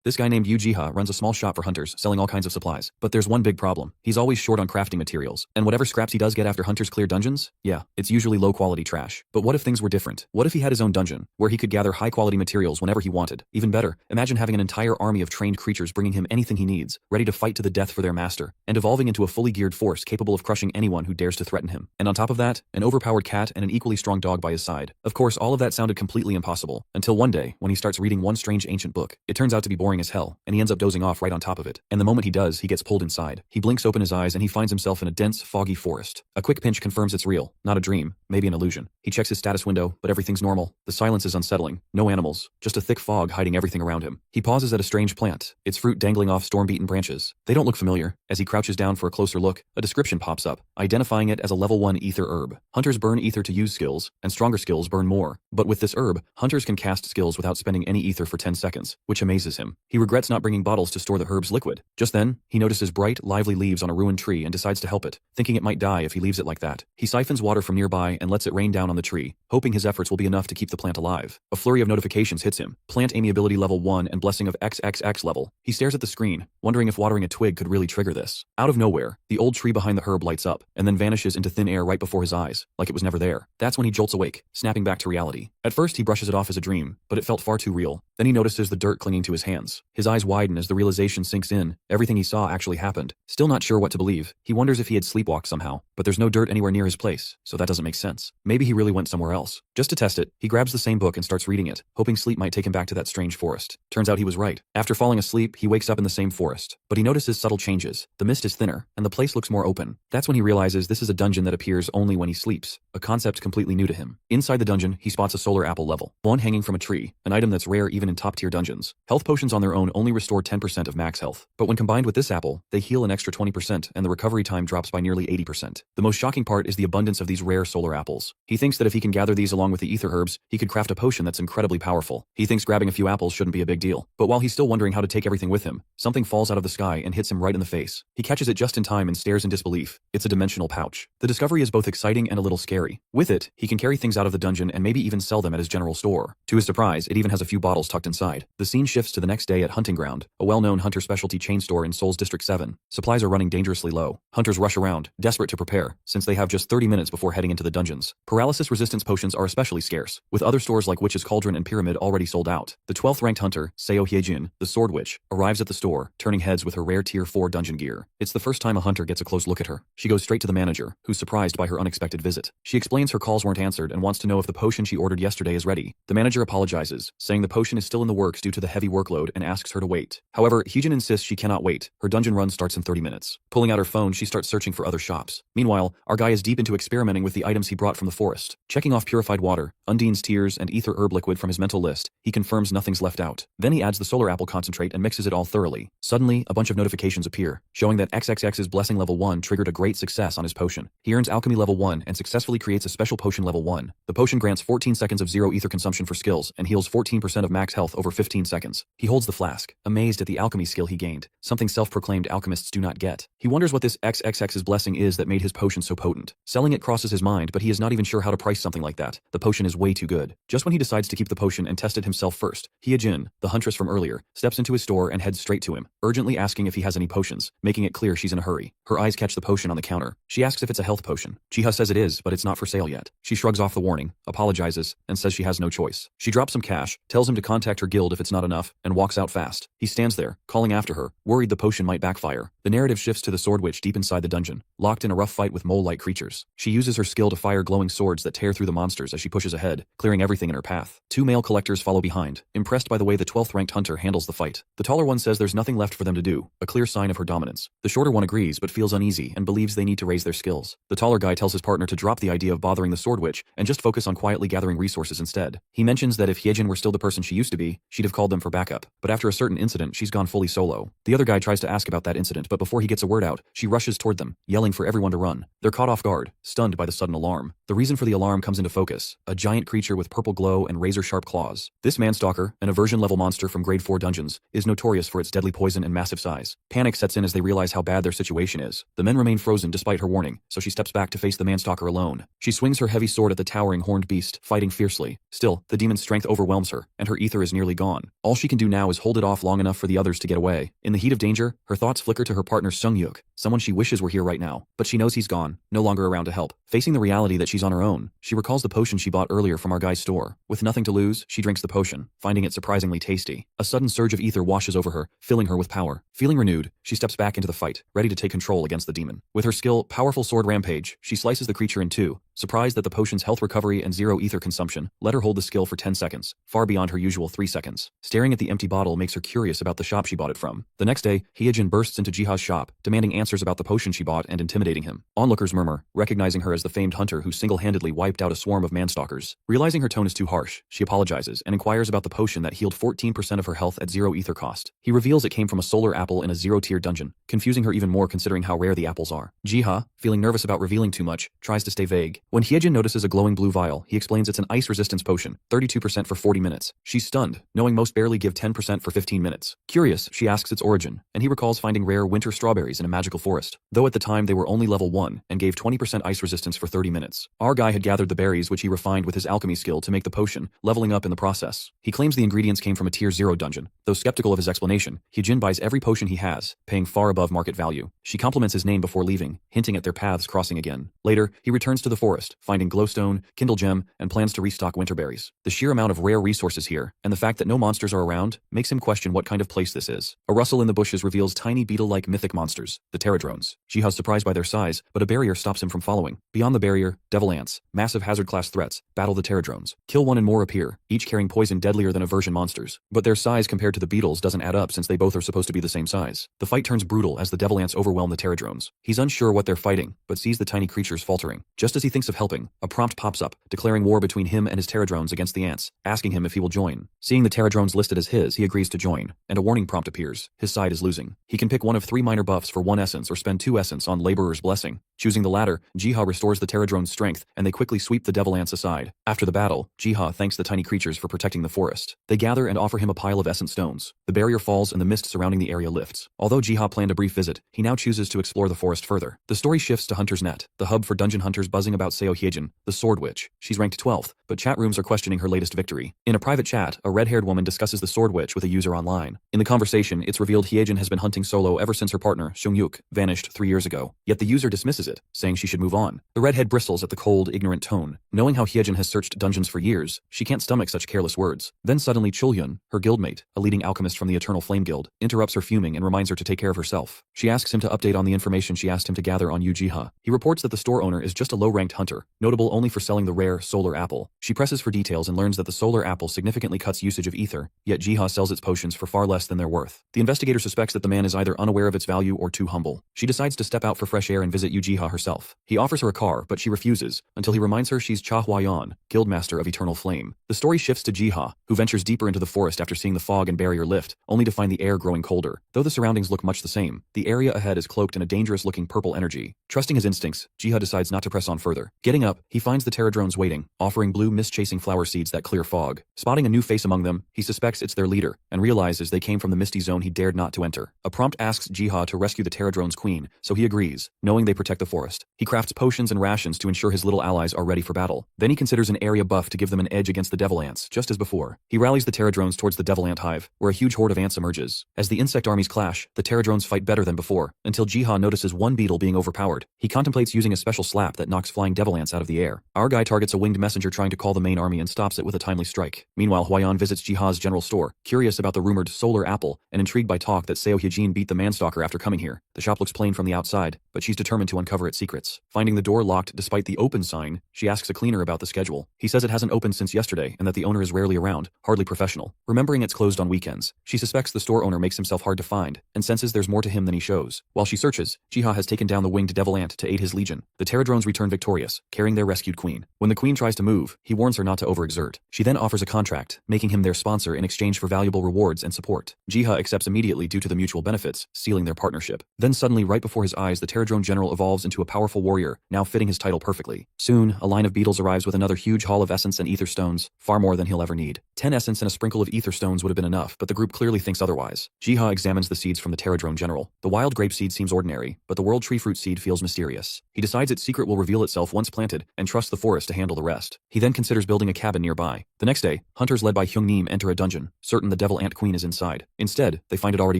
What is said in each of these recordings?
This guy named Yu Jiha runs a small shop for hunters, selling all kinds of supplies. But there's one big problem. He's always short on crafting materials. And whatever scraps he does get after hunters clear dungeons, yeah, it's usually low-quality trash. But what if things were different? What if he had his own dungeon, where he could gather high-quality materials whenever he wanted? Even better, imagine having an entire army of trained creatures bringing him anything he needs, ready to fight to the death for their master, and evolving into a fully geared force capable of crushing anyone who dares to threaten him. And on top of that, an overpowered cat and an equally strong dog by his side. Of course, all of that sounded completely impossible, until one day, when he starts reading one strange ancient book. It turns out to be boring as hell, and he ends up dozing off right on top of it. And the moment he does, he gets pulled inside. He blinks open his eyes and he finds himself in a dense, foggy forest. A quick pinch confirms it's real, not a dream, maybe an illusion. He checks his status window, but everything's normal. The silence is unsettling. No animals, just a thick fog hiding everything around him. He pauses at a strange plant, its fruit dangling off storm-beaten branches. They don't look familiar. As he crouches down for a closer look, a description pops up, identifying it as a level 1 ether herb. Hunters burn ether to use skills, and stronger skills burn more. But with this herb, hunters can cast skills without spending any ether for 10 seconds, which amazes him. He regrets not bringing bottles to store the herb's liquid. Just then, he notices bright, lively leaves on a ruined tree and decides to help it, thinking it might die if he leaves it like that. He siphons water from nearby and lets it rain down on the tree, hoping his efforts will be enough to keep the plant alive. A flurry of notifications hits him. Plant amiability level 1 and blessing of XXX level. He stares at the screen, wondering if watering a twig could really trigger this. Out of nowhere, the old tree behind the herb lights up, and then vanishes into thin air right before his eyes, like it was never there. That's when he jolts awake, snapping back to reality. At first he brushes it off as a dream, but it felt far too real. Then he notices the dirt clinging to his hands. His eyes widen as the realization sinks in. Everything he saw actually happened. Still not sure what to believe, he wonders if he had sleepwalked somehow, but there's no dirt anywhere near his place, so that doesn't make sense. Maybe he really went somewhere else. Just to test it, he grabs the same book and starts reading it, hoping sleep might take him back to that strange forest. Turns out he was right. After falling asleep, he wakes up in the same forest, but he notices subtle changes. The mist is thinner, and the place looks more open. That's when he realizes this is a dungeon that appears only when he sleeps, a concept completely new to him. Inside the dungeon, he spots a solar apple level 1 hanging from a tree, an item that's rare even in top-tier dungeons. Health potions on their own only restore 10% of max health, but when combined with this apple, they heal an extra 20% and the recovery time drops by nearly 80%. The most shocking part is the abundance of these rare solar apples. He thinks that if he can gather these along with the ether herbs, he could craft a potion that's incredibly powerful. He thinks grabbing a few apples shouldn't be a big deal, but while he's still wondering how to take everything with him, something falls out of the sky and hits him right in the face. He catches it just in time and stares in disbelief. It's a dimensional pouch. The discovery is both exciting and a little scary. With it, he can carry things out of the dungeon and maybe even sell them at his general store. To his surprise, it even has a few bottles tucked inside. The scene shifts to the next day at Hunting Ground, a well-known hunter specialty chain store in Seoul's District 7. Supplies are running dangerously low. Hunters rush around, desperate to prepare, since they have just 30 minutes before heading into the dungeons. Paralysis resistance potions are especially scarce, with other stores like Witch's Cauldron and Pyramid already sold out. The 12th ranked hunter, Seo Hyejin, the Sword Witch, arrives at the store, turning heads with her rare tier 4 dungeon gear. It's the first time a hunter gets a close look at her. She goes straight to the manager, who's surprised by her unexpected visit. She explains her calls weren't answered and wants to know if the potion she ordered yesterday is ready. The manager apologizes, saying the potion is still in the works due to the heavy workload and asks her to wait. However, Hyejin insists she cannot wait. Her dungeon run starts in 30 minutes. Pulling out her phone, she starts searching for other shops. Meanwhile, our guy is deep into experimenting with the items he brought from the forest. Checking off purified water, Undine's tears, and ether herb liquid from his mental list, he confirms nothing's left out. Then he adds the solar apple concentrate and mixes it all thoroughly. Suddenly, a bunch of notifications appear, showing that XXX's blessing level 1 triggered a great success on his potion. He earns alchemy level 1 and successfully creates a special potion level 1. The potion grants 14 seconds of zero ether consumption for skills and heals 14% of max health over 15 seconds. He holds the flask, amazed at the alchemy skill he gained, something self-proclaimed alchemists do not get. He wonders what this XXX's blessing is that made his potion so potent. Selling it crosses his mind, but he is not even sure how to price something like that. The potion is way too good. Just when he decides to keep the potion and test it himself first, Hyejin, the huntress from earlier, steps into his store and heads straight to him, urgently asking if he has any potions, making it clear she's in a hurry. Her eyes catch the potion on the counter. She asks if it's a health potion. Jiha says it is, but it's not for sale yet. She shrugs off the warning, apologizes, and says she has no choice. She drops some cash, tells him to contact her guild if it's not enough, and walks out fast. He stands there, calling after her, worried the potion might backfire. The narrative shifts to the Sword Witch deep inside the dungeon, locked in a rough fight with mole-like creatures. She uses her skill to fire glowing swords that tear through the monsters as she pushes ahead, clearing everything in her path. Two male collectors follow behind, impressed by the way the 12th ranked hunter handles the fight. The taller one says there's nothing left for them to do, a clear sign of her dominance. The shorter one agrees but feels uneasy and believes they need to raise their skills. The taller guy tells his partner to drop the idea of bothering the Sword Witch and just focus on quietly gathering resources instead. He mentions that if Hyejin were still the person she used to be, she'd have called them for backup, but after a certain incident she's gone fully solo. The other guy tries to ask about that incident, but before he gets a word out, she rushes toward them, yelling for everyone to run. They're caught off guard, stunned by the sudden alarm. The reason for the alarm comes into focus, a giant creature with purple glow and razor-sharp claws. This manstalker, an aversion-level monster from grade 4 dungeons, is notorious for its deadly poison and massive size. Panic sets in as they realize how bad their situation is. The men remain frozen despite her warning, so she steps back to face the manstalker alone. She swings her heavy sword at the towering horned beast, fighting fiercely. Still, the demon's strength overwhelms her, and her ether hunter is nearly gone. All she can do now is hold it off long enough for the others to get away. In the heat of danger, her thoughts flicker to her partner Sung-yuk, someone she wishes were here right now, but she knows he's gone, no longer around to help. Facing the reality that she's on her own, she recalls the potion she bought earlier from our guy's store. With nothing to lose, she drinks the potion, finding it surprisingly tasty. A sudden surge of ether washes over her, filling her with power. Feeling renewed, she steps back into the fight, ready to take control against the demon. With her skill, Powerful Sword Rampage, she slices the creature in two, surprised that the potion's health recovery and zero ether consumption let her hold the skill for 10 seconds, far beyond her usual 3 seconds. Staring at the empty bottle makes her curious about the shop she bought it from. The next day, Hyejin bursts into Jiha's shop, demanding answers about the potion she bought and intimidating him. Onlookers murmur, recognizing her as the famed hunter who single-handedly wiped out a swarm of manstalkers. Realizing her tone is too harsh, she apologizes and inquires about the potion that healed 14% of her health at zero ether cost. He reveals it came from a solar apple in a zero-tier dungeon, confusing her even more considering how rare the apples are. Jiha, feeling nervous about revealing too much, tries to stay vague. When Hyejin notices a glowing blue vial, he explains it's an ice resistance potion, 32% for 40 minutes. She's stunned, knowing most barely give 10% for 15 minutes. Curious, she asks its origin, and he recalls finding rare winter strawberries in a magical forest, though at the time they were only level 1 and gave 20% ice resistance for 30 minutes. Our guy had gathered the berries which he refined with his alchemy skill to make the potion, leveling up in the process. He claims the ingredients came from a tier 0 dungeon. Though skeptical of his explanation, Hyejin buys every potion he has, paying far above market value. She compliments his name before leaving, hinting at their paths crossing again. Later, he returns to the forest, finding glowstone, kindle gem, and plans to restock winter berries. The sheer amount of rare resources here, and the fact that no monsters are around, makes him question what kind of place this is. A rustle in the bushes reveals tiny beetle-like mythic monsters, the pterodrones. Jiha's surprised by their size, but a barrier stops him from following. Beyond the barrier, devil ants, massive hazard-class threats, battle the pterodrones. Kill one and more appear, each carrying poison deadlier than aversion monsters. But their size compared to the beetles doesn't add up since they both are supposed to be the same size. The fight turns brutal as the devil ants overwhelm the pterodrones. He's unsure what they're fighting, but sees the tiny creatures faltering. Just as he thinks of helping, a prompt pops up, declaring war between him and his pterodrones against the ants, asking him if he will join. Seeing the pterodrones listed as his, he agrees to join, and a warning prompt appears. His side is losing. He can pick one of 3 minor buffs for 1 essence or spend 2 essence on Laborer's Blessing. Choosing the latter, Jiha restores the pterodrone's strength, and they quickly sweep the devil ants aside. After the battle, Jiha thanks the tiny creatures for protecting the forest. They gather and offer him a pile of essence stones. The barrier falls and the mist surrounding the area lifts. Although Jiha planned a brief visit, he now chooses to explore the forest further. The story shifts to Hunter's Net, the hub for dungeon hunters buzzing about Seo Hyejin, the Sword Witch. She's ranked 12th, but chat rooms are questioning her latest victory. In a private chat, a red-haired woman discusses the Sword Witch with a user online. In the conversation, it's revealed Hyejin has been hunting solo ever since her partner, Sung-yuk, vanished 3 years ago. Yet the user dismisses it, saying she should move on. The redhead bristles at the cold, ignorant tone. Knowing how Hyejin has searched dungeons for years, she can't stomach such careless words. Then suddenly Chulhyun, her guildmate, a leading alchemist from the Eternal Flame Guild, interrupts her fuming and reminds her to take care of herself. She asks him to update on the information she asked him to gather on Jiha. He reports that the store owner is just a low-ranked hunter, notable only for selling the rare solar apple. She presses for details and learns that the solar apple significantly cuts usage of ether, yet Jiha sells its potions for far less than their worth. The investigator suspects that the man is either unaware of its value or too humble. She decides to step out for fresh air and visit Jiha herself. He offers her a car, but she refuses, until he reminds her she's Cha Huayan, guildmaster of Eternal Flame. The story shifts to Jiha, who ventures deeper into the forest after seeing the fog and barrier lift, only to find the air growing colder. Though the surroundings look much the same, the area ahead is cloaked in a dangerous-looking purple energy. Trusting his instincts, Jiha decides not to press on further. Getting up, he finds the pterodrones waiting, offering blue mist-chasing flower seeds that clear fog. Spotting a new face among them, he suspects it's their leader, and realizes they came from the misty zone he dared not to enter. A prompt asks Jiha to rescue the pterodrone's queen, so he agrees, knowing they protect the forest. He crafts potions and rations to ensure his little allies are ready for battle. Then he considers an area buff to give them an edge against the devil ants, just as before. He rallies the pterodrones towards the devil ant hive, where a huge horde of ants emerges. As the insect armies clash, the pterodrones fight better than before, until Jiha notices one beetle being overpowered. He contemplates using a special slap that knocks flying devil ants out of the air. Our guy targets a winged messenger trying to call the main army and stops it with a timely strike. Meanwhile, Huayan visits Jiha's general store, curious about the rumored solar apple, and intrigued by talk that Seo Hyejin beat the manstalker after coming here. The shop looks plain from the outside, but she's determined to uncover its secrets. Finding the door locked despite the open sign, she asks a cleaner about the schedule. He says it hasn't opened since yesterday and that the owner is rarely around, hardly professional. Remembering it's closed on weekends, she suspects the store owner makes himself hard to find, and senses there's more to him than he shows. While she searches, Jiha has taken down the winged devil ant to aid his legion. The pterodrones return victorious, carrying their rescued queen. When the queen tries to move, he warns her not to overexert. She then offers a contract, making him their sponsor in exchange for valuable rewards and support. Jiha accepts immediately due to the mutual benefits, sealing their partnership. Then suddenly right before his eyes the Pterodrone General evolves into a powerful warrior, now fitting his title perfectly. Soon, a line of beetles arrives with another huge haul of essence and ether stones, far more than he'll ever need. 10 essence and a sprinkle of ether stones would have been enough, but the group clearly thinks otherwise. Jiha examines the seeds from the Pterodrone General. The wild grape seed seems ordinary, but the world tree fruit seed feels mysterious. He decides its secret will reveal itself once planted, and trusts the forest to handle the rest. He then considers building a cabin nearby. The next day, hunters led by Hyung-Nim enter a dungeon, certain the devil ant queen is inside. Instead, they find it already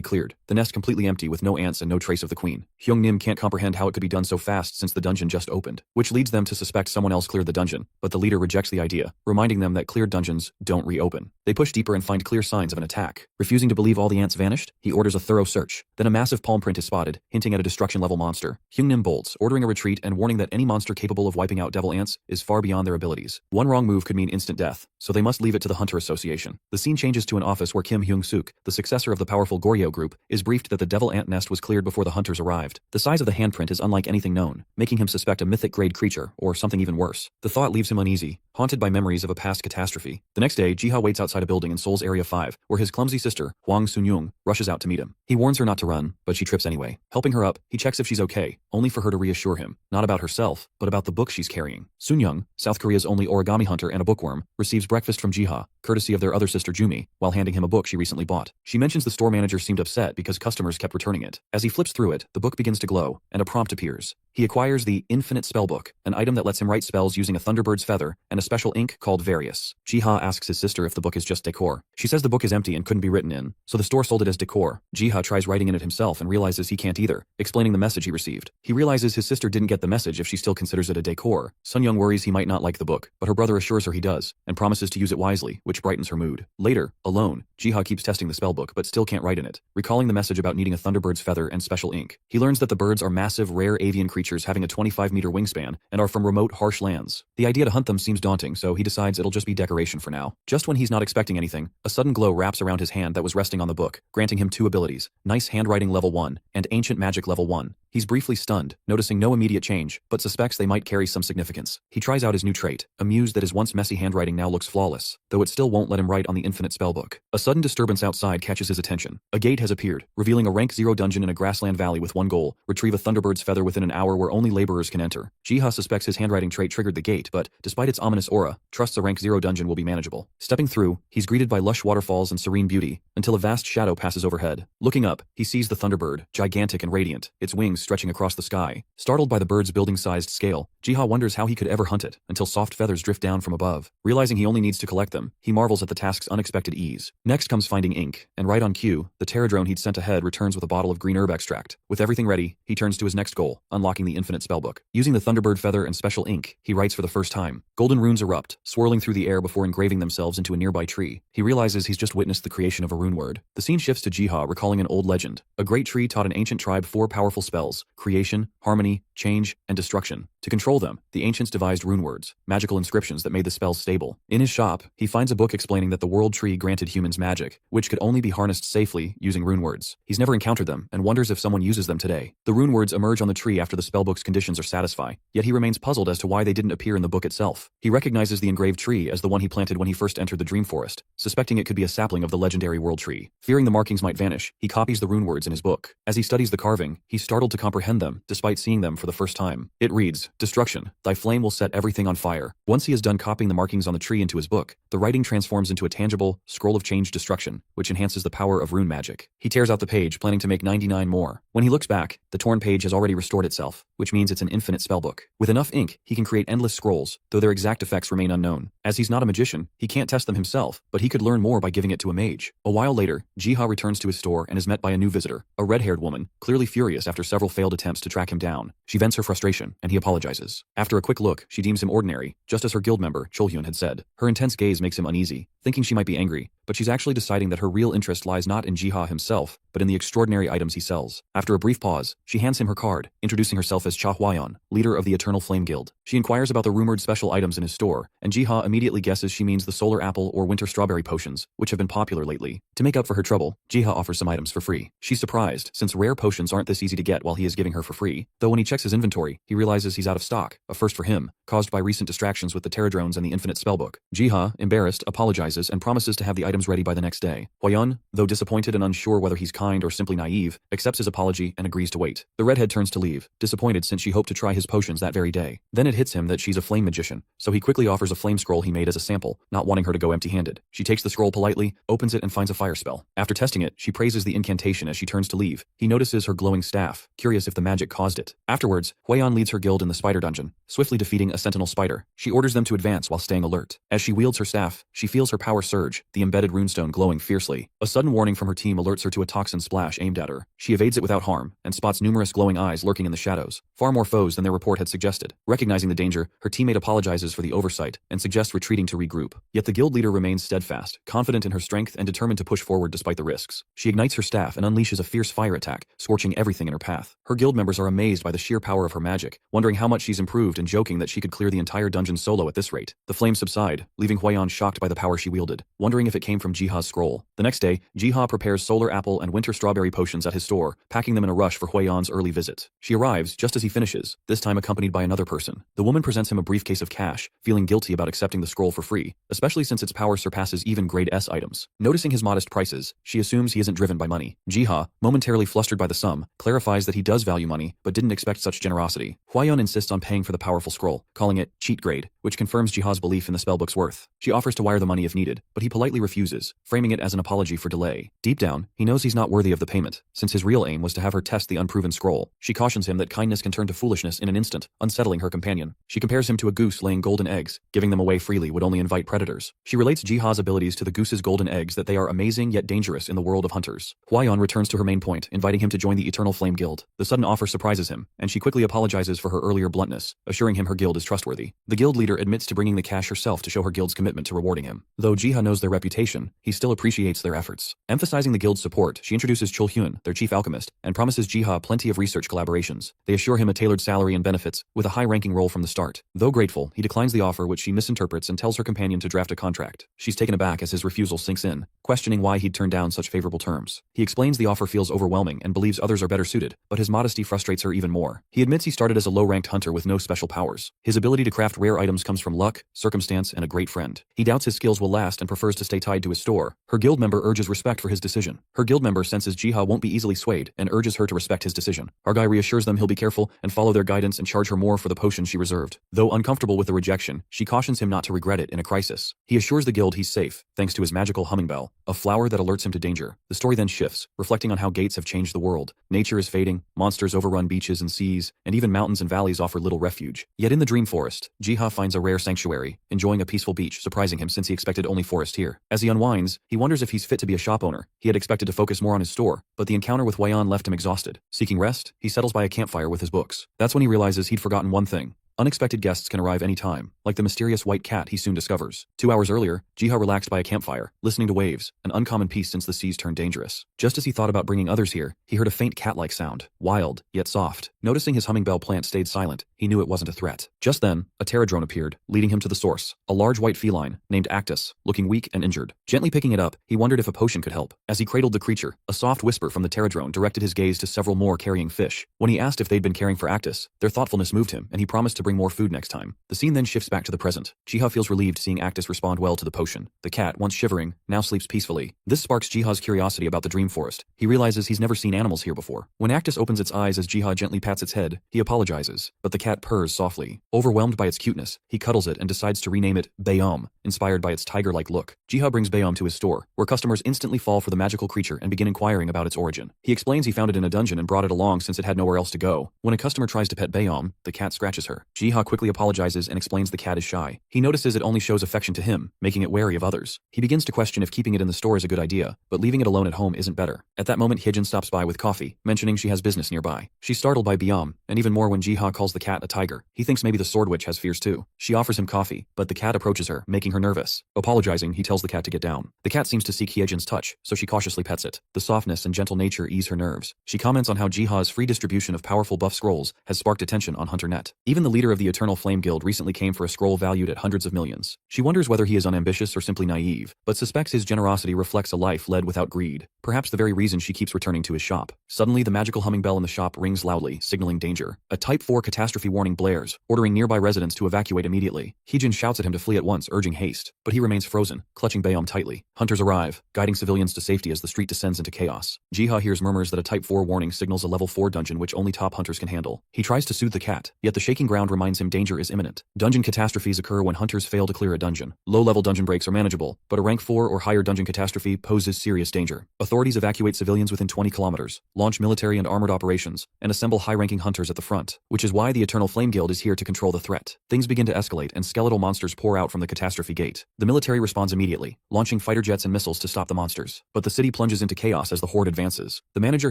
cleared, the nest completely empty with no ants and no trace of the queen. Hyung-Nim can't comprehend how it could be done so fast since the dungeon just opened, which leads them to suspect someone else cleared the dungeon, but the leader rejects the idea, reminding them that cleared dungeons don't reopen. They push deeper and find clear signs of an attack. Refusing to believe all the ants vanished, he orders a thorough search. Then a massive palm print is spotted, hinting at a destruction-level monster. Hyung-Nim bolts, ordering a retreat and warning that any monster capable of wiping out devil ants is far beyond their abilities. One wrong move could mean instant death, so they must leave it to the Hunter Association. The scene changes to an office where Kim Hyung-suk, the successor of the powerful Goryeo group, is briefed that the devil ant nest was cleared before the hunters arrived. The size of the handprint is unlike anything known, making him suspect a mythic-grade creature, or something even worse. The thought leaves him uneasy, haunted by memories of a past catastrophe. The next day, Jiha waits outside a building in Seoul's Area 5, where his clumsy sister, Hwang Sun-young, rushes out to meet him. He warns her not to run, but she trips anyway. Helping her up, he checks if she's okay, only for her to reassure him, not about herself, but about the book she's carrying. Sun-young, South Korea's only origami hunter and a bookworm, receives breakfast from Jiha, courtesy of their other sister Jumi, while handing him a book she recently bought. She mentions the store manager seemed upset because customers kept returning it. As he flips through it, the book begins to glow, and a prompt appears. He acquires the Infinite Spellbook, an item that lets him write spells using a thunderbird's feather and a special ink called Various. Jiha asks his sister if the book is just decor. She says the book is empty and couldn't be written in, so the store sold it as decor. Jiha tries writing in it himself and realizes he can't either, explaining the message he received. He realizes his sister didn't get the message if she still considers it a decor. Sun-young worries he might not like the book, but her brother assures her he does, and promises to use it wisely, which brightens her mood. Later, alone, Jiha keeps testing the spellbook but still can't write in it, recalling the message about needing a thunderbird's feather and special ink. He learns that the birds are massive, rare avian creatures having a 25-meter wingspan and are from remote, harsh lands. The idea to hunt them seems daunting, so he decides it'll just be decoration for now. Just when he's not expecting anything, a sudden glow wraps around his hand that was resting on the book, granting him 2 abilities, Nice Handwriting Level 1 and Ancient Magic Level 1. He's briefly stunned, noticing no immediate change, but suspects they might carry some significance. He tries out his new trait, amused that his once messy handwriting now looks flawless, though it still won't let him write on the Infinite Spellbook. A sudden disturbance outside catches his attention. A gate has appeared, revealing a rank 0 dungeon in a grassland valley with one goal, retrieve a thunderbird's feather within an hour where only laborers can enter. Jiha suspects his handwriting trait triggered the gate, but, despite its ominous aura, trusts a rank 0 dungeon will be manageable. Stepping through, he's greeted by lush waterfalls and serene beauty, until a vast shadow passes overhead. Looking up, he sees the thunderbird, gigantic and radiant, its wings stretching across the sky. Startled by the bird's building-sized scale, Jiha wonders how he could ever hunt it, until soft feathers drift down from above. Realizing he only needs to collect them, he marvels at the task's unexpected ease. Next comes finding ink, and right on cue, the Pterodrone he'd sent ahead returns with a bottle of green herb extract. With everything ready, he turns to his next goal, unlocking the Infinite Spellbook. Using the thunderbird feather and special ink, he writes for the first time. Golden runes erupt, swirling through the air before engraving themselves into a nearby tree. He realizes he's just witnessed the creation of a rune word. The scene shifts to Jiha recalling an old legend. A great tree taught an ancient tribe 4 powerful spells: creation, harmony, change, and destruction. To control them, the ancients devised rune words, magical inscriptions that made the spells stable. In his shop, he finds a book explaining that the world tree granted humans magic, which could only be harnessed safely using rune words. He's never encountered them, and wonders if someone uses them today. The rune words emerge on the tree after the spellbook's conditions are satisfied, yet he remains puzzled as to why they didn't appear in the book itself. He recognizes the engraved tree as the one he planted when he first entered the dream forest, suspecting it could be a sapling of the legendary world tree. Fearing the markings might vanish, he copies the rune words in his book. As he studies the carving, he's startled to comprehend them, despite seeing them for the first time. It reads, "Destruction. Thy flame will set everything on fire." Once he has done copying the markings on the tree into his book, the writing transforms into a tangible scroll of change destruction, which enhances the power of rune magic. He tears out the page, planning to make 99 more. When he looks back, the torn page has already restored itself, which means it's an infinite spellbook. With enough ink, he can create endless scrolls, though their exact effects remain unknown. As he's not a magician, he can't test them himself, but he could learn more by giving it to a mage. A while later, Jiha returns to his store and is met by a new visitor, a red-haired woman, clearly furious after several failed attempts to track him down. She vents her frustration, and he apologizes. After a quick look, she deems him ordinary, just as her guild member, Cholhyun, had said. Her intense gaze makes him uneasy, thinking she might be angry, but she's actually deciding that her real interest lies not in Jiha himself, but in the extraordinary items he sells. After a brief pause, she hands him her card, introducing herself as Cha Hwayeon, leader of the Eternal Flame Guild. She inquires about the rumored special items in his store, and Jiha immediately guesses she means the solar apple or winter strawberry potions, which have been popular lately. To make up for her trouble, Jiha offers some items for free. She's surprised, since rare potions aren't this easy to get while he is giving her for free, though when he checks his inventory, he realizes he's out of stock, a first for him, caused by recent distractions with the Pterodrones and the Infinite Spellbook. Jiha, embarrassed, apologizes apologizes and promises to have the items ready by the next day. Hwayeon, though disappointed and unsure whether he's kind or simply naive, accepts his apology and agrees to wait. The redhead turns to leave, disappointed since she hoped to try his potions that very day. Then it hits him that she's a flame magician, so he quickly offers a flame scroll he made as a sample, not wanting her to go empty-handed. She takes the scroll politely, opens it and finds a fire spell. After testing it, she praises the incantation as she turns to leave. He notices her glowing staff, curious if the magic caused it. Afterwards, Hwayeon leads her guild in the spider dungeon, swiftly defeating a sentinel spider. She orders them to advance while staying alert. As she wields her staff, she feels her power surge, the embedded runestone glowing fiercely. A sudden warning from her team alerts her to a toxin splash aimed at her. She evades it without harm, and spots numerous glowing eyes lurking in the shadows, far more foes than their report had suggested. Recognizing the danger, her teammate apologizes for the oversight, and suggests retreating to regroup. Yet the guild leader remains steadfast, confident in her strength and determined to push forward despite the risks. She ignites her staff and unleashes a fierce fire attack, scorching everything in her path. Her guild members are amazed by the sheer power of her magic, wondering how much she's improved and joking that she could clear the entire dungeon solo at this rate. The flames subside, leaving Hwayeon shocked by the power she wielded, wondering if it came from Jiha's scroll. The next day, Jiha prepares solar apple and winter strawberry potions at his store, packing them in a rush for Hwayeon's early visit. She arrives just as he finishes, this time accompanied by another person. The woman presents him a briefcase of cash, feeling guilty about accepting the scroll for free, especially since its power surpasses even grade S items. Noticing his modest prices, she assumes he isn't driven by money. Jiha, momentarily flustered by the sum, clarifies that he does value money, but didn't expect such generosity. Hwayeon insists on paying for the powerful scroll, calling it cheat grade, which confirms Jiha's belief in the spellbook's worth. She offers to wire the money if needed, but he politely refuses, framing it as an apology for delay. Deep down, he knows he's not worthy of the payment, since his real aim was to have her test the unproven scroll. She cautions him that kindness can turn to foolishness in an instant, unsettling her companion. She compares him to a goose laying golden eggs. Giving them away freely would only invite predators. She relates Jiha's abilities to the goose's golden eggs, that they are amazing yet dangerous in the world of hunters. Hwayeon returns to her main point, inviting him to join the Eternal Flame Guild. The sudden offer surprises him, and she quickly apologizes for her earlier bluntness, assuring him her guild is trustworthy. The guild leader admits to bringing the cash herself to show her guild's commitment to rewarding him. Though Jiha knows their reputation, he still appreciates their efforts. Emphasizing the guild's support, she introduces Chul-hyun, their chief alchemist, and promises Jiha plenty of research collaborations. They assure him a tailored salary and benefits, with a high-ranking role from the start. Though grateful, he declines the offer, which she misinterprets and tells her companion to draft a contract. She's taken aback as his refusal sinks in, questioning why he'd turned down such favorable terms. He explains the offer feels overwhelming and believes others are better suited, but his modesty frustrates her even more. He admits he started as a low-ranked hunter with no special powers. His ability to craft rare items comes from luck, circumstance, and a great friend. He doubts his skills will last and prefers to stay tied to his store. Her guild member urges respect for his decision. Her guild member senses Jiha won't be easily swayed and urges her to respect his decision. Our guy reassures them he'll be careful and follow their guidance and charge her more for the potion she reserved. Though uncomfortable with the rejection, she cautions him not to regret it in a crisis. He assures the guild he's safe, thanks to his magical humming bell, a flower that alerts him to danger. The story then shifts, reflecting on how gates have changed the world. Nature is fading, monsters overrun beaches and seas, and even mountains and valleys offer little refuge. Yet in the dream forest, Jiha finds a rare sanctuary, enjoying a peaceful beach, surprising him since he expected only forest here. As he unwinds, he wonders if he's fit to be a shop owner. He had expected to focus more on his store, but the encounter with Hwayeon left him exhausted. Seeking rest, he settles by a campfire with his books. That's when he realizes he'd forgotten one thing. Unexpected guests can arrive any time, like the mysterious white cat he soon discovers. 2 hours earlier, Jiha relaxed by a campfire, listening to waves, an uncommon peace since the seas turned dangerous. Just as he thought about bringing others here, he heard a faint cat-like sound, wild, yet soft. Noticing his humming bell plant stayed silent, he knew it wasn't a threat. Just then, a pterodrone appeared, leading him to the source, a large white feline, named Actus, looking weak and injured. Gently picking it up, he wondered if a potion could help. As he cradled the creature, a soft whisper from the pterodrone directed his gaze to several more carrying fish. When he asked if they'd been caring for Actus, their thoughtfulness moved him, and he promised to bring more food next time. The scene then shifts back to the present. Jiha feels relieved seeing Actus respond well to the potion. The cat, once shivering, now sleeps peacefully. This sparks Jiha's curiosity about the dream forest. He realizes he's never seen animals here before. When Actus opens its eyes as Jiha gently pats its head, he apologizes, but the cat purrs softly. Overwhelmed by its cuteness, he cuddles it and decides to rename it Bayom, inspired by its tiger-like look. Jiha brings Bayom to his store, where customers instantly fall for the magical creature and begin inquiring about its origin. He explains he found it in a dungeon and brought it along since it had nowhere else to go. When a customer tries to pet Bayom, the cat scratches her. Jiha quickly apologizes and explains the cat is shy. He notices it only shows affection to him, making it wary of others. He begins to question if keeping it in the store is a good idea, but leaving it alone at home isn't better. At that moment, Hyejin stops by with coffee, mentioning she has business nearby. She's startled by Bayom, and even more when Jiha calls the cat a tiger. He thinks maybe the sword witch has fears too. She offers him coffee, but the cat approaches her, making her nervous. Apologizing, he tells the cat to get down. The cat seems to seek Hyejin's touch, so she cautiously pets it. The softness and gentle nature ease her nerves. She comments on how Jiha's free distribution of powerful buff scrolls has sparked attention on HunterNet. Even the leader leader of the Eternal Flame Guild recently came for a scroll valued at hundreds of millions. She wonders whether he is unambitious or simply naive, but suspects his generosity reflects a life led without greed, perhaps the very reason she keeps returning to his shop. Suddenly, the magical humming bell in the shop rings loudly, signaling danger. A Type 4 catastrophe warning blares, ordering nearby residents to evacuate immediately. Heejin shouts at him to flee at once, urging haste, but he remains frozen, clutching Bayom tightly. Hunters arrive, guiding civilians to safety as the street descends into chaos. Jiha hears murmurs that a Type 4 warning signals a level 4 dungeon which only top hunters can handle. He tries to soothe the cat, yet the shaking ground reminds him danger is imminent. Dungeon catastrophes occur when hunters fail to clear a dungeon. Low-level dungeon breaks are manageable, but a rank 4 or higher dungeon catastrophe poses serious danger. Authorities evacuate civilians within 20 kilometers, launch military and armored operations, and assemble high-ranking hunters at the front, which is why the Eternal Flame Guild is here to control the threat. Things begin to escalate and skeletal monsters pour out from the catastrophe gate. The military responds immediately, launching fighter jets and missiles to stop the monsters. But the city plunges into chaos as the horde advances. The manager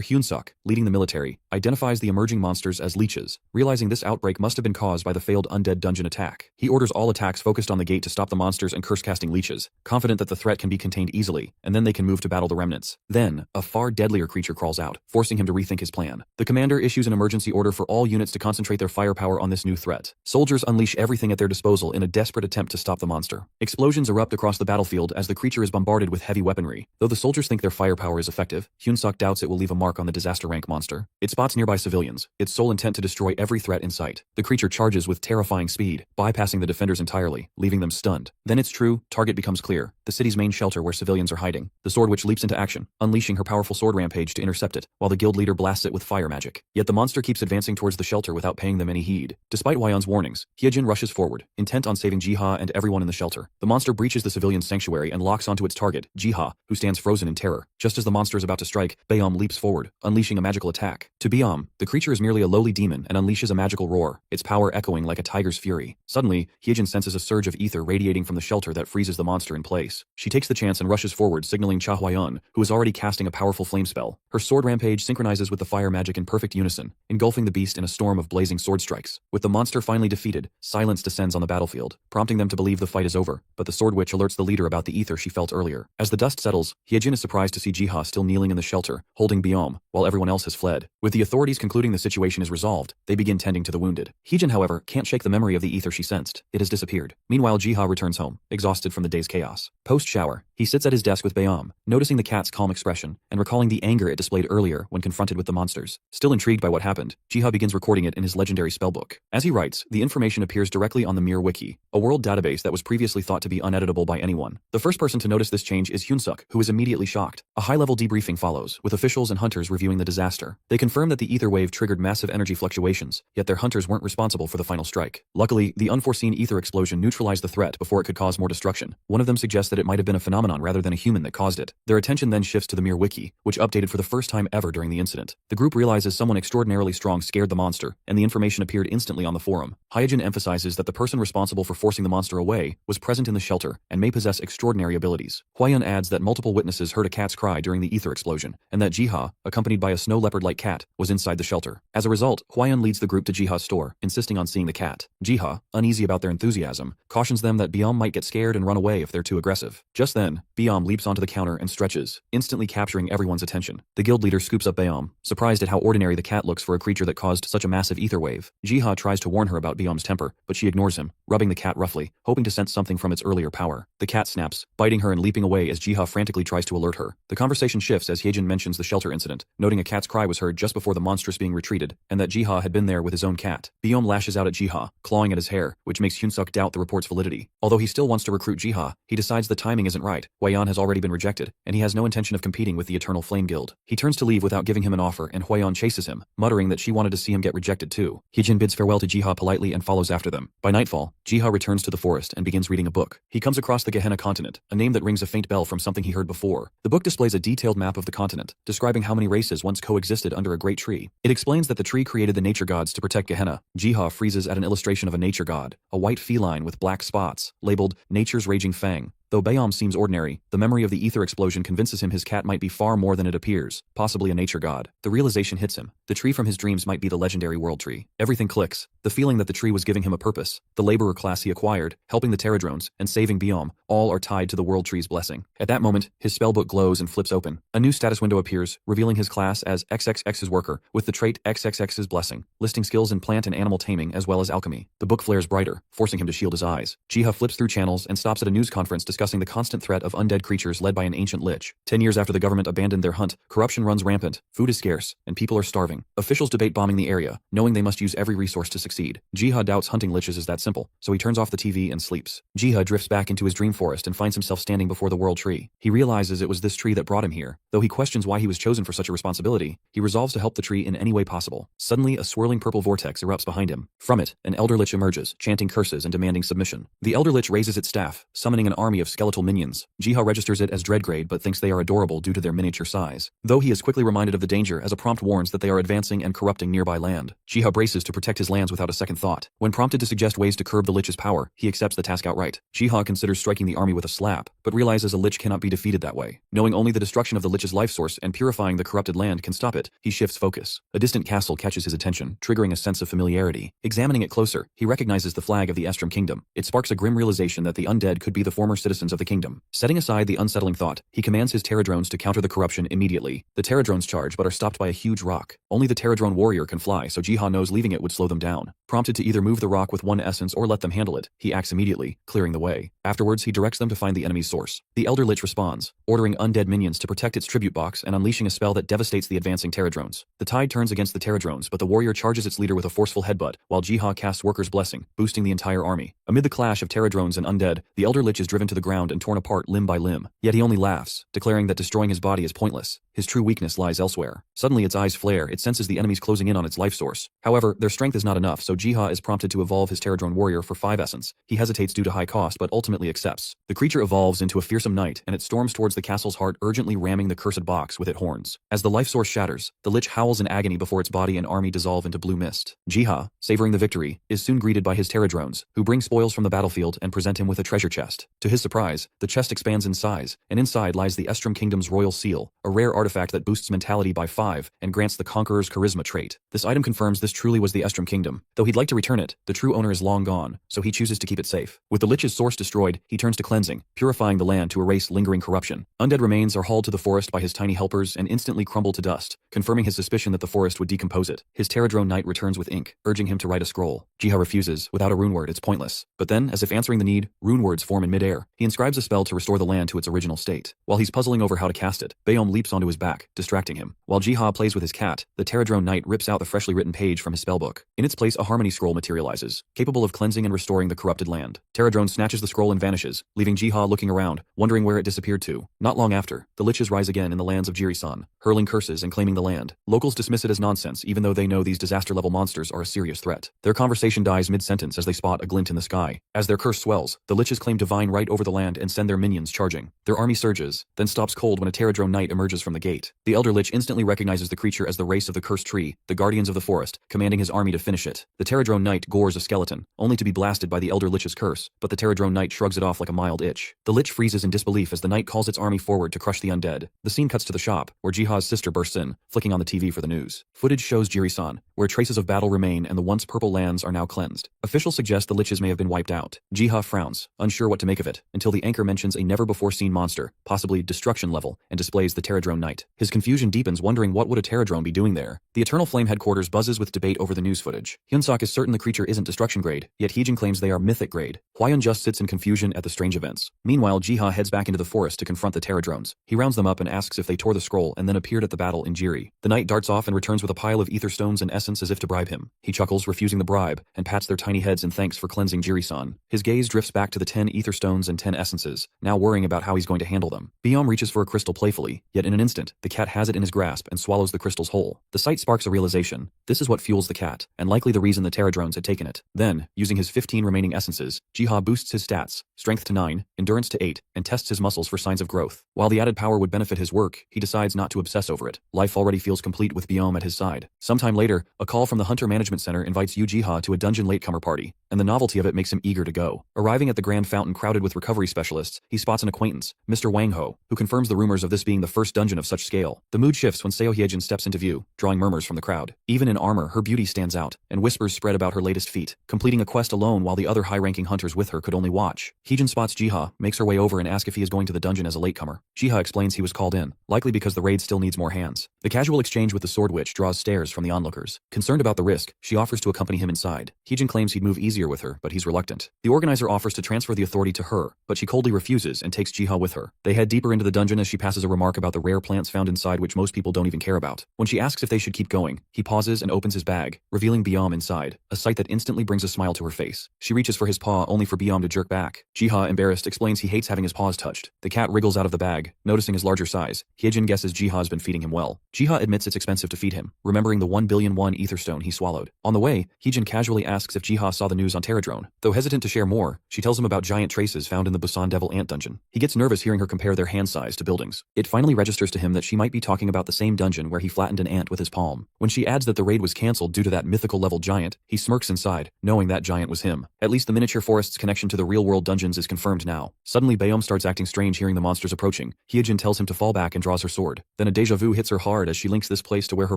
Hyunsuk, leading the military, identifies the emerging monsters as leeches, realizing this outbreak must have been caused by the failed undead dungeon attack. He orders all attacks focused on the gate to stop the monsters and curse-casting leeches, confident that the threat can be contained easily, and then they can move to battle the remnants. Then, a far deadlier creature crawls out, forcing him to rethink his plan. The commander issues an emergency order for all units to concentrate their firepower on this new threat. Soldiers unleash everything at their disposal in a desperate attempt to stop the monster. Explosions erupt across the battlefield as the creature is bombarded with heavy weaponry. Though the soldiers think their firepower is effective, Hyunsuk doubts it will leave a mark on the disaster rank monster. It spots nearby civilians, its sole intent to destroy every threat in sight. The creature charges with terrifying speed, bypassing the defenders entirely, leaving them stunned. Then it's true, target becomes clear, the city's main shelter where civilians are hiding. The Sword Witch leaps into action, unleashing her powerful sword rampage to intercept it, while the guild leader blasts it with fire magic. Yet the monster keeps advancing towards the shelter without paying them any heed. Despite Hwayon's warnings, Hyejin rushes forward, intent on saving Jiha and everyone in the shelter. The monster breaches the civilian sanctuary and locks onto its target, Jiha, who stands frozen in terror. Just as the monster is about to strike, Bayom leaps forward, unleashing a magical attack. To Bayom, the creature is merely a lowly demon and unleashes a magical roar, its power echoing like a tiger's fury. Suddenly, Hyejin senses a surge of ether radiating from the shelter that freezes the monster in place. She takes the chance and rushes forward, signaling Cha Hwayon, who is already casting a powerful flame spell. Her sword rampage synchronizes with the fire magic in perfect unison, engulfing the beast in a storm of blazing sword strikes. With the monster finally defeated, silence descends on the battlefield, prompting them to believe the fight is over, but the Sword Witch alerts the leader about the ether she felt earlier. As the dust settles, Hyejin is surprised to see Jiha still kneeling in the shelter, holding Bayom, while everyone else has fled. With the authorities concluding the situation is resolved, they begin tending to the wounded. Hyejin, however, can't shake the memory of the ether she sensed. It has disappeared. Meanwhile, Jiha returns home, exhausted from the day's chaos. Post-shower, he sits at his desk with Bayom, noticing the cat's calm expression, and recalling the anger it displayed earlier when confronted with the monsters. Still intrigued by what happened, Jiha begins recording it in his legendary spellbook. As he writes, the information appears directly on the Mir Wiki, a world database that was previously thought to be uneditable by anyone. The first person to notice this change is Hyunsuk, who is immediately shocked. A high-level debriefing follows, with officials and hunters reviewing the disaster. They confirm that the ether wave triggered massive energy fluctuations, yet their hunters weren't responsible for the final strike. Luckily, the unforeseen ether explosion neutralized the threat before it could cause more destruction. One of them suggests that it might have been a phenomenon rather than a human that caused it. Their attention then shifts to the Mir Wiki, which updated for the first time ever during the incident. The group realizes someone extraordinarily strong scared the monster, and the information appeared instantly on the forum. Hyejin emphasizes that the person responsible for forcing the monster away was present in the shelter and may possess extraordinary abilities. Hwayon adds that multiple witnesses heard a cat's cry during the ether explosion, and that Jiha, accompanied by a snow leopard-like cat, was inside the shelter. As a result, Hwayon leads the group to Jiha's store, insisting on seeing the cat. Jiha, uneasy about their enthusiasm, cautions them that Bayom might get scared and run away if they're too aggressive. Just then, Bayom leaps onto the counter and stretches, instantly capturing everyone's attention. The guild leader scoops up Bayom, surprised at how ordinary the cat looks for a creature that caused such a massive ether wave. Jiha tries to warn her about Bayom's temper, but she ignores him, rubbing the cat roughly, hoping to sense something from its earlier power. The cat snaps, biting her and leaping away as Jiha frantically tries to alert her. The conversation shifts as Hyejin mentions the shelter incident, noting a cat's cry was heard just before the monstrous being retreated, and that Jiha had been there with his own cat. Bayom lashes out at Jiha, clawing at his hair, which makes Hyunsuk doubt the report's validity. Although he still wants to recruit Jiha, he decides the timing isn't right. Hwayon has already been rejected, and he has no intention of competing with the Eternal Flame Guild. He turns to leave without giving him an offer, and Hwayon chases him, muttering that she wanted to see him get rejected too. Hyejin bids farewell to Jiha politely and follows after them. By nightfall, Jiha returns to the forest and begins reading a book. He comes across the Gehenna continent, a name that rings a faint bell from something he heard before. The book displays a detailed map of the continent, describing how many races once coexisted under a great tree. It explains that the tree created the nature gods to protect Gehenna. Jiha freezes at an illustration of a nature god, a white feline with black spots, labeled Nature's Raging Fang. Though Bayom seems ordinary, the memory of the ether explosion convinces him his cat might be far more than it appears, possibly a nature god. The realization hits him. The tree from his dreams might be the legendary world tree. Everything clicks. The feeling that the tree was giving him a purpose, the laborer class he acquired, helping the Pterodrones, and saving Bayom, all are tied to the world tree's blessing. At that moment, his spellbook glows and flips open. A new status window appears, revealing his class as XXX's worker, with the trait XXX's blessing, listing skills in plant and animal taming as well as alchemy. The book flares brighter, forcing him to shield his eyes. Jiha flips through channels and stops at a news conference discussing the constant threat of undead creatures led by an ancient lich. 10 years after the government abandoned their hunt, corruption runs rampant, food is scarce, and people are starving. Officials debate bombing the area, knowing they must use every resource to succeed. Jiha doubts hunting liches is that simple, so he turns off the TV and sleeps. Jiha drifts back into his dream forest and finds himself standing before the world tree. He realizes it was this tree that brought him here. Though he questions why he was chosen for such a responsibility, he resolves to help the tree in any way possible. Suddenly, a swirling purple vortex erupts behind him. From it, an elder lich emerges, chanting curses and demanding submission. The elder lich raises its staff, summoning an army of skeletal minions. Jiha registers it as Dreadgrade but thinks they are adorable due to their miniature size. Though he is quickly reminded of the danger as a prompt warns that they are advancing and corrupting nearby land. Jiha braces to protect his lands without a second thought. When prompted to suggest ways to curb the lich's power, he accepts the task outright. Jiha considers striking the army with a slap, but realizes a lich cannot be defeated that way. Knowing only the destruction of the lich's life source and purifying the corrupted land can stop it, he shifts focus. A distant castle catches his attention, triggering a sense of familiarity. Examining it closer, he recognizes the flag of the Estrom Kingdom. It sparks a grim realization that the undead could be the former citizens of the kingdom. Setting aside the unsettling thought, he commands his Pterodrones to counter the corruption immediately. The Pterodrones charge but are stopped by a huge rock. Only the Pterodrone warrior can fly, so Jiha knows leaving it would slow them down. Prompted to either move the rock with one essence or let them handle it, he acts immediately, clearing the way. Afterwards, he directs them to find the enemy's source. The Elder Lich responds, ordering undead minions to protect its tribute box and unleashing a spell that devastates the advancing Pterodrones. The tide turns against the Pterodrones, but the warrior charges its leader with a forceful headbutt, while Jiha casts Worker's Blessing, boosting the entire army. Amid the clash of Pterodrones and undead, the Elder Lich is driven to the ground and torn apart limb by limb. Yet he only laughs, declaring that destroying his body is pointless. His true weakness lies elsewhere. Suddenly its eyes flare, it senses the enemies closing in on its life source. However, their strength is not enough, so Jiha is prompted to evolve his Pterodrone warrior for 5 essence. He hesitates due to high cost but ultimately accepts. The creature evolves into a fearsome knight and it storms towards the castle's heart, urgently ramming the cursed box with its horns. As the life source shatters, the lich howls in agony before its body and army dissolve into blue mist. Jiha, savoring the victory, is soon greeted by his Pterodrones, who bring spoils from the battlefield and present him with a treasure chest. To his surprise, the chest expands in size, and inside lies the Estrom Kingdom's royal seal, a rare artifact that boosts mentality by 5 and grants the conqueror's charisma trait. This item confirms this truly was the Estrom Kingdom. Though he'd like to return it, the true owner is long gone, so he chooses to keep it safe. With the lich's source destroyed, he turns to cleansing, purifying the land to erase lingering corruption. Undead remains are hauled to the forest by his tiny helpers and instantly crumble to dust, confirming his suspicion that the forest would decompose it. His Pterodrone knight returns with ink, urging him to write a scroll. Jiha refuses. Without a rune word, it's pointless. But then, as if answering the need, rune words form in midair. He inscribes a spell to restore the land to its original state. While he's puzzling over how to cast it, Bayom leaps onto his back, distracting him. While Jiha plays with his cat, the Pterodrone knight rips out the freshly written page from his spellbook. In its place, a harmony scroll materializes, capable of cleansing and restoring the corrupted land. Pterodrone snatches the scroll and vanishes, leaving Jiha looking around, wondering where it disappeared to. Not long after, the liches rise again in the lands of Jirisan, hurling curses and claiming the land. Locals dismiss it as nonsense, even though they know these disaster-level monsters are a serious threat. Their conversation dies mid-sentence as they spot a glint in the sky. As their curse swells, the liches claim divine right over the land and send their minions charging. Their army surges, then stops cold when a Pterodrone knight emerges from the gate. The Elder Lich instantly recognizes the creature as the race of the cursed tree, the guardians of the forest, commanding his army to finish it. The Pterodrone knight gores a skeleton, only to be blasted by the Elder Lich's curse, but the Pterodrone knight shrugs it off like a mild itch. The lich freezes in disbelief as the knight calls its army forward to crush the undead. The scene cuts to the shop, where Jiha's sister bursts in, flicking on the TV for the news. Footage shows Jirisan, where traces of battle remain and the once purple lands are now cleansed. Officials suggest the liches may have been wiped out. Jiha frowns, unsure what to make of it, until the anchor mentions a never-before-seen monster, possibly destruction level, and displays the Pterodrone knight. His confusion deepens, wondering what would a Pterodrone be doing there. The Eternal Flame headquarters buzzes with debate over the news footage. Hyunsuk is certain the creature isn't destruction grade, yet Heejin claims they are mythic grade. Hwyun just sits in confusion at the strange events. Meanwhile, Jiha heads back into the forest to confront the Pterodrones. He rounds them up and asks if they tore the scroll and then appeared at the battle in Jiri. The knight darts off and returns with a pile of ether stones and essence as if to bribe him. He chuckles, refusing the bribe, and pats their tiny heads in thanks for cleansing Jiri-san. His gaze drifts back to the 10 ether stones and 10 essences, now worrying about how he's going to handle them. Bayom reaches for a crystal playfully, yet in an instant, the cat has it in his grasp and swallows the crystals whole. The sight sparks a realization. This is what fuels the cat, and likely the reason the Pterodrones had taken it. Then, using his 15 remaining essences, Jiha boosts his stats, strength to 9, endurance to 8, and tests his muscles for signs of growth. While the added power would benefit his work, he decides not to obsess over it. Life already feels complete with Bayom at his side. Sometime later, a call from the Hunter Management Center invites Yu Jiha to a dungeon latecomer party, and the novelty of it makes him eager to go. Arriving at the grand fountain crowded with recovery discovery specialists, he spots an acquaintance, Mr. Wang Ho, who confirms the rumors of this being the first dungeon of such scale. The mood shifts when Seo Hyejin steps into view, drawing murmurs from the crowd. Even in armor, her beauty stands out, and whispers spread about her latest feat, completing a quest alone while the other high-ranking hunters with her could only watch. Hyejin spots Jiha, makes her way over and asks if he is going to the dungeon as a latecomer. Jiha explains he was called in, likely because the raid still needs more hands. The casual exchange with the sword witch draws stares from the onlookers. Concerned about the risk, she offers to accompany him inside. Hyejin claims he'd move easier with her, but he's reluctant. The organizer offers to transfer the authority to her, but she coldly refuses and takes Jiha with her. They head deeper into the dungeon as she passes a remark about the rare plants found inside which most people don't even care about. When she asks if they should keep going, he pauses and opens his bag, revealing Biom inside, a sight that instantly brings a smile to her face. She reaches for his paw only for Biom to jerk back. Jiha, embarrassed, explains he hates having his paws touched. The cat wriggles out of the bag, noticing his larger size. Hyejin guesses Jiha's been feeding him well. Jiha admits it's expensive to feed him, remembering the 1 billion won ether stone he swallowed. On the way, Hyejin casually asks if Jiha saw the news on Terradrone. Though hesitant to share more, she tells him about giant traces found in the Busan Devil Ant dungeon. He gets nervous hearing her compare their hand size to buildings. It finally registers to him that she might be talking about the same dungeon where he flattened an ant with his palm. When she adds that the raid was cancelled due to that mythical level giant, he smirks inside, knowing that giant was him. At least the miniature forest's connection to the real-world dungeons is confirmed now. Suddenly Baeom starts acting strange hearing the monsters approaching. Hyejin tells him to fall back and draws her sword. Then a deja vu hits her hard as she links this place to where her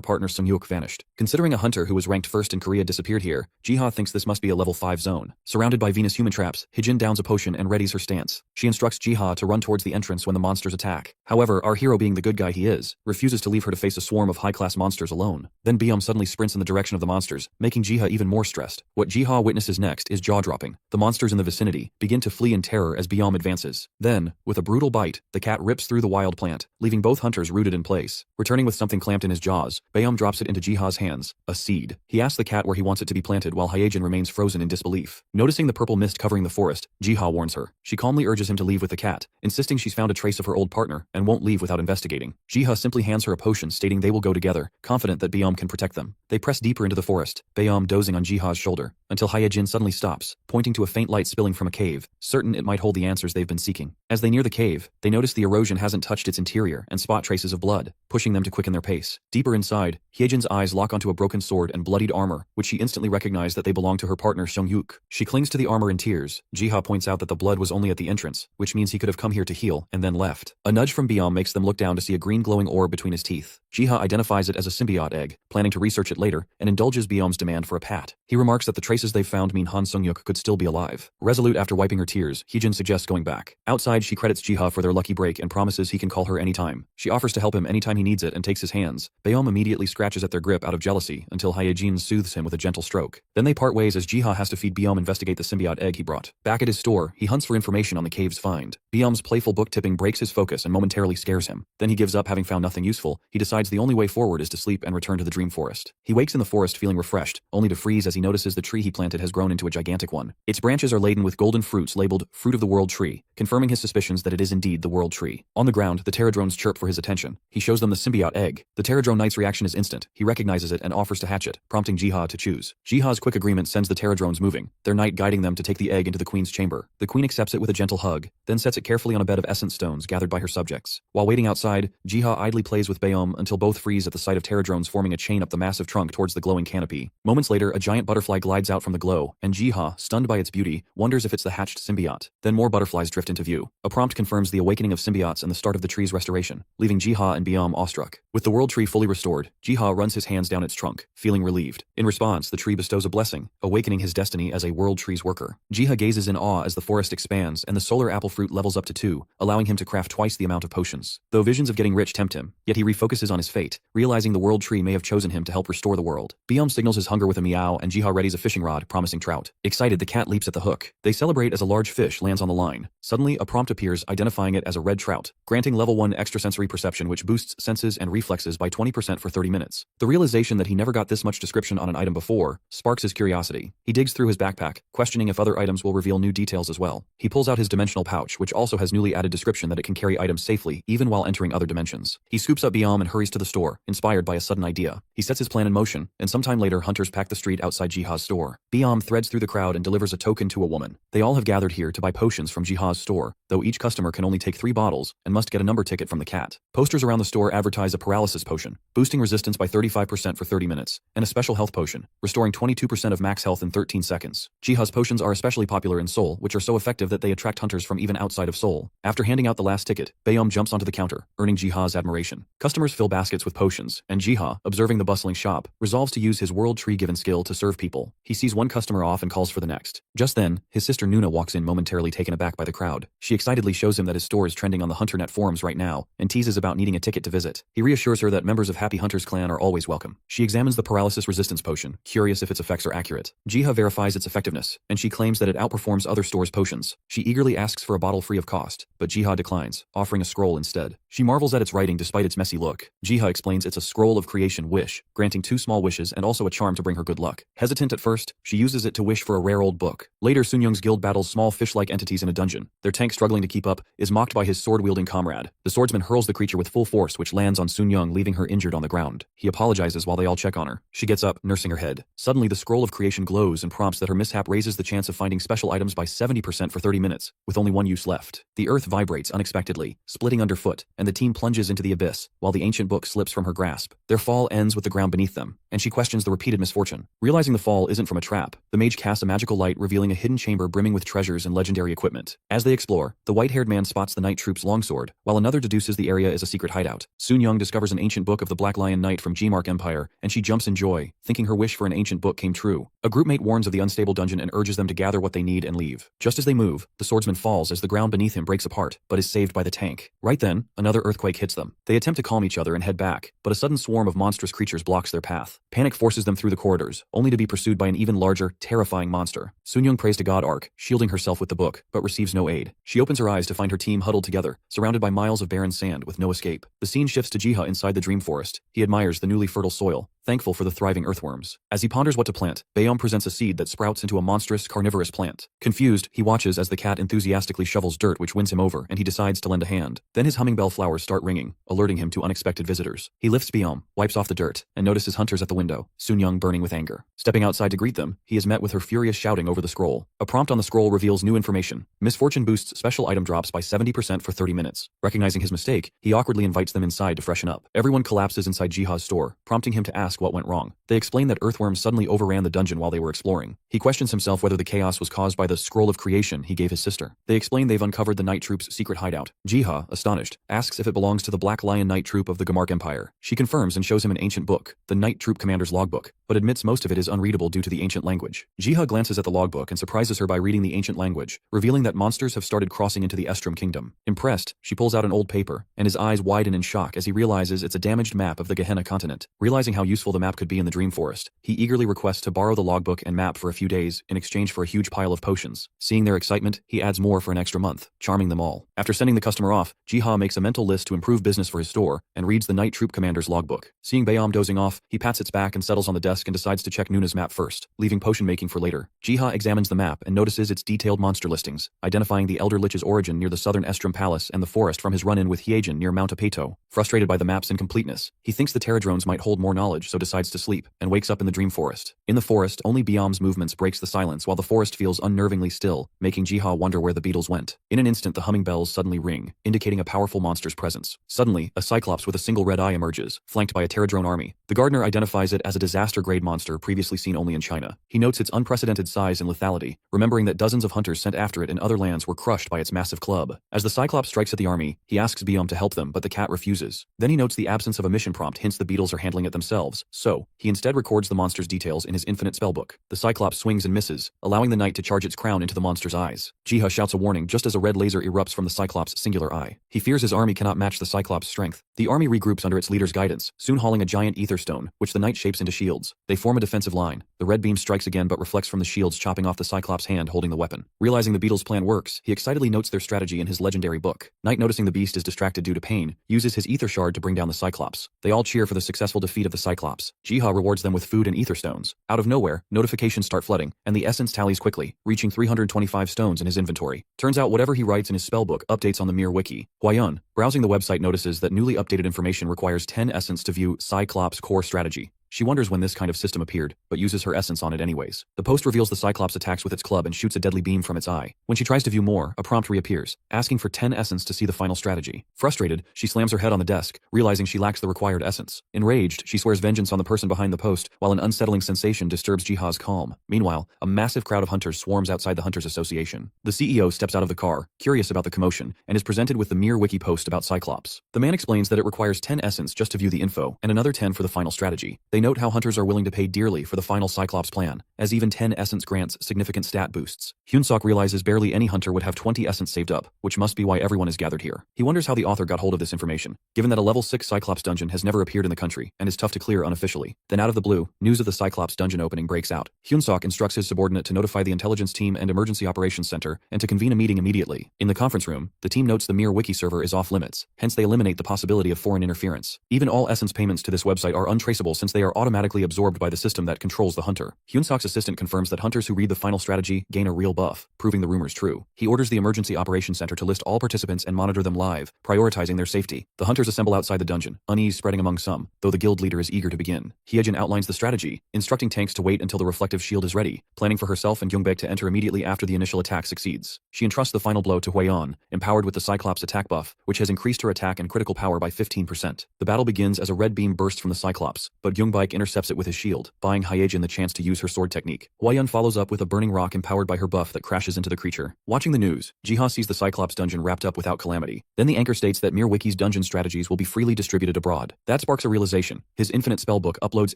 partner Sung-hyuk vanished. Considering a hunter who was ranked first in Korea disappeared here, Jiha thinks this must be a level 5 zone. Surrounded by Venus human traps, Hyejin downs a potion and readies her stance. She instructs Jiha to run towards the entrance when the monsters attack. However, our hero, being the good guy he is, refuses to leave her to face a swarm of high-class monsters alone. Then Biom suddenly sprints in the direction of the monsters, making Jiha even more stressed. What Jiha witnesses next is jaw-dropping. The monsters in the vicinity begin to flee in terror as Biom advances. Then, with a brutal bite, the cat rips through the wild plant, leaving both hunters rooted in place. Returning with something clamped in his jaws, Baeom drops it into Jiha's hands, a seed. He asks the cat where he wants it to be planted while Hyejin remains frozen in disbelief. Noticing the purple mist covering the forest, Jiha warns her. She calmly urges him to leave with the cat, insisting she's found a trace of her old partner and won't leave without investigating. Jiha simply hands her a potion stating they will go together, confident that Baeom can protect them. They press deeper into the forest, Baeom dozing on Jiha's shoulder, until Hyejin suddenly stops, pointing to a faint light spilling from a cave, certain it might hold the answers they've been seeking. As they near the cave, they notice the erosion hasn't touched its interior and spot traces of blood, pushing them to quicken their pace. Deeper inside, Hyejin's eyes lock onto a broken sword and bloodied armor, which she instantly recognized that they belong to her partner Sung-hyuk. She clings to the armor in tears. Jiha points out that the blood was only at the entrance, which means he could have come here to heal and then left. A nudge from Biom makes them look down to see a green glowing orb between his teeth. Jiha identifies it as a symbiote egg, planning to research it later, and indulges Biom's demand for a pat. He remarks that the traces they've found mean Han Sung-hyuk could still be alive. Resolute after wiping her tears, Hyejin suggests going back. Outside, she credits Jiha for their lucky break and promises he can call her anytime. She offers to help him anytime he needs it and takes his hands. Baeom immediately scratches at their grip out of jealousy until Hyejin soothes him with a gentle stroke. Then they part ways as Jiha has to feed Biom investigate the symbiote egg he brought. Back at his store, he hunts for information on the cave's find. Biom's playful book tipping breaks his focus and momentarily scares him. Then he gives up, having found nothing useful. He decides the only way forward is to sleep and return to the dream forest. He wakes in the forest feeling refreshed, only to freeze as he notices the tree he planted has grown into a gigantic one. Its branches are laden with golden fruits labeled Fruit of the World Tree, confirming his suspicions that it is indeed the World Tree. On the ground, the Terradrones chirp for his attention. He shows them the symbiote egg. The Terradrone Knight's reaction is instant. He recognizes it and offers to hatch it, prompting Jiha to choose. Jiha's quick agreement sends the Terradrones moving, their knight guiding them to take the egg into the queen's chamber. The queen accepts it with a gentle hug, then sets it carefully on a bed of essence stones gathered by her subjects. While waiting outside, Jiha idly plays with Baeom until both freeze at the sight of Terradrones forming a chain up the massive trunk towards the glowing canopy. Moments later, a giant butterfly glides out from the glow, and Jiha, stunned by its beauty, wonders if it's the hatched symbiote. Then more butterflies drift into view. A prompt confirms the awakening of symbiotes and the start of the tree's restoration, leaving Jiha and Baeom awestruck. With the world tree fully restored, Jiha runs his hands down its trunk, feeling relieved. In response, the tree bestows a blessing, awakening his destiny as a world tree's worker. Jiha gazes in awe as the forest expands and the solar apple fruit levels up to 2, allowing him to craft twice the amount of potions. Though visions of getting rich tempt him, yet he refocuses on his fate, realizing the world tree may have chosen him to help restore the world. Baeom signals his hunger with a meow and Jiha readies a fishing rod, promising trout. Excited, the cat leaps at the hook. They celebrate as a large fish lands on the line. Suddenly, a prompt appears identifying it as a red trout, granting level 1 extrasensory perception, which boosts senses and reflexes by 20% for 30 minutes. The realization that he never got this much description on an item before sparks his curiosity. He digs through his backpack, questioning if other items will reveal new details as well. He pulls out his dimensional pouch, which also has newly added description that it can carry items safely, even while entering other dimensions. He scoops up Baeom and hurries to the store, inspired by a sudden idea. He sets his plan in motion, and sometime later hunters pack the street outside Jiha's store. customer. Biam threads through the crowd and delivers a token to a woman. They all have gathered here to buy potions from Jiha's store, though each customer can only take 3 bottles and must get a number ticket from the cat. Posters around the store advertise a paralysis potion, boosting resistance by 35% for 30 minutes, and a special health potion, restoring 22% of max health in 13 seconds. Jiha's potions are especially popular in Seoul, which are so effective that they attract hunters from even outside of Seoul. After handing out the last ticket, Bayom jumps onto the counter, earning Jiha's admiration. Customers fill baskets with potions, and Jiha, observing the bustling shop, resolves to use his world tree-given skill to serve people. He sees one customer off and calls for the next. Just then, his sister Nuna walks in, momentarily taken aback by the crowd. She excitedly shows him that his store is trending on the HunterNet forums right now, and teases about needing a ticket to visit. He reassures her that members of Happy Hunter's clan are always welcome. She examines the paralysis resistance potion, curious if its effects are accurate. Jiha verifies its effectiveness, and she claims that it outperforms other stores' potions. She eagerly asks for a bottle free of cost, but Jiha declines, offering a scroll instead. She marvels at its writing despite its messy look. Jiha explains it's a scroll of creation wish, granting 2 small wishes and also a charm to bring her good luck. Hesitant at first, she uses it to wish for a rare old book. Later, Sunyoung's guild battles small fish-like entities in a dungeon. Their tank, struggling to keep up, is mocked by his sword-wielding comrade. The swordsman hurls the creature with full force, which lands on Sunyoung, leaving her injured on the ground. He apologizes while they all check on her. She gets up, nursing her head. Suddenly, the scroll of creation glows and prompts that her mishap raises the chance of finding special items by 70% for 30 minutes, with only 1 use left. The earth vibrates unexpectedly, splitting underfoot, and the team plunges into the abyss, while the ancient book slips from her grasp. Their fall ends with the ground beneath them, and she questions the repeated misfortune. Realizing the fall isn't from a trap, the mage casts a magical light, revealing a hidden chamber brimming with treasures and legendary equipment. As they explore, the white-haired man spots the night troop's longsword, while another deduces the area is a secret hideout. Sunyoung discovers an ancient book of the Black Lion Knight from Gmark Empire, and she jumps in joy, thinking her wish for an ancient book came true. A groupmate warns of the unstable dungeon and urges them to gather what they need and leave. Just as they move, the swordsman falls as the ground beneath him breaks apart, but is saved by the tank. Right then, another earthquake hits them. They attempt to calm each other and head back, but a sudden swarm of monstrous creatures blocks their path. Panic forces them through the corridors, only to be pursued by an even larger, terrifying monster. Sunyoung prays to God Ark, shielding herself with the book, but receives no aid. She opens her eyes to find her team huddled together, surrounded by miles of barren sand with no escape. The scene shifts to Jiha inside the dream forest. He admires the newly fertile soil, thankful for the thriving earthworms. As he ponders what to plant, Bayom presents a seed that sprouts into a monstrous, carnivorous plant. Confused, he watches as the cat enthusiastically shovels dirt, which wins him over, and he decides to lend a hand. Then his humming bell flowers start ringing, alerting him to unexpected visitors. He lifts Bayom, wipes off the dirt, and notices hunters at the window, Sunyoung burning with anger. Stepping outside to greet them, he is met with her furious shouting over the scroll. A prompt on the scroll reveals new information. Misfortune boosts special item drops by 70% for 30 minutes. Recognizing his mistake, he awkwardly invites them inside to freshen up. Everyone collapses inside Jiha's store, prompting him to ask what went wrong. They explain that earthworms suddenly overran the dungeon while they were exploring. He questions himself whether the chaos was caused by the scroll of creation he gave his sister. They explain they've uncovered the Night Troop's secret hideout. Jiha, astonished, asks if it belongs to the Black Lion Night Troop of the Gmark Empire. She confirms and shows him an ancient book, the Night Troop Commander's logbook, but admits most of it is unreadable due to the ancient language. Jiha glances at the logbook and surprises her by reading the ancient language, revealing that monsters have started crossing into the Estrom Kingdom. Impressed, she pulls out an old paper, and his eyes widen in shock as he realizes it's a damaged map of the Gehenna continent. Realizing how useful the map could be in the Dream Forest, he eagerly requests to borrow the logbook and map for a few days in exchange for a huge pile of potions. Seeing their excitement, he adds more for an extra month, charming them all. After sending the customer off, Jiha makes a mental list to improve business for his store and reads the Night Troop Commander's logbook. Seeing Bayom dozing off, he pats its back and settles on the desk and decides to check Nuna's map first, leaving potion making for later. Jiha examines the map and notices its detailed monster listings, identifying the Elder Lich's origin near the southern Estrom Palace and the forest from his run-in with Hyejin near Mount Apeto. Frustrated by the map's incompleteness, he thinks the Terradrones might hold more knowledge, so decides to sleep, and wakes up in the Dream Forest. In the forest, only Bayom's movements breaks the silence while the forest feels unnervingly still, making Jiha wonder where the beetles went. In an instant, the humming bells suddenly ring, indicating a powerful monster's presence. Suddenly, a Cyclops with a single red eye emerges, flanked by a Terradrone army. The gardener identifies it as a disaster-grade monster previously seen only in China. He notes its unprecedented size and lethality, remembering that dozens of hunters sent after it in other lands were crushed by its massive club. As the Cyclops strikes at the army, he asks Bayom to help them, but the cat refuses. Then he notes the absence of a mission prompt hints the beetles are handling it themselves, so he instead records the monster's details in his infinite spellbook. The Cyclops swings and misses, allowing the knight to charge its crown into the monster's eyes. Jiha shouts a warning just as a red laser erupts from the Cyclops' singular eye. He fears his army cannot match the Cyclops' strength. The army regroups under its leader's guidance, soon hauling a giant ether stone, which the knight shapes into shields. They form a defensive line. The red beam strikes again but reflects from the shields, chopping off the Cyclops' hand holding the weapon. Realizing the beetles' plan works, he excitedly notes their strategy in his legendary book. Knight, noticing the beast is distracted due to pain, uses his ether shard to bring down the Cyclops. They all cheer for the successful defeat of the Cyclops. Jiha rewards them with food and ether stones. Out of nowhere, notifications start flooding, and the essence tallies quickly, reaching 325 stones in his inventory. Turns out whatever he writes in his spellbook updates on the Mir wiki. Hwayun, browsing the website, notices that newly updated information requires 10 essence to view Cyclops' core strategy. She wonders when this kind of system appeared, but uses her essence on it anyways. The post reveals the Cyclops attacks with its club and shoots a deadly beam from its eye. When she tries to view more, a prompt reappears, asking for 10 essence to see the final strategy. Frustrated, she slams her head on the desk, realizing she lacks the required essence. Enraged, she swears vengeance on the person behind the post, while an unsettling sensation disturbs Jiha's calm. Meanwhile, a massive crowd of hunters swarms outside the Hunters Association. The CEO steps out of the car, curious about the commotion, and is presented with the mere wiki post about Cyclops. The man explains that it requires 10 essence just to view the info, and another 10 for the final strategy. They note how hunters are willing to pay dearly for the final Cyclops plan, as even 10 essence grants significant stat boosts. Hyunsuk realizes barely any hunter would have 20 essence saved up, which must be why everyone is gathered here. He wonders how the author got hold of this information, given that a level 6 Cyclops dungeon has never appeared in the country, and is tough to clear unofficially. Then out of the blue, news of the Cyclops dungeon opening breaks out. Hyunsuk instructs his subordinate to notify the intelligence team and emergency operations center, and to convene a meeting immediately. In the conference room, the team notes the mere wiki server is off limits, hence they eliminate the possibility of foreign interference. Even all essence payments to this website are untraceable since they are automatically absorbed by the system that controls the hunter. Hyunsuk's assistant confirms that hunters who read the final strategy gain a real buff, proving the rumors true. He orders the emergency operations center to list all participants and monitor them live, prioritizing their safety. The hunters assemble outside the dungeon, unease spreading among some, though the guild leader is eager to begin. Hyejin outlines the strategy, instructing tanks to wait until the reflective shield is ready, planning for herself and Yungbek to enter immediately after the initial attack succeeds. She entrusts the final blow to Huion, empowered with the Cyclops attack buff, which has increased her attack and critical power by 15%. The battle begins as a red beam bursts from the Cyclops, but Yungbek intercepts it with his shield, buying Hyejin the chance to use her sword technique. Huion follows up with a burning rock empowered by her buff that crashes into the creature. Watching the news, Jiha sees the Cyclops dungeon wrapped up without calamity. Then the anchor states that Mere Wiki's dungeon strategies will be freely distributed abroad. That sparks a realization. His infinite spellbook uploads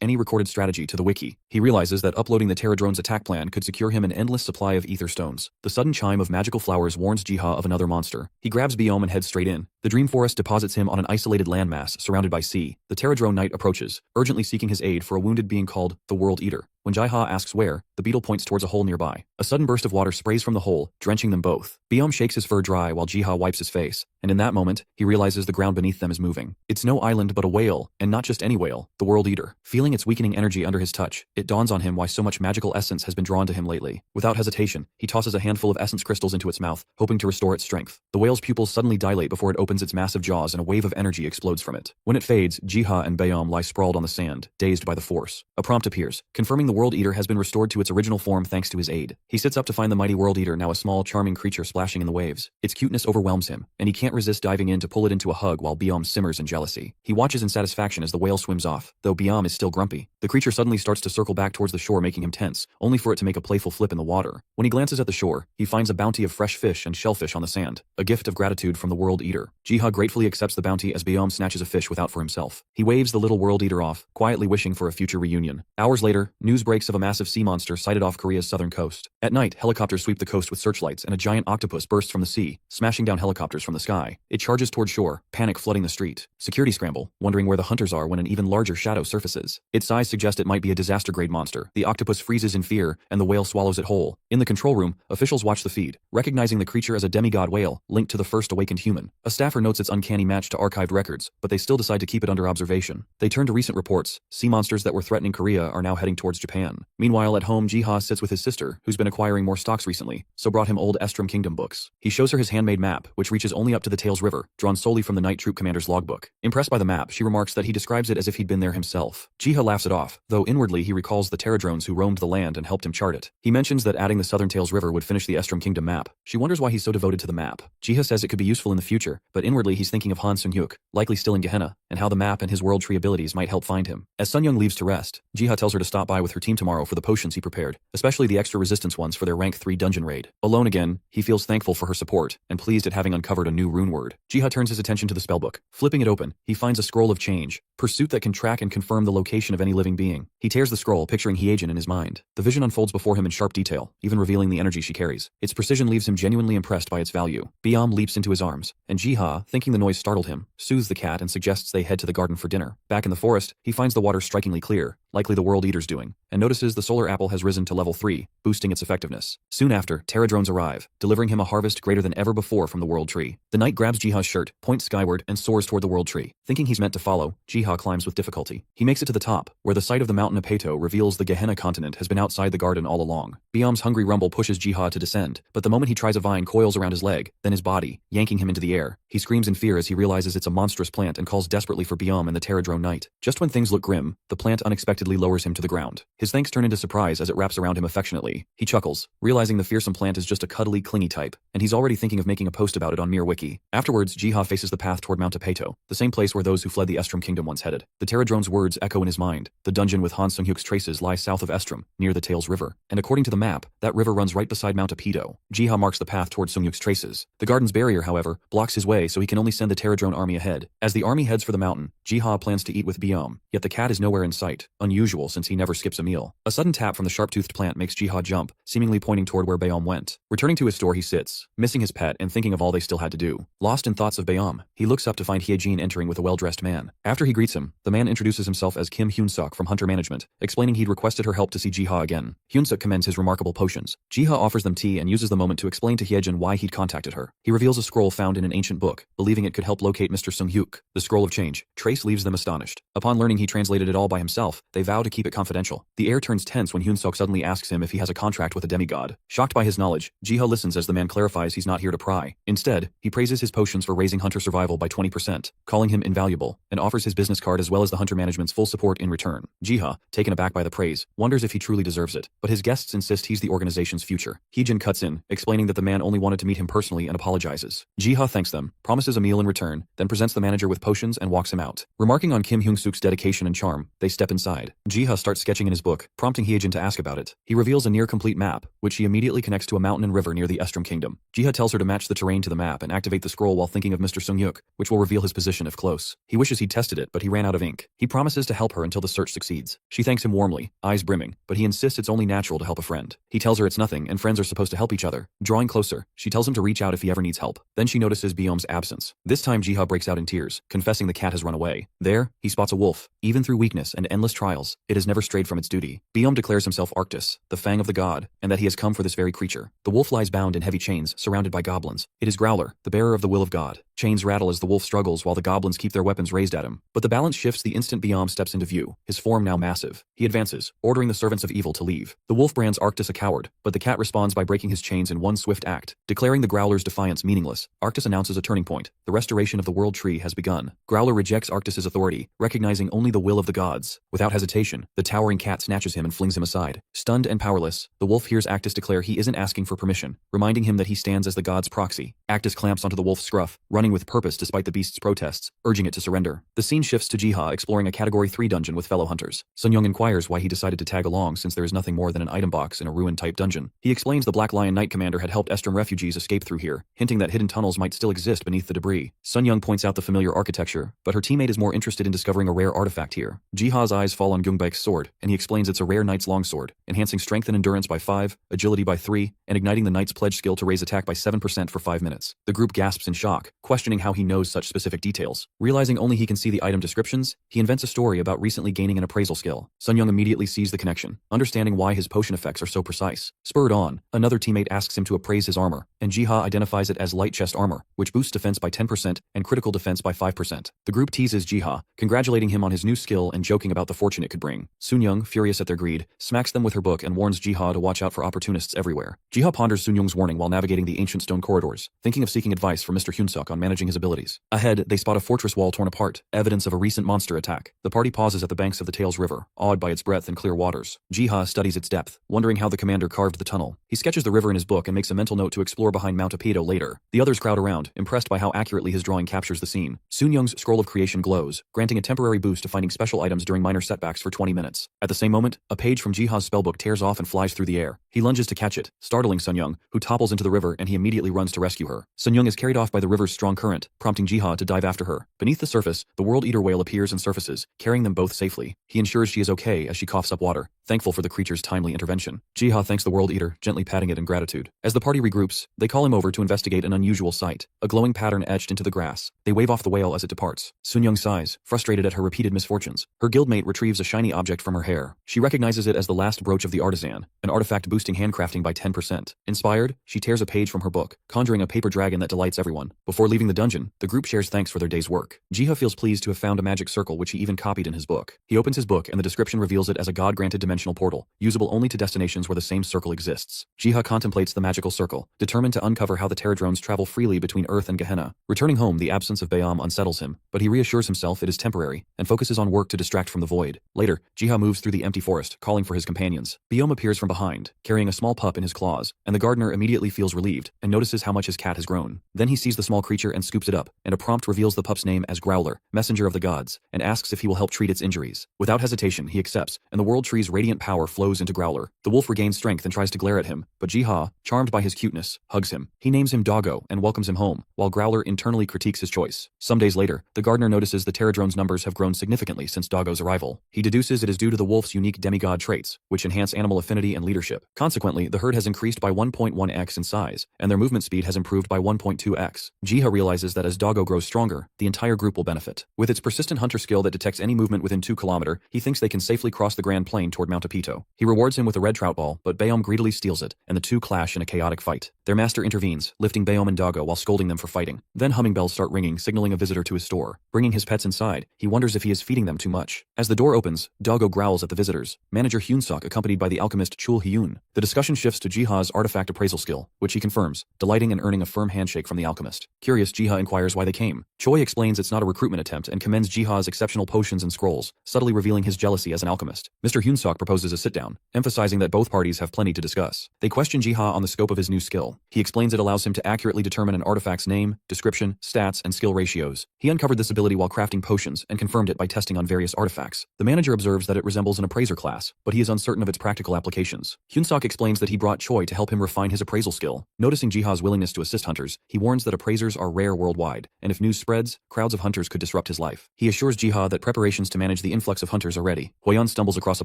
any recorded strategy to the wiki. He realizes that uploading the Terradrone's attack plan could secure him an endless supply of ether stones. The sudden chime of magical flowers warns Jiha of another monster. He grabs Biome and heads straight in. The Dream Forest deposits him on an isolated landmass surrounded by sea. The Terradrone Knight approaches, urgently seeking his aid for a wounded being called the World Eater. When Jiha asks where, the beetle points towards a hole nearby. A sudden burst of water sprays from the hole, drenching them both. Biome shakes his fur dry while Jiha wipes his face, and in that moment, he realizes the ground beneath them is moving. It's no island but a whale, and not just any whale, the World Eater. Feeling its weakening energy under his touch, it dawns on him why so much magical essence has been drawn to him lately. Without hesitation, he tosses a handful of essence crystals into its mouth, hoping to restore its strength. The whale's pupils suddenly dilate before it opens its massive jaws and a wave of energy explodes from it. When it fades, Jiha and Biome lie sprawled on the sand, dazed by the force. A prompt appears, confirming the World Eater has been restored to its original form thanks to his aid. He sits up to find the mighty World Eater now a small, charming creature splashing in the waves. Its cuteness overwhelms him, and he can't resist diving in to pull it into a hug while Biome simmers in jealousy. He watches in satisfaction as the whale swims off, though Biome is still grumpy. The creature suddenly starts to circle back towards the shore, making him tense, only for it to make a playful flip in the water. When he glances at the shore, he finds a bounty of fresh fish and shellfish on the sand, a gift of gratitude from the World Eater. Jiha gratefully accepts the bounty as Biome snatches a fish without for himself. He waves the little World Eater off, quietly wishing for a future reunion. Hours later, news breaks of a massive sea monster sighted off Korea's southern coast. At night, helicopters sweep the coast with searchlights and a giant octopus bursts from the sea, smashing down helicopters from the sky. It charges toward shore, panic flooding the street. Security scramble, wondering where the hunters are when an even larger shadow surfaces. Its size suggests it might be a disaster-grade monster. The octopus freezes in fear, and the whale swallows it whole. In the control room, officials watch the feed, recognizing the creature as a demigod whale, linked to the first awakened human. A staffer notes its uncanny match to archived records, but they still decide to keep it under observation. They turn to recent reports. Sea monsters that were threatening Korea are now heading towards Japan. Meanwhile, at home, Jiha sits with his sister, who's been acquiring more stocks recently, so brought him old Estrom Kingdom books. He shows her his handmade map, which reaches only up to the Tails River, drawn solely from the Night Troop Commander's logbook. Impressed by the map, she remarks that he describes it as if he'd been there himself. Jiha laughs it off, though inwardly he recalls the Terradrones who roamed the land and helped him chart it. He mentions that adding the Southern Tails River would finish the Estrom Kingdom map. She wonders why he's so devoted to the map. Jiha says it could be useful in the future, but inwardly he's thinking of Han Sung-hyuk, likely still in Gehenna, and how the map and his world tree abilities might help find him. As Sun Young leaves to rest, Jiha tells her to stop by with her team tomorrow for the potions he prepared, especially the extra resistance ones for their rank 3 dungeon raid. Alone again, he feels thankful for her support, and pleased at having uncovered a new rune word. Jiha turns his attention to the spellbook. Flipping it open, he finds a scroll of change, pursuit that can track and confirm the location of any living being. He tears the scroll, picturing Hyejin in his mind. The vision unfolds before him in sharp detail, even revealing the energy she carries. Its precision leaves him genuinely impressed by its value. Biome leaps into his arms, and Jiha, thinking the noise startled him, soothes the cat and suggests they head to the garden for dinner. Back in the forest, he finds the water strikingly clear, likely the World Eater's doing, and notices the solar apple has has risen to level 3, boosting its effectiveness. Soon after, Terra drones arrive, delivering him a harvest greater than ever before from the World Tree. The knight grabs Jiha's shirt, points skyward, and soars toward the World Tree. Thinking he's meant to follow, Jiha climbs with difficulty. He makes it to the top, where the sight of the mountain of Peto reveals the Gehenna continent has been outside the garden all along. Biom's hungry rumble pushes Jiha to descend, but the moment he tries a vine coils around his leg, then his body, yanking him into the air. He screams in fear as he realizes it's a monstrous plant and calls desperately for Biom and the Terra drone knight. Just when things look grim, the plant unexpectedly lowers him to the ground. His thanks turn into surprise as it wraps around him affectionately. He chuckles, realizing the fearsome plant is just a cuddly, clingy type, and he's already thinking of making a post about it on MirWiki. Afterwards, Jiha faces the path toward Mount Peto, the same place where those who fled the Estrom kingdom once headed. The Terra drone's words echo in his mind. The dungeon with Han Sung-hyuk's traces lies south of Estrom, near the Tails River, and according to the map, that river runs right beside Mount Peto. Jiha marks the path toward Sung-hyuk's traces. The garden's barrier, however, blocks his way, so he can only send the Terra drone army ahead. As the army heads for the mountain, Jiha plans to eat with Biom, yet the cat is nowhere in sight, unusual since he never skips a meal. A sudden tap from the sharp-toothed plant makes Jiha jump, seemingly pointing toward where Biom went. Returning to his store, he sits, missing his pet and thinking of all they still had to do. Lost in thoughts of Biom, he looks up to find Hyejin entering with a well-dressed man. After he greets him, the man introduces himself as Kim Hyun-suk from Hunter Management, explaining he'd requested her help to see Jiha again. Hyun-suk commends his remarkable potions. Jiha offers them tea and uses the moment to explain to Hyejin why he'd contacted her. He reveals a scroll found in an ancient book, believing it could help locate Mr. Sung-hyuk, the scroll of change. Trace leaves them astonished. Upon learning he translated it all by himself, they vow to keep it confidential. The air turns tense when Hyun-suk suddenly asks him if he has a contract with a demigod. Shocked by his knowledge, Jiha listens as the man clarifies he's not here to pry. Instead, he praises his potions for raising Hunter survival by 20%, calling him invaluable, and offers his business card as well as the Hunter Management's full support in return. Jiha, taken aback by the praise, wonders if he truly deserves it, but his guests insist he's the organization's future. Hyejin cuts in, explaining that the man only wanted to meet him personally and apologizes. Jiha thanks them, promises a meal in return, then presents the manager with potions and walks him out. Remarking on Kim Hyun-suk's dedication and charm, they step inside. Jiha starts sketching in his book, prompting Hyejin to ask about it. He reveals a near-complete map, which he immediately connects to a mountain and river near the Estrom kingdom. Jiha tells her to match the terrain to the map and activate the scroll while thinking of Mr. Sung-hyuk, which will reveal his position if close. He wishes he'd tested it, but he ran out of ink. He promises to help her until the search succeeds. She thanks him warmly, eyes brimming, but he insists it's only natural to help a friend. He tells her it's nothing and friends are supposed to help each other. Drawing closer, she tells him to reach out if he ever needs help. Then she notices Biom's absence. This time Jiha breaks out in tears, confessing the cat has run away. There, he spots a wolf. Even through weakness and endless trials, it has never strayed from its duty. Biom declares himself Arctus, the fang of the god, and that he has come for this very creature. The wolf lies bound in heavy chains, surrounded by goblins. It is Growler, the bearer of the will of God. Chains rattle as the wolf struggles while the goblins keep their weapons raised at him. But the balance shifts the instant Biom steps into view, his form now massive. He advances, ordering the servants of evil to leave. The wolf brands Arctus a coward, but the cat responds by breaking his chains in one swift act. Declaring the Growler's defiance meaningless, Arctus announces a turning point. The restoration of the World Tree has begun. Growler rejects Arctus's authority, recognizing only the will of the gods. Without hesitation, the towering cat snatches him and flings him aside. Stunned and powerless, the wolf hears Actus declare he isn't asking for permission, reminding him that he stands as the god's proxy. Actus clamps onto the wolf's scruff, running with purpose despite the beast's protests, urging it to surrender. The scene shifts to Jiha exploring a Category 3 dungeon with fellow hunters. Sun-young inquires why he decided to tag along since there is nothing more than an item box in a ruin-type dungeon. He explains the Black Lion Knight commander had helped Estrom refugees escape through here, hinting that hidden tunnels might still exist beneath the debris. Sun-young points out the familiar architecture, but her teammate is more interested in discovering a rare artifact here. Jiha's eyes fall on Gungbaek's sword, and he explains it's a rare knight's longsword, enhancing strength and endurance by 5, agility by 3, and igniting the knight's pledge skill to raise attack by 7% for 5 minutes. The group gasps in shock, questioning how he knows such specific details. Realizing only he can see the item descriptions, he invents a story about recently gaining an appraisal skill. Sun-young immediately sees the connection, understanding why his potion effects are so precise. Spurred on, another teammate asks him to appraise his armor, and Jiha identifies it as light chest armor, which boosts defense by 10% and critical defense by 5%. The group teases Jiha, congratulating him on his new skill and joking about the fortune it could bring. Sun-young, furious at their greed, smacks them with her book and warns Jiha to watch out for opportunists everywhere. Jiha ponders Sun-young's warning while navigating the ancient stone corridors, thinking of seeking advice from Mr. Hyun-suk on managing his abilities. Ahead, they spot a fortress wall torn apart, evidence of a recent monster attack. The party pauses at the banks of the Tails River, awed by its breadth and clear waters. Jiha studies its depth, wondering how the commander carved the tunnel. He sketches the river in his book and makes a mental note to explore behind Mount Apedo later. The others crowd around, impressed by how accurately his drawing captures the scene. Sun-young's scroll of creation glows, granting a temporary boost to finding special items during minor setbacks for 20 minutes. At the same moment, a page from Jiha's spellbook tears off and flies through the air. He lunges to catch it, startling Sun Young, who topples into the river, and he immediately runs to rescue her. Sun Young is carried off by the river's strong current, prompting Jiha to dive after her. Beneath the surface, the World Eater whale appears and surfaces, carrying them both safely. He ensures she is okay as she coughs up water, thankful for the creature's timely intervention. Jiha thanks the World Eater, gently patting it in gratitude. As the party regroups, they call him over to investigate an unusual sight, a glowing pattern etched into the grass. They wave off the whale as it departs. Sun Young sighs, frustrated at her repeated misfortunes. Her guildmate retrieves a shiny object from her hair. She recognizes it as the last brooch of the artisan, an artifact boosting handcrafting by 10%. Inspired, she tears a page from her book, conjuring a paper dragon that delights everyone. Before leaving the dungeon, the group shares thanks for their day's work. Jiha feels pleased to have found a magic circle which he even copied in his book. He opens his book and the description reveals it as a god-granted dimensional portal, usable only to destinations where the same circle exists. Jiha contemplates the magical circle, determined to uncover how the Terradrones travel freely between Earth and Gehenna. Returning home, the absence of Bayam unsettles him, but he reassures himself it is temporary, and focuses on work to distract from the void. Later, Jiha moves through the empty forest, calling for his companions. Bayam appears from behind, carrying a small pup in his claws, and the gardener immediately feels relieved, and notices how much his cat has grown. Then he sees the small creature and scoops it up, and a prompt reveals the pup's name as Growler, messenger of the gods, and asks if he will help treat its injuries. Without hesitation, he accepts, and the world tree's radiant power flows into Growler. The wolf regains strength and tries to glare at him, but Jiha, charmed by his cuteness, hugs him. He names him Doggo and welcomes him home, while Growler internally critiques his choice. Some days later, the gardener notices the Terradrone's numbers have grown significantly since Doggo's arrival. He deduces it is due to the wolf's unique demigod traits, which enhance animal affinity and leadership. Consequently, the herd has increased by 1.1x in size, and their movement speed has improved by 1.2x. Jiha realizes that as Doggo grows stronger, the entire group will benefit. With its persistent hunter skill that detects any movement within 2 km, he thinks they can safely cross the Grand Plain toward Mount Apito. He rewards him with a red trout ball, but Bayam greedily steals it, and the two clash in a chaotic fight. Their master intervenes, lifting Bayam and Doggo while scolding them for fighting. Then humming bells start ringing, signaling a visitor to his store. Bringing his pets inside, he wonders if he is feeding them too much. As the door opens, Doggo growls at the visitors. Manager Hyunsuk accompanied by the alchemist Chul Hyun. The discussion shifts to Jiha's artifact appraisal skill, which he confirms, delighting in earning a firm handshake from the alchemist. Curious, Jiha inquires why they came. Choi explains it's not a recruitment attempt and commends Jiha's exceptional potions and scrolls, subtly revealing his jealousy as an alchemist. Mr. Hyunsuk proposes a sit-down, emphasizing that both parties have plenty to discuss. They question Jiha on the scope of his new skill. He explains it allows him to accurately determine an artifact's name, description, stats, and skill ratios. He uncovered this ability while crafting potions and confirmed it by testing on various artifacts. The manager observes that it resembles an appraiser class, but he is uncertain of its practical applications. Hyunsuk explains that he brought Choi to help him refine his appraisal skill. Noticing Jiha's willingness to assist hunters, he warns that appraisers are rare worldwide, and if news spreads, crowds of hunters could disrupt his life. He assures Jiha that preparations to manage the influx of hunters are ready. Hwayeon stumbles across a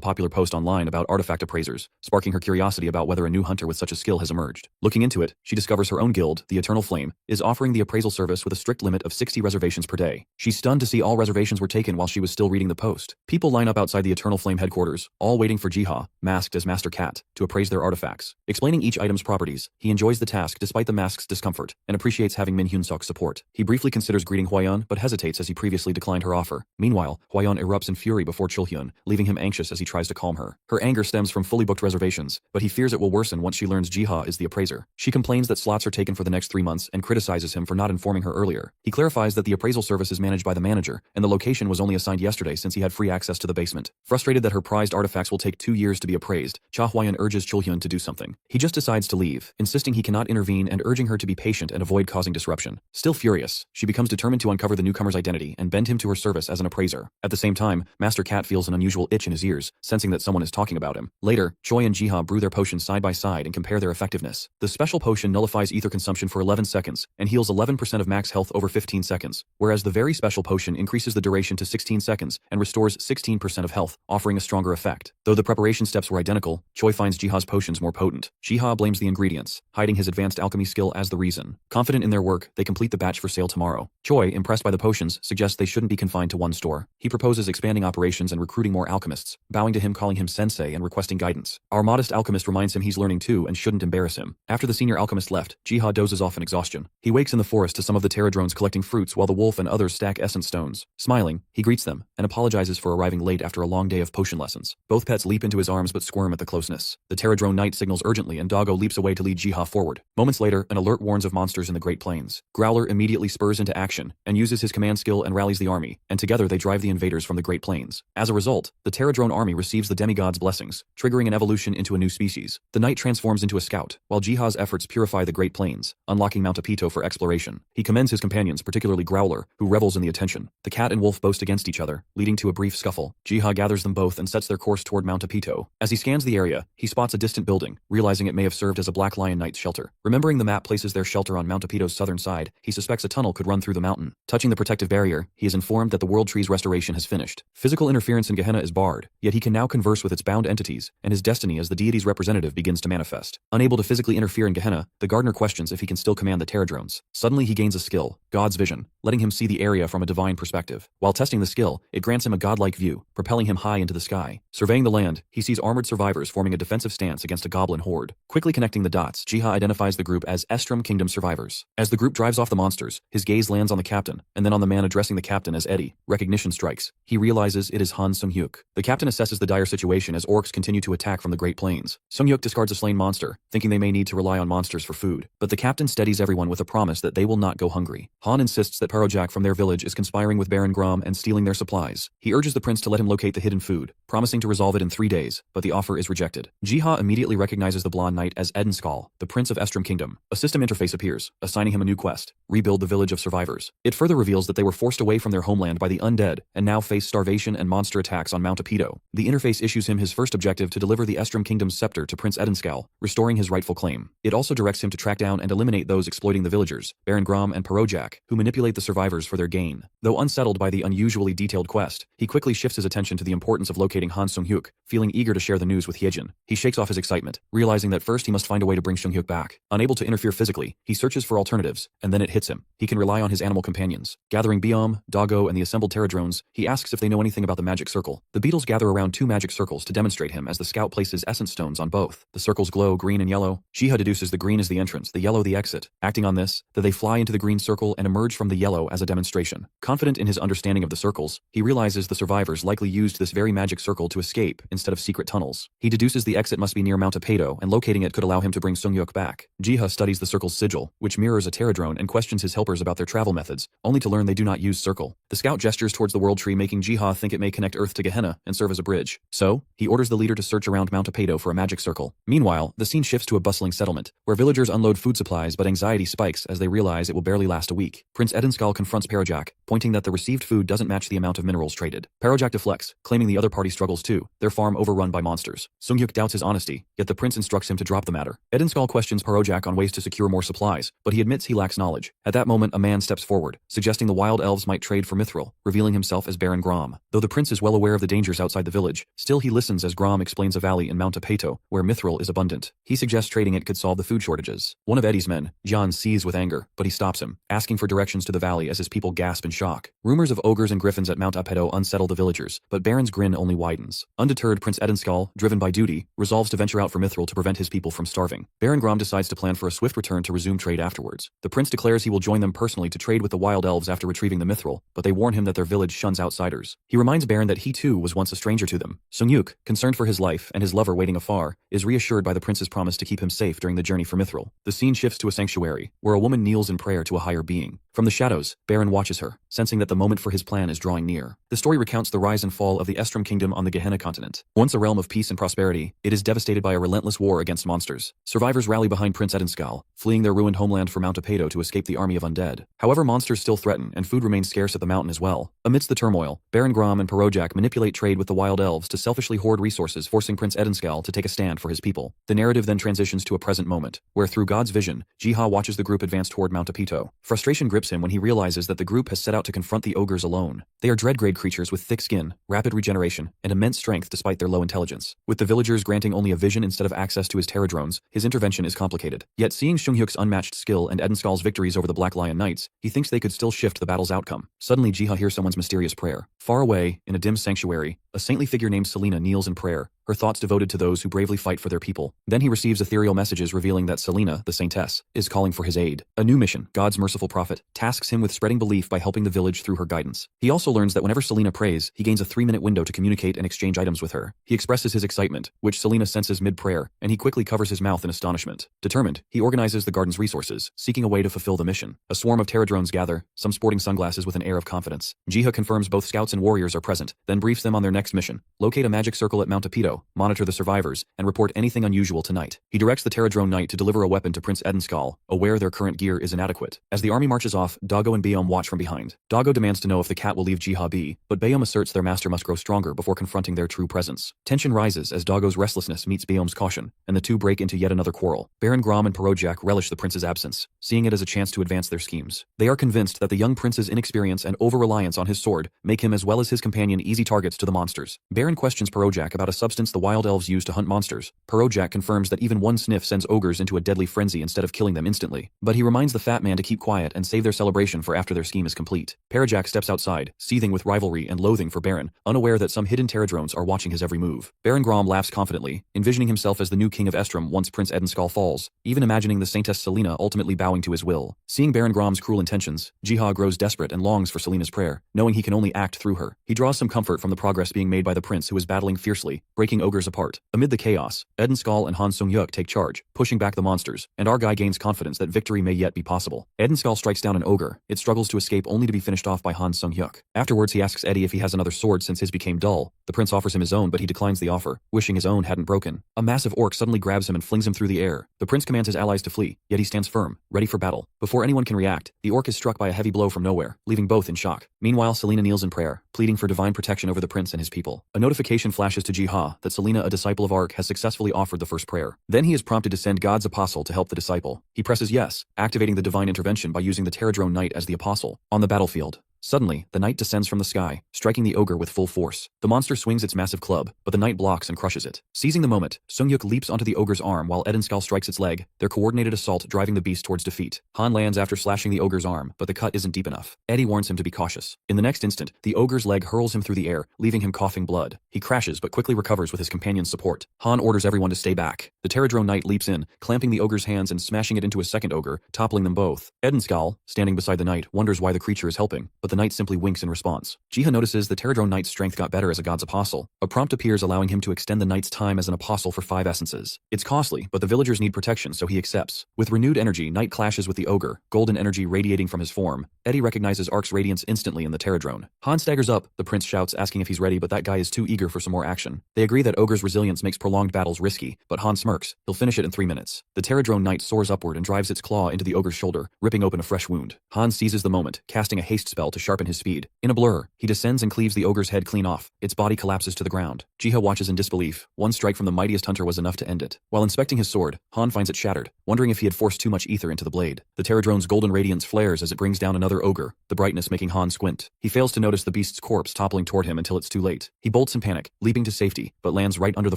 popular post online about artifact appraisers, sparking her curiosity about whether a new hunter with such a skill has emerged. Looking into it, she discovers her own guild, the Eternal Flame, is offering the appraisal service with a strict limit of 60 reservations per day. She's stunned to see all reservations were taken while she was still reading the post. People line up outside the Eternal Flame headquarters, all waiting for Jiha, masked as Master Cat, to appraise their artifacts. Explaining each item's properties, he enjoys the task despite the mask's discomfort, and appreciates having Min Hyunsuk's support. He briefly considers greeting Hwayeon, but hesitates as he previously declined her offer. Meanwhile, Hwayeon erupts in fury before Chulhyun, leaving him anxious as he tries to calm her. Her anger stems from fully booked reservations, but he fears it will worsen once she learns Jiha is the appraiser. She complains that slots are taken for the next 3 months and criticizes him for not informing her earlier. He clarifies that the appraisal service is managed by the manager, and the location was only assigned yesterday since he had free access to the basement. Frustrated that her prized artifacts will take 2 years to be appraised, Cha Hwayeon urges Chulhyun to do something. He just decides to leave, insisting he cannot intervene and urging her to be patient and avoid causing disruption. Still furious, she becomes determined to uncover the newcomer's identity and bend him to her service as an appraiser. At the same time, Master Cat feels an unusual itch in his ears, sensing that someone is talking about him. Later, Choi and Jiha brew their potions side by side and compare their effectiveness. The special potion nullifies ether consumption for 11 seconds and heals 11% of max health over 15 seconds, whereas the very special potion increases the duration to 16 seconds and restores 16% of health, offering a stronger effect. Though the preparation steps were identical, Choi finds Jiha's potions more potent. Jiha blames the ingredients, hiding his advanced alchemy skill as the reason. Confident in their work, they complete the batch for sale tomorrow. Choi, impressed by the potions, suggests they shouldn't be confined to one store. He proposes expanding operations and recruiting more alchemists, bowing to him, calling him sensei and requesting guidance. Our modest alchemist reminds him he's learning too and shouldn't embarrass him. After the senior alchemist left, Jiha dozes off in exhaustion. He wakes in the forest to some of the Terradrones collecting fruits while the wolf and others stack essence stones. Smiling, he greets them and apologizes for arriving late after a long day of potion lessons. Both pets leap into his arms but squirm at the closeness. The Terradrone knight signals urgently and Doggo leaps away to lead Jiha forward. Moments later, an alert warns of monsters in the Great Plains. Growler immediately spurs into action and uses his command skill and rallies the army, and together they drive the invaders from the Great Plains. As a result, the Terradrone army receives the demigod's blessings, triggering an evolution into a new species. The knight transforms into a scout, while Jiha's efforts purify the Great Plains, unlocking Mount Apito for exploration. He commends his companions, particularly Growler, who revels in the attention. The cat and wolf boast against each other, leading to a brief scuffle. Jiha gathers them both and sets their course toward Mount Apito. As he scans the area, he spots a distant building, realizing it may have served as a Black Lion Knight's shelter. Remembering the map places their shelter on Mount Apito's southern side, he suspects a tunnel could run through the mountain. Touching the protective barrier, he is informed that the World Tree's restoration has finished. Physical interference in Gehenna is barred, yet he can now converse with its bound entities, and his destiny as the deity's representative begins to manifest. Unable to physically interfere in Gehenna, the gardener questions if he can still command the Pterodrones. Suddenly he gains a skill, God's vision, letting him see the area from a divine perspective. While testing the skill, it grants him a godlike view, propelling him high into the sky. Surveying the land, he sees armored survivors forming a defensive stance against a goblin horde. Quickly connecting the dots, Jiha identifies the group as Estrom Kingdom survivors. As the group drives off the monsters, his gaze lands on the captain, and then on the man addressing the captain as Eddie. Recognition strikes. He realizes it is Han Sung-hyuk. The captain assesses the dire situation as orcs continue to attack from the Great Plains. Sung-hyuk discards a slain monster, thinking they may need to rely on monsters for food, but the captain steadies everyone with a promise that they will not go hungry. Han insists that Parojak from their village is conspiring with Baron Grom and stealing their supplies. He urges the prince to let him locate the hidden food, promising to resolve it in 3 days, but the offer is rejected. Jiha immediately recognizes the blonde knight as Edenskal, the prince of Estrom Kingdom. A system interface appears, assigning him a new quest: rebuild the village of survivors. It further reveals that they were forced away from their homeland by the undead and now face starvation and monster attacks on Mount Apito. The interface issues him his first objective to deliver the Estrom Kingdom's scepter to Prince Edenskal, restoring his rightful claim. It also directs him to track down and eliminate those exploiting the villagers, Baron Grom and Parojak, who manipulate the survivors for their gain. Though unsettled by the unusually detailed quest, he quickly shifts his attention to the importance of locating Han Sung-hyuk, feeling eager to share the news with Hyejin. He shakes off his excitement, realizing that first he must find a way to bring Sung-hyuk back. Unable to interfere physically, he searches for alternatives, and then it hits him. He can rely on his animal companions. Gathering Biom, Doggo, and the assembled Pterodrones, he asks if they know anything about the magic circle. The beetles gather around 2 magic circles to demonstrate him as the scout places essence stones on both. The circles glow green and yellow. Jiha deduces the green is the entrance, the yellow the exit. Acting on this, they fly into the green circle and emerge from the yellow as a demonstration. Confident in his understanding of the circles, he realizes the survivors likely used this very magic circle to escape instead of secret tunnels. He deduces the exit must be near Mount Apito, and locating it could allow him to bring Sung-hyuk back. Jiha studies the circle's sigil, which mirrors a Pterodrone, and questions his helpers about their travel methods, only to learn they do not use circle. The scout gestures towards the World Tree, making Jiha think it may connect Earth to Gehenna and serve as a bridge. So, he orders the leader to search around Mount Apito for a magic circle. Meanwhile, the scene shifts to a bustling settlement, where villagers unload food supplies, but anxiety spikes as they realize it will barely last a week. Prince Edenskal confronts Parojak, pointing that the received food doesn't match the amount of minerals traded. Parojak deflects, claiming the other party struggles too, their farm overrun by monsters. Sung-hyuk doubts his honesty, yet the prince instructs him to drop the matter. Edenskal questions Parojak on ways to secure more supplies, but he admits he lacks knowledge. At that moment, a man steps forward, suggesting the wild elves might trade for mithril, revealing himself as Baron Grom. Though the prince is well aware of the dangers outside the village, still he listens as Grom explains a valley in Mount Apito, where mithril is abundant. He suggests trading it could solve the food shortages. One of Eddie's men, John, seethes with anger, but he stops him, asking for directions to the valley as his people gasp in shock. Rumors of ogres and griffins at Mount Apito unsettle the villagers, but Baron's grin only widens. Undeterred, Prince Edenskal, driven by duty, resolves to venture out for mithril to prevent his people from starving. Baron Grom decides to plan for a swift return to resume trade afterwards. The prince declares he will join them personally to trade with the wild elves after retrieving the mithril, but they warn him that their village shuns outsiders. He reminds Baron that he too was once a stranger to them. Sung-hyuk, concerned for his life and his lover waiting afar, is reassured by the prince's promise to keep him safe during the journey for mithril. The scene shifts to a sanctuary, where a woman kneels in prayer to a higher being. From the shadows, Baron watches her, sensing that the moment for his plan is drawing near. The story recounts the rise and fall of the Estrom Kingdom on the Gehenna continent. Once a realm of peace and prosperity, it is devastated by a relentless war against monsters. Survivors rally behind Prince Edenskal, fleeing their ruined homeland for Mount Apito to escape the army of undead. However, monsters still threaten, and food remains scarce at the mountain as well. Amidst the turmoil, Baron Grom and Parojak manipulate trade with the wild elves to selfishly hoard resources, forcing Prince Edenskal to take a stand for his people. The narrative then transitions to a present moment, where through God's vision, Jiha watches the group advance toward Mount Apito. Frustration grips him when he realizes that the group has set out to confront the ogres alone. They are dread-grade creatures with thick skin, rapid regeneration, and immense strength despite their low intelligence. With the villagers granting only a vision instead of access to his Pterodrones, his intervention is complicated. Yet seeing Sung-hyuk's unmatched skill and Edenskal's victories over the Black Lion Knights, he thinks they could still shift the battle's outcome. Suddenly Jiha hears someone's mysterious prayer. Far away, in a dim sanctuary, a saintly figure named Selena kneels in prayer, her thoughts devoted to those who bravely fight for their people. Then he receives ethereal messages revealing that Selena, the saintess, is calling for his aid. A new mission, God's merciful prophet, tasks him with spreading belief by helping the village through her guidance. He also learns that whenever Selena prays, he gains a 3-minute window to communicate and exchange items with her. He expresses his excitement, which Selena senses mid-prayer, and he quickly covers his mouth in astonishment. Determined, he organizes the garden's resources, seeking a way to fulfill the mission. A swarm of Pterodrones gather, some sporting sunglasses with an air of confidence. Jiha confirms both scouts and warriors are present, then briefs them on their next mission: locate a magic circle at Mount Apito, window, monitor the survivors, and report anything unusual to Knight. He directs the Terradrone Knight to deliver a weapon to Prince Edenskal, aware their current gear is inadequate. As the army marches off, Dago and Bayom watch from behind. Dago demands to know if the cat will leave Jiha be, but Bayom asserts their master must grow stronger before confronting their true presence. Tension rises as Dago's restlessness meets Bayom's caution, and the two break into yet another quarrel. Baron Grom and Parojak relish the prince's absence, seeing it as a chance to advance their schemes. They are convinced that the young prince's inexperience and over-reliance on his sword make him as well as his companion easy targets to the monsters. Baron questions Parojak about a substance the wild elves use to hunt monsters. Parojak confirms that even one sniff sends ogres into a deadly frenzy instead of killing them instantly, but he reminds the fat man to keep quiet and save their celebration for after their scheme is complete. Parojak steps outside, seething with rivalry and loathing for Baron, unaware that some hidden Terradrones are watching his every move. Baron Grom laughs confidently, envisioning himself as the new king of Estrom once Prince Edenskal falls, even imagining the Saintess Selena ultimately bowing to his will. Seeing Baron Grom's cruel intentions, Jiha grows desperate and longs for Selena's prayer, knowing he can only act through her. He draws some comfort from the progress being made by the prince who is battling fiercely, breaking ogres apart. Amid the chaos, Edenskal and Han Sung-yuk take charge, pushing back the monsters, and our guy gains confidence that victory may yet be possible. Edenskal strikes down an ogre. It struggles to escape only to be finished off by Han Sung-yuk. Afterwards he asks Eddie if he has another sword since his became dull. The prince offers him his own, but he declines the offer, wishing his own hadn't broken. A massive orc suddenly grabs him and flings him through the air. The prince commands his allies to flee, yet he stands firm, ready for battle. Before anyone can react, the orc is struck by a heavy blow from nowhere, leaving both in shock. Meanwhile, Selena kneels in prayer, pleading for divine protection over the prince and his people. A notification flashes to Jiha that Selena, a disciple of Ark, has successfully offered the first prayer. Then he is prompted to send God's apostle to help the disciple. He presses yes, activating the divine intervention by using the Terradrone Knight as the apostle. On the battlefield, suddenly, the knight descends from the sky, striking the ogre with full force. The monster swings its massive club, but the knight blocks and crushes it. Seizing the moment, Sung-yuk leaps onto the ogre's arm while Edenskal strikes its leg, their coordinated assault driving the beast towards defeat. Han lands after slashing the ogre's arm, but the cut isn't deep enough. Eddie warns him to be cautious. In the next instant, the ogre's leg hurls him through the air, leaving him coughing blood. He crashes but quickly recovers with his companion's support. Han orders everyone to stay back. The Terradrone Knight leaps in, clamping the ogre's hands and smashing it into a second ogre, toppling them both. Edenskal, standing beside the knight, wonders why the creature is helping, but the knight simply winks in response. Jiha notices the Terradrone Knight's strength got better as a god's apostle. A prompt appears allowing him to extend the knight's time as an apostle for 5 essences. It's costly, but the villagers need protection, so he accepts. With renewed energy, Knight clashes with the ogre, golden energy radiating from his form. Eddie recognizes Ark's radiance instantly in the Terradrone. Han staggers up, the prince shouts asking if he's ready, but that guy is too eager for some more action. They agree that ogre's resilience makes prolonged battles risky, but Han smirks. He'll finish it in 3 minutes. The Terradrone Knight soars upward and drives its claw into the ogre's shoulder, ripping open a fresh wound. Han seizes the moment, casting a haste spell to sharpen his speed. In a blur, he descends and cleaves the ogre's head clean off. Its body collapses to the ground. Jiha watches in disbelief. One strike from the mightiest hunter was enough to end it. While inspecting his sword, Han finds it shattered, wondering if he had forced too much ether into the blade. The Terradrone's golden radiance flares as it brings down another ogre, the brightness making Han squint. He fails to notice the beast's corpse toppling toward him until it's too late. He bolts in panic, leaping to safety, but lands right under the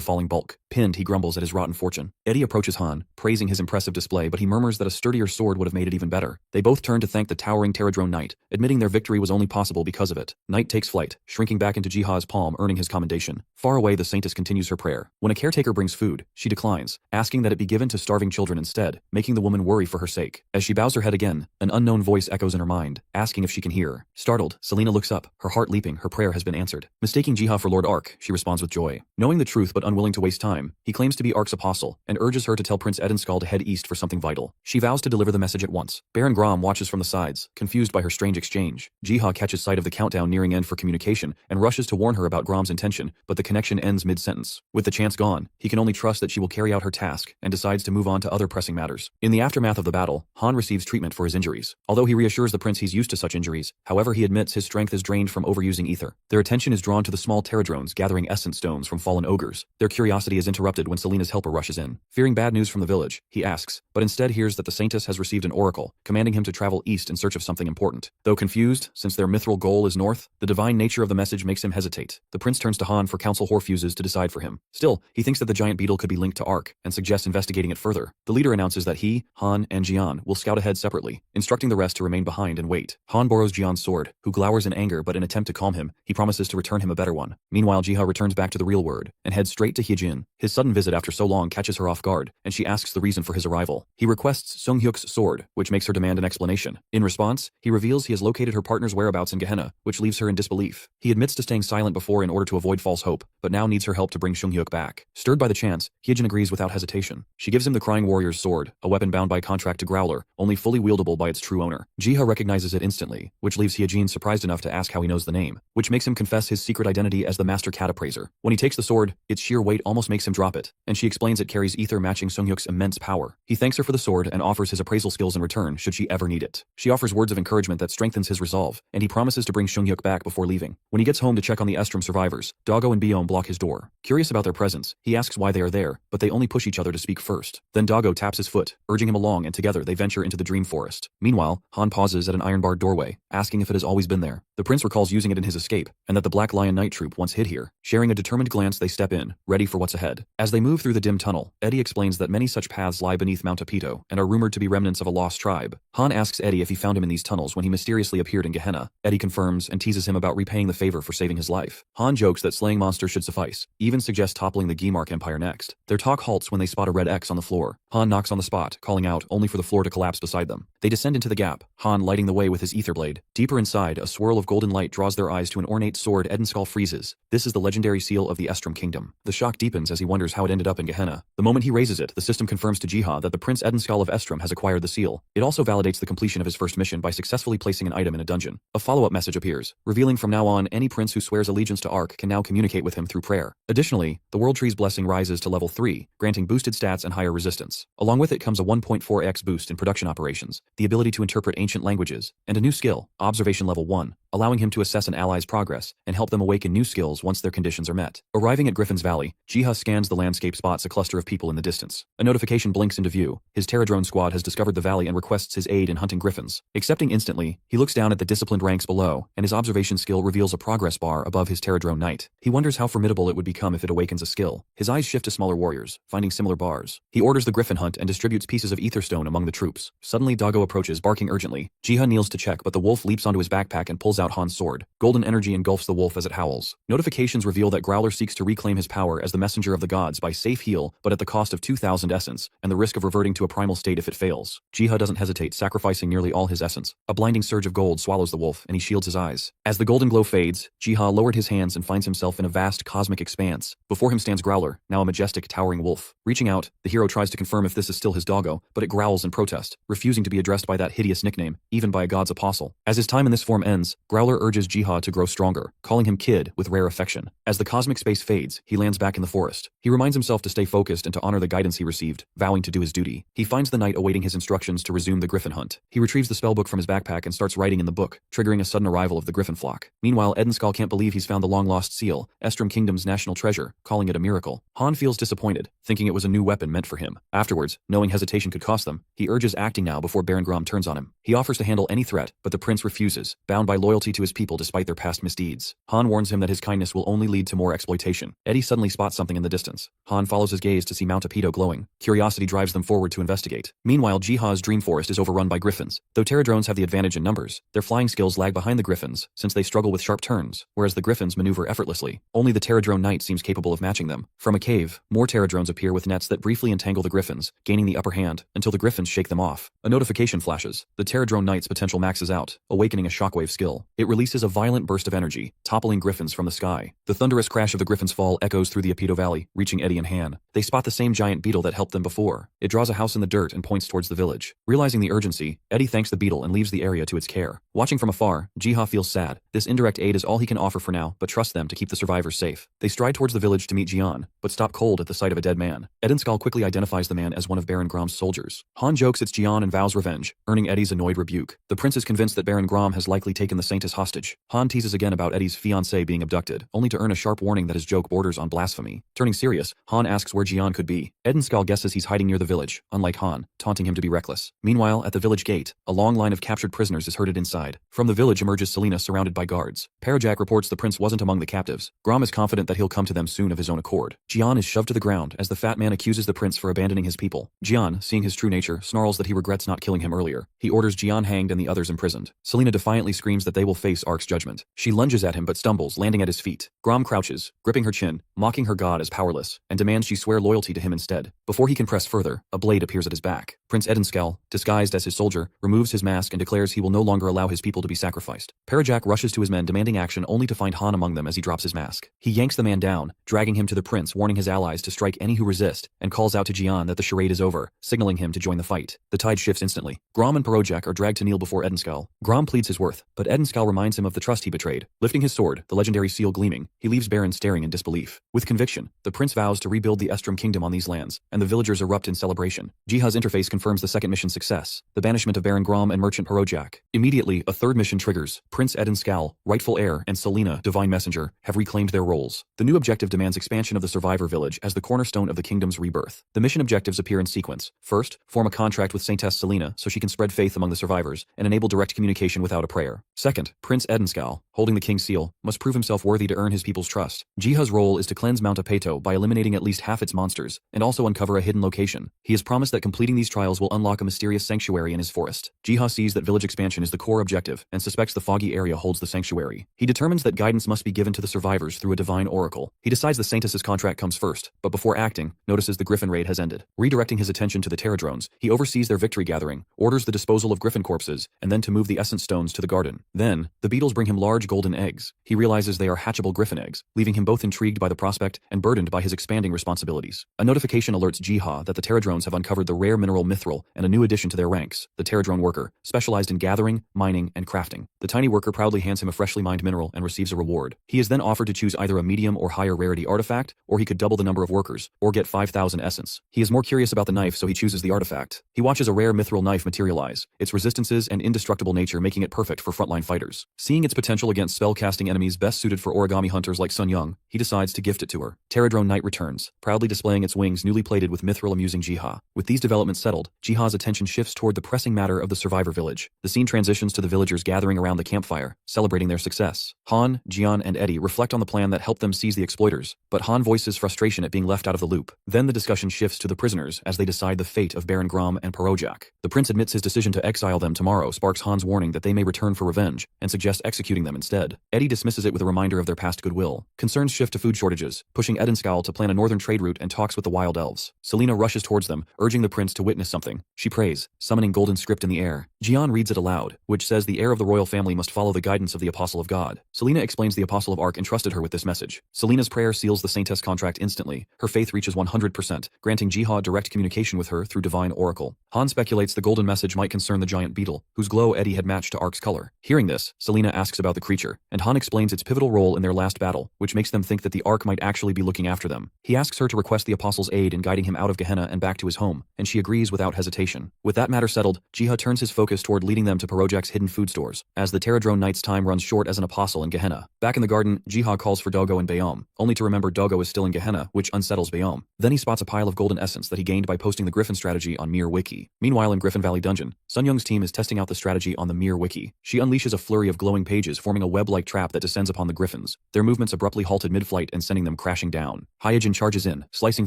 falling bulk. Pinned, he grumbles at his rotten fortune. Eddie approaches Han, praising his impressive display, but he murmurs that a sturdier sword would have made it even better. They both turn to thank the towering Terradrone Knight, admitting their victory was only possible because of it. Knight takes flight, shrinking back into Jiha's palm, earning his commendation. Far away, the saintess continues her prayer. When a caretaker brings food, she declines, asking that it be given to starving children instead, making the woman worry for her sake. As she bows her head again, an unknown voice echoes in her mind, asking if she can hear. Startled, Selena looks up, her heart leaping, her prayer has been answered. Mistaking Jiha for Lord Ark, she responds with joy. Knowing the truth but unwilling to waste time, he claims to be Ark's apostle, and urges her to tell Prince Edenskal to head east for something vital. She vows to deliver the message at once. Baron Grom watches from the sides, confused by her strange exchange. Jiha catches sight of the countdown nearing end for communication, and rushes to warn her about Grom's intention, but the connection ends mid-sentence. With the chance gone, he can only trust that she will carry out her task, and decides to move on to other pressing matters. In the aftermath of the battle, Han receives treatment for his injuries. Although he reassures the prince he's used to such injuries, however he admits his strength is drained from overusing ether. Their attention is drawn to the small Terradrones gathering essence stones from fallen ogres. Their curiosity is interrupted when Selena's helper rushes in. Fearing bad news from the village, he asks, but instead hears that the saintess has received an oracle, commanding him to travel east in search of something important. Though confused, since their mithril goal is north, the divine nature of the message makes him hesitate. The prince turns to Han for council Horfuses to decide for him. Still, he thinks that the giant beetle could be linked to Ark, and suggests investigating it further. The leader announces that he, Han, and Jian will scout ahead separately, instructing the rest to remain behind and wait. Han borrows Jian's sword, who glowers in anger, but in an attempt to calm him, he promises to return him a better one. Meanwhile, Jiha returns back to the real world, and heads straight to Hyejin. His sudden visit after so long catches her off guard, and she asks the reason for his arrival. He requests Sung-hyuk's sword, which makes her demand an explanation. In response, he reveals he has located her partner partner's whereabouts in Gehenna, which leaves her in disbelief. He admits to staying silent before in order to avoid false hope, but now needs her help to bring Seunghyuk back. Stirred by the chance, Hyejin agrees without hesitation. She gives him the Crying Warrior's sword, a weapon bound by contract to Growler, only fully wieldable by its true owner. Jiha recognizes it instantly, which leaves Hyejin surprised enough to ask how he knows the name, which makes him confess his secret identity as the Master Cat Appraiser. When he takes the sword, its sheer weight almost makes him drop it, and she explains it carries ether matching Seunghyuk's immense power. He thanks her for the sword and offers his appraisal skills in return should she ever need it. She offers words of encouragement that strengthens his resolve, and he promises to bring Seunghyuk back before leaving. When he gets home to check on the Estrom survivors, Doggo and Biome block his door. Curious about their presence, he asks why they are there, but they only push each other to speak first. Then Doggo taps his foot, urging him along, and together they venture into the dream forest. Meanwhile, Han pauses at an iron-barred doorway, asking if it has always been there. The prince recalls using it in his escape, and that the Black Lion Night Troop once hid here. Sharing a determined glance, they step in, ready for what's ahead. As they move through the dim tunnel, Eddie explains that many such paths lie beneath Mount Apito and are rumored to be remnants of a lost tribe. Han asks Eddie if he found him in these tunnels when he mysteriously appeared in Gehenna. Eddie confirms and teases him about repaying the favor for saving his life. Han jokes that slaying monsters should suffice, even suggests toppling the Gimark Empire next. Their talk halts when they spot a red X on the floor. Han knocks on the spot, calling out, only for the floor to collapse beside them. They descend into the gap, Han lighting the way with his ether blade. Deeper inside, a swirl of golden light draws their eyes to an ornate sword Edenskal freezes. This is the legendary seal of the Estrom Kingdom. The shock deepens as he wonders how it ended up in Gehenna. The moment he raises it, the system confirms to Jiha that the Prince Edenskal of Estrom has acquired the seal. It also validates the completion of his first mission by successfully placing an item in a dungeon. A follow-up message appears, revealing from now on any prince who swears allegiance to Ark can now communicate with him through prayer. Additionally, the World Tree's blessing rises to level 3, granting boosted stats and higher resistance. Along with it comes a 1.4x boost in production operations, the ability to interpret ancient languages, and a new skill, Observation Level 1, allowing him to assess an ally's progress and help them awaken new skills once their conditions are met. Arriving at Griffin's Valley, Jiha scans the landscape, spots a cluster of people in the distance. A notification blinks into view. His Terradrone squad has discovered the valley and requests his aid in hunting griffins. Accepting instantly, he looks down at the disciplined ranks below, and his observation skill reveals a progress bar above his Terradrone Knight. He wonders how formidable it would become if it awakens a skill. His eyes shift to smaller warriors, finding similar bars. He orders the griffin hunt and distributes pieces of etherstone among the troops. Suddenly Doggo approaches, barking urgently. Jiha kneels to check, but the wolf leaps onto his backpack and pulls out Han's sword. Golden energy engulfs the wolf as it howls. Notifications reveal that Growler seeks to reclaim his power as the messenger of the gods by safe heal, but at the cost of 2,000 essence, and the risk of reverting to a primal state if it fails. Jiha doesn't hesitate, sacrificing nearly all his essence. A blinding surge of gold swallows the wolf, and he shields his eyes. As the golden glow fades, Jiha lowered his hands and finds himself in a vast cosmic expanse. Before him stands Growler, now a majestic, towering wolf. Reaching out, the hero tries to confirm if this is still his doggo, but it growls in protest, refusing to be addressed by that hideous nickname, even by a god's apostle. As his time in this form ends, Growler urges Jiha to grow stronger, calling him Kid with rare affection. As the cosmic space fades, he lands back in the forest. He reminds himself to stay focused and to honor the guidance he received, vowing to do his duty. He finds the knight awaiting his instructions to resume the griffin hunt. He retrieves the spellbook from his backpack and starts writing in the book, triggering a sudden arrival of the griffin flock. Meanwhile, Edenskal can't believe he's found the long-lost seal, Estrom Kingdom's national treasure, calling it a miracle. Han feels disappointed, thinking it was a new weapon meant for him. Afterwards, knowing hesitation could cost them, he urges acting now before Baron Grom turns on him. He offers to handle any threat, but the prince refuses, bound by loyalty to his people despite their past misdeeds. Han warns him that his kindness will only lead to more exploitation. Eddie suddenly spots something in the distance. Han follows his gaze to see Mount Apito glowing. Curiosity drives them forward to investigate. Meanwhile, Jiha's dream forest is overrun by griffins. Though Terradrones have the advantage in numbers, their flying skills lag behind the griffins, since they struggle with sharp turns, whereas the griffins maneuver effortlessly. Only the Terradrone Knight seems capable of matching them. From a cave, more Terradrones appear with nets that briefly entangle the griffins, gaining the upper hand, until the griffins shake them off. A notification flashes. The Terradrone Knight's potential maxes out, awakening a shockwave skill. It releases a violent burst of energy, toppling griffins from the sky. The thunderous crash of the griffin's fall echoes through the Apito Valley, reaching Eddie and Han. They spot the same giant beetle that helped them before. It draws a house in the dirt and points towards the village. Realizing the urgency, Eddie thanks the beetle and leaves the area to its care. Watching from afar, Jiha feels sad. This indirect aid is all he can offer for now, but trusts them to keep the survivors safe. They stride towards the village to meet Jian, but stop cold at the sight of a dead man. Edenskal quickly identifies the man as one of Baron Grom's soldiers. Han jokes it's Jian and vows revenge, earning Eddie's annoyed rebuke. The prince is convinced that Baron Grom has likely taken the saint as hostage. Han teases again about Eddie's fiancée being abducted, only to earn a sharp warning that his joke borders on blasphemy. Turning serious, Han asks where Jian could be. Edenskal guesses he's hiding near the village, unlike Han, taunting him to be reckless. Meanwhile, at the village gate, a long line of captured prisoners is herded inside. From the village emerges Selena surrounded by guards. Parajak reports the prince wasn't among the captives. Grom is confident that he'll come to them soon of his own accord. Jian is shoved to the ground as the fat man accuses the prince for abandoning his people. Jian, seeing his true nature, snarls that he regrets not killing him earlier. He orders Jian hanged and the others imprisoned. Selena defiantly screams that they will will face Ark's judgment. She lunges at him but stumbles, landing at his feet. Grom crouches, gripping her chin, mocking her god as powerless, and demands she swear loyalty to him instead. Before he can press further, a blade appears at his back. Prince Edenskal, disguised as his soldier, removes his mask and declares he will no longer allow his people to be sacrificed. Parajak rushes to his men demanding action only to find Han among them as he drops his mask. He yanks the man down, dragging him to the prince, warning his allies to strike any who resist, and calls out to Jian that the charade is over, signaling him to join the fight. The tide shifts instantly. Grom and Parojak are dragged to kneel before Edenskal. Grom pleads his worth, but Edenskal reminds him of the trust he betrayed. Lifting his sword, the legendary seal gleaming, he leaves Baron staring in disbelief. With conviction, the prince vows to rebuild the Estrom kingdom on these lands, and the villagers erupt in celebration. Jiha's interface confirms the second mission's success, the banishment of Baron Grom and Merchant Parojak. Immediately, a third mission triggers. Prince Edenskal, rightful heir, and Selena, divine messenger, have reclaimed their roles. The new objective demands expansion of the survivor village as the cornerstone of the kingdom's rebirth. The mission objectives appear in sequence. First, form a contract with Saintess Selena so she can spread faith among the survivors and enable direct communication without a prayer. Second, Prince Edenskal, holding the king's seal, must prove himself worthy to earn his people's trust. Jiha's role is to cleanse Mount Apeto by eliminating at least half its monsters, and also uncover a hidden location. He has promised that completing these trials will unlock a mysterious sanctuary in his forest. Jiha sees that village expansion is the core objective, and suspects the foggy area holds the sanctuary. He determines that guidance must be given to the survivors through a divine oracle. He decides the Saintess's contract comes first, but before acting, notices the Griffin raid has ended. Redirecting his attention to the Terradrones, he oversees their victory gathering, orders the disposal of Griffin corpses, and then to move the essence stones to the garden. Then, the beetles bring him large golden eggs. He realizes they are hatchable Griffin eggs, leaving him both intrigued by the prospect and burdened by his expanding responsibilities. A notification alerts Jiha that the Terradrones have uncovered the rare mineral mithril and a new addition to their ranks, the Terradrone worker, specialized in gathering, mining, and crafting. The tiny worker proudly hands him a freshly mined mineral and receives a reward. He is then offered to choose either a medium or higher rarity artifact, or he could double the number of workers, or get 5,000 essence. He is more curious about the knife, so he chooses the artifact. He watches a rare mithril knife materialize, its resistances and indestructible nature making it perfect for frontline fighters. Seeing its potential against spell-casting enemies best suited for origami hunters like Sun Young, he decides to gift it to her. Terradrone Knight returns, proudly displaying its wings newly plated with mithril, amusing Jiha. With these developments settled, Jiha's attention shifts toward the pressing matter of the survivor village. The scene transitions to the villagers gathering around the campfire, celebrating their success. Han, Jian, and Eddie reflect on the plan that helped them seize the exploiters, but Han voices frustration at being left out of the loop. Then the discussion shifts to the prisoners as they decide the fate of Baron Grom and Parojak. The prince admits his decision to exile them tomorrow sparks Han's warning that they may return for revenge, and suggests executing them instead. Eddie dismisses it with a reminder of their past goodwill. Concerns shift to food shortages, pushing Edenskal to plan a northern trade route and talks with the wild elves. Selena rushes towards them, urging the prince to witness something. She prays, summoning golden script in the air. Jian reads it aloud, which says the heir of the royal family must follow the guidance of the Apostle of God. Selena explains the Apostle of Ark entrusted her with this message. Selena's prayer seals the Saintess contract instantly. Her faith reaches 100%, granting Jiha direct communication with her through divine oracle. Han speculates the golden message might concern the giant beetle, whose glow Eddie had matched to Ark's color. Hearing this, Selena asks about the creature, and Han explains its pivotal role in their last battle, which makes them think that the Ark might actually be looking after them. He asks her to request the Apostle's aid in guiding him out of Gehenna and back to his home, and she agrees without hesitation. With that matter settled, Jiha turns his focus toward leading them to Parojak's hidden food stores, as the Terradrone Knight's time runs short as an apostle in Gehenna. Back in the garden, Jiha calls for Dogo and Bayom, only to remember Dogo is still in Gehenna, which unsettles Bayom. Then he spots a pile of golden essence that he gained by posting the Griffin strategy on Mir Wiki. Meanwhile in Griffin Valley Dungeon, Sun Young's team is testing out the strategy on the Mir Wiki. She unleashes a flurry of glowing pages forming a web-like trap that descends upon the Griffins. Their movements abruptly halted mid-flight and sending them crashing down. Hyojin charges in, slicing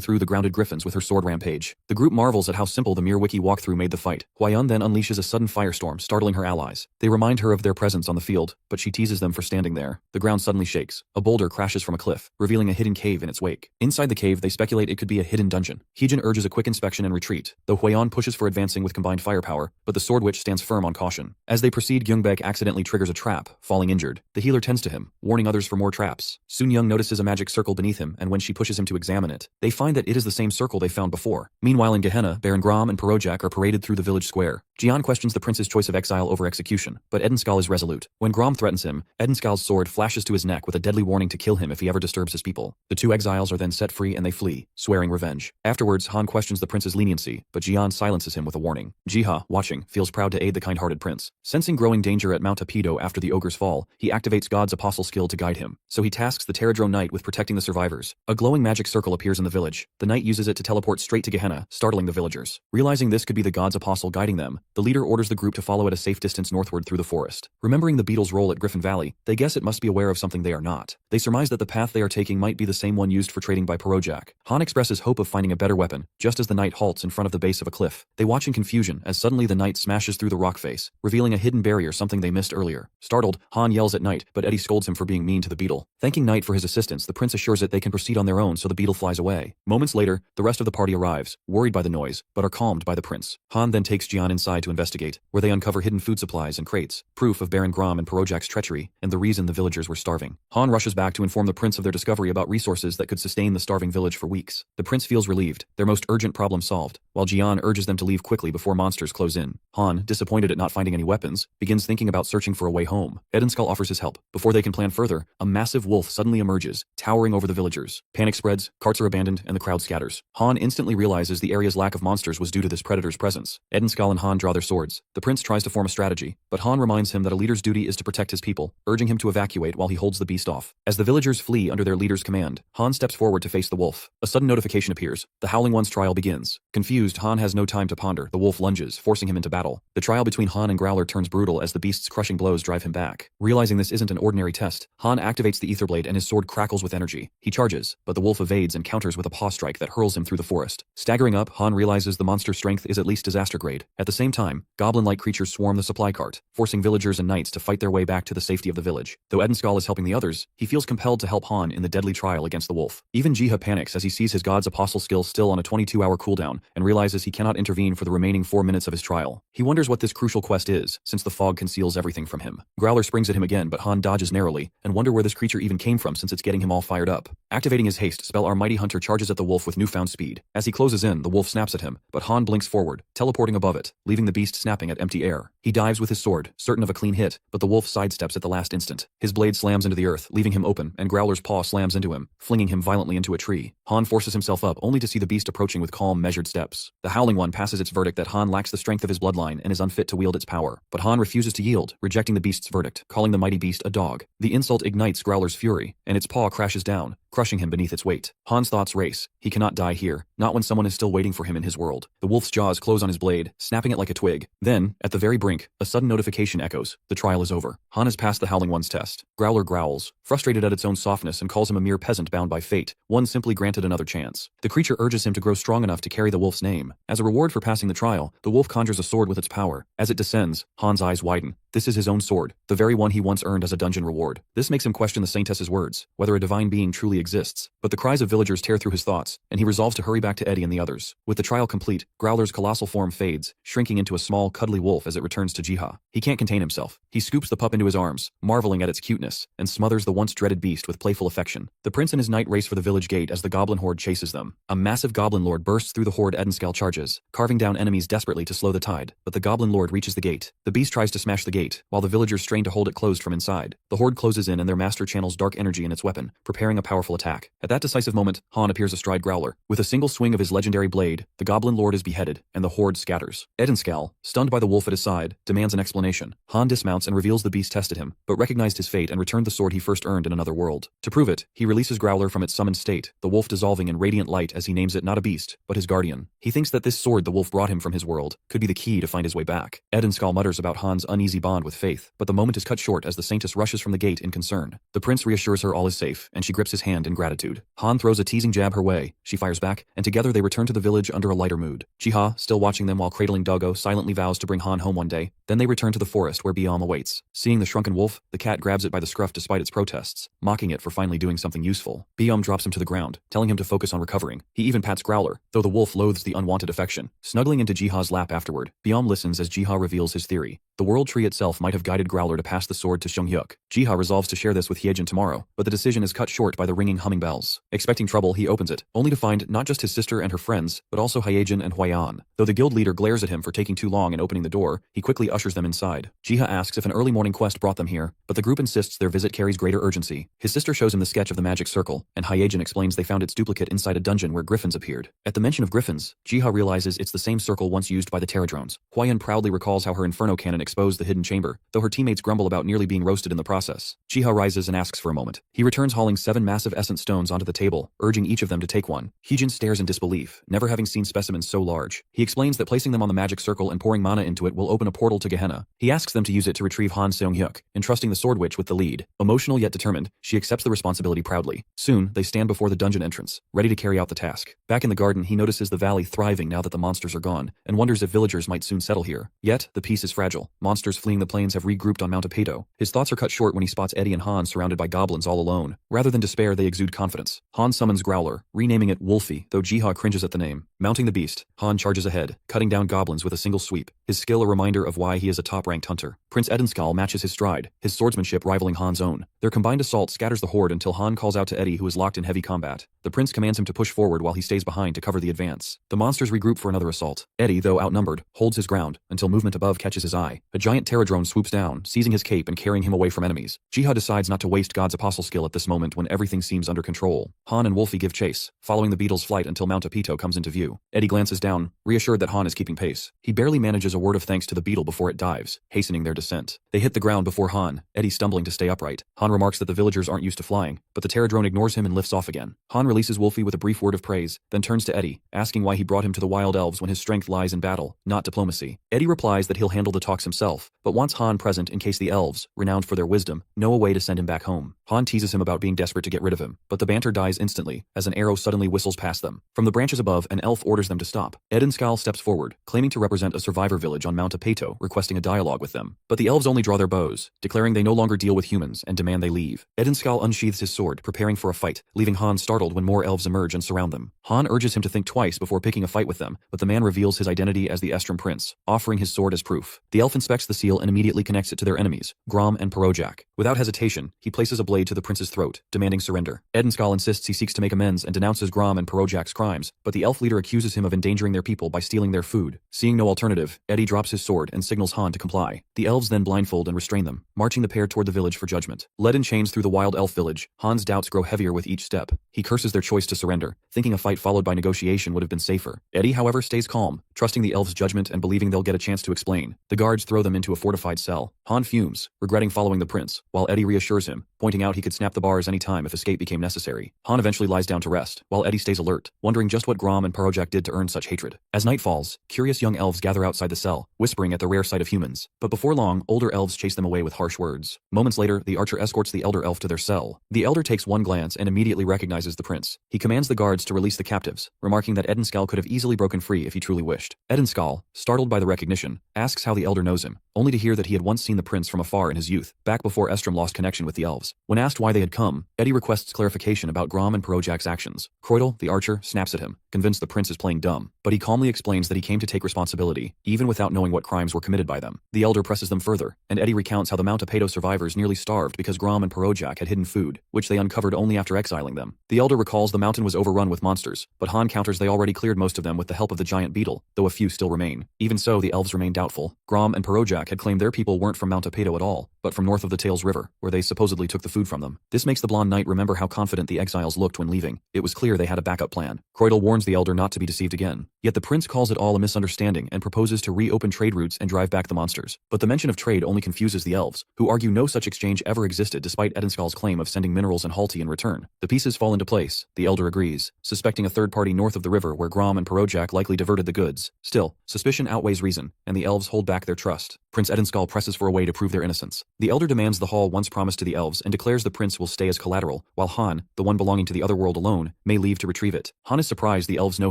through the grounded Griffins with her sword rampage. The group marvels at how simple the Mir Wiki walkthrough made the fight. Huayun then unleashes a sudden firestorm, startling her allies. They remind her of their presence on the field, but she teases them for standing there. The ground suddenly shakes. A boulder crashes from a cliff, revealing a hidden cave in its wake. Inside the cave, they speculate it could be a hidden dungeon. Hyojin urges a quick inspection and retreat, though Huayun pushes for advancing with combined firepower, but the sword witch stands firm on caution. As they proceed, Gyungbek accidentally triggers a trap, falling injured. The healer tends to him, warning others for more traps. Sun Young notices a magic circle beneath him, and when she pushes him to examine it, they find that it is the same circle they found before. Meanwhile in Gehenna, Baron Grom and Parojak are paraded through the village square. Jian questions the prince's choice of exile over execution, but Edenskal is resolute. When Grom threatens him, Edenskal's sword flashes to his neck with a deadly warning to kill him if he ever disturbs his people. The two exiles are then set free and they flee, swearing revenge. Afterwards, Han questions the prince's leniency, but Jian silences him with a warning. Jiha, watching, feels proud to aid the kind-hearted prince. Sensing growing danger at Mount Apido after the ogre's fall, he activates God's apostle skill to guide him. So he tasks the Terradrone Knight with protecting the survivors. A glowing magic circle appears in the village. The knight uses it to teleport straight to Gehenna, startling the villagers. Realizing this could be the God's apostle guiding them, the leader orders the group to follow at a safe distance northward through the forest. Remembering the beetles' role at Griffin Valley, they guess it must be aware of something they are not. They surmise that the path they are taking might be the same one used for trading by Parojak. Han expresses hope of finding a better weapon, just as the knight halts in front of the base of a cliff. They watch in confusion as suddenly the knight smashes through the rock face, revealing a hidden barrier, something they missed earlier. earlier. Startled, Han yells at Knight, but Eddie scolds him for being mean to the beetle. Thanking Knight for his assistance, the prince assures it they can proceed on their own so the beetle flies away. Moments later, the rest of the party arrives, worried by the noise, but are calmed by the prince. Han then takes Jian inside to investigate, where they uncover hidden food supplies and crates, proof of Baron Grom and Perojak's treachery, and the reason the villagers were starving. Han rushes back to inform the prince of their discovery about resources that could sustain the starving village for weeks. The prince feels relieved, their most urgent problem solved, while Jian urges them to leave quickly before monsters close in. Han, disappointed at not finding any weapons, begins thinking about searching for a way home. Edenskull offers his help. Before they can plan further, a massive wolf suddenly emerges, towering over the villagers. Panic spreads, carts are abandoned, and the crowd scatters. Han instantly realizes the area's lack of monsters was due to this predator's presence. Edenskull and Han draw their swords. The prince tries to form a strategy, but Han reminds him that a leader's duty is to protect his people, urging him to evacuate while he holds the beast off. As the villagers flee under their leader's command, Han steps forward to face the wolf. A sudden notification appears. The Howling One's trial begins. Confused, Han has no time to ponder. The wolf lunges, forcing him into battle. The trial between Han and Growler turns brutal as the beast's crushing blows drive him back. Realizing this isn't an ordinary test, Han activates the ether blade and his sword crackles with energy. He charges, but the wolf evades and counters with a paw strike that hurls him through the forest. Staggering up, Han realizes the monster's strength is at least disaster grade. At the same time, goblin-like creatures swarm the supply cart, forcing villagers and knights to fight their way back to the safety of the village. Though Edenskull is helping the others, he feels compelled to help Han in the deadly trial against the wolf. Even Jiha panics as he sees his god's apostle skill still on a 22-hour cooldown and realizes he cannot intervene for the remaining 4 minutes of his trial. He wonders what this crucial quest is, since the fog conceals everything from him. Growler springs at him again, but Han dodges narrowly, and wonder where this creature even came from since it's getting him all fired up. Activating his haste spell, our mighty hunter charges at the wolf with newfound speed. As he closes in, the wolf snaps at him, but Han blinks forward, teleporting above it, leaving the beast snapping at empty air. He dives with his sword, certain of a clean hit, but the wolf sidesteps at the last instant. His blade slams into the earth, leaving him open, and Growler's paw slams into him, flinging him violently into a tree. Han forces himself up, only to see the beast approaching with calm, measured steps. The Howling One passes its verdict that Han lacks the strength of his bloodline and is unfit to wield its power, but Han refuses to yield, rejecting the beast's verdict, calling the mighty beast a dog. The insult ignites Growler's fury, and its paw crashes down, crushing him beneath its weight. Han's thoughts race. He cannot die here, not when someone is still waiting for him in his world. The wolf's jaws close on his blade, snapping it like a twig. Then, at the very brink, a sudden notification echoes. The trial is over. Han has passed the Howling One's test. Growler growls, frustrated at its own softness, and calls him a mere peasant bound by fate, one simply granted another chance. The creature urges him to grow strong enough to carry the wolf's name. As a reward for passing the trial, the wolf conjures a sword with its power. As it descends, Han's eyes widen. This is his own sword, the very one he once earned as a dungeon reward. This makes him question the Saintess's words, whether a divine being truly exists. But the cries of villagers tear through his thoughts, and he resolves to hurry back to Eddie and the others. With the trial complete, Growler's colossal form fades, shrinking into a small, cuddly wolf as it returns to Jiha. He can't contain himself. He scoops the pup into his arms, marveling at its cuteness, and smothers the once dreaded beast with playful affection. The prince and his knight race for the village gate as the goblin horde chases them. A massive goblin lord bursts through the horde. Edenskull charges, carving down enemies desperately to slow the tide, but the goblin lord reaches the gate. The beast tries to smash the gate, while the villagers strain to hold it closed from inside. The horde closes in and their master channels dark energy in its weapon, preparing a powerful attack. At that decisive moment, Han appears astride Growler. With a single swing of his legendary blade, the goblin lord is beheaded, and the horde scatters. Edenskull, stunned by the wolf at his side, demands an explanation. Han dismounts and reveals the beast tested him, but recognized his fate and returned the sword he first earned in another world. To prove it, he releases Growler from its summoned state, the wolf dissolving in radiant light as he names it not a beast, but his guardian. He thinks that this sword the wolf brought him from his world could be the key to find his way back. Edenskull mutters about Han's uneasy bond with Faith, but the moment is cut short as the Saintess rushes from the gate in concern. The prince reassures her all is safe, and she grips his hand in gratitude. Han throws a teasing jab her way, she fires back, and together they return to the village under a lighter mood. Jiha, still watching them while cradling Doggo, silently vows to bring Han home one day. Then they return to the forest where Biom awaits. Seeing the shrunken wolf, the cat grabs it by the scruff despite its protests, mocking it for finally doing something useful. Biom drops him to the ground, telling him to focus on recovering. He even pats Growler, though the wolf loathes the unwanted affection. Snuggling into Jiha's lap afterward, Biom listens as Jiha reveals his theory. The world tree itself might have guided Growler to pass the sword to Seonghyuk. Jiha resolves to share this with Hyejin tomorrow, but the decision is cut short by the ringing humming bells. Expecting trouble, he opens it, only to find not just his sister and her friends, but also Hyejin and Hwayan. Though the guild leader glares at him for taking too long in opening the door, he quickly ushers them inside. Jiha asks if an early morning quest brought them here, but the group insists their visit carries greater urgency. His sister shows him the sketch of the magic circle, and Hyejin explains they found its duplicate inside a dungeon where griffins appeared. At the mention of griffins, Jiha realizes it's the same circle once used by the Terradrones. Hwayan proudly recalls how her Inferno cannon exposed the hidden chamber, though her teammates grumble about nearly being roasted in the process. Jiha rises and asks for a moment. He returns hauling 7 massive essence stones onto the table, urging each of them to take one. Hyejin stares in disbelief, never having seen specimens so large. He explains that placing them on the magic circle and pouring mana into it will open a portal to Gehenna. He asks them to use it to retrieve Han Seonghyuk, entrusting the Sword Witch with the lead. Emotional yet determined, she accepts the responsibility proudly. Soon, they stand before the dungeon entrance, ready to carry out the task. Back in the garden, he notices the valley thriving now that the monsters are gone, and wonders if villagers might soon settle here. Yet, the peace is fragile. Monsters fleeing fleeing the plains have regrouped on Mount Apato. His thoughts are cut short when he spots Eddie and Han surrounded by goblins all alone. Rather than despair, they exude confidence. Han summons Growler, renaming it Wolfie, though Jiha cringes at the name. Mounting the beast, Han charges ahead, cutting down goblins with a single sweep, his skill a reminder of why he is a top-ranked hunter. Prince Edenskal matches his stride, his swordsmanship rivaling Han's own. Their combined assault scatters the horde until Han calls out to Eddie, who is locked in heavy combat. The prince commands him to push forward while he stays behind to cover the advance. The monsters regroup for another assault. Eddie, though outnumbered, holds his ground until movement above catches his eye. A giant Terradrone swoops down, seizing his cape and carrying him away from enemies. Jiha decides not to waste God's apostle skill at this moment when everything seems under control. Han and Wolfie give chase, following the beetle's flight until Mount Apito comes into view. Eddie glances down, reassured that Han is keeping pace. He barely manages a word of thanks to the beetle before it dives, hastening their descent. They hit the ground before Han, Eddie stumbling to stay upright. Han remarks that the villagers aren't used to flying, but the Terradrone ignores him and lifts off again. Han releases Wolfie with a brief word of praise, then turns to Eddie, asking why he brought him to the Wild Elves when his strength lies in battle, not diplomacy. Eddie replies that he'll handle the talks himself, but wants Han present in case the elves, renowned for their wisdom, know a way to send him back home. Han teases him about being desperate to get rid of him, but the banter dies instantly, as an arrow suddenly whistles past them. From the branches above, an elf orders them to stop. Edenskal steps forward, claiming to represent a survivor village on Mount Apato, requesting a dialogue with them. But the elves only draw their bows, declaring they no longer deal with humans and demand they leave. Edenskal unsheathes his sword, preparing for a fight, leaving Han startled when more elves emerge and surround them. Han urges him to think twice before picking a fight with them, but the man reveals his identity as the Estrom Prince, offering his sword as proof. The elf inspects the seal and immediately connects it to their enemies, Grom and Parojak. Without hesitation, he places a blade to the prince's throat, demanding surrender. Edenskal insists he seeks to make amends and denounces Grom and Parojak's crimes, but the elf leader accuses him of endangering their people by stealing their food. Seeing no alternative, Eddie drops his sword and signals Han to comply. The elves then blindfold and restrain them, marching the pair toward the village for judgment. Led in chains through the wild elf village, Han's doubts grow heavier with each step. He curses their choice to surrender, thinking a fight followed by negotiation would have been safer. Eddie, however, stays calm, trusting the elves' judgment and believing they'll get a chance to explain. The guards throw them into a fortified cell. Han fumes, regretting following the prince, while Eddie reassures him, pointing out he could snap the bars any time if escape became necessary. Han eventually lies down to rest, while Eddie stays alert, wondering just what Grom and Parojak did to earn such hatred. As night falls, curious young elves gather outside the cell, whispering at the rare sight of humans. But before long, older elves chase them away with harsh words. Moments later, the archer escorts the elder elf to their cell. The elder takes one glance and immediately recognizes the prince. He commands the guards to release the captives, remarking that Edenskal could have easily broken free if he truly wished. Edenskal, startled by the recognition, asks how the elder knows him, only to hear that he had once seen the prince from afar in his youth, back before Estrom lost connection with the elves. When asked why they had come, Eddie requests clarification about Grom and Parojak's actions. Croydel, the archer, snaps at him, convinced the prince is playing dumb, but he calmly explains that he came to take responsibility, even without knowing what crimes were committed by them. The elder presses them further, and Eddie recounts how the Mount Apato survivors nearly starved because Grom and Parojak had hidden food, which they uncovered only after exiling them. The elder recalls the mountain was overrun with monsters, but Han counters they already cleared most of them with the help of the giant beetle, though a few still remain. Even so, the elves remain doubtful. Grom and Parojak had claimed their people weren't from Mount Apato at all, but from north of the Tails River, where they supposedly took the food from them. This makes the blonde knight remember how confident the exiles looked when leaving. It was clear they had a backup plan. Croydel warns the elder not to be deceived again. Yet the prince calls it all a misunderstanding and proposes to reopen trade routes and drive back the monsters. But the mention of trade only confuses the elves, who argue no such exchange ever existed despite Edenskal's claim of sending minerals and halti in return. The pieces fall into place. The elder agrees, suspecting a third party north of the river where Grom and Parojak likely diverted the goods. Still, suspicion outweighs reason, and the elves hold back their trust. Prince Edenskal presses for a way to prove their innocence. The elder demands the hall once promised to the elves and declares the prince will stay as collateral, while Han, the one belonging to the other world alone, may leave to retrieve it. Han is surprised the elves know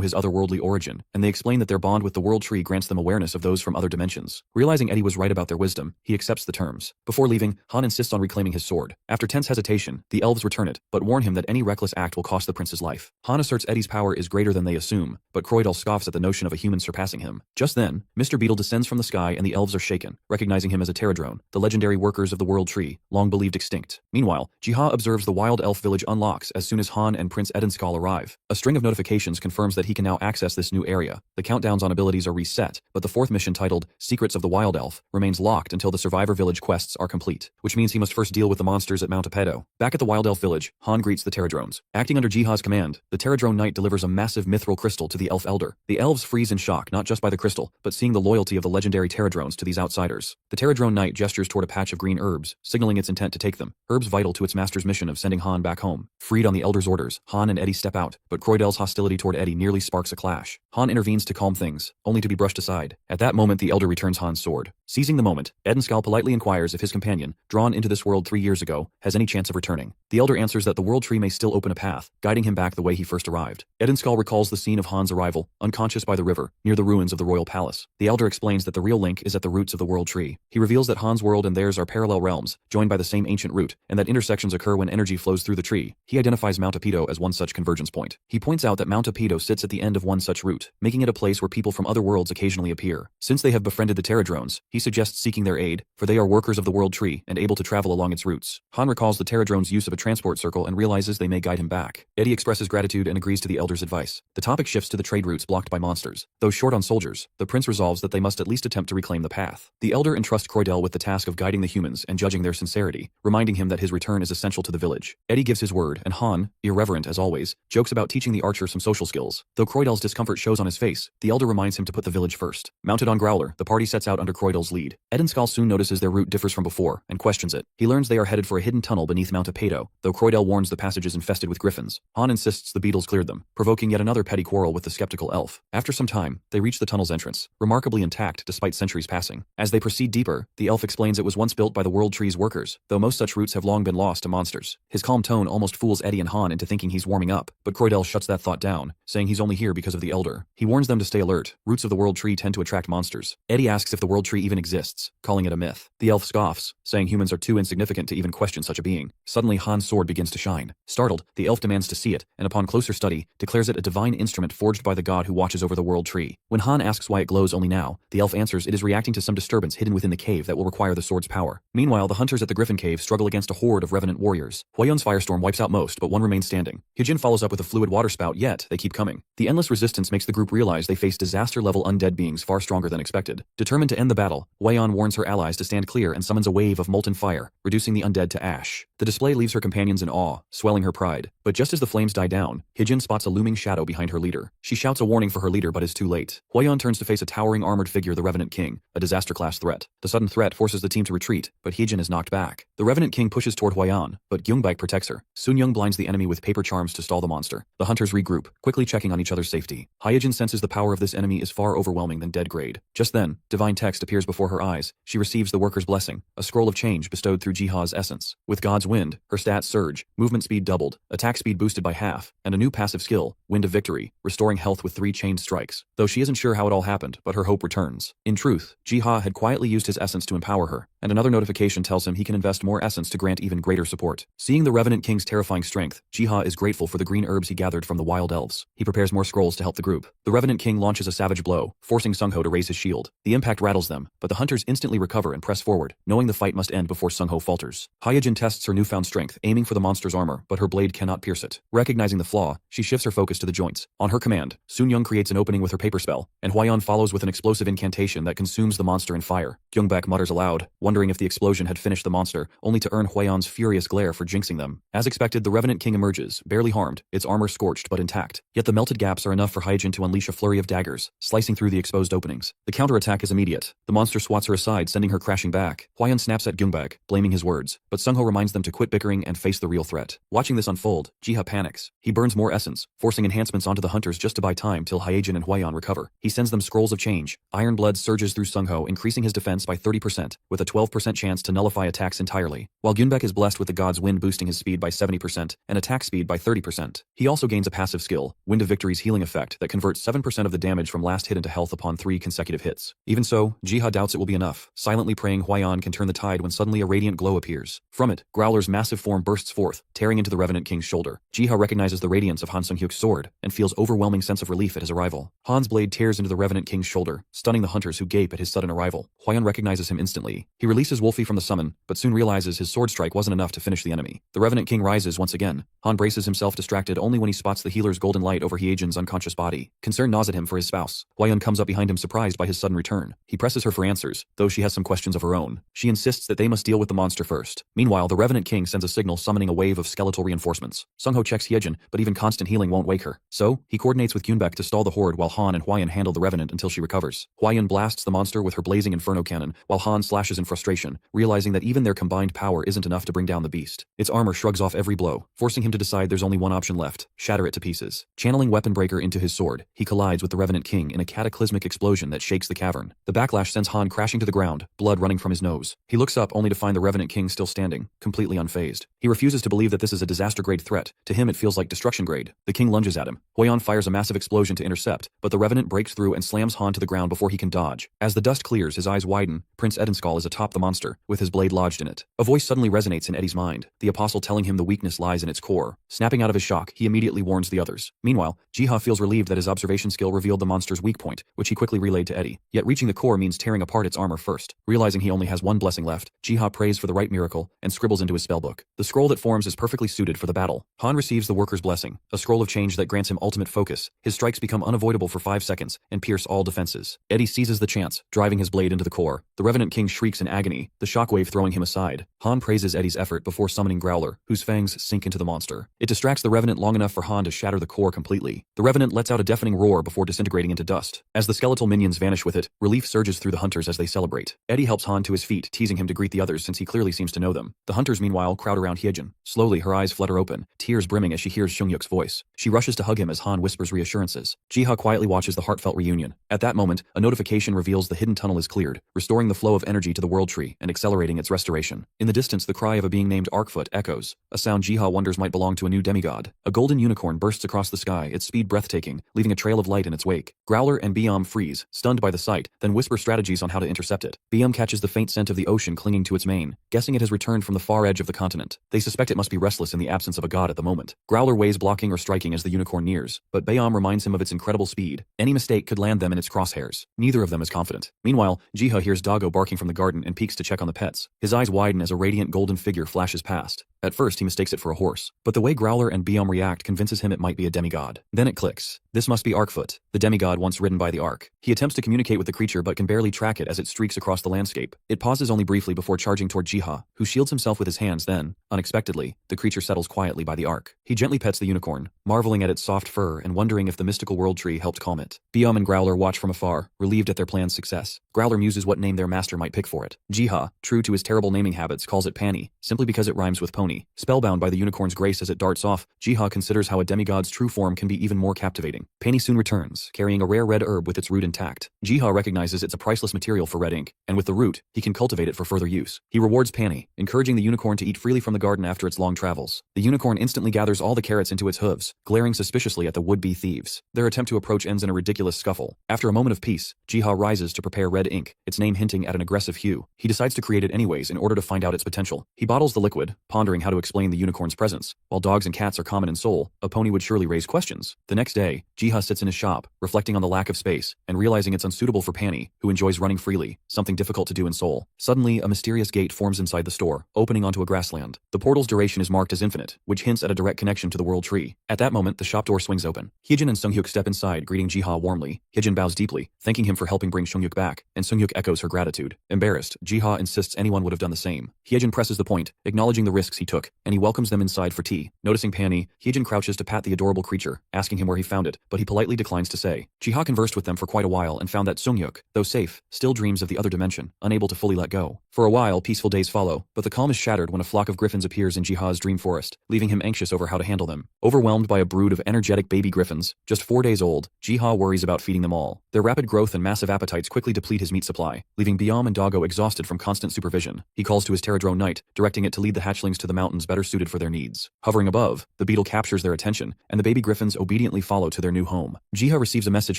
his otherworldly origin, and they explain that their bond with the world tree grants them awareness of those from other dimensions. Realizing Eddie was right about their wisdom, he accepts the terms. Before leaving, Han insists on reclaiming his sword. After tense hesitation, the elves return it, but warn him that any reckless act will cost the prince's life. Han asserts Eddie's power is greater than they assume, but Croydel scoffs at the notion of a human surpassing him. Just then, Mr. Beetle descends from the sky and the elves are shaken, recognizing him as a Terradrone, the legendary workers of the world tree, long believed extinct. Meanwhile, Jiha observes the wild elf village unlocks as soon as Han and Prince Edenskal arrive. A string of notifications confirms that he can now access this new area. The countdowns on abilities are reset, but the fourth mission titled Secrets of the Wild Elf remains locked until the survivor village quests are complete, which means he must first deal with the monsters at Mount Apato. Back at the wild elf village, Han greets the Terradrones. Acting under Jiha's command, the Terradrone Knight delivers a massive mithril crystal to the elf elder. The elves freeze in shock not just by the crystal, but seeing the loyalty of the legendary Terradrones to these outsiders. The Terradrone Knight gestures toward a patch of green herbs, signaling its intent to take them, herbs vital to its master's mission of sending Han back home. Freed on the elder's orders, Han and Eddie step out, but Croydel's hostility toward Eddie nearly sparks a clash. Han intervenes to calm things, only to be brushed aside. At that moment, the elder returns Han's sword. Seizing the moment, Edenskal politely inquires if his companion, drawn into this world 3 years ago, has any chance of returning. The elder answers that the world tree may still open a path, guiding him back the way he first arrived. Edenskal recalls the scene of Han's arrival, unconscious by the river, near the ruins of the royal palace. The elder explains that the real link is at the roots of the world tree. He reveals that Han's world and theirs are parallel realms, joined by the same ancient root, and that intersections occur when energy flows through the tree. He identifies Mount Apido as one such convergence point. He points out that Mount Apido sits at the end of one such route, making it a place where people from other worlds occasionally appear. Since they have befriended the Terradrones, he suggests seeking their aid, for they are workers of the world tree and able to travel along its routes. Han recalls the Terradrones' use of a transport circle and realizes they may guide him back. Eddie expresses gratitude and agrees to the Elder's advice. The topic shifts to the trade routes blocked by monsters. Though short on soldiers, the prince resolves that they must at least attempt to reclaim the path. The Elder entrusts Croydell with the task of guiding the humans and judging their sincerity, reminding him that his return is essential to the village. Eddie gives his word, and Han, irreverent as always, jokes about teaching the archer some social skills. Though Croydell's discomfort shows on his face, the Elder reminds him to put the village first. Mounted on Growler, the party sets out under Croydell's lead. Edenskall soon notices their route differs from before, and questions it. He learns they are headed for a hidden tunnel beneath Mount Apedo, though Croydell warns the passage is infested with griffins. Han insists the beetles cleared them, provoking yet another petty quarrel with the skeptical elf. After some time, they reach the tunnel's entrance, remarkably intact despite centuries passing. As they proceed deeper, the elf explains it was once built by the World Tree's workers, though most such routes have long been lost to monsters. His calm tone almost fools Eddie and Han into thinking he's warming up, but Croydell shuts that thought down, saying he's only here because of the Elder. He warns them to stay alert. Roots of the World Tree tend to attract monsters. Eddie asks if the World Tree even exists, calling it a myth. The elf scoffs, saying humans are too insignificant to even question such a being. Suddenly Han's sword begins to shine. Startled, the elf demands to see it, and upon closer study, declares it a divine instrument forged by the god who watches over the World Tree. When Han asks why it glows only now, the elf answers it is reacting to some disturbance hidden within the cave that will require the sword's power. Meanwhile, the hunters at the Griffin Cave struggle against a horde of revenant warriors. Huayun's firestorm wipes out most, but one remains standing. Hyejin follows up with a fluid waterspout, yet they keep coming. The endless resistance makes the group realize they face disaster-level undead beings far stronger than expected. Determined to end the battle, Huayun warns her allies to stand clear and summons a wave of molten fire, reducing the undead to ash. The display leaves her companions in awe, swelling her pride. But just as the flames die down, Hyejin spots a looming shadow behind her leader. She shouts a warning for her leader but is too late. Huayun turns to face a towering armored figure, the Revenant King, a disaster-class threat. The sudden threat forces the team to retreat, but Hyejin is knocked back. The Revenant King pushes toward Huayun, but Gyungbak protects her. Sun-Young blinds the enemy with paper charms to stall the monster. The hunters regroup, quickly checking on each other's safety. Hyejin senses the power of this enemy is far overwhelming than dead grade. Just then, divine text appears before her eyes. She receives the worker's blessing, a scroll of change bestowed through Jiha's essence. With God's wind, her stats surge, movement speed doubled, attack speed boosted by half, and a new passive skill, Wind of Victory, restoring health with 3 chained strikes. Though she isn't sure how it all happened, but her hope returns. In truth, Jiha had quietly used his essence to empower her, and another notification tells him he can invest more essence to grant even greater support. Seeing the Revenant King's terrifying strength, Jiha is grateful for the green herbs he gathered from the wild elves. He prepares more scrolls to help the group. The Revenant King launches a savage blow, forcing Sungho to raise his shield. The impact rattles them, but the hunters instantly recover and press forward, knowing the fight must end before Sungho falters. Hyejin tests her newfound strength, aiming for the monster's armor, but her blade cannot pierce it. Recognizing the flaw, she shifts her focus to the joints. On her command, Sun-Young creates an opening with her paper spell, and Huayun follows with an explosive incantation that consumes the monster in fire. Gyungbak mutters aloud, wondering if the explosion had finished the monster, only to earn Huayun's furious glare for jinxing them. As expected, the Revenant King emerges, barely harmed, its armor scorched but intact. Yet the melted gaps are enough for Hyejin to unleash a flurry of daggers, slicing through the exposed openings. The counterattack is immediate. The monster swats her aside, sending her crashing back. Huayun snaps at Gyungbak, blaming his words, but Sungho reminds them to quit bickering and face the real threat. Watching this unfold, Jiha panics. He burns more essence, forcing enhancements onto the hunters just to buy time till Hyejin and Huayun recover. He sends them scrolls of change. Iron blood surges through Sungho, increasing his defense by 30%, with a 12% chance to nullify attacks entirely, while Gyungbak is blessed with the God's Wind boosting his speed by 70% and attack speed by 30%. He also gains a passive skill, Wind of Victory's healing effect, that converts 7% of the damage from last hit into health upon 3 consecutive hits. Even so, Jiha doubts it will be enough, silently praying Huayun can turn the tide when suddenly a radiant glow appears. From it, Growler's massive form bursts forth, tearing into the Revenant King's shoulder. Jiha recognizes the radiance of Han Sung-hyuk's sword, and feels overwhelming sense of relief at his arrival. Han's blade tears into the Revenant King's shoulder, stunning the hunters who gape at his sudden arrival. Huayun recognizes him instantly. He releases Wolfie from the summon, but soon realizes his sword strike wasn't enough to finish the enemy. The Revenant King rises once again. Han braces himself, distracted only when he spots the healer's golden light over Hyejin's unconscious body. Concern gnaws at him for his spouse. Huayun comes up behind him, surprised by his sudden return. He presses her for answers, though she has some questions of her own. She insists that they must deal with the monster first. Meanwhile, the Revenant King sends a signal summoning a wave of skeletal reinforcements. Sungho checks Hyejin, but even constant healing won't wake her. So, he coordinates with Gyungbak to stall the horde while Han and Huayun handle the Revenant until she recovers. Huayun blasts the monster with her blazing inferno cannon, while Han slashes in front frustration, realizing that even their combined power isn't enough to bring down the beast. Its armor shrugs off every blow, forcing him to decide there's only one option left: shatter it to pieces. Channeling Weapon Breaker into his sword, he collides with the Revenant King in a cataclysmic explosion that shakes the cavern. The backlash sends Han crashing to the ground, blood running from his nose. He looks up only to find the Revenant King still standing, completely unfazed. He refuses to believe that this is a disaster-grade threat. To him it feels like destruction-grade. The king lunges at him. Huion fires a massive explosion to intercept, but the Revenant breaks through and slams Han to the ground before he can dodge. As the dust clears, his eyes widen. Prince Edenskull is atop the monster, with his blade lodged in it. A voice suddenly resonates in Eddie's mind, the apostle telling him the weakness lies in its core. Snapping out of his shock, he immediately warns the others. Meanwhile, Jiha feels relieved that his observation skill revealed the monster's weak point, which he quickly relayed to Eddie. Yet reaching the core means tearing apart its armor first. Realizing he only has one blessing left, Jiha prays for the right miracle and scribbles into his spellbook. The scroll that forms is perfectly suited for the battle. Han receives the worker's blessing, a scroll of change that grants him ultimate focus. His strikes become unavoidable for 5 seconds and pierce all defenses. Eddie seizes the chance, driving his blade into the core. The Revenant King shrieks in agony, the shockwave throwing him aside. Han praises Eddie's effort before summoning Growler, whose fangs sink into the monster. It distracts the Revenant long enough for Han to shatter the core completely. The Revenant lets out a deafening roar before disintegrating into dust. As the skeletal minions vanish with it, relief surges through the hunters as they celebrate. Eddie helps Han to his feet, teasing him to greet the others since he clearly seems to know them. The hunters meanwhile crowd around Hyejin. Slowly her eyes flutter open, tears brimming as she hears Shungyuk's voice. She rushes to hug him as Han whispers reassurances. Jiha quietly watches the heartfelt reunion. At that moment, a notification reveals the hidden tunnel is cleared, restoring the flow of energy to the world tree and accelerating its restoration. In the distance, the cry of a being named Arkfoot echoes, a sound Jiha wonders might belong to a new demigod. A golden unicorn bursts across the sky, its speed breathtaking, leaving a trail of light in its wake. Growler and Biom freeze, stunned by the sight, then whisper strategies on how to intercept it. Biom catches the faint scent of the ocean clinging to its mane, guessing it has returned from the far edge of the continent. They suspect it must be restless in the absence of a god at the moment. Growler weighs blocking or striking as the unicorn nears, but Biom reminds him of its incredible speed. Any mistake could land them in its crosshairs. Neither of them is confident. Meanwhile, Jiha hears Doggo barking from the garden and peeks to check on the pets. His eyes widen as a radiant golden figure flashes past. At first he mistakes it for a horse, but the way Growler and Biom react convinces him it might be a demigod. Then it clicks. This must be Arkfoot, the demigod once ridden by the Ark. He attempts to communicate with the creature but can barely track it as it streaks across the landscape. It pauses only briefly before charging toward Jiha, who shields himself with his hands. Then, unexpectedly, the creature settles quietly by the Ark. He gently pets the unicorn, marveling at its soft fur and wondering if the mystical world tree helped calm it. Biom and Growler watch from afar, relieved at their plan's success. Growler muses what name their master might pick for it. Jiha, true to his terrible naming habits, calls it Pani, simply because it rhymes with pony. Spellbound by the unicorn's grace as it darts off, Jiha considers how a demigod's true form can be even more captivating. Pani soon returns, carrying a rare red herb with its root intact. Jiha recognizes it's a priceless material for red ink, and with the root, he can cultivate it for further use. He rewards Pani, encouraging the unicorn to eat freely from the garden after its long travels. The unicorn instantly gathers all the carrots into its hooves, glaring suspiciously at the would-be thieves. Their attempt to approach ends in a ridiculous scuffle. After a moment of peace, Jiha rises to prepare red ink, its name hinting at an aggressive hue. He decides to create it anyways in order to find out its potential. He bottles the liquid, pondering how to explain the unicorn's presence. While dogs and cats are common in Seoul, a pony would surely raise questions. The next day, Jiha sits in his shop, reflecting on the lack of space, and realizing it's unsuitable for Pani, who enjoys running freely, something difficult to do in Seoul. Suddenly, a mysterious gate forms inside the store, opening onto a grassland. The portal's duration is marked as infinite, which hints at a direct connection to the world tree. At that moment, the shop door swings open. Hyejin and Sunghyuk step inside, greeting Jiha warmly. Hyejin bows deeply, thanking him for helping bring Sunghyuk back, and Sunghyuk echoes her gratitude. Embarrassed, Jiha insists anyone would have done the same. Hyejin presses the point, acknowledging the risks he took, and he welcomes them inside for tea. Noticing Pani, Hyejin crouches to pat the adorable creature, asking him where he found it, but he politely declines to say. Jiha conversed with them for quite a while and found that Sunghyuk, though safe, still dreams of the other dimension, unable to fully let go. For a while, peaceful days follow, but the calm is shattered when a flock of griffins appears in Jiha's dream forest, leaving him anxious over how to handle them. Overwhelmed by a brood of energetic baby griffins, just 4 days old, Jiha worries about feeding them all. Their rapid growth and massive appetites quickly deplete his meat supply, leaving Biom and Doggo exhausted from constant supervision. He calls to his Pterodrone Knight, directing it to lead the hatchlings to the mountains better suited for their needs. Hovering above, the beetle captures their attention, and the baby griffins obediently follow to their new home. Jiha receives a message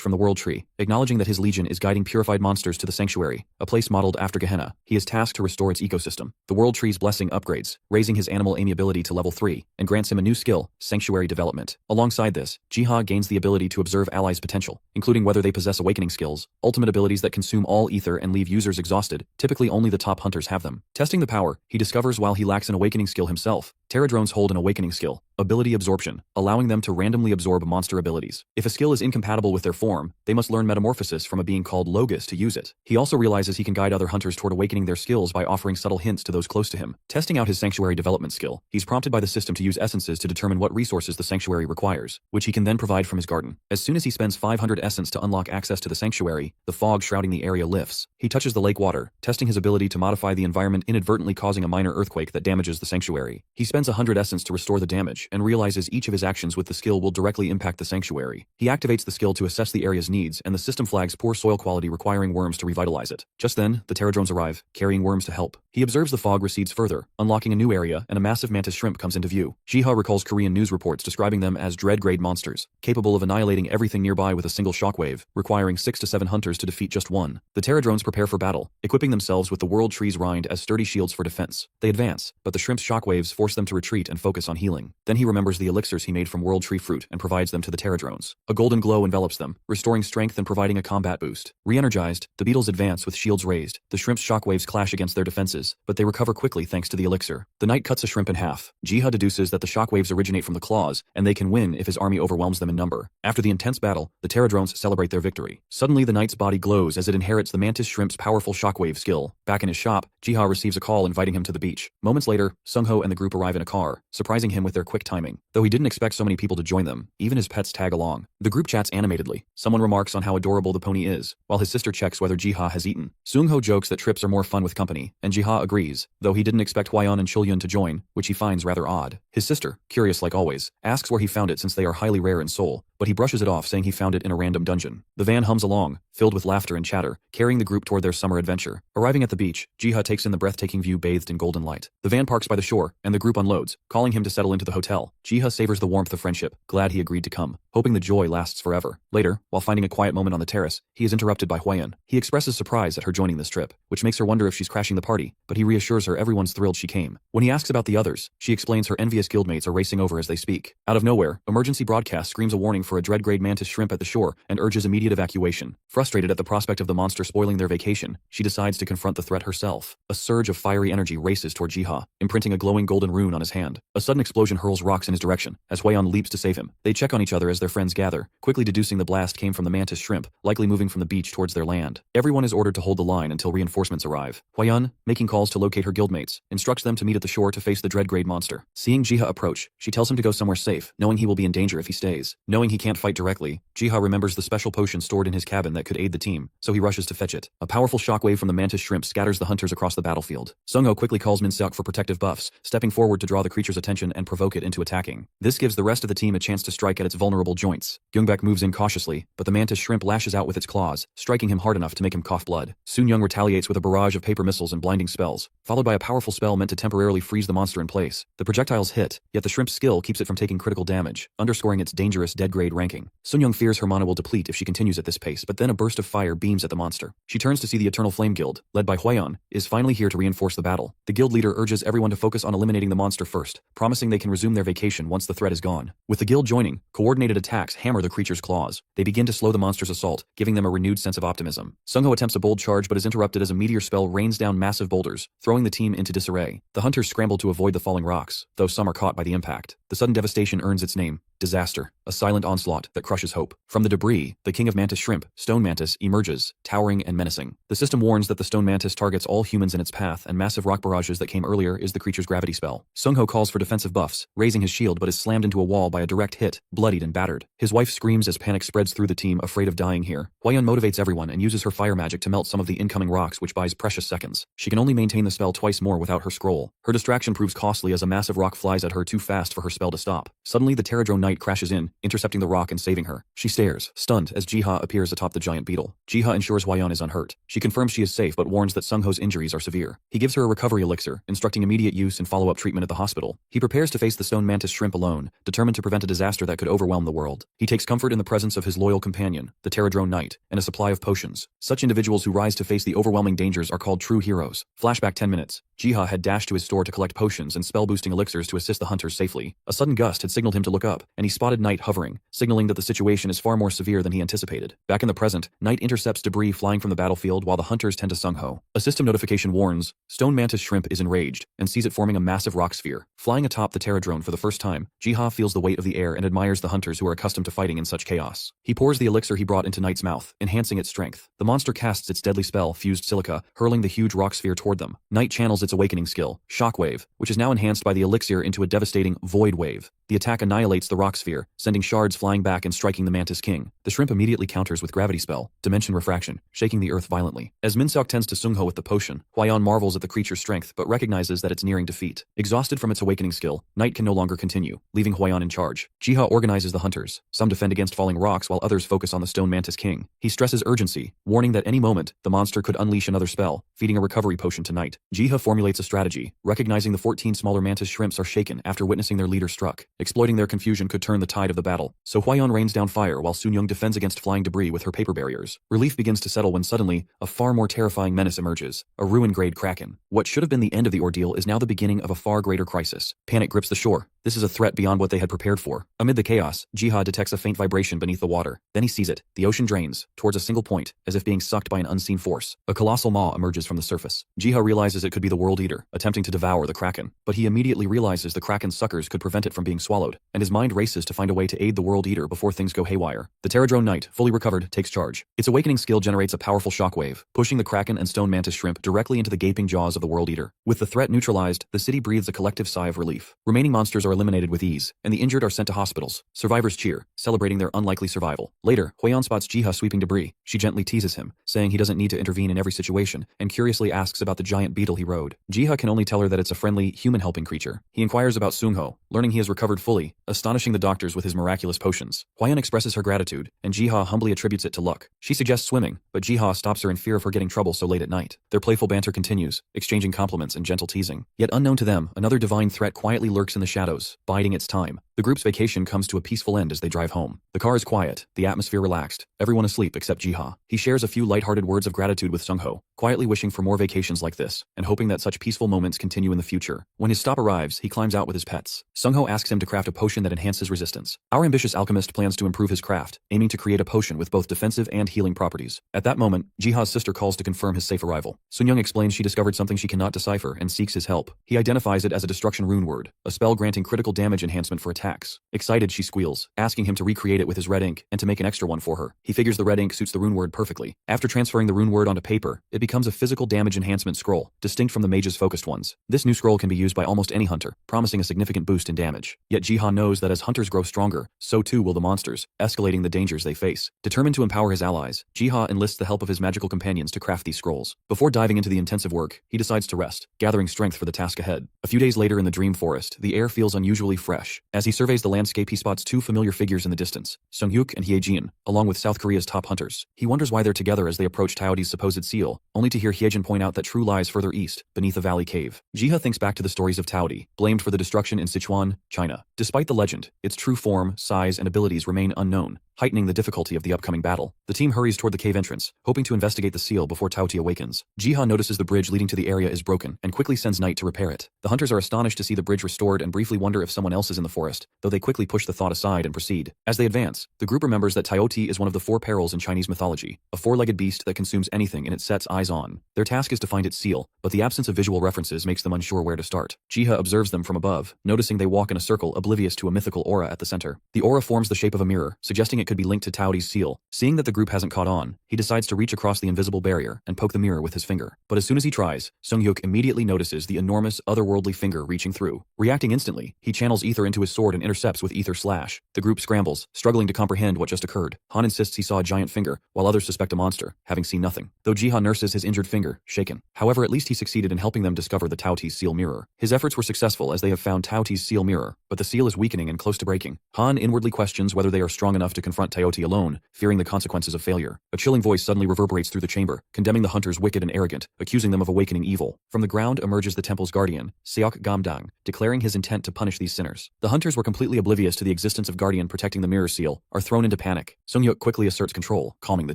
from the World Tree, acknowledging that his legion is guiding purified monsters to the Sanctuary, a place modeled after Gehenna. He is tasked to restore its ecosystem. The World Tree's blessing upgrades, raising his animal amiability to level 3, and grants him a new skill, Sanctuary Development. Alongside this, Jiha gains the ability to observe allies' potential, including whether they possess awakening skills, ultimate abilities that consume all ether and leave users exhausted. Typically only the top hunters have them. Testing the power, he discovers while he lacks an awakening skill himself, Pterodrones hold an awakening skill, ability absorption, allowing them to randomly absorb monster abilities. If a skill is incompatible with their form, they must learn metamorphosis from a being called Logos to use it. He also realizes he can guide other hunters toward awakening their skills by offering subtle hints to those close to him. Testing out his sanctuary development skill, he's prompted by the system to use essences to determine what resources the sanctuary requires, which he can then provide from his garden. As soon as he spends 500 essence to unlock access to the sanctuary, the fog shrouding the area lifts. He touches the lake water, testing his ability to modify the environment, inadvertently causing a minor earthquake that damages the sanctuary. He spends 100 essence to restore the damage, and realizes each of his actions with the skill will directly impact the sanctuary. He activates the skill to assess the area's needs, and the system flags poor soil quality requiring worms to revitalize it. Just then, the Terradrones arrive, carrying worms to help. He observes the fog recedes further, unlocking a new area, and a massive mantis shrimp comes into view. Jiha recalls Korean news reports describing them as dread-grade monsters, capable of annihilating everything nearby with a single shockwave, requiring 6 to 7 hunters to defeat just one. The Terradrones prepare for battle, equipping themselves with the world tree's rind as sturdy shields for defense. They advance, but the shrimp's shockwaves force them to retreat and focus on healing. Then he remembers the elixirs he made from world tree fruit and provides them to the Terradrones. A golden glow envelops them, restoring strength and providing a combat boost. Re-energized, the beetles advance with shields raised. The shrimp's shockwaves clash against their defenses, but they recover quickly thanks to the elixir. The knight cuts a shrimp in half. Jiha deduces that the shockwaves originate from the claws, and they can win if his army overwhelms them in number. After the intense battle, the Terradrones celebrate their victory. Suddenly the knight's body glows as it inherits the mantis shrimp's powerful shockwave skill. Back in his shop, Jiha receives a call inviting him to the beach. Moments later, Sungho and the group arrive in a car, surprising him with their quick timing. Though he didn't expect so many people to join them, even his pets tag along. The group chats animatedly. Someone remarks on how adorable the pony is, while his sister checks whether Jiha has eaten. Sungho jokes that trips are more fun with company, and Jiha agrees, though he didn't expect Hwayeon and Chulyun to join, which he finds rather odd. His sister, curious like always, asks where he found it since they are highly rare in Seoul, but he brushes it off saying he found it in a random dungeon. The van hums along, filled with laughter and chatter, carrying the group toward their summer adventure. Arriving at the beach, Jiha takes in the breathtaking view bathed in golden light. The van parks by the shore, and the group unloads, calling him to settle into the hotel. Jiha savors the warmth of friendship, glad he agreed to come, hoping the joy lasts forever. Later, while finding a quiet moment on the terrace, he is interrupted by Hwayeon. He expresses surprise at her joining this trip, which makes her wonder if she's crashing the party, but he reassures her everyone's thrilled she came. When he asks about the others, she explains her envious guildmates are racing over as they speak. Out of nowhere, emergency broadcast screams a warning for a dread-grade mantis shrimp at the shore and urges immediate evacuation. Frustrated at the prospect of the monster spoiling their vacation, she decides to confront the threat herself. A surge of fiery energy races toward Jiha, imprinting a glowing golden rune on his hand. A sudden explosion hurls rocks in his direction, as Hwayeon leaps to save him. They check on each other as their friends gather, quickly deducing the blast came from the mantis shrimp, likely moving from the beach towards their land. Everyone is ordered to hold the line until reinforcements arrive. Hwayeon, making calls to locate her guildmates, instructs them to meet at the shore to face the dread-grade monster. Seeing Jiha approach, she tells him to go somewhere safe, knowing he will be in danger if he stays. Knowing he can't fight directly, Jiha remembers the special potion stored in his cabin that could aid the team, so he rushes to fetch it. A powerful shockwave from the mantis shrimp scatters the hunters across the battlefield. Sungho quickly calls Minseok for protective buffs, stepping forward to draw the creature's attention and provoke it into attacking. This gives the rest of the team a chance to strike at its vulnerable joints. Gyeongbak moves in cautiously, but the mantis shrimp lashes out with its claws, striking him hard enough to make him cough blood. Soon-young retaliates with a barrage of paper missiles and blinding spells, followed by a powerful spell meant to temporarily freeze the monster in place. The projectiles hit, yet the shrimp's skill keeps it from taking critical damage, underscoring its dangerous dead-grade ranking. Soon-young fears her mana will deplete if she continues at this pace, but then a burst of fire beams at the monster. She turns to see the Eternal Flame Guild, led by Hwayeon, is finally here to reinforce the battle. The guild leader urges everyone to focus on eliminating the monster first, promising they can resume their vacation once the threat is gone. With the guild joining, coordinated attacks hammer the creature's claws. They begin to slow the monster's assault, giving them a renewed sense of optimism. Sungho attempts a bold charge but is interrupted as a meteor spell rains down massive boulders, throwing the team into disarray. The hunters scramble to avoid the falling rocks, though some are caught by the impact. The sudden devastation earns its name, disaster, a silent onslaught that crushes hope. From the debris, the king of mantis shrimp, Stone Mantis, emerges, towering and menacing. The system warns that the stone mantis targets all humans in its path, and massive rock barrages that came earlier is the creature's gravity spell. Sungho calls for defensive buffs, raising his shield but is slammed into a wall by a direct hit, bloodied and battered. His wife screams as panic spreads through the team, afraid of dying here. Hwayeon motivates everyone and uses her fire magic to melt some of the incoming rocks, which buys precious seconds. She can only maintain the spell twice more without her scroll. Her distraction proves costly as a massive rock flies at her too fast for her spell to stop. Suddenly the Terradrone knight crashes in, intercepting the rock and saving her. She stares, stunned, as Jiha appears atop the giant beetle. Jiha ensures Hwayeon is unhurt. She confirms she is safe but warns that Sungho's injuries are severe. He gives her a recovery elixir, instructing immediate use and follow-up treatment at the hospital. He prepares to face the stone mantis shrimp alone, determined to prevent a disaster that could overwhelm the world. He takes comfort in the presence of his loyal companion, the Terradrone knight, and a supply of potions. Such individuals who rise to face the overwhelming dangers are called true heroes. Flashback 10 minutes. Jiha had dashed to his store to collect potions and spell-boosting elixirs to assist the hunters safely. A sudden gust had signaled him to look up, and he spotted Knight hovering, signaling that the situation is far more severe than he anticipated. Back in the present, Knight intercepts debris flying from the battlefield while the hunters tend to Sung-ho. A system notification warns, Stone Mantis Shrimp is enraged, and sees it forming a massive rock sphere. Flying atop the Terradrone for the first time, Jiha feels the weight of the air and admires the hunters who are accustomed to fighting in such chaos. He pours the elixir he brought into Knight's mouth, enhancing its strength. The monster casts its deadly spell, Fused Silica, hurling the huge rock sphere toward them. Knight channels its awakening skill, Shockwave, which is now enhanced by the elixir into a devastating Void Wave. The attack annihilates the rock sphere, sending shards flying back and striking the Mantis King. The shrimp immediately counters with Gravity Spell, Dimension Refraction, shaking the earth violently. As Minseok tends to Sung-ho with the potion, Hwayeon marvels at the creature's strength but recognizes that it's nearing defeat. Exhausted from its awakening skill, Knight can no longer continue, leaving Hwayeon in charge. Jiha organizes the hunters. Some defend against falling rocks while others focus on the Stone Mantis King. He stresses urgency, warning that any moment, the monster could unleash another spell, feeding a recovery potion to Knight. Jiha formulates a strategy, recognizing the 14 smaller mantis shrimps are shaken after witnessing their leader struck. Exploiting their confusion could turn the tide of the battle, so Hwayeon rains down fire while Soon-young defends against flying debris with her paper barriers. Relief begins to settle when suddenly, a far more terrifying menace emerges, a ruin-grade kraken. What should have been the end of the ordeal is now the beginning of a far greater crisis. Panic grips the shore. This is a threat beyond what they had prepared for. Amid the chaos, Jiha detects a faint vibration beneath the water. Then he sees it. The ocean drains, towards a single point, as if being sucked by an unseen force. A colossal maw emerges from the surface. Jiha realizes it could be the World Eater, attempting to devour the kraken. But he immediately realizes the kraken's suckers could prevent it from being swallowed, and his mind races to find a way to aid the World Eater before things go haywire. The Terradrone Knight, fully recovered, takes charge. Its awakening skill generates a powerful shockwave, pushing the kraken and Stone Mantis Shrimp directly into the gaping jaws of the World Eater. With the threat neutralized, the city breathes a collective sigh of relief. Remaining monsters are eliminated with ease, and the injured are sent to hospitals. Survivors cheer, celebrating their unlikely survival. Later, Hwayeon spots Jiha sweeping debris. She gently teases him, saying he doesn't need to intervene in every situation, and curiously asks about the giant beetle he rode. Jiha can only tell her that it's a friendly, human-helping creature. He inquires about Sung-ho, learning he has recovered fully, astonishing the doctors with his miraculous potions. Hwayeon expresses her gratitude, and Jiha humbly attributes it to luck. She suggests swimming, but Jiha stops her in fear of her getting trouble so late at night. Their playful banter continues, exchanging compliments and gentle teasing. Yet unknown to them, another divine threat quietly lurks in the shadows, biding its time. The group's vacation comes to a peaceful end as they drive home. The car is quiet, the atmosphere relaxed, everyone asleep except Jiha. He shares a few lighthearted words of gratitude with Sung-ho, quietly wishing for more vacations like this, and hoping that such peaceful moments continue in the future. When his stop arrives, he climbs out with his pets. Sung-ho asks him to craft a potion that enhances resistance. Our ambitious alchemist plans to improve his craft, aiming to create a potion with both defensive and healing properties. At that moment, Jiha's sister calls to confirm his safe arrival. Soon-young explains she discovered something she cannot decipher and seeks his help. He identifies it as a destruction rune word, a spell granting critical damage enhancement for attacks. Excited, she squeals, asking him to recreate it with his red ink and to make an extra one for her. He figures the red ink suits the rune word perfectly. After transferring the rune word onto paper, it becomes a physical damage enhancement scroll, distinct from the mage's focused ones. This new scroll can be used by almost any hunter, promising a significant boost in damage. Yet Jiha knows that as hunters grow stronger, so too will the monsters, escalating the dangers they face. Determined to empower his allies, Jiha enlists the help of his magical companions to craft these scrolls. Before diving into the intensive work, he decides to rest, gathering strength for the task ahead. A few days later in the Dream Forest, the air feels unusually fresh. As he surveys the landscape, he spots two familiar figures in the distance, Sung-hyuk and Hyejin, along with South Korea's top hunters. He wonders why they're together as they approach Taoti's supposed seal, only to hear Hyejin point out that true lies further east, beneath a valley cave. Jiha thinks back to the stories of Taoti, blamed for the destruction in Sichuan, China. Despite the legend, its true form, size, and abilities remain unknown, heightening the difficulty of the upcoming battle. The team hurries toward the cave entrance, hoping to investigate the seal before Taoti awakens. Jiha notices the bridge leading to the area is broken, and quickly sends Knight to repair it. The hunters are astonished to see the bridge restored and briefly wonder if someone else is in the forest, though they quickly push the thought aside and proceed. As they advance, the group remembers that Taoti is one of the four perils in Chinese mythology, a four-legged beast that consumes anything it sets eyes on. Their task is to find its seal, but the absence of visual references makes them unsure where to start. Jiha observes them from above, noticing they walk in a circle oblivious to a mythical aura at the center. The aura forms the shape of a mirror, suggesting it could be linked to Taoti's seal. Seeing that the group hasn't caught on, he decides to reach across the invisible barrier and poke the mirror with his finger. But as soon as he tries, Sung-hyuk immediately notices the enormous, otherworldly finger reaching through. Reacting instantly, he channels ether into his sword and intercepts with ether slash. The group scrambles, struggling to comprehend what just occurred. Han insists he saw a giant finger, while others suspect a monster, having seen nothing. Though Jiha nurses his injured finger, shaken. However, at least he succeeded in helping them discover the Taoti's seal mirror. His efforts were successful as they have found Taoti's seal mirror, but the seal is weakening and close to breaking. Han inwardly questions whether they are strong enough to confront Taoti alone, fearing the consequences of failure. A chilling voice suddenly reverberates through the chamber, condemning the hunters wicked and arrogant, accusing them of awakening evil. From the ground emerges the temple's guardian, Seok Gamdang, declaring his intent to punish these sinners. The hunters were completely oblivious to the existence of Guardian protecting the mirror seal, are thrown into panic. Sung-hyuk quickly asserts control, calming the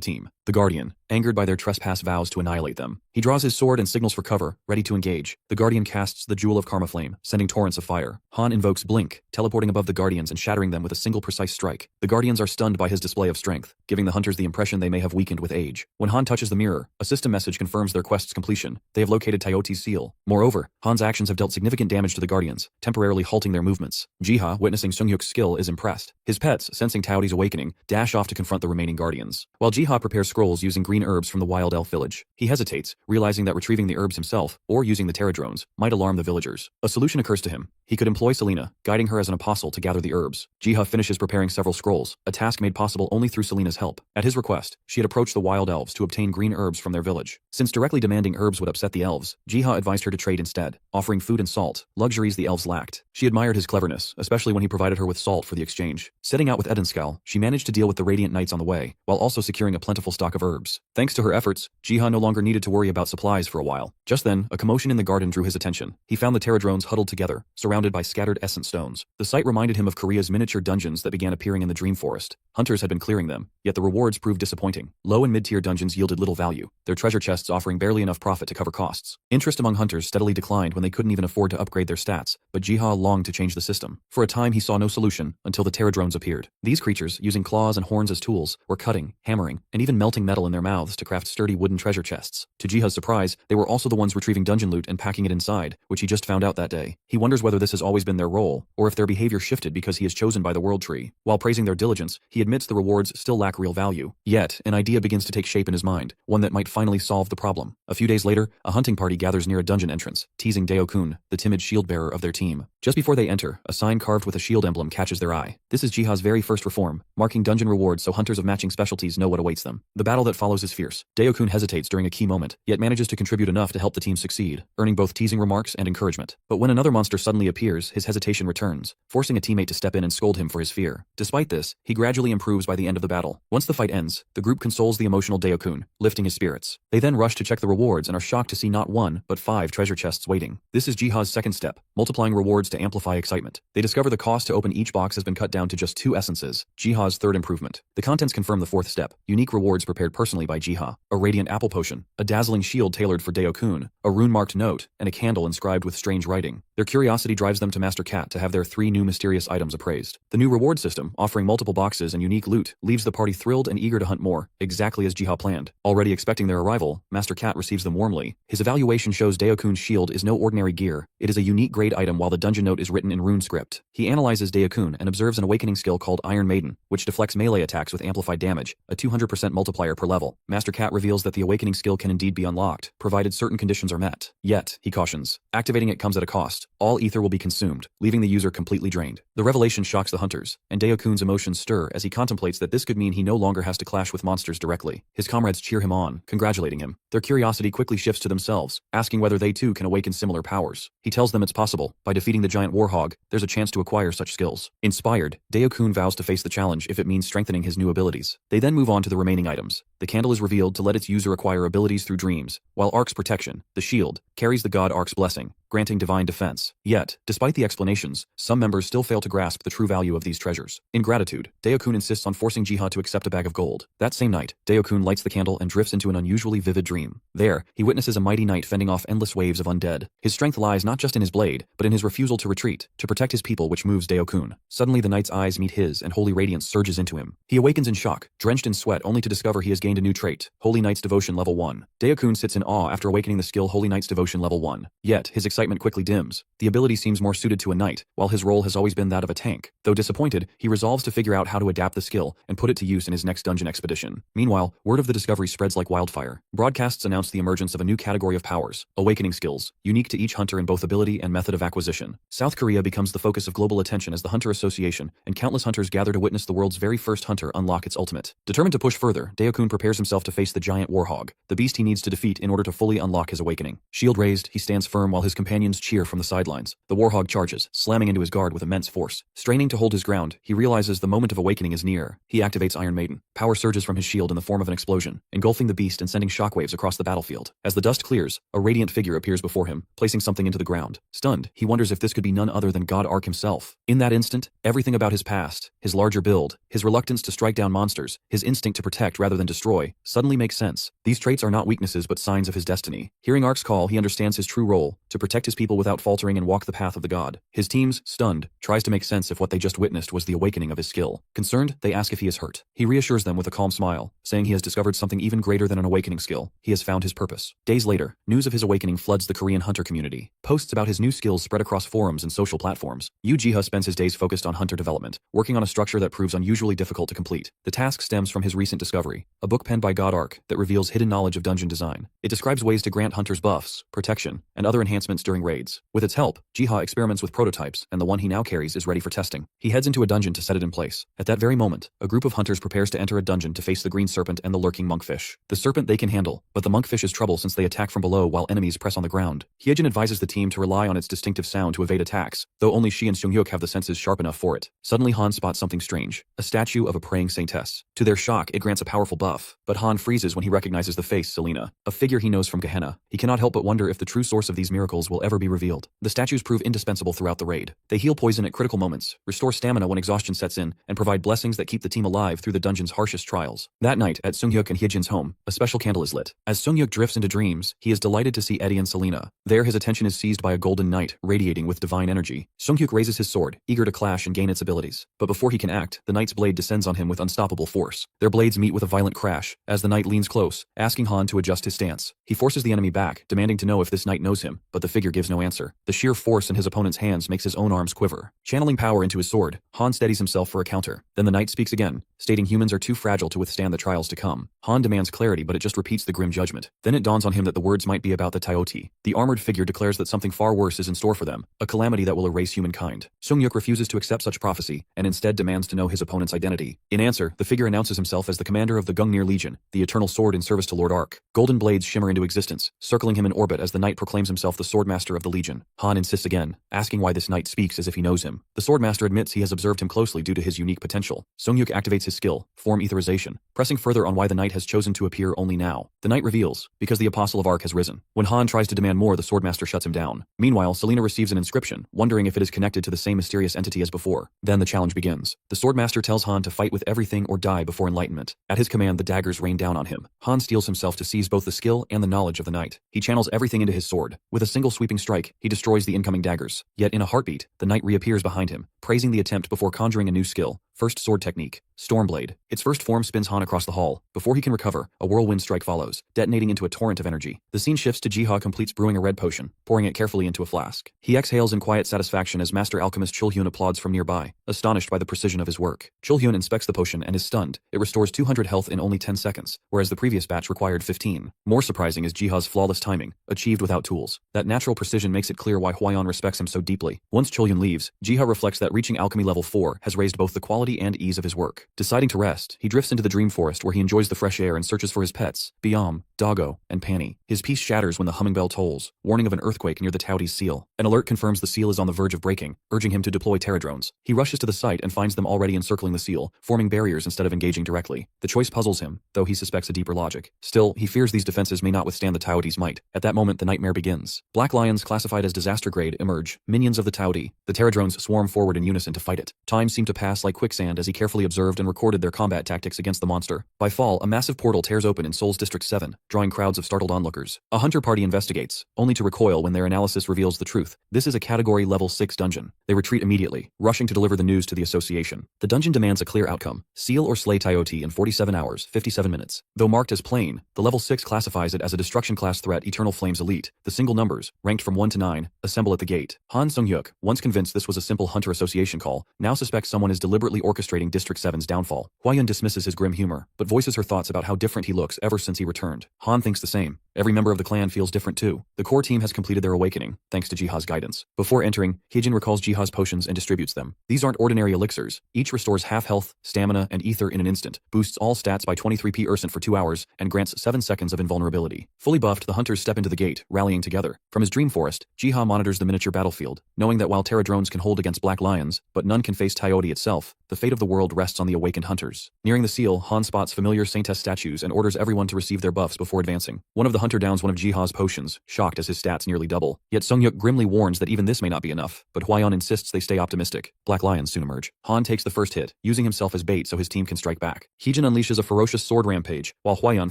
team. The Guardian, angered by their trespass, vows to annihilate them. He draws his sword and signals for cover, ready to engage. The Guardian casts the Jewel of Karma Flame, sending torrents of fire. Han invokes Blink, teleporting above the Guardian guardians and shattering them with a single precise strike. The guardians are stunned by his display of strength, giving the hunters the impression they may have weakened with age. When Han touches the mirror, a system message confirms their quest's completion. They have located Teotihuacan's seal. Moreover, Han's actions have dealt significant damage to the guardians, temporarily halting their movements. Jiha, witnessing Sunghyuk's skill, is impressed. His pets, sensing Teotihuacan's awakening, dash off to confront the remaining guardians. While Jiha prepares scrolls using green herbs from the wild elf village, he hesitates, realizing that retrieving the herbs himself, or using the Terradrones, might alarm the villagers. A solution occurs to him. He could employ Selena, guiding her as an apostle to gather the herbs. Jiha finishes preparing several scrolls, a task made possible only through Selena's help. At his request, she had approached the wild elves to obtain green herbs from their village. Since directly demanding herbs would upset the elves, Jiha advised her to trade instead, offering food and salt, luxuries the elves lacked. She admired his cleverness, especially when he provided her with salt for the exchange. Setting out with Edenskal, she managed to deal with the Radiant Knights on the way, while also securing a plentiful stock of herbs. Thanks to her efforts, Jiha no longer needed to worry about supplies for a while. Just then, a commotion in the garden drew his attention. He found the Terradrones huddled together, surrounded by scattered essence stones. The sight reminded him of Korea's miniature dungeons that began appearing in the Dream Forest. Hunters had been clearing them, yet the rewards proved disappointing. Low and mid-tier dungeons yielded little value, their treasure chests offering barely enough profit to cover costs. Interest among hunters steadily declined when they couldn't even afford to upgrade their stats, but Jiha longed to change the system. For a time he saw no solution, until the Terradrones appeared. These creatures, using claws and horns as tools, were cutting, hammering, and even melting metal in their mouths to craft sturdy wooden treasure chests. To Jiha's surprise, they were also the ones retrieving dungeon loot and packing it inside, which he just found out that day. He wonders whether this has always been their role, or if their behavior shifted because he is chosen by the World Tree. While praising their diligence, he admits the rewards still lack real value. Yet, an idea begins to take shape in his mind, one that might finally solve the problem. A few days later, a hunting party gathers near a dungeon entrance, teasing Deo-kun, the timid shield-bearer of their team. Just before they enter, a sign carved with a shield emblem catches their eye. This is Jiha's very first reform, marking dungeon rewards so hunters of matching specialties know what awaits them. The battle that follows is fierce. Deo-kun hesitates during a key moment, yet manages to contribute enough to help the team succeed, earning both teasing remarks and encouragement. But when another monster suddenly appears, his hesitation returns, forcing a teammate to step in and scold him for his fear. Despite this, he gradually improves by the end of the battle. Once the fight ends, the group consoles the emotional Deo-kun, lifting his spirits. They then rush to check the rewards and are shocked to see not one, but 5 treasure chests waiting. This is Jiha's second step, multiplying rewards to amplify excitement. They discover the cost to open each box has been cut down to just 2 essences, Jiha's third improvement. The contents confirm the fourth step, unique rewards prepared personally by Jiha, a radiant apple potion, a dazzling shield tailored for Deo-kun, a rune-marked note, and a candle inscribed with strange writing. Their curiosity drives them to Master Cat to have their 3 new mysterious items appraised. The new reward system, offering multiple boxes and unique loot, leaves the party thrilled and eager to hunt more, exactly as Jiha planned. Already expecting their arrival, Master Cat receives them warmly. His evaluation shows Deo-kun's shield is no ordinary gear. It is a unique grade item while the dungeon note is written in rune script. He analyzes Deo-kun and observes an awakening skill called Iron Maiden, which deflects melee attacks with amplified damage, a 200% multiplier per level. Master Cat reveals that the awakening skill can indeed be unlocked, provided certain conditions are met. Yet, he cautions, activating it comes at a cost. All ether will be consumed, leaving the user completely drained. The revelation shocks the hunters, and Deo-kun's emotions stir as he contemplates that this could mean he no longer has to clash with monsters directly. His comrades cheer him on, congratulating him. Their curiosity quickly shifts to themselves, asking whether they too can awaken similar powers. He tells them it's possible. By defeating the giant warhog, there's a chance to acquire such skills. Inspired, Deo-kun vows to face the challenge if it means strengthening his new abilities. They then move on to the remaining items. The candle is revealed to let its user acquire abilities through dreams, while Ark's protection, the shield, carries the god Ark's blessing, granting divine defense. Yet, despite the explanations, some members still fail to grasp the true value of these treasures. In gratitude, Deo-kun insists on forcing Jiha to accept a bag of gold. That same night, Deo-kun lights the candle and drifts into an unusually vivid dream. There, he witnesses a mighty knight fending off endless waves of undead. His strength lies not just in his blade, but in his refusal to retreat, to protect his people, which moves Deo-kun. Suddenly the knight's eyes meet his and holy radiance surges into him. He awakens in shock, drenched in sweat, only to discover he has gained a new trait, Holy Knight's Devotion Level 1. Deo-kun sits in awe after awakening the skill Holy Knight's Devotion Level 1. Yet, his excitement quickly dims. The ability seems more suited to a knight, while his role has always been that of a tank. Though disappointed, he resolves to figure out how to adapt the skill and put it to use in his next dungeon expedition. Meanwhile, word of the discovery spreads like wildfire. Broadcasts announce the emergence of a new category of powers, awakening skills, unique to each hunter in both ability and method of acquisition. South Korea becomes the focus of global attention as the Hunter Association and countless hunters gather to witness the world's very first hunter unlock its ultimate. Determined to push further, Deo-kun prepares himself to face the giant warhog, the beast he needs to defeat in order to fully unlock his awakening. Shield raised, he stands firm while his companions cheer from the sidelines. The warhog charges, slamming into his guard with immense force. Straining to hold his ground, he realizes the moment of awakening is near. He activates Iron Maiden. Power surges from his shield in the form of an explosion, engulfing the beast and sending shockwaves across the battlefield. As the dust clears, a radiant figure appears before him, placing something into the ground. Stunned, he wonders if this could be none other than God Ark himself. In that instant, everything about his past, his larger build, his reluctance to strike down monsters, his instinct to protect rather than destroy, suddenly makes sense. These traits are not weaknesses but signs of his destiny. Hearing Ark's call, he understands his true role, to protect his people without faltering and walk the path of the god. His teams, stunned, tries to make make sense if what they just witnessed was the awakening of his skill. Concerned, they ask if he is hurt. He reassures them with a calm smile, saying he has discovered something even greater than an awakening skill. He has found his purpose. Days later, news of his awakening floods the Korean hunter community. Posts about his new skills spread across forums and social platforms. Yu Jiha spends his days focused on hunter development, working on a structure that proves unusually difficult to complete. The task stems from his recent discovery, a book penned by God Ark that reveals hidden knowledge of dungeon design. It describes ways to grant hunters buffs, protection, and other enhancements during raids. With its help, Jiha experiments with prototypes, and the one he now carries is ready for testing. He heads into a dungeon to set it in place. At that very moment, a group of hunters prepares to enter a dungeon to face the green serpent and the lurking monkfish. The serpent they can handle, but the monkfish is trouble since they attack from below while enemies press on the ground. Hyejin advises the team to rely on its distinctive sound to evade attacks, though only she and Seunghyuk have the senses sharp enough for it. Suddenly Han spots something strange, a statue of a praying saintess. To their shock, it grants a powerful buff, but Han freezes when he recognizes the face Selena, a figure he knows from Gehenna. He cannot help but wonder if the true source of these miracles will ever be revealed. The statues prove indispensable throughout the raid. They heal poison at critical moments, restore stamina when exhaustion sets in, and provide blessings that keep the team alive through the dungeon's harshest trials. That night, at Seunghyuk and Hyejin's home, a special candle is lit. As Seunghyuk drifts into dreams, he is delighted to see Eddie and Selena. There his attention is seized by a golden knight, radiating with divine energy. Seunghyuk raises his sword, eager to clash and gain its abilities. But before he can act, the knight's blade descends on him with unstoppable force. Their blades meet with a violent crash, as the knight leans close, asking Han to adjust his stance. He forces the enemy back, demanding to know if this knight knows him, but the figure gives no answer. The sheer force in his opponent's hands makes his own arms quiver. Channeling power into his sword, Han steadies himself for a counter. Then the knight speaks again, stating humans are too fragile to withstand the trials to come. Han demands clarity, but it just repeats the grim judgment. Then it dawns on him that the words might be about the Taioti. The armored figure declares that something far worse is in store for them, a calamity that will erase humankind. Seunghyuk refuses to accept such prophecy, and instead demands to know his opponent's identity. In answer, the figure announces himself as the commander of the Gungnir Legion, the eternal sword in service to Lord Ark. Golden blades shimmer into existence, circling him in orbit as the knight proclaims himself the swordmaster of the Legion. Han insists again, asking why this knight speaks as if he knows him. The swordmaster admits he has observed him closely due to his unique potential. Seunghyuk activates his skill, form etherization, pressing further on why the knight has chosen to appear only now. The knight reveals, because the apostle of Ark has risen. When Han tries to demand more, the swordmaster shuts him down. Meanwhile, Selena receives an inscription, wondering if it is connected to the same mysterious entity as before. Then the challenge begins. The swordmaster tells Han to fight with everything or die before enlightenment. At his command, the daggers rain down on him. Han steels himself to seize both the skill and the knowledge of the knight. He channels everything into his sword. With a single sweeping strike, he destroys the incoming daggers. Yet in a heartbeat, the knight reappears behind him, praising the attempt before conjuring a new skill. First sword technique, Stormblade. Its first form spins Han across the hall. Before he can recover, a whirlwind strike follows, detonating into a torrent of energy. The scene shifts to Jiha completes brewing a red potion, pouring it carefully into a flask. He exhales in quiet satisfaction as master alchemist Chulhyun applauds from nearby, astonished by the precision of his work. Chulhyun inspects the potion and is stunned. It restores 200 health in only 10 seconds, whereas the previous batch required 15. More surprising is Jiha's flawless timing, achieved without tools. That natural precision makes it clear why Hwayon respects him so deeply. Once Chulhyun leaves, Jiha reflects that reaching alchemy level 4 has raised both the quality and ease of his work. Deciding to rest, he drifts into the dream forest where he enjoys the fresh air and searches for his pets, Biam, Doggo, and Panny. His peace shatters when the humming bell tolls, warning of an earthquake near the Tauti's seal. An alert confirms the seal is on the verge of breaking, urging him to deploy terradrones. He rushes to the site and finds them already encircling the seal, forming barriers instead of engaging directly. The choice puzzles him, though he suspects a deeper logic. Still, he fears these defenses may not withstand the Tauti's might. At that moment, the nightmare begins. Black lions classified as disaster grade emerge, minions of the Tauti. The terradrones swarm forward in unison to fight it. Time seemed to pass like quicksand as he carefully observed and recorded their combat tactics against the monster. By fall, a massive portal tears open in Seoul's District 7, drawing crowds of startled onlookers. A hunter party investigates, only to recoil when their analysis reveals the truth. This is a category level 6 dungeon. They retreat immediately, rushing to deliver the news to the association. The dungeon demands a clear outcome. Seal or slay Taioti in 47 hours, 57 minutes. Though marked as plain, the level 6 classifies it as a destruction class threat. Eternal Flames Elite. The single numbers, ranked from 1 to 9, assemble at the gate. Han Seunghyuk, once convinced this was a simple hunter association call, now suspects someone is deliberately orchestrating District 7's downfall. Hwayon dismisses his grim humor, but voices her thoughts about how different he looks ever since he returned. Han thinks the same. Every member of the clan feels different too. The core team has completed their awakening, thanks to Jiha's guidance. Before entering, Hyejin recalls Jiha's potions and distributes them. These aren't ordinary elixirs. Each restores half health, stamina, and ether in an instant, boosts all stats by 23% for 2 hours, and grants 7 seconds of invulnerability. Fully buffed, the hunters step into the gate, rallying together. From his dream forest, Jiha monitors the miniature battlefield, knowing that while Terra drones can hold against black lions, but none can face Taioti itself, the fate of the world rests on the awakened hunters. Nearing the seal, Han spots familiar saintess statues and orders everyone to receive their buffs before advancing. One of the hunter downs one of Jiha's potions, shocked as his stats nearly double. Yet Sungyuk grimly warns that even this may not be enough, but Hwayeon insists they stay optimistic. Black lions soon emerge. Han takes the first hit, using himself as bait so his team can strike back. Heejin unleashes a ferocious sword rampage, while Hwayeon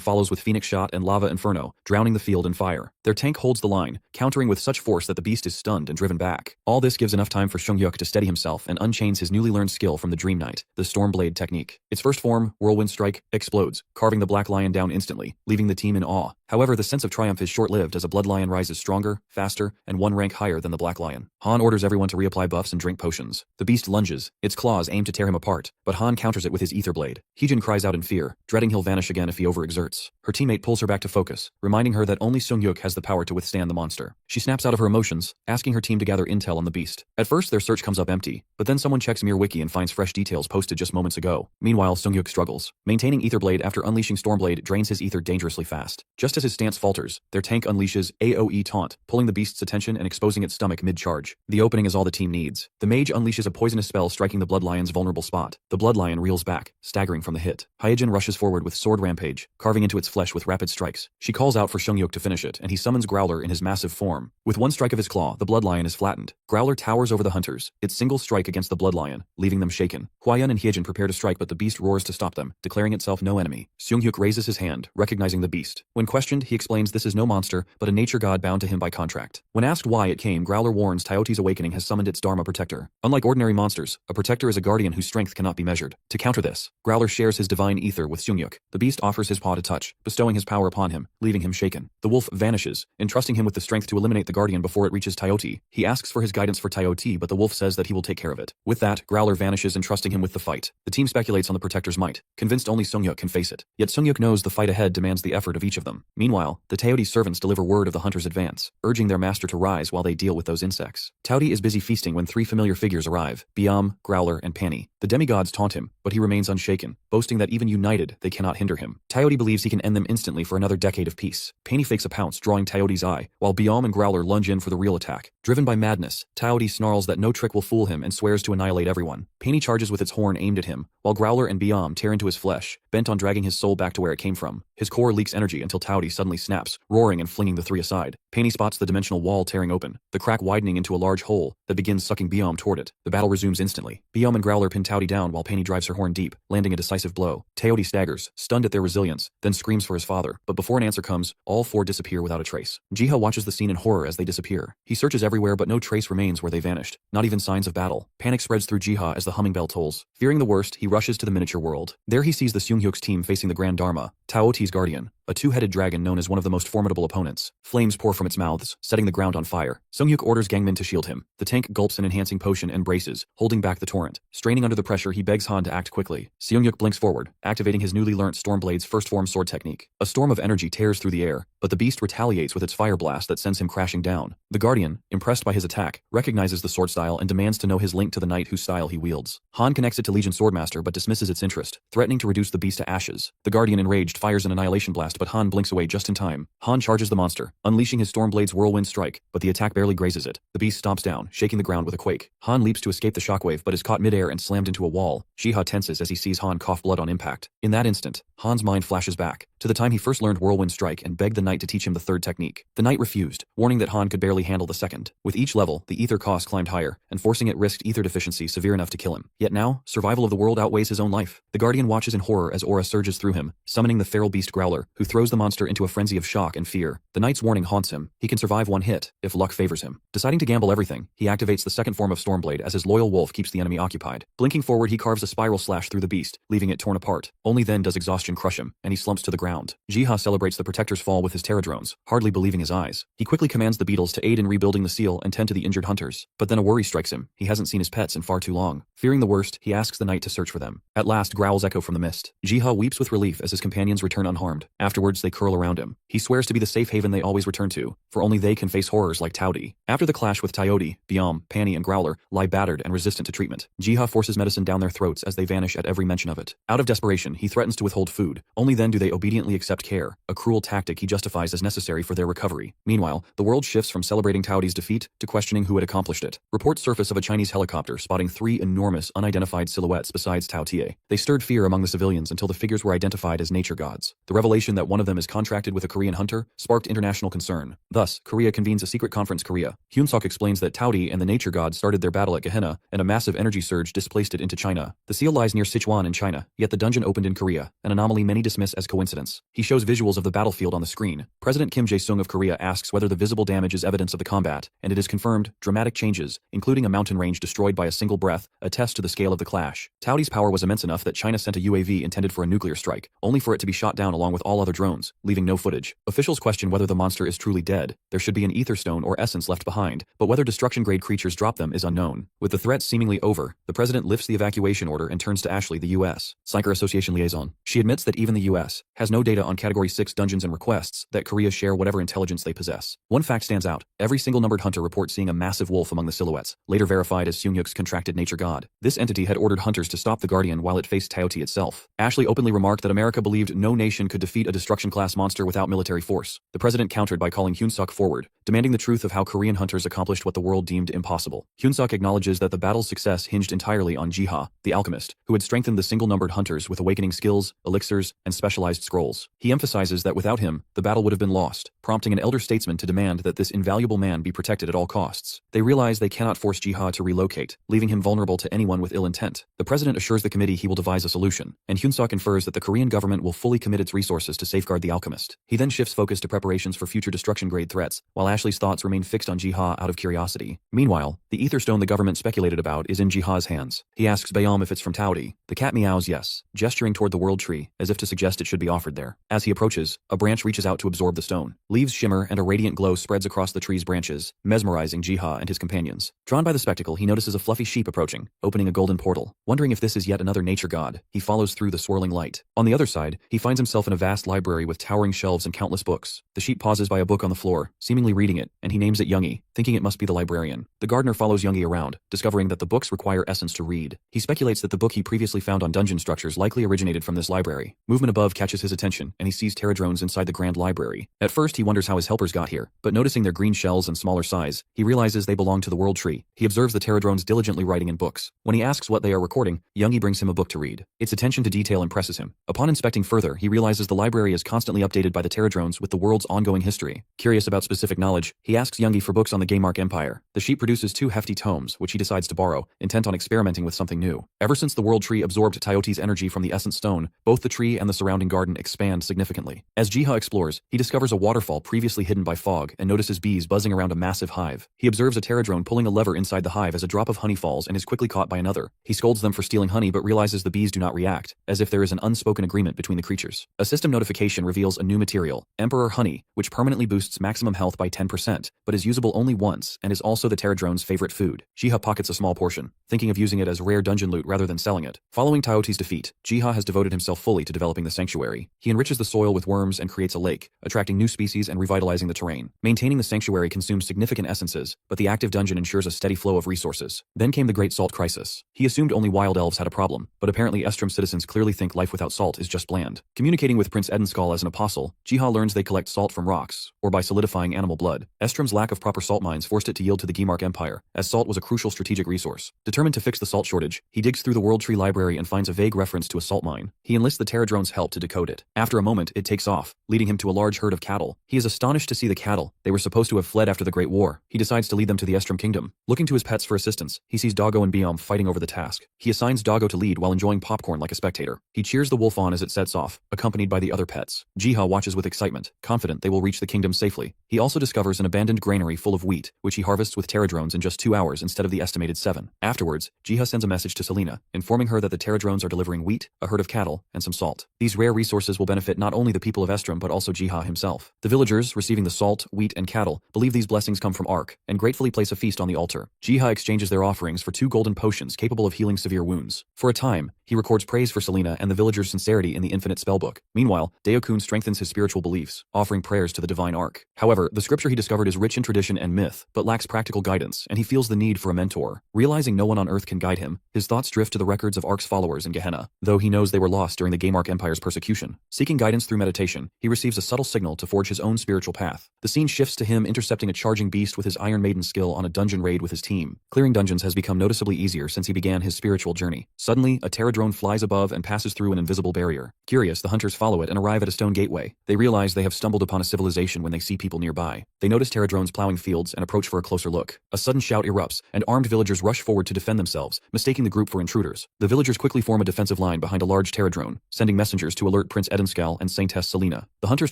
follows with Phoenix Shot and Lava Inferno, drowning the field in fire. Their tank holds the line, countering with such force that the beast is stunned and driven back. All this gives enough time for Sungyuk to steady himself and unchains his newly learned skill from the Dream Knight, the Stormblade technique. Its first form, Whirlwind Strike, explodes, carving the Black Lion down instantly, leaving the team in awe. However, the sense of triumph is short-lived as a Blood Lion rises stronger, faster, and one rank higher than the Black Lion. Han orders everyone to reapply buffs and drink potions. The beast lunges, its claws aim to tear him apart, but Han counters it with his Ether Blade. Heejin cries out in fear, dreading he'll vanish again if he overexerts. Her teammate pulls her back to focus, reminding her that only Sungyuk has the power to withstand the monster. She snaps out of her emotions, asking her team to gather intel on the beast. At first, their search comes up empty, but then someone checks Mirwiki and finds fresh details posted just moments ago. Meanwhile, Sungyuk struggles. Maintaining Ether Blade after unleashing Stormblade drains his ether dangerously fast. Just as his stance falters, their tank unleashes AoE Taunt, pulling the beast's attention and exposing its stomach mid-charge. The opening is all the team needs. The mage unleashes a poisonous spell striking the Blood Lion's vulnerable spot. The Blood Lion reels back, staggering from the hit. Hyejin rushes forward with Sword Rampage, carving into its flesh with rapid strikes. She calls out for Sungyuk to finish it, and he summons Growler in his massive form. With one strike of his claw, the Blood Lion is flattened. Growler towers over the hunters, its single strike against the Blood Lion, leaving them shaken. Hwayeon and Hyejin prepare to strike, but the beast roars to stop them, declaring itself no enemy. Sungyuk raises his hand, recognizing the beast. When questioned, he explains this is no monster, but a nature god bound to him by contract. When asked why it came, Growler warns Teotihuacan's awakening has summoned its Dharma protector. Unlike ordinary monsters, a protector is a guardian whose strength cannot be measured. To counter this, Growler shares his divine ether with Sungyuk. The beast offers his paw to touch, bestowing his power upon him, leaving him shaken. The wolf vanishes, entrusting him with the strength to eliminate the guardian before it reaches Teoti. He asks for his guidance for Teoti, but the wolf says that he will take care of it. With that, Growler vanishes, entrusting him with the fight. The team speculates on the protector's might, convinced only Sungyuk can face it. Yet Sungyuk knows the fight ahead demands the effort of each of them. Meanwhile, the Teoti servants deliver word of the hunter's advance, urging their master to rise while they deal with those insects. Teoti is busy feasting when three familiar figures arrive: Biam, Growler, and Pani. The demigods taunt him, but he remains unshaken, boasting that even united, they cannot hinder him. Teoti believes he can end them instantly for another decade of peace. Pani fakes a pounce, drawing Teoti's eye, while Biam and Growler lunge in for the real attack. Driven by madness, Teoti snarls that no trick will fool him and swears to annihilate everyone. Pani charges with its horn aimed at him, while Growler and Biam tear into his flesh, bent on dragging his soul back to where it came from. His core leaks energy until Teoti suddenly snaps, roaring and flinging the three aside. Pani spots the dimensional wall tearing open, the crack widening into a large hole that begins sucking Biam toward it. The battle resumes instantly. Biam and Growler pin Teoti down while Pani drives her horn deep, landing a decisive blow. Teoti staggers, stunned at their resilience, then screams for his father, but before an answer comes, all four disappear without a trace. Jiha watches the scene in horror as they disappear. He searches everywhere, but no trace remains where they vanished, not even signs of battle. Panic spreads through Jiha as the humming bell tolls. Fearing the worst, he rushes to the miniature world. There he sees the Sungyuk's team facing the Grand Dharma, Teotihuacan's guardian, a two-headed dragon known as one of the most formidable opponents. Flames pour from its mouths, setting the ground on fire. Sungyuk orders Gangmin to shield him. The tank gulps an enhancing potion and braces, holding back the torrent. Straining under the pressure, he begs Han to act quickly. Sungyuk blinks forward, activating his newly learnt Stormblade's first form sword technique. A storm of energy tears through the air, but the beast retaliates with its fire blast that sends him crashing down. The guardian, impressed by his attack, recognizes the sword style and demands to know his link to the knight whose style he wields. Han connects it to Legion Swordmaster but dismisses its interest, threatening to reduce the beast to ashes. The guardian, enraged, fires an annihilation blast, but Han blinks away just in time. Han charges the monster, unleashing his Stormblade's whirlwind strike, but the attack barely grazes it. The beast stomps down, shaking the ground with a quake. Han leaps to escape the shockwave but is caught midair and slammed into a wall. Jiha tenses as he sees Han cough blood on impact. In that instant, Han's mind flashes back to the time he first learned whirlwind strike and begged the knight to teach him the third technique. The knight refused, warning that Han could barely handle the second. With each level, the ether cost climbed higher, and forcing it risked ether deficiency severe enough to kill him. Yet now, survival of the world outweighs his own life. The guardian watches in horror as aura surges through him, summoning the feral beast Growler, who throws the monster into a frenzy of shock and fear. The knight's warning haunts him. He can survive one hit, if luck favors him. Deciding to gamble everything, he activates the second form of Stormblade as his loyal wolf keeps the enemy occupied. Blinking forward, he carves a spiral slash through the beast, leaving it torn apart. Only then does exhaustion crush him, and he slumps to the ground. Jiha celebrates the protector's fall with his Terradrones, hardly believing his eyes. He quickly commands the beetles to aid in rebuilding the seal and tend to the injured hunters. But then a worry strikes him. He hasn't seen his pets in far too long. Fearing the worst, he asks the knight to search for them. At last, growls echo from the mist. Jiha weeps with relief as his companions return unharmed. Afterwards, they curl around him. He swears to be the safe haven they always return to, for only they can face horrors like Teoti. After the clash with Teoti, Biam, Pani, and Growler lie battered and resistant to treatment. Jiha forces medicine down their throats as they vanish at every mention of it. Out of desperation, he threatens to withhold food. Only then do they obediently accept care, a cruel tactic he justifies justifies as necessary for their recovery. Meanwhile, the world shifts from celebrating Taoti's defeat to questioning who had accomplished it. Reports surface of a Chinese helicopter spotting 3 enormous, unidentified silhouettes besides Tao Tie. They stirred fear among the civilians until the figures were identified as nature gods. The revelation that one of them is contracted with a Korean hunter sparked international concern. Thus, Korea convenes a secret conference. Korea. Hyun-sok explains that Taoti and the nature god started their battle at Gehenna, and a massive energy surge displaced it into China. The seal lies near Sichuan in China, yet the dungeon opened in Korea, an anomaly many dismiss as coincidence. He shows visuals of the battlefield on the screen. President Kim Jae-sung of Korea asks whether the visible damage is evidence of the combat, and it is confirmed. Dramatic changes, including a mountain range destroyed by a single breath, attest to the scale of the clash. Taoti's power was immense enough that China sent a UAV intended for a nuclear strike, only for it to be shot down along with all other drones, leaving no footage. Officials question whether the monster is truly dead. There should be an ether stone or essence left behind, but whether destruction-grade creatures drop them is unknown. With the threat seemingly over, the president lifts the evacuation order and turns to Ashley, the U.S. Psyker Association liaison. She admits that even the U.S. has no data on Category 6 dungeons and requests that Korea share whatever intelligence they possess. One fact stands out. Every single numbered hunter reports seeing a massive wolf among the silhouettes, later verified as Seung-yuk's contracted nature god. This entity had ordered hunters to stop the Guardian while it faced Taoti itself. Ashley openly remarked that America believed no nation could defeat a destruction-class monster without military force. The president countered by calling Hyun-sok forward, demanding the truth of how Korean hunters accomplished what the world deemed impossible. Hyun-sok acknowledges that the battle's success hinged entirely on Jiha, the alchemist, who had strengthened the single-numbered hunters with awakening skills, elixirs, and specialized scrolls. He emphasizes that without him, the battle would have been lost, prompting an elder statesman to demand that this invaluable man be protected at all costs. They realize they cannot force Jiha to relocate, leaving him vulnerable to anyone with ill intent. The president assures the committee he will devise a solution, and Hyun-sok infers that the Korean government will fully commit its resources to safeguard the alchemist. He then shifts focus to preparations for future destruction-grade threats, while Ashley's thoughts remain fixed on Jiha out of curiosity. Meanwhile, the ether stone the government speculated about is in Jiha's hands. He asks Bayam if it's from Taoti. The cat meows yes, gesturing toward the world tree, as if to suggest it should be offered there. As he approaches, a branch reaches out to absorb the stone. Leaves shimmer and a radiant glow spreads across the tree's branches, mesmerizing Jiha and his companions. Drawn by the spectacle, he notices a fluffy sheep approaching, opening a golden portal. Wondering if this is yet another nature god, he follows through the swirling light. On the other side, he finds himself in a vast library with towering shelves and countless books. The sheep pauses by a book on the floor, seemingly reading it, and he names it Youngie, thinking it must be the librarian. The gardener follows Youngie around, discovering that the books require essence to read. He speculates that the book he previously found on dungeon structures likely originated from this library. Movement above catches his attention, and he sees pterodrones inside the grand library. At first, he wonders how his helpers got here, but noticing their green shells and smaller size, he realizes they belong to the world tree. He observes the pterodrones diligently writing in books. When he asks what they are recording, Youngie brings him a book to read. Its attention to detail impresses him. Upon inspecting further, he realizes the library is constantly updated by the pterodrones with the world's ongoing history. Curious about specific knowledge, he asks Youngie for books on the Gaymark Empire. The sheep produces 2 hefty tomes, which he decides to borrow, intent on experimenting with something new. Ever since the world tree absorbed Taoti's energy from the essence stone, both the tree and the surrounding garden expand significantly. As Jiha explores, he discovers a waterfall previously hidden by fog and notices bees buzzing around a massive hive. He observes a pterodrone pulling a lever inside the hive as a drop of honey falls and is quickly caught by another. He scolds them for stealing honey but realizes the bees do not react, as if there is an unspoken agreement between the creatures. A system notification reveals a new material, Emperor Honey, which permanently boosts maximum health by 10%, but is usable only once and is also the pterodrone's favorite food. Jiha pockets a small portion, thinking of using it as rare dungeon loot rather than selling it. Following Taoti's defeat, Jiha has devoted himself fully to developing the sanctuary. He enriches the soil with worms and creates a lake, attracting new species and revitalizing the terrain. Maintaining the sanctuary consumes significant essences, but the active dungeon ensures a steady flow of resources. Then came the Great Salt Crisis. He assumed only wild elves had a problem, but apparently Estrom citizens clearly think life without salt is just bland. Communicating with Prince Edenskal as an apostle, Jiha learns they collect salt from rocks, or by solidifying animal blood. Estrom's lack of proper salt mines forced it to yield to the Gaymark Empire, as salt was a crucial strategic resource. Determined to fix the salt shortage, he digs through the World Tree library and finds a vague reference to a salt mine. He enlists the pterodrone's help to decode it. After a moment, it takes off, leading him to a large herd of cattle. He is astonished to see the cattle. They were supposed to have fled after the Great War. He decides to lead them to the Estrom Kingdom. Looking to his pets for assistance, he sees Doggo and Biom fighting over the task. He assigns Doggo to lead while enjoying popcorn like a spectator. He cheers the wolf on as it sets off, accompanied by the other pets. Jiha watches with excitement, confident they will reach the kingdom safely. He also discovers an abandoned granary full of wheat, which he harvests with pterodrones in just 2 hours instead of the estimated 7. Afterwards, Jiha sends a message to Selena, informing her that the pterodrones are delivering wheat, a herd of cattle, and some salt. These rare resources will benefit not only the people of Estrom but also Jiha himself. The villagers, receiving the salt, wheat, and cattle, believe these blessings come from Ark, and gratefully place a feast on the altar. Jiha exchanges their offerings for 2 golden potions capable of healing severe wounds. For a time, he records praise for Selena and the villagers' sincerity in the infinite spellbook. Meanwhile, Deokun strengthens his spiritual beliefs, offering prayers to the divine Ark. However, the scripture he discovered is rich in tradition and myth, myth, but lacks practical guidance, and he feels the need for a mentor. Realizing no one on Earth can guide him, his thoughts drift to the records of Ark's followers in Gehenna, though he knows they were lost during the Game Ark Empire's persecution. Seeking guidance through meditation, he receives a subtle signal to forge his own spiritual path. The scene shifts to him intercepting a charging beast with his Iron Maiden skill on a dungeon raid with his team. Clearing dungeons has become noticeably easier since he began his spiritual journey. Suddenly, a Terra drone flies above and passes through an invisible barrier. Curious, the hunters follow it and arrive at a stone gateway. They realize they have stumbled upon a civilization when they see people nearby. They notice Terra drones plowing fields and approach for a closer look. A sudden shout erupts, and armed villagers rush forward to defend themselves, mistaking the group for intruders. The villagers quickly form a defensive line behind a large Terra drone, sending messengers to alert Prince Edenskal and Saintess Selena. The hunters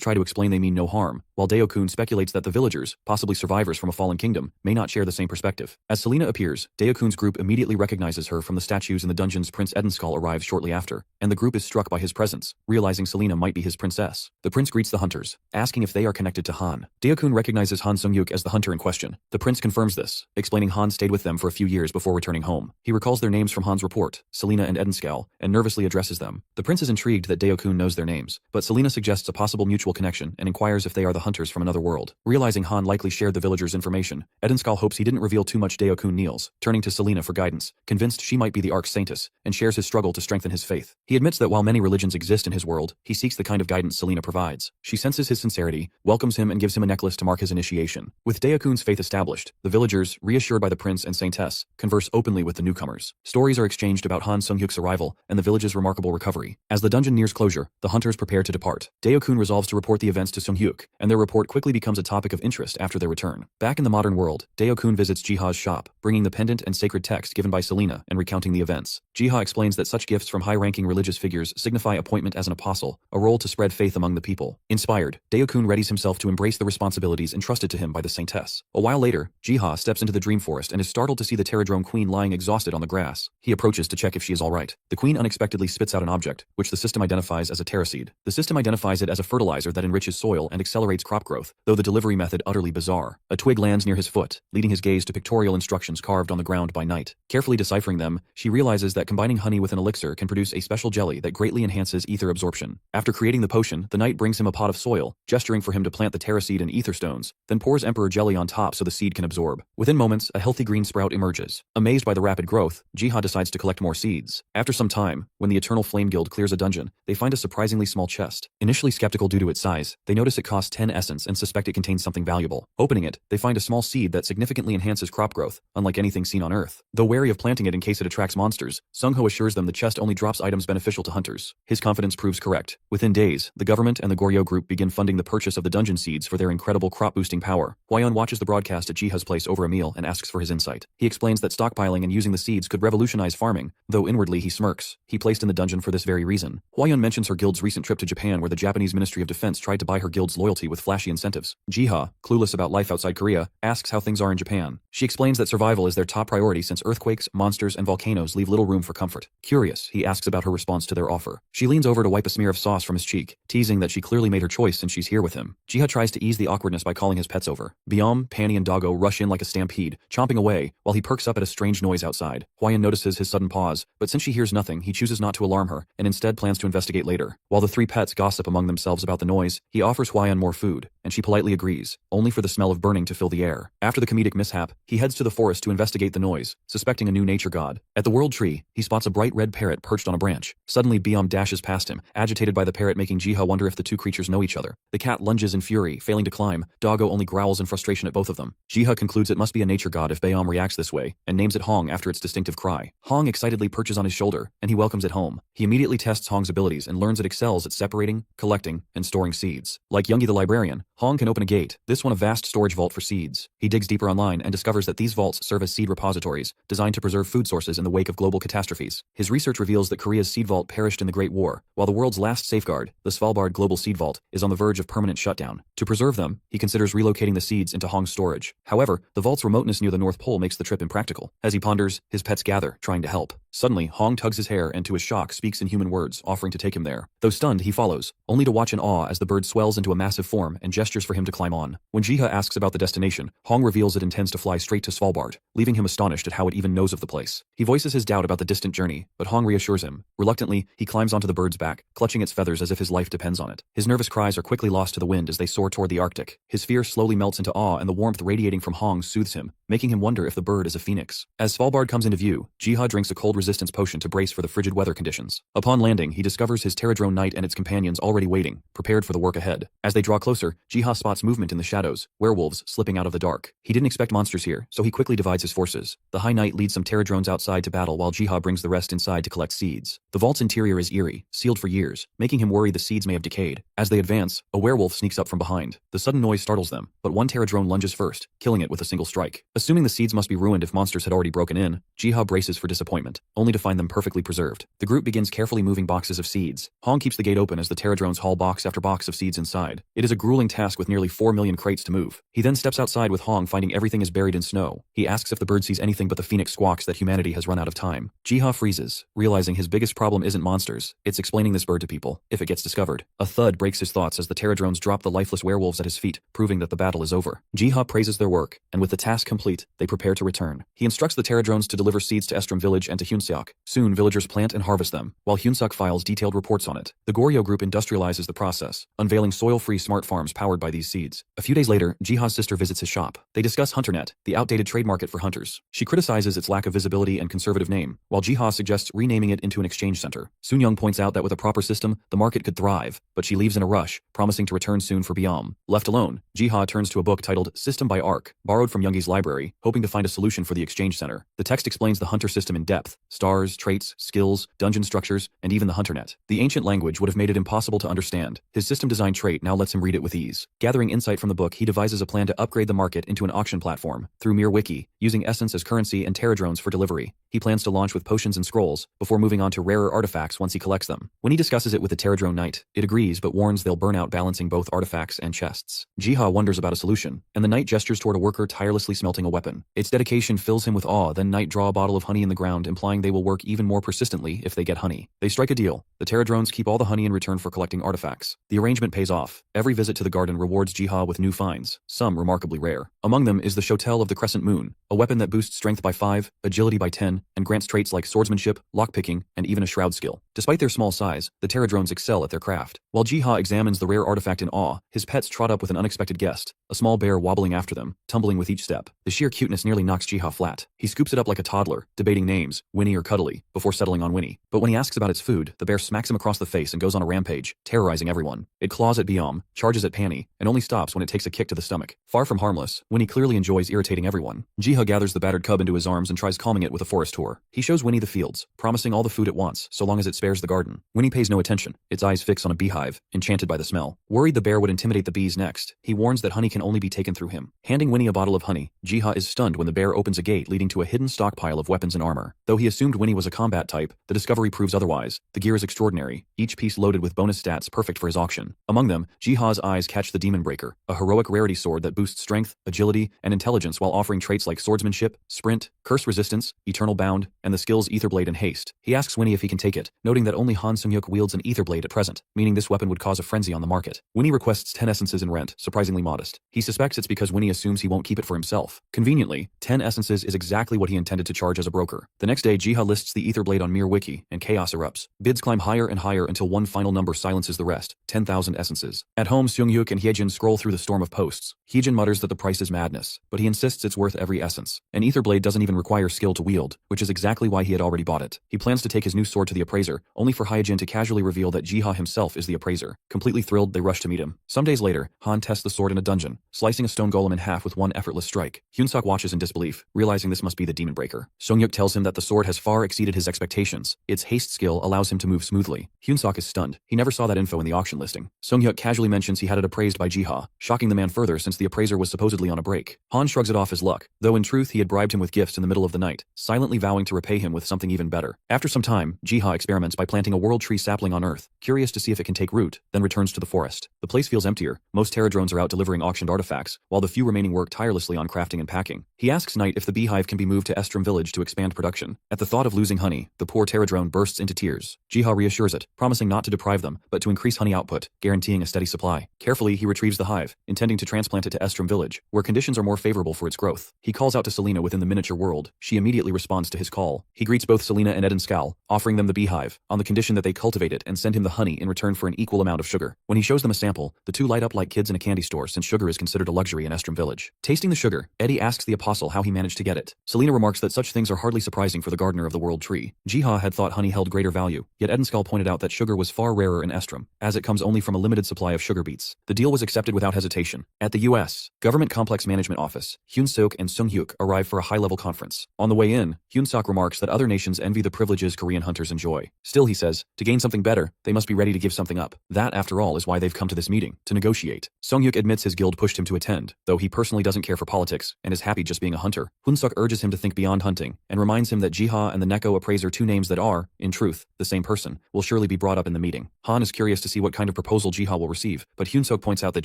try to explain they mean no harm, while Daokun speculates that the villagers, possibly survivors from a fallen kingdom, may not share the same perspective. As Selena appears, Daokun's group immediately recognizes her from the statues in the dungeons. Prince Edenskal arrives shortly after, and the group is struck by his presence, realizing Selena might be his princess. The prince greets the hunters, asking if they are connected to Han. Daokun recognizes Han Sung-yuk as the hunter in question. The prince confirms this, explaining Han stayed with them for a few years before returning home. He recalls their names from Han's report, Selena and Edenskal, and nervously addresses them. The prince is intrigued that Daokun knows their names, but Selena suggests a possible mutual connection and inquires if they are the hunters from another world. Realizing Han likely shared the villagers' information, Edenskal hopes he didn't reveal too much. Daokun kneels, turning to Selena for guidance, convinced she might be the Ark's saintess, and shares his struggle to strengthen his faith. He admits that while many religions exist in his world, he seeks the kind of guidance Selena provides. She senses his sincerity, welcomes him and gives him a necklace to mark his initiation. With Daokun's faith established, the villagers, reassured by the prince and saintess, converse openly with the newcomers. Stories are exchanged about Han Sung-yuk's arrival and the village's remarkable recovery. As the dungeon nears closure, the hunters prepare to depart. Daokun resolves to report the events to Sung-hyuk, and their report quickly becomes a topic of interest after their return. Back in the modern world, Daokun visits Jiha's shop, bringing the pendant and sacred text given by Selena and recounting the events. Jiha explains that such gifts from high-ranking religious figures signify appointment as an apostle, a role to spread faith among the people. Inspired, Daokun readies himself to embrace the responsibilities entrusted to him by the saintess. A while later, Jiha steps into the dream forest and is startled to see the Terradrone queen lying exhausted on the grass. He approaches to check if she is alright. The queen unexpectedly spits out an object, which the system identifies as a Terra seed. The system identifies it as a fertilizer that enriches soil and accelerates crop growth, though the delivery method utterly bizarre. A twig lands near his foot, leading his gaze to pictorial instructions carved on the ground by Night. Carefully deciphering them, she realizes that combining honey with an elixir can produce a special jelly that greatly enhances ether absorption. After creating the potion, the knight brings him a pot of soil, gesturing for him to plant the Terra seed and ether stones, then pours Emperor jelly on top so the seed can absorb. Within moments, a healthy green sprout emerges. Amazed by the rapid growth, Jiha decides to collect more seeds. After some time, when the Eternal Flame Guild clears a dungeon, they find a surprisingly small chest. Initially skeptical due to its size, they notice it costs 10 essence and suspect it contains something valuable. Opening it, they find a small seed that significantly enhances crop growth, unlike anything seen on Earth. Though wary of planting it in case it attracts monsters, Sung-ho assures them the chest only drops items beneficial to hunters. His confidence proves correct. Within days, the government and the Goryeo group begin funding the purchase of the dungeon seeds for their incredible crop-boosting power. Hwayeon watches the broadcast at Jiha's place over a meal and asks for his insight. He explains that stockpiling and using the seeds could revolutionize farming, though inwardly he smirks. He placed in the dungeon for this very reason. Hwayeon mentions her guild's recent trip to Japan where the Japanese Ministry of Defense tried to buy her guild's loyalty with flashy incentives. Jiha, clueless about life outside Korea, asks how things are in Japan. She explains that survival is their top priority since earthquakes, monsters, and volcanoes leave little room for comfort. Curious, he asks about her response to their offer. She leans over to wipe a smear of sauce from his cheek, teasing that she clearly made her choice since she's here with him. Jiha tries to ease the awkwardness by calling his pets over. Biom, Panny, and Doggo rush in like a stampede, chomping away, while he perks up at a strange noise outside. Hwayeon notices his sudden pause, but since she hears nothing, he chooses not to alarm her, and instead plans to investigate later. While the three pets gossip among themselves about the noise, he offers Hwayeon more food, and she politely agrees, only for the smell of burning to fill the air. After the comedic mishap, he heads to the forest to investigate the noise, suspecting a new nature god. At the world tree, he spots a bright red parrot perched on a branch. Suddenly, Biom dashes past him, agitated by the parrot, making Jiha wonder if the two creatures know each other. The cat lunges in fury, failing to climb. Doggo only growls in frustration at both of them. Jiha concludes it must be a nature god if Biom reacts this way, and names it Hong after its distinctive cry. Hong excitedly perches on his shoulder, and he welcomes it home. He immediately tests Hong's abilities and learns it excels at separating, collecting, and storing seeds. Like Youngie the librarian, Hong can open a gate, this one a vast storage vault for seeds. He digs deeper online and discovers that these vaults serve as seed repositories, designed to preserve food sources in the wake of global catastrophes. His research reveals that Korea's seed vault perished in the Great War, while the world's last safeguard, the Svalbard Global Seed Vault, is on the verge of permanent shutdown. To preserve them, he considers relocating the seeds into Hong's storage. However, the vault's remoteness near the North Pole makes the trip impractical. As he ponders, his pets gather, trying to help. Suddenly, Hong tugs his hair and to his shock speaks in human words, offering to take him there. Though stunned, he follows, only to watch in awe as the bird swells into a massive form and gestures gestures for him to climb on. When Jiha asks about the destination, Hong reveals it intends to fly straight to Svalbard, leaving him astonished at how it even knows of the place. He voices his doubt about the distant journey, but Hong reassures him. Reluctantly, he climbs onto the bird's back, clutching its feathers as if his life depends on it. His nervous cries are quickly lost to the wind as they soar toward the Arctic. His fear slowly melts into awe, and the warmth radiating from Hong soothes him, making him wonder if the bird is a phoenix. As Svalbard comes into view, Jiha drinks a cold resistance potion to brace for the frigid weather conditions. Upon landing, he discovers his Pterodrone knight and its companions already waiting, prepared for the work ahead. As they draw closer, Jiha spots movement in the shadows, werewolves slipping out of the dark. He didn't expect monsters here, so he quickly divides his forces. The High Knight leads some Pterodrones outside to battle while Jiha brings the rest inside to collect seeds. The vault's interior is eerie, sealed for years, making him worry the seeds may have decayed. As they advance, a werewolf sneaks up from behind. The sudden noise startles them, but one Pterodrone lunges first, killing it with a single strike. Assuming the seeds must be ruined if monsters had already broken in, Jiha braces for disappointment, only to find them perfectly preserved. The group begins carefully moving boxes of seeds. Hong keeps the gate open as the Pterodrones haul box after box of seeds inside. It is a grueling task with nearly 4 million crates to move. He then steps outside with Hong, finding everything is buried in snow. He asks if the bird sees anything but the phoenix squawks that humanity has run out of time. Jiha freezes, realizing his biggest problem isn't monsters, it's explaining this bird to people, if it gets discovered. A thud breaks his thoughts as the Pterodrones drop the lifeless werewolves at his feet, proving that the battle is over. Jiha praises their work, and with the task complete, they prepare to return. He instructs the Pterodrones to deliver seeds to Estrom village and to Hyunseok. Soon, villagers plant and harvest them, while Hyunseok files detailed reports on it. The Goryeo group industrializes the process, unveiling soil-free smart farms powered by these seeds. A few days later, Jiha's sister visits his shop. They discuss HunterNet, the outdated trade market for hunters. She criticizes its lack of visibility and conservative name, while Jiha suggests renaming it into an exchange center. Soon-young points out that with a proper system, the market could thrive, but she leaves in a rush, promising to return soon for Biam. Left alone, Jiha turns to a book titled System by Arc, borrowed from Youngi's library, hoping to find a solution for the exchange center. The text explains the hunter system in depth: stars, traits, skills, dungeon structures, and even the HunterNet. The ancient language would have made it impossible to understand. His system design trait now lets him read it with ease. Gathering insight from the book, he devises a plan to upgrade the market into an auction platform through MirWiki, using essence as currency and Pterodrones for delivery. He plans to launch with potions and scrolls, before moving on to rarer artifacts once he collects them. When he discusses it with the Pterodrone Knight, it agrees but warns they'll burn out balancing both artifacts and chests. Jiha wonders about a solution, and the Knight gestures toward a worker tirelessly smelting a weapon. Its dedication fills him with awe, then Knight draw a bottle of honey in the ground, implying they will work even more persistently if they get honey. They strike a deal. The Pterodrones keep all the honey in return for collecting artifacts. The arrangement pays off. Every visit to the garden rewards Jiha with new finds, some remarkably rare. Among them is the Shotel of the Crescent Moon, a weapon that boosts strength by 5, agility by 10, and grants traits like swordsmanship, lockpicking, and even a shroud skill. Despite their small size, the Pterodrones excel at their craft. While Jiha examines the rare artifact in awe, his pets trot up with an unexpected guest, a small bear wobbling after them, tumbling with each step. The sheer cuteness nearly knocks Jiha flat. He scoops it up like a toddler, debating names, Winnie or Cuddly, before settling on Winnie. But when he asks about its food, the bear smacks him across the face and goes on a rampage, terrorizing everyone. It claws at Biam, charges at Panny, and only stops when it takes a kick to the stomach. Far from harmless, Winnie clearly enjoys irritating everyone. Jiha gathers the battered cub into his arms and tries calming it with a forest tour. He shows Winnie the fields, promising all the food it wants, so long as it spares the garden. Winnie pays no attention, its eyes fix on a beehive, enchanted by the smell. Worried the bear would intimidate the bees next, he warns that honey can only be taken through him. Handing Winnie a bottle of honey, Jiha is stunned when the bear opens a gate leading to a hidden stockpile of weapons and armor. Though he assumed Winnie was a combat type, the discovery proves otherwise. The gear is extraordinary, each piece loaded with bonus stats perfect for his auction. Among them, Jiha's eyes catch the Demon Breaker, a heroic rarity sword that boosts strength, agility, and intelligence while offering traits like swordsmanship, sprint, curse resistance, eternal bound, and the skills Etherblade and haste. He asks Winnie if he can take it, noting that only Han Sung-hyuk wields an Etherblade at present, meaning this weapon would cause a frenzy on the market. Winnie requests 10 essences in rent, surprisingly modest. He suspects it's because Winnie assumes he won't keep it for himself. Conveniently, 10 essences is exactly what he intended to charge as a broker. The next day, Jiha lists the Etherblade on MirWiki, and chaos erupts. Bids climb higher and higher until one final number silences the rest, 10,000 essences. At home, Seung-hyuk and Hyejin scroll through the storm of posts. Hyejin mutters that the price is madness, but he insists it's worth every essence. An Etherblade doesn't even require skill to wield, which is exactly why he had already bought it. He plans to take his new sword to the appraiser, only for Hyejin to casually reveal that Jiha himself is the appraiser. Completely thrilled, they rush to meet him. Some days later, Han tests the sword in a dungeon, slicing a stone golem in half with one effortless strike. Hyunsuk watches in disbelief, realizing this must be the Demon Breaker. Seung-hyuk tells him that the sword has far exceeded his expectations. Its haste skill allows him to move smoothly. Hyunsuk is stunned. He never saw that info in the auction listing. Seung-hyuk casually mentions he had it appraised by Jiha, shocking the man further since the appraiser was supposedly on a break. Han shrugs it off as luck, though in truth he had bribed him with gifts in the middle of the night, silently vowing to repay him with something even better. After some time, Jiha experiments by planting a world tree sapling on Earth, curious to see if it can take root, then returns to the forest. The place feels emptier. Most Pterodrones are out delivering auctioned artifacts, while the few remaining work tirelessly on crafting and packing. He asks Knight if the beehive can be moved to Estrom village to expand production. At the thought of losing honey, the poor Pterodrone bursts into tears. Jiha reassures it, promising not to deprive them, but to increase honey output, guaranteeing a steady supply. Carefully, he retrieves the hive, intending to transplant it to Estrom village, where conditions are more favorable for its growth. He calls out to Selena within the miniature world. She immediately responds to his call. He greets both Selena and Edenskal, offering them the beehive, on the condition that they cultivate it and send him the honey in return for an equal amount of sugar. When he shows them a sample, the two light up like kids in a candy store since sugar is considered a luxury in Estrom village. Tasting the sugar, Eddie asks the apostle how he managed to get it. Selena remarks that such things are hardly surprising for the gardener of the world tree. Jiha had thought honey held greater value, yet Edenskal pointed out that sugar was far rarer in Estrom, as it comes only from a limited supply of sugar beets. The deal was accepted without hesitation. At the U.S. Government Complex Management Office, Hyun-sok and Sung-hyuk arrive for a high-level conference. On the way in, Hyun-sok remarks that other nations envy the privileges Korean hunters enjoy. Still, he says, to gain something better, they must be ready to give something up. That, after all, is why they've come to this meeting, to negotiate. Sung-hyuk admits his guild pushed him to attend, though he personally doesn't care for politics and is happy just being a hunter. Hyun-sok urges him to think beyond hunting and reminds him that Jiha and the Neko appraiser, two names that are, in truth, the same person, will surely be brought up in the meeting. Han is curious to see what kind of proposal Jiha will receive, but Hyun-sok points out that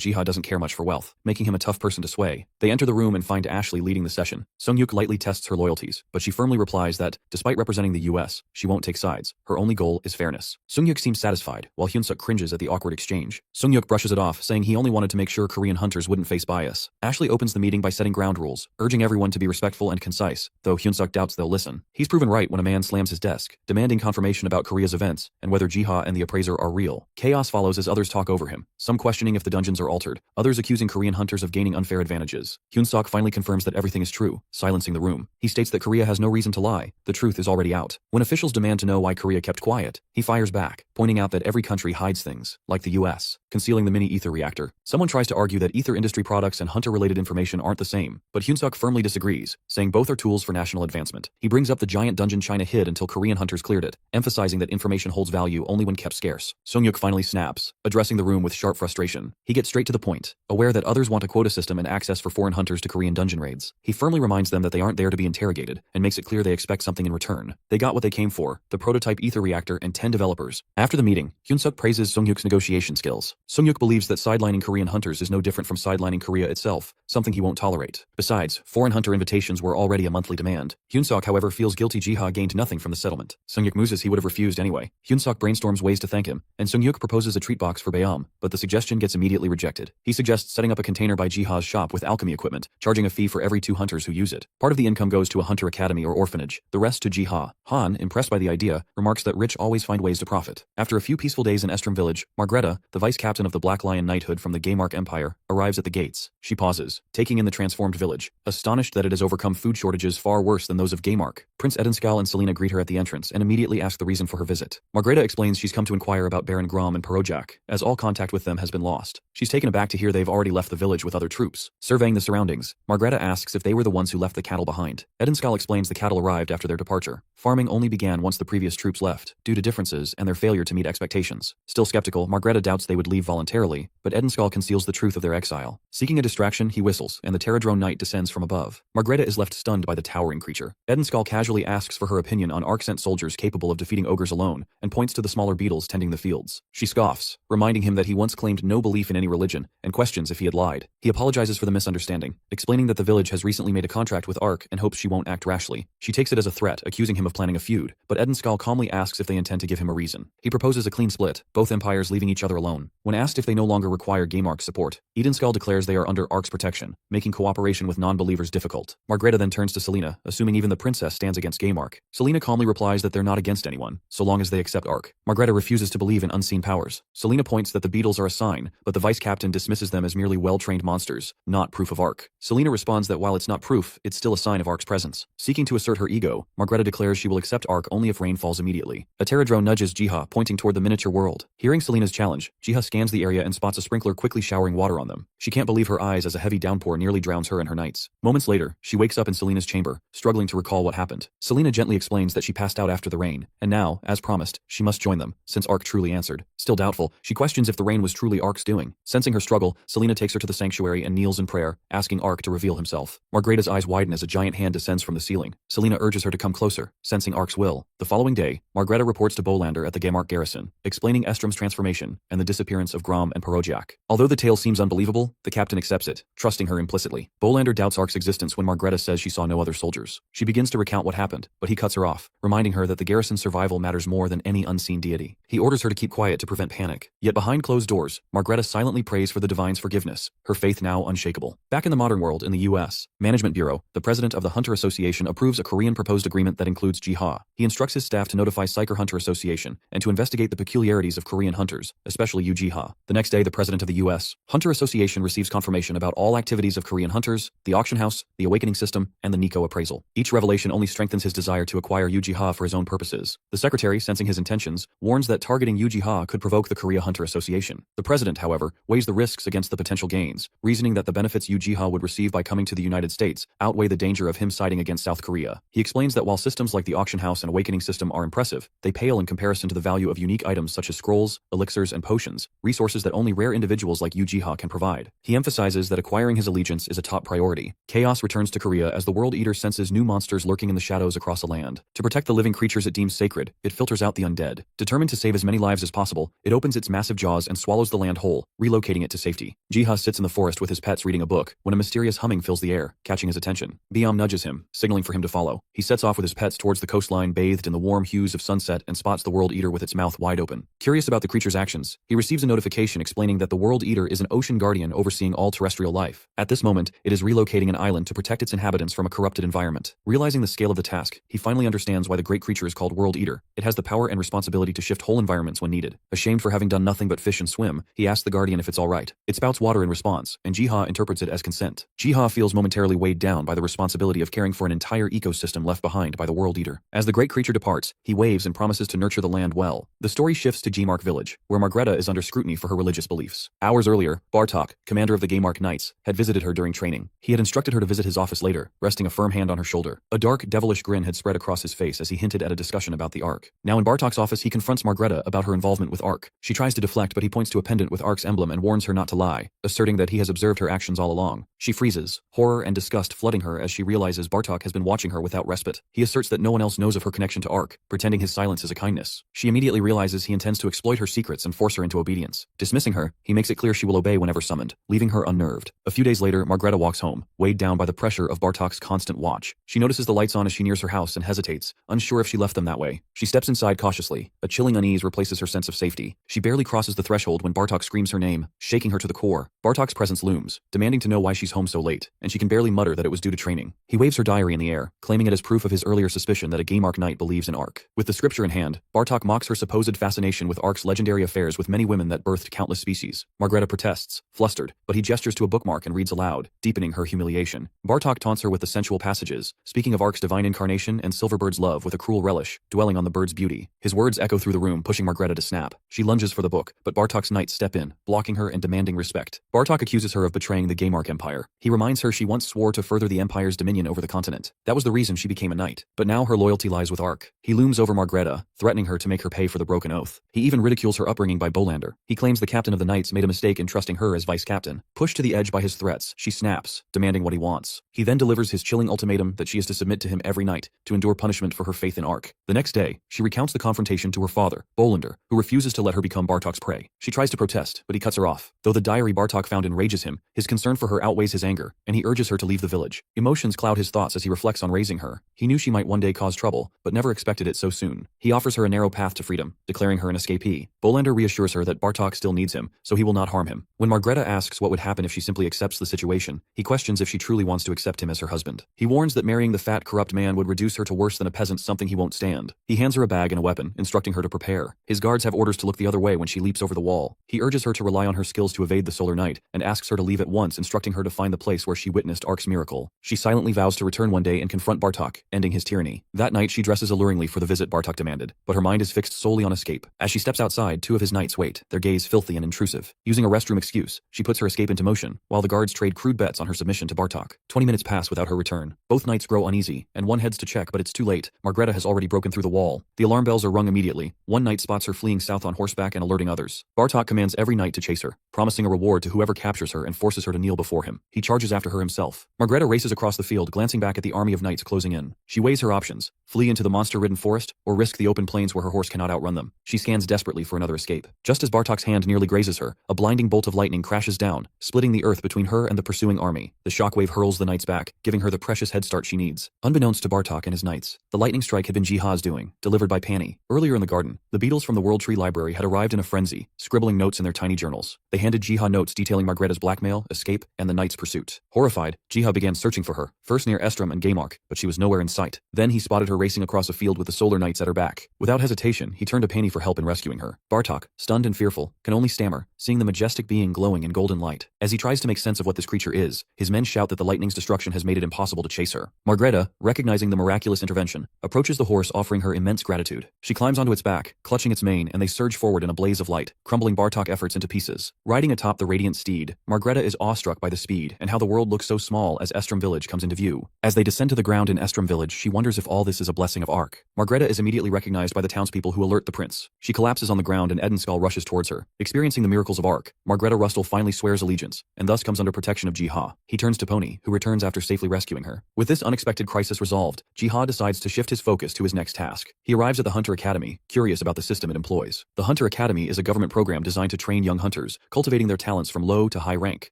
Jiha doesn't care much for wealth, making him a tough person to sway. They enter the room and find Ashley leading the session. Sung-hyuk lightly tests her loyalties, but she firmly replies that, despite representing the US, she won't take sides. Her only goal is fairness. Sung-hyuk seems satisfied, while Hyun-sok cringes at the awkward exchange. Sung-hyuk brushes it off, saying he only wanted to make sure Korean hunters wouldn't face bias. Ashley opens the meeting by setting ground rules, urging everyone to be respectful and concise, though Hyun-sok doubts they'll listen. He's proven right when a man slams his desk, demanding confirmation about Korea's events and whether Jiha and the appraiser are real. Chaos follows as others talk over him, some questioning if the dungeons are altered, others accusing Korean hunters of gaining unfair advantages. Hyun-sok finally confirms that everything is true, silencing the room. He states that Korea has no reason to lie. The truth is already out. When officials demand to know why Korea kept quiet, he fires back, pointing out that every country hides things, like the US, concealing the mini-ether reactor. Someone tries to argue that ether industry products and hunter-related information aren't the same, but Hyun-sok firmly disagrees, saying both are tools for national advancement. He brings up the giant dungeon China hid until Korean hunters cleared it, emphasizing that information holds value only when kept scarce. Sung-hyuk finally snaps, addressing the room with sharp frustration. He gets straight to the point, aware that others want a quota system and access for foreign hunters to Korean dungeon raids. He firmly reminds them that they aren't there to be interrogated, and makes it clear they expect something in return. They got what they came for, the prototype ether reactor and 10 developers. After the meeting, Hyun-sok praises Sung-hyuk's negotiation skills. Sung-hyuk believes that sidelining Korean hunters is no different from sidelining Korea itself, something he won't tolerate. Besides, foreign hunter invitations were already a monthly demand. Hyun-sok, however, feels guilty Jiha gained nothing from the settlement. Sung-hyuk muses he would have refused anyway. Hyun-sok brainstorms ways to thank him, and Sung-hyuk proposes a treat box for Bayam, but the suggestion gets immediately rejected. He suggests setting up a container by Jiha's shop with alchemy equipment, charging a fee for every 2 hunters who use it. Part of the income goes to a hunter academy or orphanage, the rest to Jiha. Han, impressed by the idea, remarks that rich always find ways to profit. After a few peaceful days in Estrom village, Margreta, the vice captain of the Black Lion Knighthood from the Gaymark Empire, arrives at the gates. She pauses, taking in the transformed village, astonished that it has overcome food shortages far worse than those of Gaymark. Prince Edenskal and Selena greet her at the entrance and immediately ask the reason for her visit. Margreta explains she's come to inquire about Baron Grom and Perojak, as all contact with them has been lost. She's taken aback to hear they've already left the village with other troops. Surveying the surroundings, Margreta asks if they were the ones who left the cattle behind. Edenskal explains the cattle arrived after their departure. Farming only began once the previous troops left, due to differences and their failure to meet expectations. Still skeptical, Margreta doubts they would leave voluntarily, but Edenskal conceals the truth of their exile. Seeking a distraction, he whistles, and the Terradrone Knight descends from above. Margreta is left stunned by the towering creature. Edenskal casually asks for her opinion on Arc-sent soldiers capable of defeating ogres alone, and points to the smaller beetles tending the fields. She scoffs, reminding him that he once claimed no belief in any religion, and questions if he had lied. He apologizes for the misunderstanding, explaining that the village has recently made a contract with Arc and hopes she won't act rashly. She takes it as a threat, accusing him of planning a feud, but Edenskal calmly asks if they intend to give him a reason. He proposes a clean split, both empires leaving each other alone. When asked if they no longer require Gaymark's support, Edenskal declares they are under Arc's protection, making cooperation with non-believers difficult. Margreta then turns to Selena, assuming even the princess stands against Gaymark. Selena calmly replies that they're not against anyone, so long as they accept Arc. Margreta refuses to believe in unseen powers. Selena points that the beetles are a sign, but the vice captain dismisses them as merely well-trained monsters, not proof of Arc. Selena responds that while it's not proof, it's still a sign of Arc's presence. Seeking to assert her ego, Margreta declares she will accept Arc only if rain falls immediately. A Terradrone nudges Jiha, pointing toward the miniature world. Hearing Selena's challenge, Jiha scans the area and spots a sprinkler quickly showering water on them. She can't believe her eyes as a heavy downpour nearly drowns her and her knights. Moments later, she wakes up in Selena's chamber, struggling to recall what happened. Selena gently explains that she passed out after the rain, and now, as promised, she must join them, since Arc truly answered. Still doubtful, she questions if the rain was truly Arc's doing. Sensing her struggle, Selena takes her to the sanctuary and kneels in prayer, asking Arc to reveal himself. Margreta's eyes widen as a giant hand descends from the ceiling. Selena urges her to come closer, sensing Arc's will. The following day, Margreta reports to Bolander at the Gaymark garrison, explaining Estrom's transformation and the disappearance of Grom and Perojak. Although the tale seems unbelievable, the captain accepts it, trusting her implicitly. Bolander doubts Arc's existence when Margreta says she saw no other soldiers. She begins to recount what happened, but he cuts her off, reminding her that the garrison's survival matters more than any unseen deity. He orders her to keep quiet to prevent panic. Yet behind closed doors, Margreta silently silently prays for the divine's forgiveness, her faith now unshakable. Back in the modern world in the U.S. Management Bureau, the president of the Hunter Association approves a Korean proposed agreement that includes Jiha. He instructs his staff to notify Psyker Hunter Association and to investigate the peculiarities of Korean hunters, especially Yu Jiha. The next day, the president of the U.S. Hunter Association receives confirmation about all activities of Korean hunters, the auction house, the awakening system, and the Nico appraisal. Each revelation only strengthens his desire to acquire Yu Jiha for his own purposes. The secretary, sensing his intentions, warns that targeting Yu Jiha could provoke the Korea Hunter Association. The president, however, weighs the risks against the potential gains, reasoning that the benefits Yu Jiha would receive by coming to the United States outweigh the danger of him siding against South Korea. He explains that while systems like the auction house and awakening system are impressive, they pale in comparison to the value of unique items such as scrolls, elixirs, and potions, resources that only rare individuals like Yu Jiha can provide. He emphasizes that acquiring his allegiance is a top priority. Chaos returns to Korea as the World Eater senses new monsters lurking in the shadows across the land. To protect the living creatures it deems sacred, it filters out the undead. Determined to save as many lives as possible, it opens its massive jaws and swallows the land whole, relocating it to safety. Jiha sits in the forest with his pets reading a book when a mysterious humming fills the air, catching his attention. Biam nudges him, signaling for him to follow. He sets off with his pets towards the coastline bathed in the warm hues of sunset and spots the World Eater with its mouth wide open. Curious about the creature's actions, he receives a notification explaining that the World Eater is an ocean guardian overseeing all terrestrial life. At this moment, it is relocating an island to protect its inhabitants from a corrupted environment. Realizing the scale of the task, he finally understands why the great creature is called World Eater. It has the power and responsibility to shift whole environments when needed. Ashamed for having done nothing but fish and swim, he asks the guardian if it's alright. It spouts water in response, and Jiha interprets it as consent. Jiha feels momentarily weighed down by the responsibility of caring for an entire ecosystem left behind by the World Eater. As the great creature departs, he waves and promises to nurture the land well. The story shifts to Gmark Village, where Margreta is under scrutiny for her religious beliefs. Hours earlier, Bartok, commander of the Gmark Knights, had visited her during training. He had instructed her to visit his office later, resting a firm hand on her shoulder. A dark, devilish grin had spread across his face as he hinted at a discussion about the Ark. Now in Bartok's office, he confronts Margreta about her involvement with Ark. She tries to deflect, but he points to a pendant with Ark's emblem and warns her not to lie, asserting that he has observed her actions all along. She freezes, horror and disgust flooding her as she realizes Bartok has been watching her without respite. He asserts that no one else knows of her connection to Ark, pretending his silence is a kindness. She immediately realizes he intends to exploit her secrets and force her into obedience. Dismissing her, he makes it clear she will obey whenever summoned, leaving her unnerved. A few days later, Margreta walks home, weighed down by the pressure of Bartok's constant watch. She notices the lights on as she nears her house and hesitates, unsure if she left them that way. She steps inside cautiously. A chilling unease replaces her sense of safety. She barely crosses the threshold when Bartok screams her name, shaking her to the core. Bartok's presence looms, demanding to know why she's home so late, and she can barely mutter that it was due to training. He waves her diary in the air, claiming it as proof of his earlier suspicion that a Gmark Knight believes in Ark. With the scripture in hand, Bartok mocks her supposed fascination with Ark's legendary affairs with many women that birthed countless species. Margreta protests, flustered, but he gestures to a bookmark and reads aloud, deepening her humiliation. Bartok taunts her with the sensual passages, speaking of Ark's divine incarnation and Silverbird's love with a cruel relish, dwelling on the bird's beauty. His words echo through the room, pushing Margreta to snap. She lunges for the book, but Bartok's knights step in, blocking her and demanding respect. Bartok accuses her of betraying the Gmark Empire. He reminds her she once swore to further the Empire's dominion over the continent. That was the reason she became a knight. But now her loyalty lies with Ark. He looms over Margreta, threatening her to make her pay for the broken oath. He even ridicules her upbringing by Bolander. He claims the captain of the knights made a mistake in trusting her as vice-captain. Pushed to the edge by his threats, she snaps, demanding what he wants. He then delivers his chilling ultimatum that she is to submit to him every night, to endure punishment for her faith in Ark. The next day, she recounts the confrontation to her father, Bolander, who refuses to let her become Bartok's prey. She tries to protest, but he cuts her off. Though the diary Bartok found enrages him, his concern for her outweighs his anger, and he urges her to leave the village. Emotions cloud his thoughts as he reflects on raising her. He knew she might one day cause trouble, but never expected it so soon. He offers her a narrow path to freedom, declaring her an escapee. Bolander reassures her that Bartok still needs him, so he will not harm him. When Margreta asks what would happen if she simply accepts the situation, he questions if she truly wants to accept him as her husband. He warns that marrying the fat, corrupt man would reduce her to worse than a peasant, something he won't stand. He hands her a bag and a weapon, instructing her to prepare. His guards have orders to look the other way when she leaps over the wall. He urges her to rely on her skills to evade the Solar Knight, and asks her to leave at once, instructing her to find the place where she witnessed Ark's miracle. She silently vows to return one day and confront Bartok, ending his tyranny. That night she dresses alluringly for the visit Bartok demanded, but her mind is fixed solely on escape. As she steps outside, two of his knights wait, their gaze filthy and intrusive. Using a restroom excuse, she puts her escape into motion, while the guards trade crude bets on her submission to Bartok. 20 minutes pass without her return. Both knights grow uneasy, and one heads to check, but it's too late. Margreta has already broken through the wall. The alarm bells are rung immediately. One knight spots her fleeing south on horseback and alerting others. Bartok commands every knight to chase her, promising a reward to whoever captures her and forces her to kneel before him. He charges after her himself. Margreta races across the field, glancing back at the army of knights closing in. She weighs her options: flee into the monster-ridden forest, or risk the open plains where her horse cannot outrun them. She scans desperately for another escape. Just as Bartok's hand nearly grazes her, a blinding bolt of lightning crashes down, splitting the earth between her and the pursuing army. The shockwave hurls the knights back, giving her the precious head start she needs. Unbeknownst to Bartok and his knights, the lightning strike had been Jiha's doing, delivered by Pani. Earlier in the garden, the beetles from the World Tree Library had arrived in a frenzy, scribbling notes in their tiny journals. emails. They handed Jiha notes detailing Margreta's blackmail, escape, and the knight's pursuit. Horrified, Jiha began searching for her, first near Estrom and Gaymark, but she was nowhere in sight. Then he spotted her racing across a field with the Solar Knights at her back. Without hesitation, he turned to Pani for help in rescuing her. Bartok, stunned and fearful, can only stammer, seeing the majestic being glowing in golden light. As he tries to make sense of what this creature is, his men shout that the lightning's destruction has made it impossible to chase her. Margreta, recognizing the miraculous intervention, approaches the horse, offering her immense gratitude. She climbs onto its back, clutching its mane, and they surge forward in a blaze of light, crumbling Bartok efforts into pieces. Riding atop the radiant steed, Margreta is awestruck by the speed and how the world looks so small as Estrom village comes into view. As they descend to the ground in Estrom village, she wonders if all this is a blessing of Ark. Margreta is immediately recognized by the townspeople who alert the prince. She collapses on the ground and Edenskull rushes towards her. Experiencing the miracles of Ark, Margreta Rustle finally swears allegiance, and thus comes under protection of Jiha. He turns to Pony, who returns after safely rescuing her. With this unexpected crisis resolved, Jiha decides to shift his focus to his next task. He arrives at the Hunter Academy, curious about the system it employs. The Hunter Academy is a government program designed to train young hunters, cultivating their talents from low to high rank.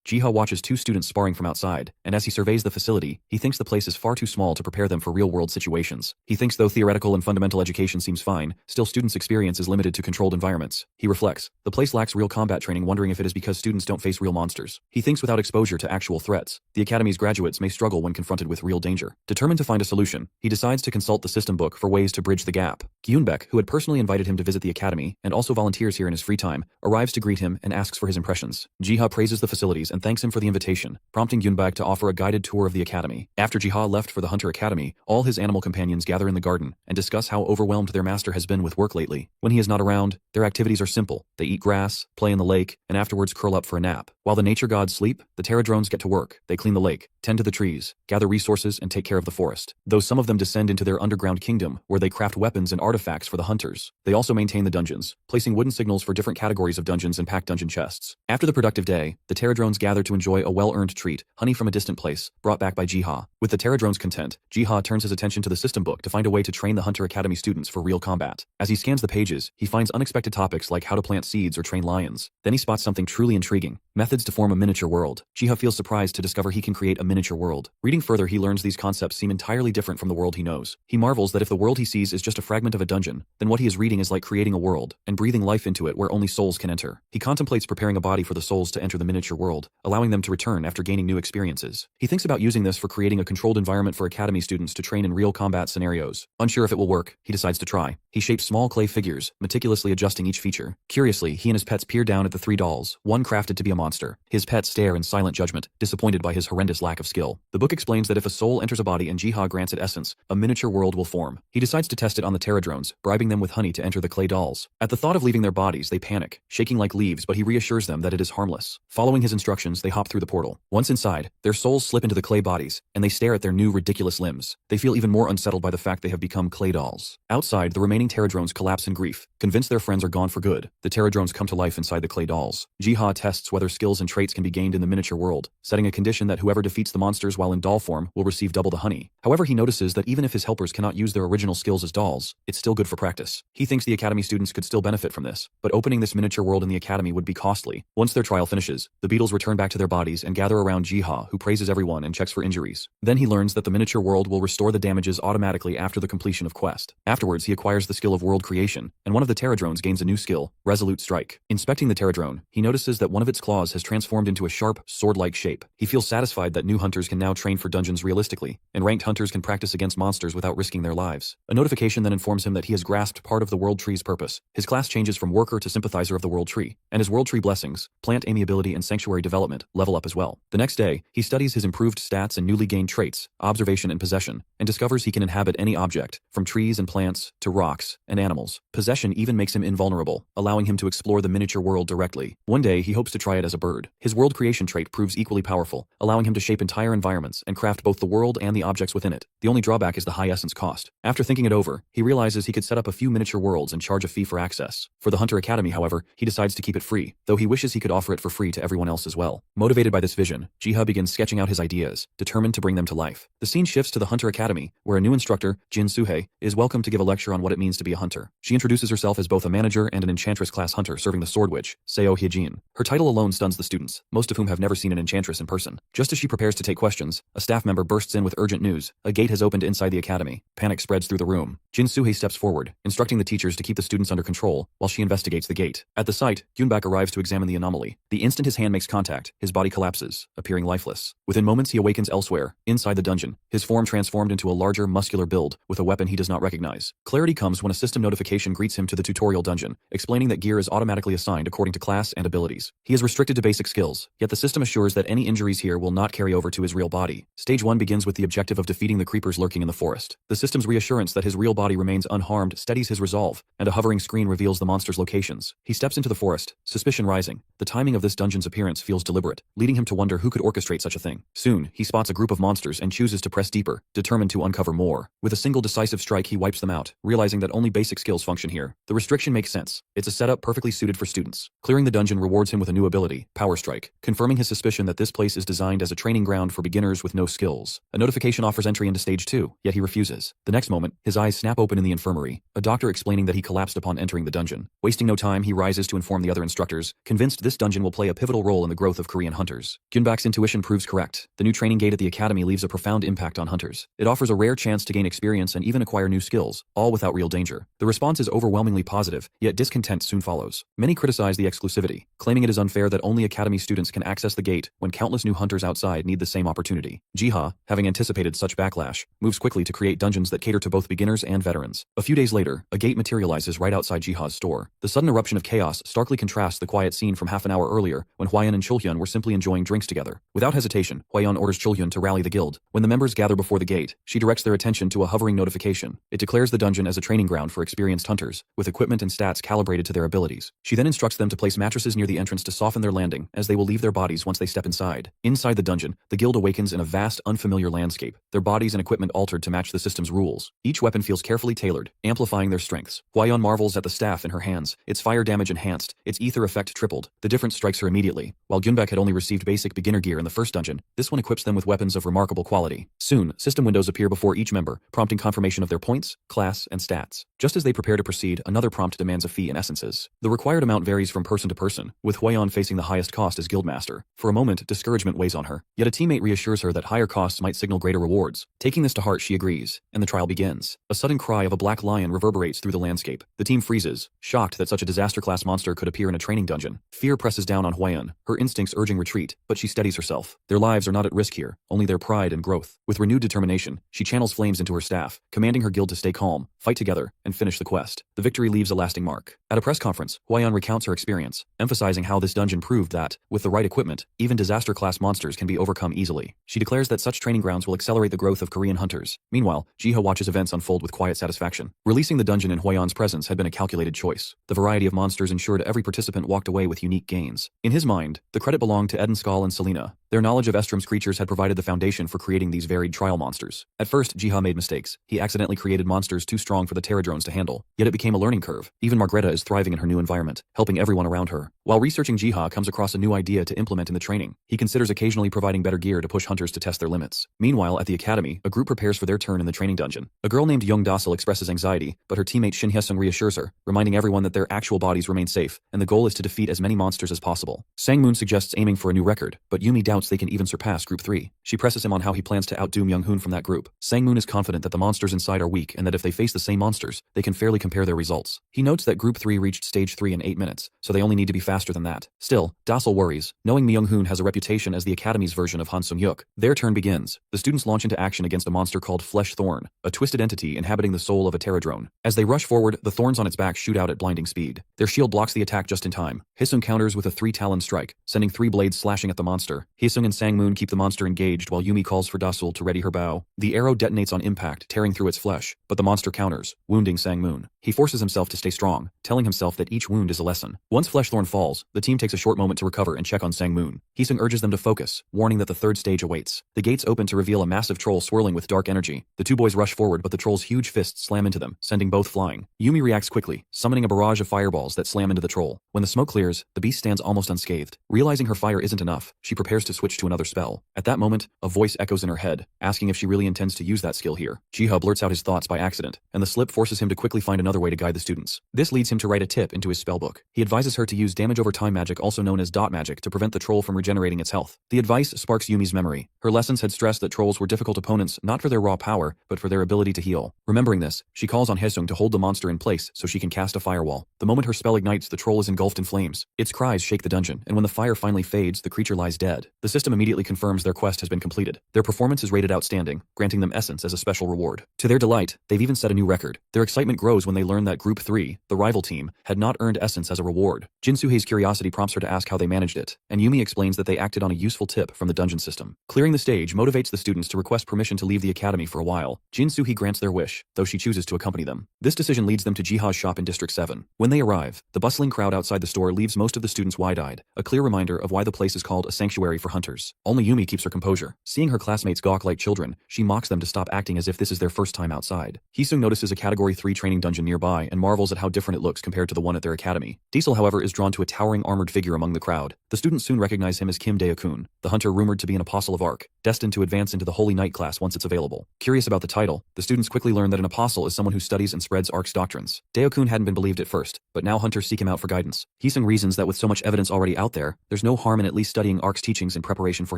Jiha watches two students sparring from outside, and as he surveys the facility, he thinks the place is far too small to prepare them for real-world situations. He thinks though theoretical and fundamental education seems fine, still students' experience is limited to controlled environments. He reflects, the place lacks real combat training, wondering if it is because students don't face real monsters. He thinks without exposure to actual threats, the Academy's graduates may struggle when confronted with real danger. Determined to find a solution, he decides to consult the system book for ways to bridge the gap. Gyunbek, who had personally invited him to visit the Academy, and also volunteers here in his free time, arrives to greet him and asks for his impressions. Jiha praises the facilities and thanks him for the invitation, prompting Gyunbek to offer a guided tour of the Academy. After Jiha left for the Hunter Academy, all his animal companions gather in the garden and discuss how overwhelmed their master has been with work lately. When he is not around, their activities are simple. They eat grass, play in the lake, and afterwards curl up for a nap. While the nature gods sleep, the Terradrones get to work. They clean the lake, tend to the trees, gather resources, and take care of the forest. Though some of them descend into their underground kingdom, where they craft weapons and artifacts for the hunters, they also maintain the dungeons, placing wooden signals for different categories of dungeons and packed dungeon chests. After the productive day, the Terradrones gather to enjoy a well-earned treat, honey from a distant place, brought back by Jiha. With the Terradrones content, Jiha turns his attention to the system book to find a way to train the Hunter Academy students for real combat. As he scans the pages, he finds unexpected topics like how to plant seeds or train lions. Then he spots something truly intriguing, methods to form a miniature world. Jiha feels surprised to discover he can create a miniature world. Reading further, he learns these concepts seem entirely different from the world he knows. He marvels that if the world he sees is just a fragment of a dungeon, then what he is reading is like creating a world, and breathing life into it where only souls can enter. He contemplates preparing a body for the souls to enter the miniature world, allowing them to return after gaining new experiences. He thinks about using this for creating a controlled environment for Academy students to train in real combat scenarios. Unsure if it will work, he decides to try. He shapes small clay figures, meticulously adjusting each feature. Curiously, he and his pets peer down at the three dolls, one crafted to be a monster. His pets stare in silent judgment, disappointed by his horrendous lack of skill. The book explains that if a soul enters a body and Jiha grants it essence, a miniature world will form. He decides to test it on the Terradrones, bribing them with honey to enter the clay dolls. At the thought of leaving their bodies, they panic, shaking like leaves, but he reassures them that it is harmless. Following his instructions, they hop through the portal. Once inside, their souls slip into the clay bodies, and they stare at their new ridiculous limbs. They feel even more unsettled by the fact they have become clay dolls. Outside, the remaining Terradrones collapse in grief, convinced their friends are gone for good. The Terradrones come to life inside the clay dolls. Jiha tests whether skills and traits can be gained in the miniature world, setting a condition that whoever defeats the monsters while in doll form will receive double the honey. However, he notices that even if his helpers cannot use their original skills as dolls, it's still good for practice. He thinks the Academy students could still benefit from this, but opening this miniature world in the Academy would be costly. Once their trial finishes, the beetles return back to their bodies and gather around Jiha, who praises everyone and checks for injuries. Then he learns that the miniature world will restore the damages automatically after the completion of quest. Afterwards, he acquires the skill of world creation, and one of the Terradrones gains a new skill, Resolute Strike. Inspecting the Terradrone, he notices that one of its claws has transformed into a sharp, sword-like shape. He feels satisfied that new hunters can now train for dungeons realistically, and ranked hunters can practice against monsters without risking their lives. A notification then informs him that he has grasped part of the World Tree's purpose. His class changes from worker to sympathizer of the World Tree, and his World Tree blessings, plant amiability and sanctuary development, level up as well. The next day, he studies his improved stats and newly gained traits, observation and possession, and discovers he can inhabit any object, from trees and plants to rocks and animals. Possession even makes him invulnerable, allowing him to explore the miniature world directly. One day, he hopes to try it as a bird. His world creation trait proves equally powerful, allowing him to shape entire environments and craft both the world and the objects within it. The only drawback is the high essence cost. After thinking it over, he realizes he could set up a few miniature worlds and charge a fee for access. For the Hunter Academy, however, he decides to keep it free, though he wishes he could offer it for free to everyone else as well. Motivated by this vision, Jiha begins sketching out his ideas, determined to bring them to life. The scene shifts to the Hunter Academy, where a new instructor, Jin Suhei, is welcome to give a lecture on what it means means to be a hunter. She introduces herself as both a manager and an enchantress-class hunter serving the Sword Witch, Seo Hyejin. Her title alone stuns the students, most of whom have never seen an enchantress in person. Just as she prepares to take questions, a staff member bursts in with urgent news. A gate has opened inside the academy. Panic spreads through the room. Jin Suhei steps forward, instructing the teachers to keep the students under control while she investigates the gate. At the site, Yunbak arrives to examine the anomaly. The instant his hand makes contact, his body collapses, appearing lifeless. Within moments he awakens elsewhere, inside the dungeon, his form transformed into a larger, muscular build with a weapon he does not recognize. Clarity comes when a system notification greets him to the tutorial dungeon, explaining that gear is automatically assigned according to class and abilities. He is restricted to basic skills, yet the system assures that any injuries here will not carry over to his real body. Stage 1 begins with the objective of defeating the creepers lurking in the forest. The system's reassurance that his real body remains unharmed steadies his resolve, and a hovering screen reveals the monster's locations. He steps into the forest, suspicion rising. The timing of this dungeon's appearance feels deliberate, leading him to wonder who could orchestrate such a thing. Soon, he spots a group of monsters and chooses to press deeper, determined to uncover more. With a single decisive strike he wipes them out, realizing that only basic skills function here. The restriction makes sense. It's a setup perfectly suited for students. Clearing the dungeon rewards him with a new ability, Power Strike, confirming his suspicion that this place is designed as a training ground for beginners with no skills. A notification offers entry into Stage 2, yet he refuses. The next moment, his eyes snap open in the infirmary, a doctor explaining that he collapsed upon entering the dungeon. Wasting no time, he rises to inform the other instructors, convinced this dungeon will play a pivotal role in the growth of Korean hunters. Gyunbak's intuition proves correct. The new training gate at the academy leaves a profound impact on hunters. It offers a rare chance to gain experience and even acquire new skills, all without real danger. The response is overwhelmingly positive, yet discontent soon follows. Many criticize the exclusivity, claiming it is unfair that only academy students can access the gate when countless new hunters outside need the same opportunity. Jiha, having anticipated such backlash, moves quickly to create dungeons that cater to both beginners and veterans. A few days later, a gate materializes right outside Jiha's store. The sudden eruption of chaos starkly contrasts the quiet scene from half an hour earlier when Hwaeun and Chulhyun were simply enjoying drinks together. Without hesitation, Hwaeun orders Chulhyun to rally the guild. When the members gather before the gate, she directs their attention to a hovering notification. It declares the dungeon as a training ground for experienced hunters, with equipment and stats calibrated to their abilities. She then instructs them to place mattresses near the entrance to soften their landing, as they will leave their bodies once they step inside. Inside the dungeon, the guild awakens in a vast, unfamiliar landscape, their bodies and equipment altered to match the system's rules. Each weapon feels carefully tailored, amplifying their strengths. Hwaeun marvels at the staff in her hands, its fire damage enhanced, its ether effect tripled. The difference strikes her immediately. While Gyunbak had only received basic beginner gear in the first dungeon, this one equips them with weapons of remarkable quality. Soon, system windows appear before each member, prompting confirmation of their points, class, and stats. Just as they prepare to proceed, another prompt demands a fee in essences. The required amount varies from person to person, with Hwaeun facing the highest cost as guildmaster. For a moment, discouragement weighs on her, yet a teammate reassures her that higher costs might signal greater rewards. Taking this to heart, she agrees, and the trial begins. A sudden cry of a black lion reverberates through the landscape. The team freezes, shocked that such a disaster-class monster could appear in a training dungeon. Fear presses down on Hwaeun, her instincts urging retreat, but she steadies herself. Their lives are not at risk here, only their pride and growth. With renewed determination, she channels flames into her staff, commanding her guild to stay calm, fight together, and finish the quest. The victory leaves a lasting mark. At a press conference, Hwaeun recounts her experience, emphasizing how this dungeon proved that, with the right equipment, even disaster-class monsters can be overcome easily. She declares that such training grounds will accelerate the growth of Korean hunters. Meanwhile, Jiha watches events unfold with quiet satisfaction. Releasing the dungeon in Hwaeun's presence had been a calculated choice. The variety of monsters ensured every participant walked away with unique gains. In his mind, the credit belonged to Edenskal and Selena. Their knowledge of Estrom's creatures had provided the foundation for creating these varied trial monsters. At first, Jiha made mistakes. He accidentally created monsters too strong for the Terradrones to handle. Yet it became a learning curve. Even Margreta is thriving in her new environment, helping everyone around her. While researching, Jiha comes across a new idea to implement in the training. He considers occasionally providing better gear to push hunters to test their limits. Meanwhile, at the academy, a group prepares for their turn in the training dungeon. A girl named Young Dassel expresses anxiety, but her teammate Shin Hyesung reassures her, reminding everyone that their actual bodies remain safe, and the goal is to defeat as many monsters as possible. Sangmoon suggests aiming for a new record, but Yumi doubts they can even surpass Group 3. She presses him on how he plans to outdo Myung-hoon from that group. Sangmoon is confident that the monsters inside are weak and that if they face the same monsters, they can fairly compare their results. He notes that Group 3 reached Stage 3 in 8 minutes, so they only need to be faster than that. Still, Dassel worries, knowing Myung-hoon has a reputation as the Academy's version of Han Sung-hyuk. Their turn begins. The students launch into action against a monster called Flesh Thorn, a twisted entity inhabiting the soul of a Terradrone. As they rush forward, the thorns on its back shoot out at blinding speed. Their shield blocks the attack just in time. Hyesung counters with a 3-talon strike, sending 3 blades slashing at the monster. Hyesung and Sangmoon keep the monster engaged while Yumi calls for Dassel to ready her bow. The arrow detonates on impact, tearing through its flesh, but the monster counters, wounding Sangmoon. He forces himself to stay strong, telling himself that each wound is a lesson. Once Fleshthorn falls, the team takes a short moment to recover and check on Sangmoon. Hyesung urges them to focus, warning that the third stage awaits. The gates open to reveal a massive troll swirling with dark energy. The two boys rush forward, but the troll's huge fists slam into them, sending both flying. Yumi reacts quickly, summoning a barrage of fireballs that slam into the troll. When the smoke clears, the beast stands almost unscathed. Realizing her fire isn't enough, she prepares to switch to another spell. At that moment, a voice echoes in her head, asking if she really intends to use that skill here. Jiha blurts out his thoughts by accident, and the slip forces him to quickly find another way to guide the students. This leads him to write a tip into his spellbook. He advises her to use damage over time magic, also known as dot magic, to prevent the troll from regenerating its health. The advice sparks Yumi's memory. Her lessons had stressed that trolls were difficult opponents not for their raw power, but for their ability to heal. Remembering this, she calls on Haesung to hold the monster in place so she can cast a firewall. The moment her spell ignites, the troll is engulfed in flames. Its cries shake the dungeon, and when the fire finally fades, the creature lies dead. The system immediately confirms their quest has been completed. Their performance is rated outstanding, granting them essence as a special reward. To their delight, they've even set a new record. Their excitement grows when they learn that Group 3, the rival team, had not earned essence as a reward. Jinsuhei's curiosity prompts her to ask how they managed it, and Yumi explains that they acted on a useful tip from the dungeon system. Clearing the stage motivates the students to request permission to leave the academy for a while. Jinsuhei grants their wish, though she chooses to accompany them. This decision leads them to Jiha's shop in District 7. When they arrive, the bustling crowd outside the store leaves most of the students wide-eyed, a clear reminder of why the place is called a sanctuary for hunters. Only Yumi keeps her composure. Seeing her classmates gawk like children, she mocks them to stop acting as if this is their first time outside. Haesung notices a Category 3 training dungeon nearby and marvels at how different it looks compared to the one at their academy. Diesel, however, is drawn to a towering armored figure among the crowd. The students soon recognize him as Kim Dae-kun, the hunter rumored to be an apostle of Arc, destined to advance into the Holy Knight class once it's available. Curious about the title, the students quickly learn that an apostle is someone who studies and spreads Arc's doctrines. Dae-kun hadn't been believed at first, but now hunters seek him out for guidance. Haesung reasons that with so much evidence already out there, there's no harm in at least studying Arc's teachings in preparation for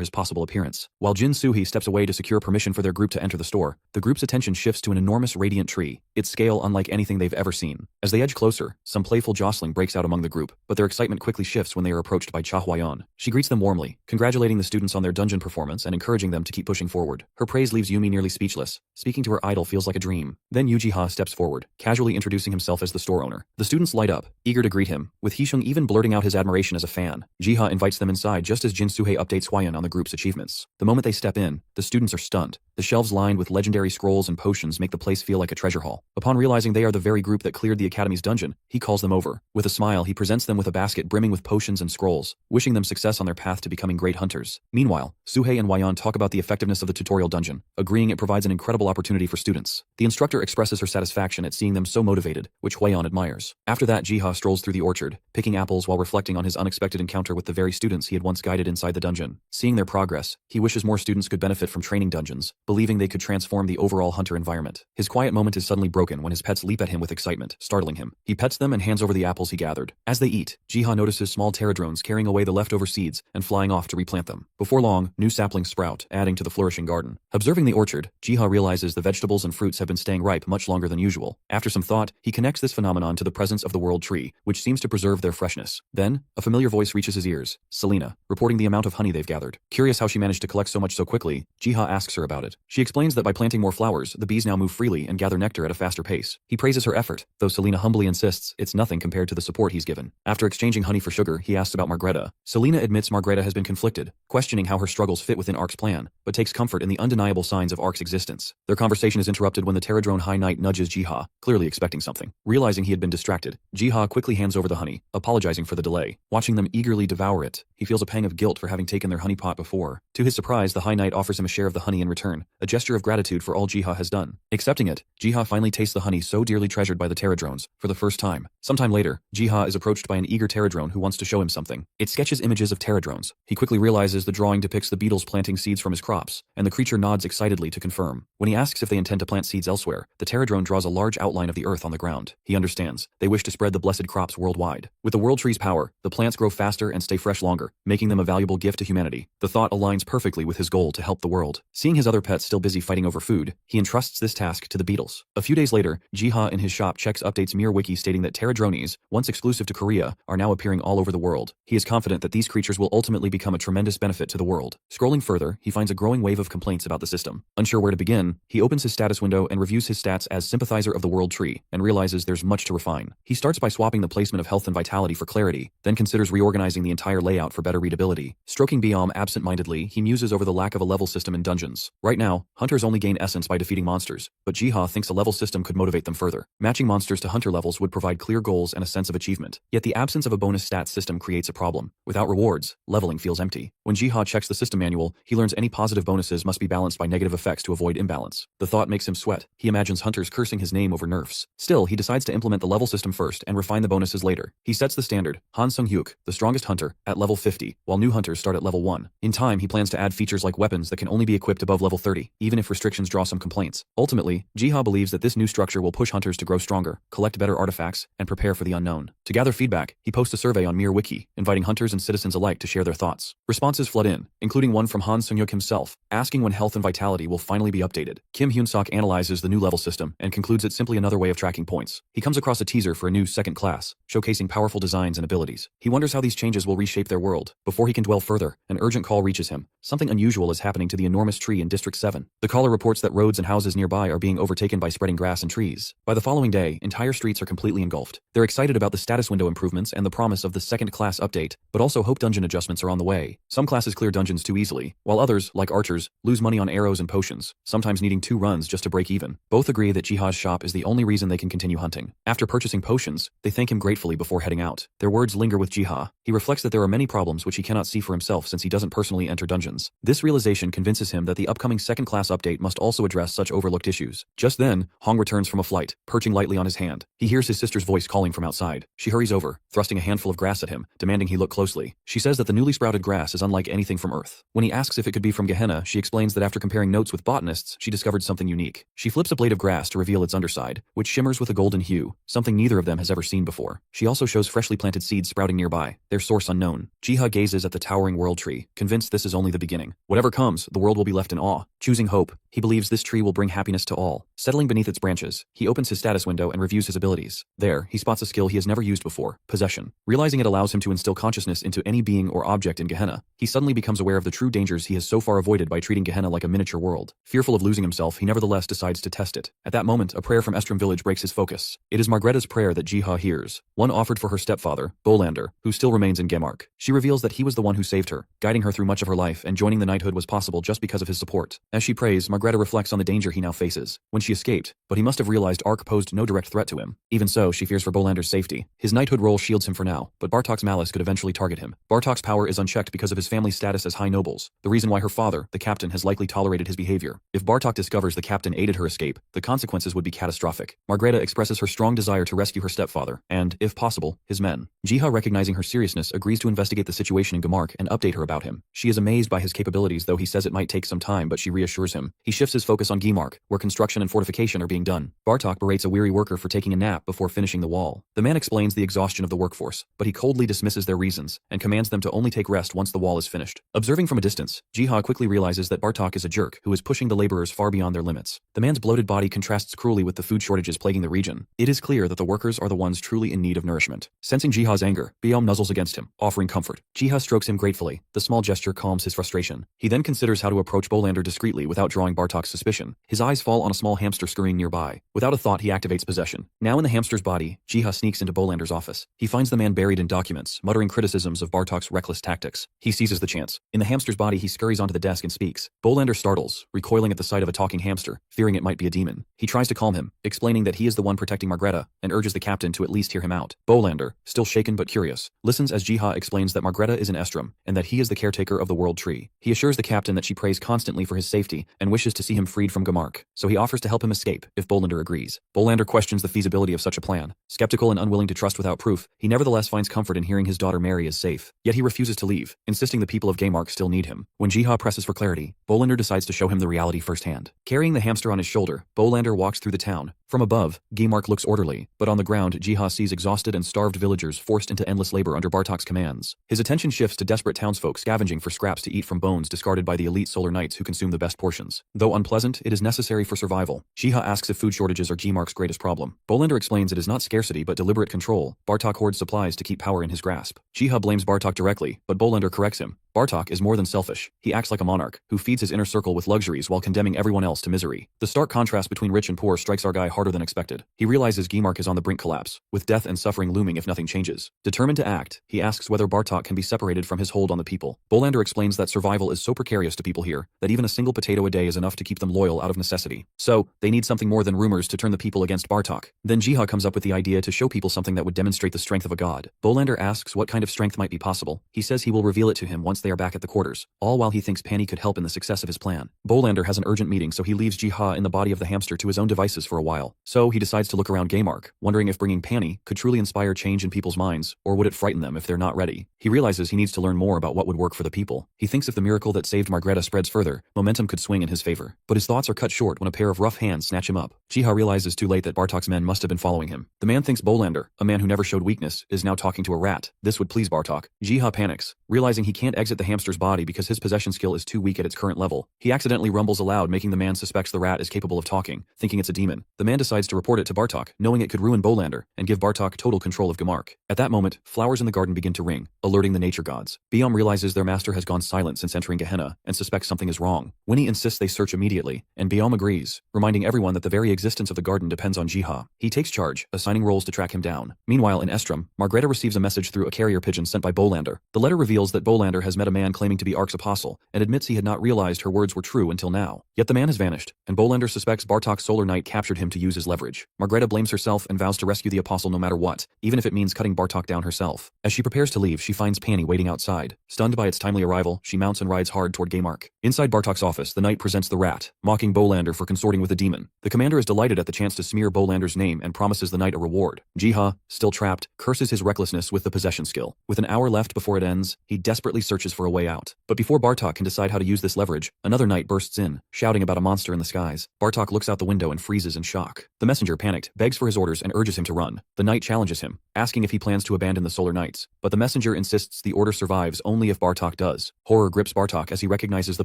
his possible appearance. While Jinsuhei steps away to secure permission for their group to enter the store, the group's attention shifts to an enormous radiant tree, its scale unlike anything they've ever seen. As they edge closer, some playful jostling breaks out among the group, but their excitement quickly shifts when they are approached by Cha Huayan. She greets them warmly, congratulating the students on their dungeon performance and encouraging them to keep pushing forward. Her praise leaves Yumi nearly speechless. Speaking to her idol feels like a dream. Then Yujiha steps forward, casually introducing himself as the store owner. The students light up, eager to greet him, with Haesung even blurting out his admiration as a fan. Jiha invites them inside just as Jinsuhei updates Huayan on the group's achievements. The moment they step in, the students are stunned. The shelves lined with legendary scrolls and potions make the place feel like a treasure haul. Upon realizing they are the very group that cleared the academy's dungeon, he calls them over. With a smile, he presents them with a basket brimming with potions and scrolls, wishing them success on their path to becoming great hunters. Meanwhile, Suhei and Huayan talk about the effectiveness of the tutorial dungeon, agreeing it provides an incredible opportunity for students. The instructor expresses her satisfaction at seeing them so motivated, which Huayan admires. After that, Jiha strolls through the orchard, picking apples while reflecting on his unexpected encounter with the very students he had once guided inside the dungeon. Seeing their progress, he wishes more students could benefit from training dungeons, believing they could transform the overall hunter environment. His quiet moment is suddenly broken when his pets leap at him with excitement, startling him. He pets them and hands over the apples he gathered. As they eat, Jiha notices small pterodrones carrying away the leftover seeds and flying off to replant them. Before long, new saplings sprout, adding to the flourishing garden. Observing the orchard, Jiha realizes the vegetables and fruits have been staying ripe much longer than usual. After some thought, he connects this phenomenon to the presence of the world tree, which seems to preserve their freshness. Then, a familiar voice reaches his ears, Selena, reporting the amount of honey they've gathered. Curious how she managed to collect so much so quickly, Jiha asks her about it. She explains that by planting more flowers, the bees now move freely and gather nectar at a faster pace. He praises her effort, though Selena humbly insists it's nothing compared to the support he's given. After exchanging honey for sugar, he asks about Margreta. Selena admits Margreta has been conflicted, questioning how her struggles fit within Arc's plan, but takes comfort in the undeniable signs of Arc's existence. Their conversation is interrupted when the Pterodrone High Knight nudges Jiha, clearly expecting something. Realizing he had been distracted, Jiha quickly hands over the honey, apologizing for the delay. Watching them eagerly devour it, he feels a pang of guilt for having taken their honey pot before. To his surprise, the High Knight offers him a share of the honey in return, a gesture of gratitude for all Jiha has done. Accepting it, Jiha finally tastes the honey so dearly treasured by the Pterodrones, for the first time. Sometime later, Jiha is approached by an eager Pterodrone who wants to show him something. It sketches images of Pterodrones. He quickly realizes the drawing depicts the beetles planting seeds from his crops, and the creature nods excitedly to confirm. When he asks if they intend to plant seeds elsewhere, the Pterodrone draws a large outline of the earth on the ground. He understands. They wish to spread the blessed crops worldwide. With the world tree's power, the plants grow faster and stay fresh longer, making them a valuable gift to humanity. The thought aligns perfectly with his goal to help the world. Seeing his other pets still busy fighting over food, he entrusts this task to the beetles. A few days later, Jiha in his shop checks updates Mir Wiki stating that Pterodrones, once exclusive to Korea, are now appearing all over the world. He is confident that these creatures will ultimately become a tremendous benefit to the world. Scrolling further, he finds a growing wave of complaints about the system. Unsure where to begin, he opens his status window and reviews his stats as sympathizer of the world tree, and realizes there's much to refine. He starts by swapping the placement of health and vitality for clarity, then considers reorganizing the entire layout for better readability. Stroking Biom absent-mindedly, he muses over the lack of a level system in dungeons. Right now, hunters only gain essence by defeating monsters, but Jiha thinks a level system could motivate them further. Matching monsters to hunter levels would provide clear goals and a sense of achievement. Yet the absence of a bonus stats system creates a problem. Without rewards, leveling feels empty. When Jiha checks the system manual, he learns any positive bonuses must be balanced by negative effects to avoid imbalance. The thought makes him sweat. He imagines hunters cursing his name over nerfs. Still, he decides to implement the level system first and refine the bonuses later. He sets the standard, Han Sung-hyuk, the strongest hunter, at level 50, while new hunters start at level level 1. In time, he plans to add features like weapons that can only be equipped above level 30, even if restrictions draw some complaints. Ultimately, Jiha believes that this new structure will push hunters to grow stronger, collect better artifacts, and prepare for the unknown. To gather feedback, he posts a survey on Mir Wiki, inviting hunters and citizens alike to share their thoughts. Responses flood in, including one from Han Sung-hyuk himself, asking when health and vitality will finally be updated. Kim Hyun-sok analyzes the new level system and concludes it's simply another way of tracking points. He comes across a teaser for a new second class, showcasing powerful designs and abilities. He wonders how these changes will reshape their world. Before he can dwell further, an urgent call reaches him. Something unusual is happening to the enormous tree in District 7. The caller reports that roads and houses nearby are being overtaken by spreading grass and trees. By the following day, entire streets are completely engulfed. They're excited about the status window improvements and the promise of the second class update, but also hope dungeon adjustments are on the way. Some classes clear dungeons too easily, while others, like archers, lose money on arrows and potions, sometimes needing 2 runs just to break even. Both agree that Jiha's shop is the only reason they can continue hunting. After purchasing potions, they thank him gratefully before heading out. Their words linger with Jiha. He reflects that there are many problems which he cannot see for himself since he doesn't personally enter dungeons. This realization convinces him that the upcoming second class update must also address such overlooked issues. Just then, Hong returns from a flight, perching lightly on his hand. He hears his sister's voice calling from outside. She hurries over, thrusting a handful of grass at him, demanding he look closely. She says that the newly sprouted grass is unlike anything from Earth. When he asks if it could be from Gehenna, she explains that after comparing notes with botanists, she discovered something unique. She flips a blade of grass to reveal its underside, which shimmers with a golden hue, something neither of them has ever seen before. She also shows freshly planted seeds sprouting nearby, their source unknown. Jiha gazes at the towering world tree, convinced this is only the beginning. Whatever comes, the world will be left in awe. Choosing hope, he believes this tree will bring happiness to all. Settling beneath its branches, he opens his status window and reviews his abilities. There, he spots a skill he has never used before, possession. Realizing it allows him to instill consciousness into any being or object in Gehenna, he suddenly becomes aware of the true dangers he has so far avoided by treating Gehenna like a miniature world. Fearful of losing himself, he nevertheless decides to test it. At that moment, a prayer from Estrom village breaks his focus. It is Margretta's prayer that Jiha hears, one offered for her stepfather, Bolander, who still remains in Gemark. She reveals that he was the one who saved her, guiding her through much of her life, and joining the knighthood was possible just because of his support. As she prays, Margretta reflects on the danger he now faces. When she escaped, but he must have realized Ark posed no direct threat to him. Even so, she fears for Bolander's safety. His knighthood role shields him for now, but Bartok's malice could eventually target him. Bartok's power is unchecked because of his family's status as high nobles, the reason why her father, the captain, has likely tolerated his behavior. If Bartok discovers the captain aided her escape, the consequences would be catastrophic. Margretta expresses her strong desire to rescue her stepfather, and, if possible, his men. Jiha, recognizing her seriousness, agrees to investigate the situation in Gemark and update her about him. She is amazed by his capabilities, though he says it might take some time, but she reassures him. He shifts his focus on Gemark, where construction and fortification are being done. Bartok berates a weary worker for taking a nap before finishing the wall. The man explains the exhaustion of the workforce, but he coldly dismisses their reasons and commands them to only take rest once the wall is finished. Observing from a distance, Jiha quickly realizes that Bartok is a jerk who is pushing the laborers far beyond their limits. The man's bloated body contrasts cruelly with the food shortages plaguing the region. It is clear that the workers are the ones truly in need of nourishment. Sensing Jiha's anger, Biom nuzzles against him, offering comfort. Jiha strokes him gratefully. The small gesture calms his frustration. He then considers how to approach Bolander discreetly without drawing Bartok's suspicion. His eyes fall on a small hamster scurrying nearby. Without a thought, he activates possession. Now in the hamster's body, Jiha sneaks into Bolander's office. He finds the man buried in documents, muttering criticisms of Bartok's reckless tactics. He seizes the chance. In the hamster's body, he scurries onto the desk and speaks. Bolander startles, recoiling at the sight of a talking hamster, fearing it might be a demon. He tries to calm him, explaining that he is the one protecting Margretta, and urges the captain to at least hear him out. Bolander, still shaken but curious, listens as Jiha explains that Margretta is in Estrom, and that he is the caretaker of the world tree. He assures the captain that she prays constantly for his safety, and wishes to see him freed from Gemark, so he offers to help him escape, if Bolander agrees. Bolander questions the feasibility of such a plan. Skeptical and unwilling to trust without proof, he nevertheless finds comfort in hearing his daughter Mary is safe. Yet he refuses to leave, insisting the people of Gemark still need him. When Jiha presses for clarity, Bolander decides to show him the reality firsthand. Carrying the hamster on his shoulder, Bolander walks through the town. From above, Gemark looks orderly, but on the ground, Jiha sees exhausted and starved villagers forced into endless labor under Bartok's commands. His attention shifts to desperate townsfolk scavenging for scraps to eat from bones discarded by the elite solar knights who consume the best portions. Though unpleasant, it is necessary for survival. Jiha asks if food shortages are Gemark's greatest problem. Bolander explains it is not scarcity but deliberate control. Bartok hoards supplies to keep power in his grasp. Jiha blames Bartok directly, but Bolander corrects him. Bartok is more than selfish. He acts like a monarch, who feeds his inner circle with luxuries while condemning everyone else to misery. The stark contrast between rich and poor strikes our guy harder than expected. He realizes Gemark is on the brink collapse, with death and suffering looming if nothing changes. Determined to act, he asks whether Bartok can be separated from his hold on the people. Bolander explains that survival is so precarious to people here, that even a single potato a day is enough to keep them loyal out of necessity. So, they need something more than rumors to turn the people against Bartok. Then Jiha comes up with the idea to show people something that would demonstrate the strength of a god. Bolander asks what kind of strength might be possible. He says he will reveal it to him once they are back at the quarters, all while he thinks Pani could help in the success of his plan. Bolander has an urgent meeting, so he leaves Jiha in the body of the hamster to his own devices for a while. So he decides to look around Gaymark, wondering if bringing Pani could truly inspire change in people's minds, or would it frighten them if they're not ready. He realizes he needs to learn more about what would work for the people. He thinks if the miracle that saved Margreta spreads further, momentum could swing in his favor. But his thoughts are cut short when a pair of rough hands snatch him up. Jiha realizes too late that Bartok's men must have been following him. The man thinks Bolander, a man who never showed weakness, is now talking to a rat. This would please Bartok. Jiha panics, realizing he can't exit the hamster's body because his possession skill is too weak at its current level. He accidentally rumbles aloud, making the man suspects the rat is capable of talking, thinking it's a demon. The man decides to report it to Bartok, knowing it could ruin Bolander and give Bartok total control of Gaymark. At that moment, flowers in the garden begin to ring, alerting the nature gods. Biom realizes their master has gone silent since entering Gehenna and suspects something is wrong. Winnie insists they search immediately, and Biom agrees, reminding everyone that the very existence of the garden depends on Jiha. He takes charge, assigning roles to track him down. Meanwhile, in Estrom, Margreta receives a message through a carrier pigeon sent by Bolander. The letter reveals that Bolander has met a man claiming to be Ark's apostle, and admits he had not realized her words were true until now. Yet the man has vanished, and Bolander suspects Bartok's Solar Knight captured him to use his leverage. Margreta blames herself and vows to rescue the apostle no matter what, even if it means cutting Bartok down herself. As she prepares to leave, she finds Pani waiting outside. Stunned by its timely arrival, she mounts and rides hard toward Gaymark. Inside Bartok's office, the knight presents the rat, mocking Bolander for consorting with a demon. The commander is delighted at the chance to smear Bolander's name and promises the knight a reward. Jiha, still trapped, curses his recklessness with the possession skill. With an hour left before it ends, he desperately searches for a way out. But before Bartok can decide how to use this leverage, another knight bursts in, shouting about a monster in the skies. Bartok looks out the window and freezes in shock. The messenger, panicked, begs for his orders and urges him to run. The knight challenges him, asking if he plans to abandon the Solar Knights, but the messenger insists the order survives only if Bartok does. Horror grips Bartok as he recognizes the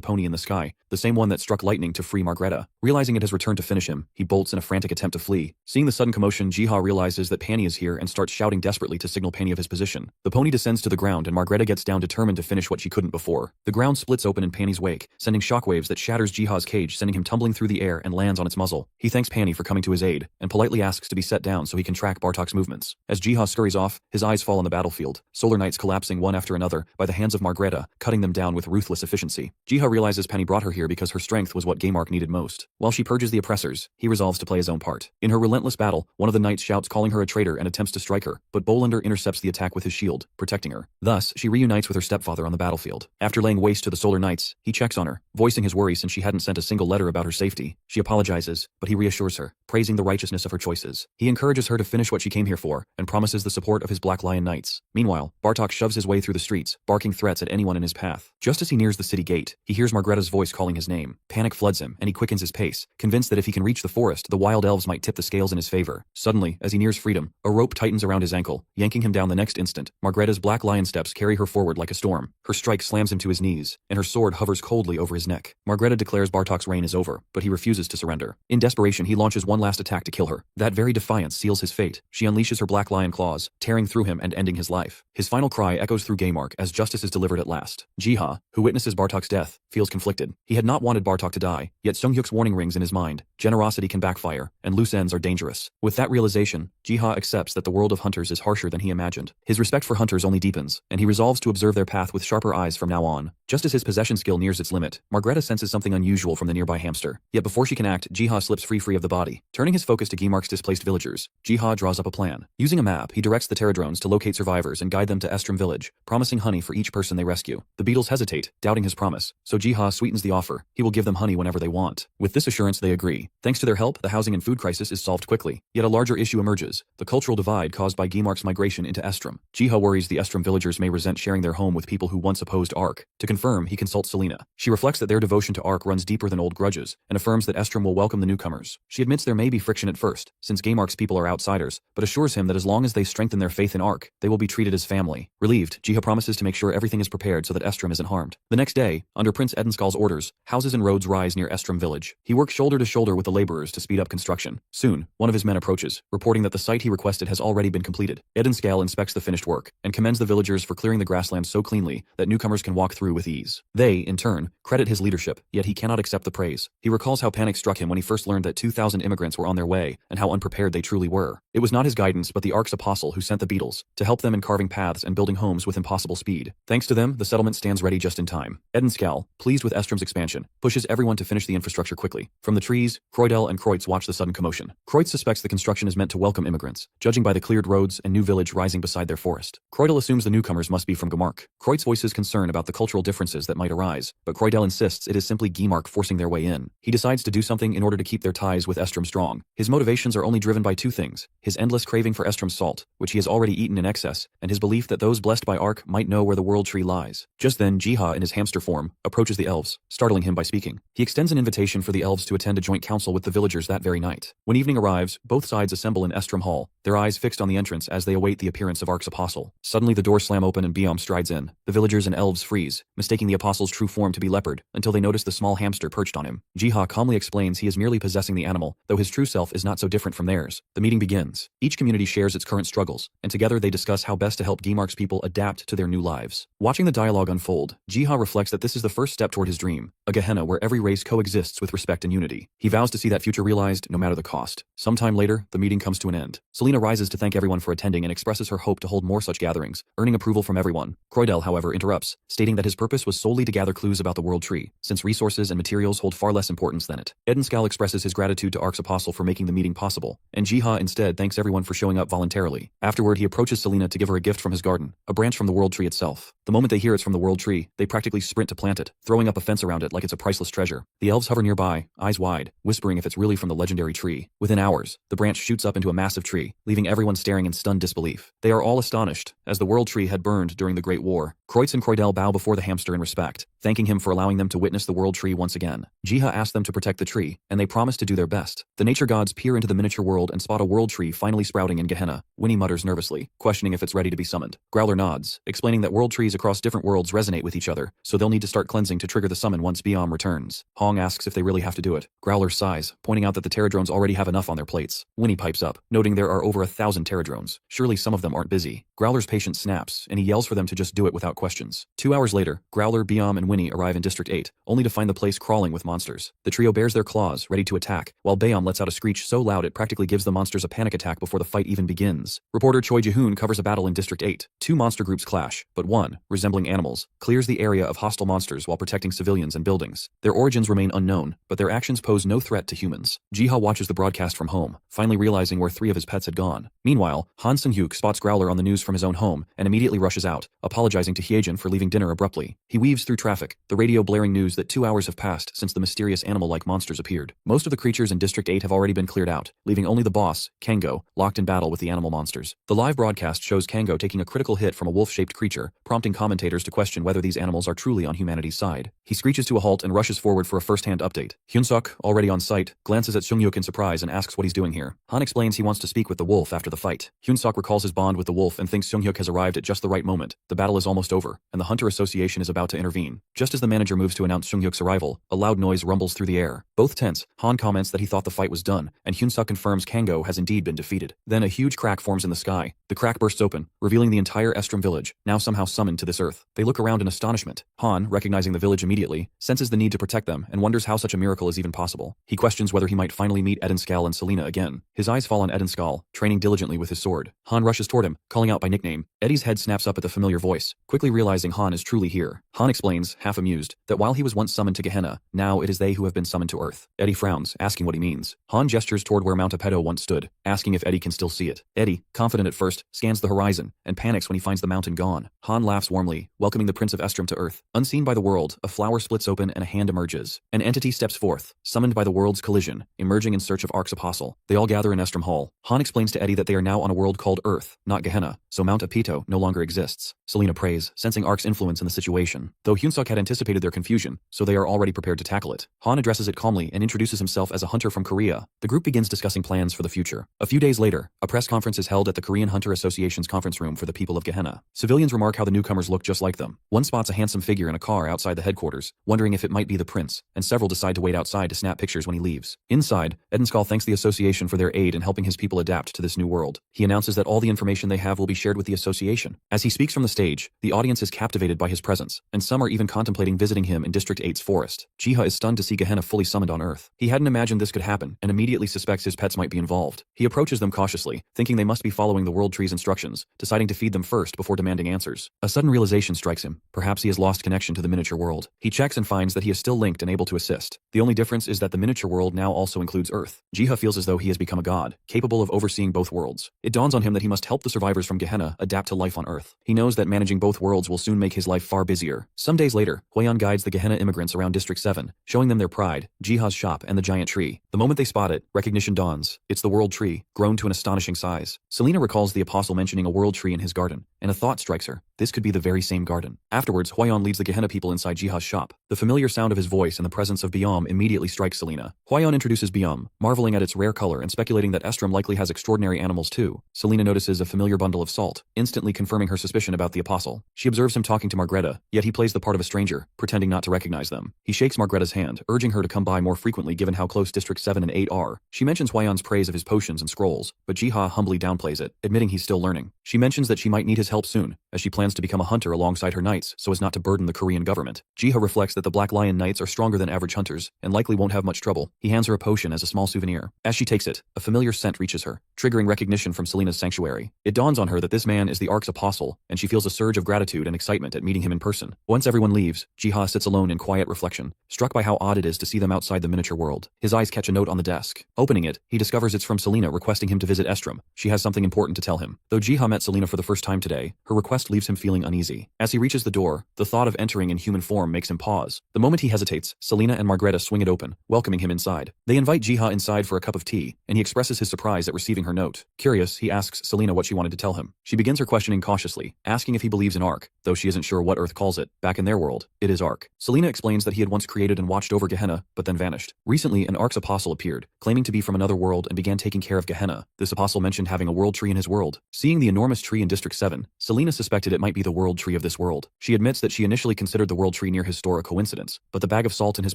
pony in the sky, the same one that struck lightning to free Margreta. Realizing it has returned to finish him, he bolts in a frantic attempt to flee. Seeing the sudden commotion, Jiha realizes that Pani is here and starts shouting desperately to signal Pani of his position. The pony descends to the ground and Margreta gets down, determined to finish what she couldn't before. The ground splits open in Pani's wake, sending shockwaves that shatters Jiha's cage, sending him tumbling through the air and lands on its muzzle. He thanks Pani for coming to his aid, and politely asks to be set down so he can track Bartok's movements. As Jiha scurries off, his eyes fall on the battlefield, Solar Knights collapsing one after another by the hands of Margreta, cutting them down with ruthless efficiency. Jiha realizes Pani brought her here because her strength was what Gaymark needed most. While she purges the oppressors, he resolves to play his own part. In her relentless battle, one of the knights shouts, calling her a traitor, and attempts to strike her, but Bolander intercepts the attack with his shield, protecting her. Thus, she reunites with her stepfather on the battlefield. After laying waste to the Solar Knights, he checks on her, voicing his worry since she hadn't sent a single letter about her safety. She apologizes, but he reassures her, praising the righteousness of her choices. He encourages her to finish what she came here for, and promises the support of his Black Lion Knights. Meanwhile, Bartok shoves his way through the streets, barking threats at anyone in his path. Just as he nears the city gate, he hears Margreta's voice calling his name. Panic floods him, and he quickens his pace, convinced that if he can reach the forest, the wild elves might tip the scales in his favor. Suddenly, as he nears freedom, a rope tightens around his ankle, yanking him down the next instant. Margreta's Black Lion steps carry her forward like a storm. Her strike slams him to his knees, and her sword hovers coldly over his neck. Margreta declares Bartok's reign is over, but he refuses to surrender. In desperation, he launches one last attack to kill her. That very defiance seals his fate. She unleashes her Black Lion claws, tearing through him and ending his life. His final cry echoes through Gaymark as justice is delivered at last. Jiha, who witnesses Bartok's death, feels conflicted. He had not wanted Bartok to die, yet Sunghyuk's warning rings in his mind. Generosity can backfire, and loose ends are dangerous. With that realization, Jiha accepts that the world of hunters is harsher than he imagined. His respect for hunters only deepens, and he resolves to observe their path with sharper eyes from now on. Just as his possession skill nears its limit, Margreta senses something unusual from the nearby hamster. Yet before she can act, Jiha slips free of the body. Turning his focus to Gaymark's displaced villagers, Jiha draws up a plan. Using a map, he directs the Terradrones to locate survivors and guide them to Estrom village, promising honey for each person they rescue. The beetles hesitate, doubting his promise, so Jiha sweetens the offer. He will give them honey whenever they want. With this assurance, they agree. Thanks to their help, the housing and food crisis is solved quickly. Yet a larger issue emerges, the cultural divide caused by Gaymark's migration into Estrom. Jiha worries the Estrom villagers may resent sharing their home with people who once opposed Ark. To confirm, he consults Selena. She reflects that their devotion to Ark runs deeper than old grudges, and affirms that Estrom will welcome the newcomers. She admits there may be friction at first, since Gaymark's people are outsiders, but assures him that as long as they strengthen their faith in Ark, they will be treated as family. Relieved, Jiha promises to make sure everything is prepared so that Estrom isn't harmed. The next day, under Prince Edenskal's orders, houses and roads rise near Estrom village. He works shoulder to shoulder with the laborers to speed up construction. Soon, one of his men approaches, reporting that the site he requested has already been completed. Edenskal inspects the finished work, and commends the villagers for clearing the grassland so cleanly that newcomers can walk through with ease. They, in turn, credit his leadership, yet he cannot accept the praise. He recalls how panic struck him when he first learned that 2,000 immigrants were on their way, and how unprepared they truly were. It was not his guidance but the Ark's apostle who sent the beetles, to help them in carving paths and building homes with impossible speed. Thanks to them, the settlement stands ready just in time. Edenskal, pleased with Estrom's expansion, pushes everyone to finish the infrastructure quickly. From the trees, Kreudel and Kreutz watch the sudden commotion. Kreutz suspects the construction is meant to welcome immigrants, judging by the cleared roads and new village rising beside their forest. Kreudel assumes the newcomers must be from Gaymark. Kreutz voices voices concern about the cultural differences that might arise, but Croydel insists it is simply Gimark forcing their way in. He decides to do something in order to keep their ties with Estrom strong. His motivations are only driven by two things: his endless craving for Estrom's salt, which he has already eaten in excess, and his belief that those blessed by Ark might know where the world tree lies. Just then, Jiha, in his hamster form, approaches the elves, startling him by speaking. He extends an invitation for the elves to attend a joint council with the villagers that very night. When evening arrives, both sides assemble in Estrom Hall, their eyes fixed on the entrance as they await the appearance of Ark's apostle. Suddenly the doors slam open and Biom strides in. The villagers and elves freeze, mistaking the apostle's true form to be leopard, until they notice the small hamster perched on him. Jiha calmly explains he is merely possessing the animal, though his true self is not so different from theirs. The meeting begins. Each community shares its current struggles, and together they discuss how best to help Gimark's people adapt to their new lives. Watching the dialogue unfold, Jiha reflects that this is the first step toward his dream, a Gehenna where every race coexists with respect and unity. He vows to see that future realized no matter the cost. Sometime later, the meeting comes to an end. Selena rises to thank everyone for attending and expresses her hope to hold more such gatherings, earning approval from everyone. Croydel, however, interrupts, stating that his purpose was solely to gather clues about the world tree, since resources and materials hold far less importance than it. Edenskal expresses his gratitude to Ark's apostle for making the meeting possible, and Jiha instead thanks everyone for showing up voluntarily. Afterward, he approaches Selena to give her a gift from his garden, a branch from the world tree itself. The moment they hear it's from the world tree, they practically sprint to plant it, throwing up a fence around it like it's a priceless treasure. The elves hover nearby, eyes wide, whispering if it's really from the legendary tree. Within hours, the branch shoots up into a massive tree, leaving everyone staring in stunned disbelief. They are all astonished, as the world tree had burned during the Great War. Kreutz and Croydel bow before the hamster in respect, thanking him for allowing them to witness the world tree once again. Jiha asks them to protect the tree, and they promise to do their best. The nature gods peer into the miniature world and spot a world tree finally sprouting in Gehenna. Winnie mutters nervously, questioning if it's ready to be summoned. Growler nods, explaining that world trees across different worlds resonate with each other, so they'll need to start cleansing to trigger the summon once Biom returns. Hong asks if they really have to do it. Growler sighs, pointing out that the Terradrones already have enough on their plates. Winnie pipes up, noting there are over 1,000 Terradrones. Surely some of them aren't busy. Growler's patience snaps, and he yells for them to just do it without questions. 2 hours later, Growler, Biom, and Winnie arrive in District 8, only to find the place crawling with monsters. The trio bares their claws, ready to attack, while Biom lets out a screech so loud it practically gives the monsters a panic attack before the fight even begins. Reporter Choi Ji-hoon covers a battle in District 8. 2 monster groups clash, but one, resembling animals, clears the area of hostile monsters while protecting civilians and buildings. Their origins remain unknown, but their actions pose no threat to humans. Jiha watches the broadcast from home, finally realizing where 3 of his pets had gone. Meanwhile, Han Seung-hyuk spots Growler on the news from his own home and immediately rushes out, apologizing to Hyejin for leaving dinner abruptly. He weaves through traffic, the radio blaring news that 2 hours have passed since the mysterious animal-like monsters appeared. Most of the creatures in District 8 have already been cleared out, leaving only the boss, Kango, locked in battle with the animal monsters. The live broadcast shows Kango taking a critical hit from a wolf-shaped creature, prompting commentators to question whether these animals are truly on humanity's side. He screeches to a halt and rushes forward for a first-hand update. Hyunsuk, already on site, glances at Seung-hyuk in surprise and asks what he's doing here. Han explains he wants to speak with the wolf after the fight. Hyunsuk recalls his bond with the wolf and thinks Seung-hyuk has arrived at just the right moment. The battle is almost over, and the Hunter Association is about to intervene. Just as the manager moves to announce Seung-hyuk's arrival, a loud noise rumbles through the air. Both tense, Han comments that he thought the fight was done, and Hyunsuk confirms Kango has indeed been defeated. Then a huge crack forms in the sky. The crack bursts open, revealing the entire Estrom village, now somehow summoned to this earth. They look around in astonishment. Han, recognizing the village immediately, senses the need to protect them and wonders how such a miracle is even possible. He questions whether he might finally meet Edenskal and Selena again. His eyes fall on Edenskal, training diligently with his sword. Han rushes toward him, calling out by nickname. Eddie's head snaps up at the familiar voice, quickly realizing Han is truly here. Han explains, half amused, that while he was once summoned to Gehenna, now it is they who have been summoned to Earth. Eddie frowns, asking what he means. Han gestures toward where Mount Apedo once stood, asking if Eddie can still see it. Eddie, confident at first, scans the horizon, and panics when he finds the mountain gone. Han laughs warmly, welcoming the Prince of Estrom to Earth. Unseen by the world, a flower splits open and a hand emerges. An entity steps forth, summoned by the world's collision, emerging in search of Ark's apostle. They all gather in Estrom Hall. Han explains to Eddie that they are now on a world called Earth, not Gehenna, so Mount Apeto no longer exists. Selena prays, sensing Ark's influence in the situation, though Hyunsuk had anticipated their confusion, so they are already prepared to tackle it. Han addresses it calmly and introduces himself as a hunter from Korea. The group begins discussing plans for the future. A few days later, a press conference is held at the Korean Hunter Association's conference room for the people of Gehenna. Civilians remark how the newcomers look just like them. One spots a handsome figure in a car outside the headquarters, wondering if it might be the prince, and several decide to wait outside to snap pictures when he leaves. Inside, Edenskal thanks the association for their aid in helping his people adapt to this new world. He announces that all the information they have will be shared with the association. As he speaks from the stage, the audience is captivated by his presence, and some are even contemplating visiting him in District 8's forest. Jiha is stunned to see Gehenna fully summoned on Earth. He hadn't imagined this could happen, and immediately suspects his pets might be involved. He approaches them cautiously, thinking they must be following the World Tree's instructions, deciding to feed them first before demanding answers. A sudden realization strikes him. Perhaps he has lost connection to the miniature world. He checks and finds that he is still linked and able to assist. The only difference is that the miniature world now also includes Earth. Jiha feels as though he has become a god, capable of overseeing both worlds. It dawns on him that he must help the survivors from Gehenna adapt to life on Earth. He knows that managing both worlds worlds will soon make his life far busier. Some days later, Huiyan guides the Gehenna immigrants around District 7, showing them their pride, Jiha's shop and the giant tree. The moment they spot it, recognition dawns. It's the world tree, grown to an astonishing size. Selena recalls the apostle mentioning a world tree in his garden, and a thought strikes her. This could be the very same garden. Afterwards, Huiyan leads the Gehenna people inside Jiha's shop. The familiar sound of his voice and the presence of Biom immediately strikes Selena. Huiyan introduces Biom, marveling at its rare color and speculating that Estrom likely has extraordinary animals too. Selena notices a familiar bundle of salt, instantly confirming her suspicion about the apostle. She observes him talking to Margreta, yet he plays the part of a stranger, pretending not to recognize them. He shakes Margreta's hand, urging her to come by more frequently given how close District 7 and 8 are. She mentions Huiyan's praise of his potions and scrolls, but Jiha humbly downplays it, admitting he's still learning. She mentions that she might need his help soon, as she plans to become a hunter alongside her knights so as not to burden the Korean government. Jiha reflects that the Black Lion Knights are stronger than average hunters, and likely won't have much trouble. He hands her a potion as a small souvenir. As she takes it, a familiar scent reaches her, triggering recognition from Selena's sanctuary. It dawns on her that this man is the Ark's apostle, and she feels a surge of gratitude and excitement at meeting him in person. Once everyone leaves, Jiha sits alone in quiet reflection, struck by how odd it is to see them outside the miniature world. His eyes catch a note on the desk. Opening it, he discovers it's from Selena requesting him to visit Estrom. She has something important to tell him. Though Jiha met Selena for the first time today, her request leaves him feeling uneasy. As he reaches the door, the thought of entering in human form makes him pause. The moment he hesitates, Selena and Margreta swing it open, welcoming him inside. They invite Jiha inside for a cup of tea, and he expresses his surprise at receiving her note. Curious, he asks Selena what she wanted to tell him. She begins her questioning cautiously, asking if he believes in Ark, though she isn't sure what Earth calls it. Back in their world, it is Ark. Selena explains that he had once created and watched over Gehenna, but then vanished. Recently, an Ark's apostle appeared, claiming to be from another world and began taking care of Gehenna. This apostle mentioned having a world tree in his world. Seeing the enormous tree in District 7, Selena suspected it might be the world tree of this world. She admits that she initially considered the world tree near his store a coincidence, but the bag of salt in his